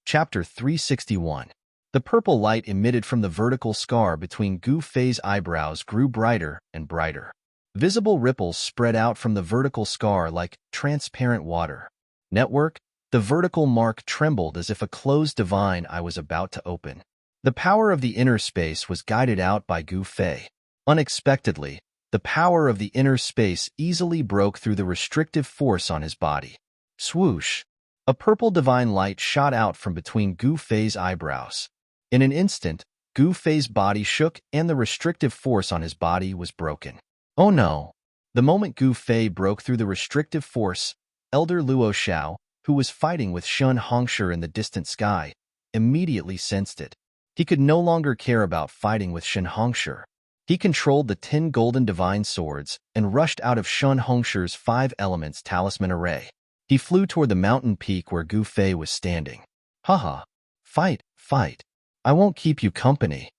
Chapter 361. The purple light emitted from the vertical scar between Gu Fei's eyebrows grew brighter and brighter. Visible ripples spread out from the vertical scar like transparent water. Network, the vertical mark trembled as if a closed divine eye was about to open. The power of the inner space was guided out by Gu Fei. Unexpectedly, the power of the inner space easily broke through the restrictive force on his body. Swoosh! A purple divine light shot out from between Gu Fei's eyebrows. In an instant, Gu Fei's body shook and the restrictive force on his body was broken. Oh no! The moment Gu Fei broke through the restrictive force, Elder Luo Xiao, who was fighting with Shun Hongshi in the distant sky, immediately sensed it. He could no longer care about fighting with Shun Hongshi. He controlled the 10 golden divine swords and rushed out of Shun Hongshi's 5 elements talisman array. He flew toward the mountain peak where Gu Fei was standing. Haha! Fight, fight! I won't keep you company.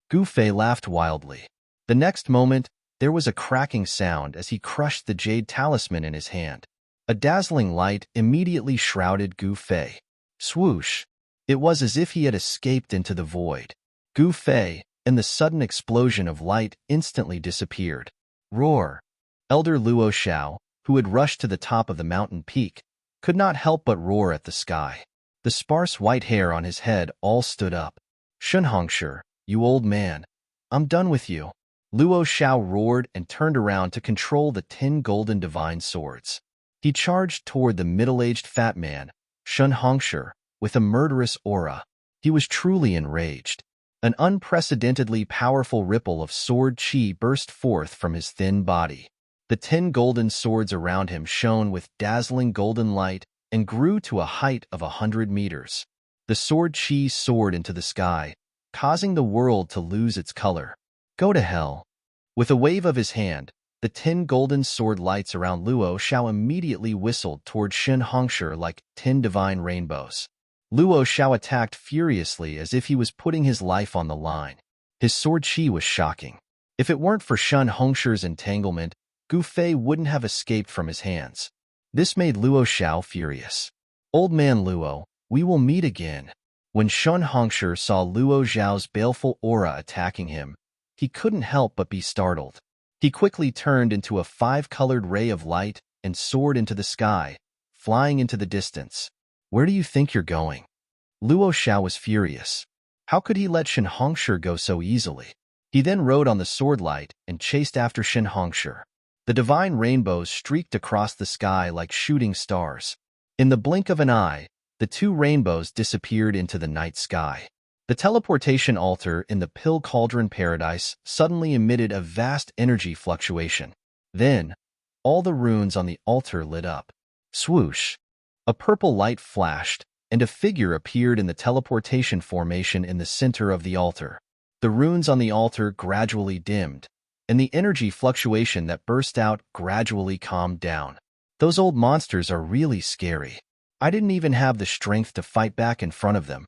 Gu Fei laughed wildly. The next moment, there was a cracking sound as he crushed the jade talisman in his hand. A dazzling light immediately shrouded Gu Fei. Swoosh! It was as if he had escaped into the void. Gu Fei, and the sudden explosion of light, instantly disappeared. Roar! Elder Luo Xiao, who had rushed to the top of the mountain peak, could not help but roar at the sky. The sparse white hair on his head all stood up. Shun Hongshi, you old man, I'm done with you. Luo Xiao roared and turned around to control the 10 golden divine swords. He charged toward the middle-aged fat man, Shun Hongshi, with a murderous aura. He was truly enraged. An unprecedentedly powerful ripple of sword chi burst forth from his thin body. The 10 golden swords around him shone with dazzling golden light and grew to a height of 100 meters. The sword chi soared into the sky, causing the world to lose its color. Go to hell. With a wave of his hand, the 10 golden sword lights around Luo Xiao immediately whistled toward Shun Hongshi like 10 divine rainbows. Luo Xiao attacked furiously as if he was putting his life on the line. His sword chi was shocking. If it weren't for Shun Hongshi's entanglement, Gu Fei wouldn't have escaped from his hands. This made Luo Xiao furious. Old man Luo, we will meet again. When Shun Hongshi saw Luo Xiao's baleful aura attacking him, he couldn't help but be startled. He quickly turned into a 5-colored ray of light and soared into the sky, flying into the distance. Where do you think you're going? Luo Xiao was furious. How could he let Shun Hongshi go so easily? He then rode on the sword light and chased after Shun Hongshi. The divine rainbows streaked across the sky like shooting stars. In the blink of an eye, the 2 rainbows disappeared into the night sky. The teleportation altar in the Pill Cauldron Paradise suddenly emitted a vast energy fluctuation. Then, all the runes on the altar lit up. Swoosh! A purple light flashed, and a figure appeared in the teleportation formation in the center of the altar. The runes on the altar gradually dimmed, and the energy fluctuation that burst out gradually calmed down. Those old monsters are really scary. I didn't even have the strength to fight back in front of them.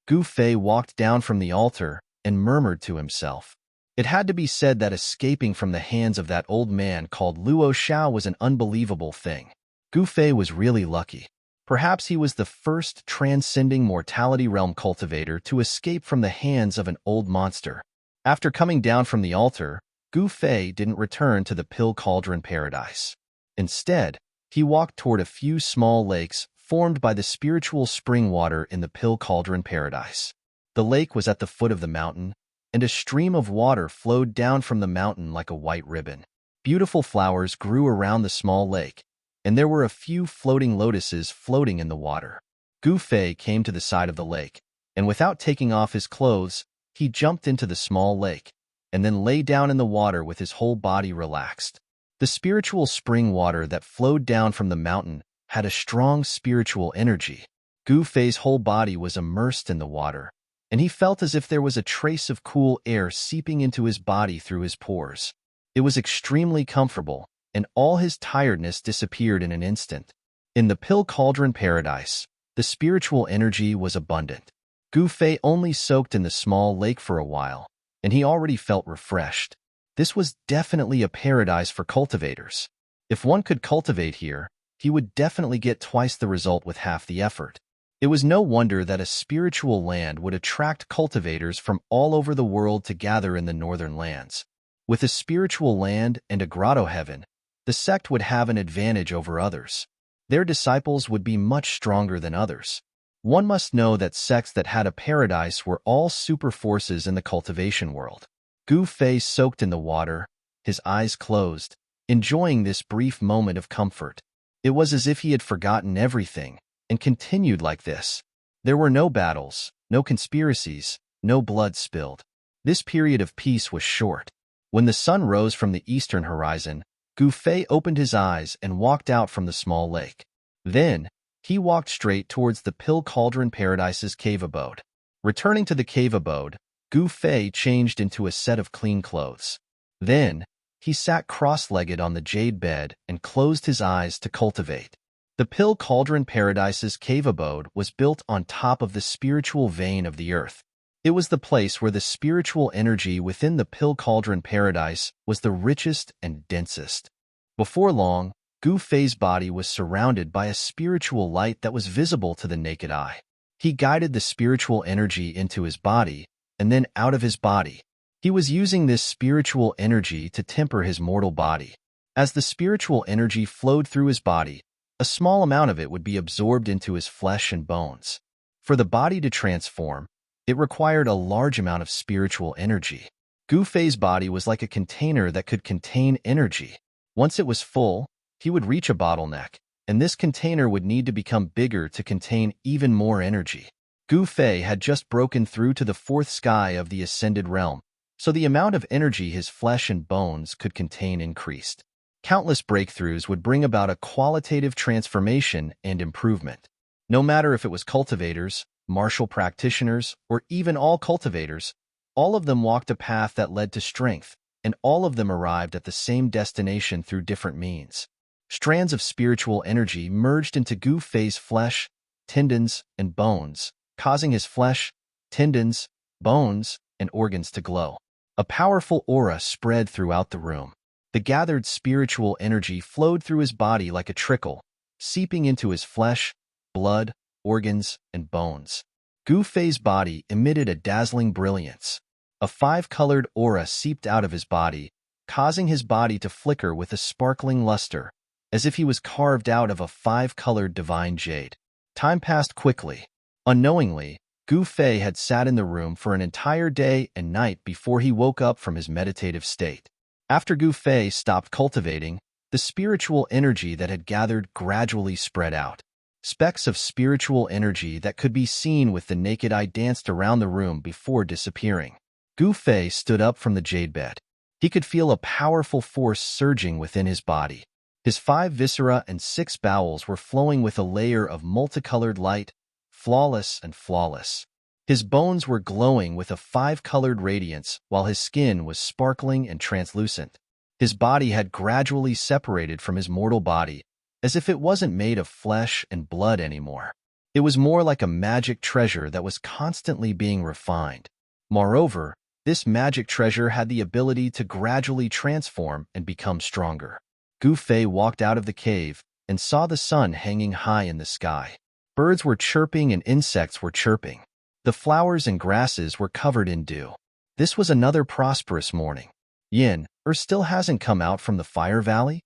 Gu Fei walked down from the altar and murmured to himself. It had to be said that escaping from the hands of that old man called Luo Xiao was an unbelievable thing. Gu Fei was really lucky. Perhaps he was the first transcending mortality realm cultivator to escape from the hands of an old monster. After coming down from the altar, Gu Fei didn't return to the Pill Cauldron Paradise. Instead, he walked toward a few small lakes formed by the spiritual spring water in the Pill Cauldron Paradise. The lake was at the foot of the mountain, and a stream of water flowed down from the mountain like a white ribbon. Beautiful flowers grew around the small lake, and there were a few floating lotuses floating in the water. Gu Fei came to the side of the lake, and without taking off his clothes, he jumped into the small lake, and then lay down in the water with his whole body relaxed. The spiritual spring water that flowed down from the mountain had a strong spiritual energy. Gu Fei's whole body was immersed in the water, and he felt as if there was a trace of cool air seeping into his body through his pores. It was extremely comfortable, and all his tiredness disappeared in an instant. In the Pill Cauldron Paradise, the spiritual energy was abundant. Gu Fei only soaked in the small lake for a while, and he already felt refreshed. This was definitely a paradise for cultivators. If one could cultivate here, he would definitely get twice the result with half the effort. It was no wonder that a spiritual land would attract cultivators from all over the world to gather in the northern lands. With a spiritual land and a grotto heaven, the sect would have an advantage over others. Their disciples would be much stronger than others. One must know that sects that had a paradise were all super forces in the cultivation world. Gu Fei soaked in the water, his eyes closed, enjoying this brief moment of comfort. It was as if he had forgotten everything, and continued like this. There were no battles, no conspiracies, no blood spilled. This period of peace was short. When the sun rose from the eastern horizon, Gu Fei opened his eyes and walked out from the small lake. Then, he walked straight towards the Pill Cauldron Paradise's cave abode. Returning to the cave abode, Gu Fei changed into a set of clean clothes. Then, he sat cross-legged on the jade bed and closed his eyes to cultivate. The Pill Cauldron Paradise's cave abode was built on top of the spiritual vein of the earth. It was the place where the spiritual energy within the Pill Cauldron Paradise was the richest and densest. Before long, Gu Fei's body was surrounded by a spiritual light that was visible to the naked eye. He guided the spiritual energy into his body, and then out of his body. He was using this spiritual energy to temper his mortal body. As the spiritual energy flowed through his body, a small amount of it would be absorbed into his flesh and bones. For the body to transform, it required a large amount of spiritual energy. Gu Fei's body was like a container that could contain energy. Once it was full, he would reach a bottleneck, and this container would need to become bigger to contain even more energy. Gu Fei had just broken through to the fourth sky of the ascended realm, so the amount of energy his flesh and bones could contain increased. Countless breakthroughs would bring about a qualitative transformation and improvement. No matter if it was cultivators, martial practitioners, or even all cultivators, all of them walked a path that led to strength, and all of them arrived at the same destination through different means. Strands of spiritual energy merged into Gu Fei's flesh, tendons, and bones, causing his flesh, tendons, bones, and organs to glow. A powerful aura spread throughout the room. The gathered spiritual energy flowed through his body like a trickle, seeping into his flesh, blood, organs, and bones. Gu Fei's body emitted a dazzling brilliance. A five-colored aura seeped out of his body, causing his body to flicker with a sparkling luster, as if he was carved out of a five-colored divine jade. Time passed quickly. Unknowingly, Gu Fei had sat in the room for an entire day and night before he woke up from his meditative state. After Gu Fei stopped cultivating, the spiritual energy that had gathered gradually spread out. Specks of spiritual energy that could be seen with the naked eye danced around the room before disappearing. Gu Fei stood up from the jade bed. He could feel a powerful force surging within his body. His 5 viscera and 6 bowels were flowing with a layer of multicolored light, flawless and flawless. His bones were glowing with a 5-colored radiance while his skin was sparkling and translucent. His body had gradually separated from his mortal body, as if it wasn't made of flesh and blood anymore. It was more like a magic treasure that was constantly being refined. Moreover, this magic treasure had the ability to gradually transform and become stronger. Gu Fei walked out of the cave, and saw the sun hanging high in the sky. Birds were chirping and insects were chirping. The flowers and grasses were covered in dew. This was another prosperous morning. Yin still hasn't come out from the fire valley?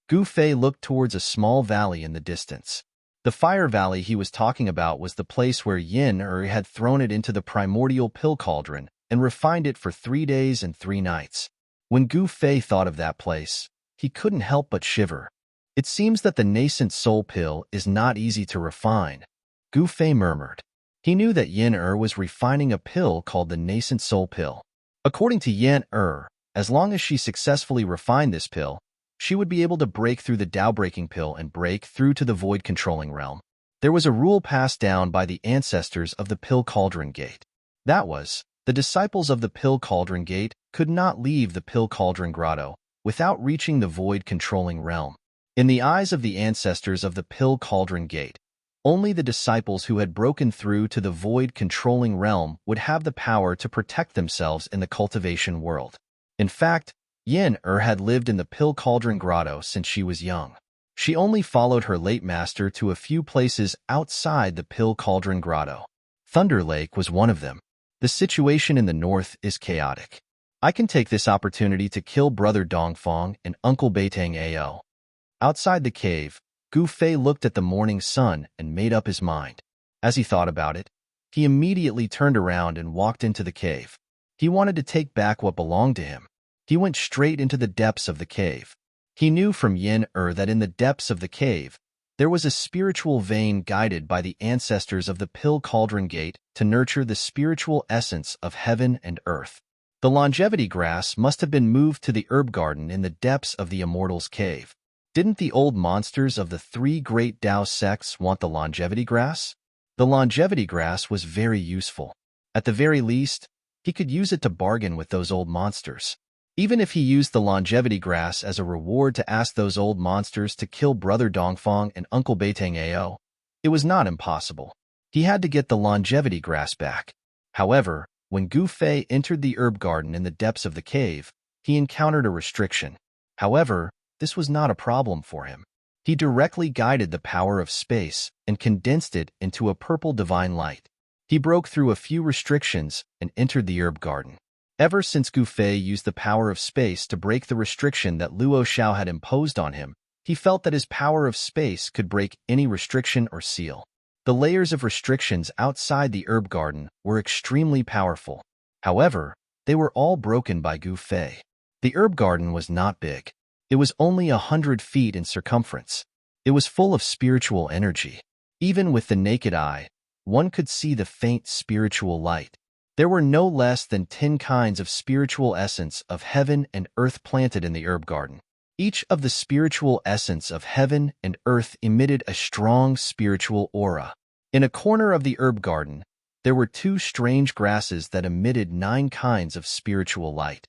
Gu Fei looked towards a small valley in the distance. The fire valley he was talking about was the place where Yin had thrown it into the primordial pill cauldron and refined it for 3 days and 3 nights. When Gu Fei thought of that place, he couldn't help but shiver. It seems that the nascent soul pill is not easy to refine, Gu Fei murmured. He knew that Yin was refining a pill called the nascent soul pill. According to Yin as long as she successfully refined this pill, she would be able to break through the Tao-breaking pill and break through to the void-controlling realm. There was a rule passed down by the ancestors of the Pill Cauldron Gate. That was, the disciples of the Pill Cauldron Gate could not leave the Pill Cauldron Grotto without reaching the void-controlling realm. In the eyes of the ancestors of the Pill Cauldron Gate, only the disciples who had broken through to the void-controlling realm would have the power to protect themselves in the cultivation world. In fact, Yin had lived in the Pill Cauldron Grotto since she was young. She only followed her late master to a few places outside the Pill Cauldron Grotto. Thunder Lake was one of them. The situation in the north is chaotic. I can take this opportunity to kill Brother Dongfang and Uncle Beitang Ao. Outside the cave, Gu Fei looked at the morning sun and made up his mind. As he thought about it, he immediately turned around and walked into the cave. He wanted to take back what belonged to him. He went straight into the depths of the cave. He knew from Yin that in the depths of the cave, there was a spiritual vein guided by the ancestors of the Pill Cauldron Gate to nurture the spiritual essence of heaven and earth. The longevity grass must have been moved to the herb garden in the depths of the Immortals' Cave. Didn't the old monsters of the 3 great Tao sects want the longevity grass? The longevity grass was very useful. At the very least, he could use it to bargain with those old monsters. Even if he used the longevity grass as a reward to ask those old monsters to kill Brother Dongfang and Uncle Beitang Ao, it was not impossible. He had to get the longevity grass back. However, when Gu Fei entered the herb garden in the depths of the cave, he encountered a restriction. However, this was not a problem for him. He directly guided the power of space and condensed it into a purple divine light. He broke through a few restrictions and entered the herb garden. Ever since Gu Fei used the power of space to break the restriction that Luo Xiao had imposed on him, he felt that his power of space could break any restriction or seal. The layers of restrictions outside the herb garden were extremely powerful. However, they were all broken by Gu Fei. The herb garden was not big. It was only 100 feet in circumference. It was full of spiritual energy. Even with the naked eye, one could see the faint spiritual light. There were no less than 10 kinds of spiritual essence of heaven and earth planted in the herb garden. Each of the spiritual essence of heaven and earth emitted a strong spiritual aura. In a corner of the herb garden, there were 2 strange grasses that emitted 9 kinds of spiritual light.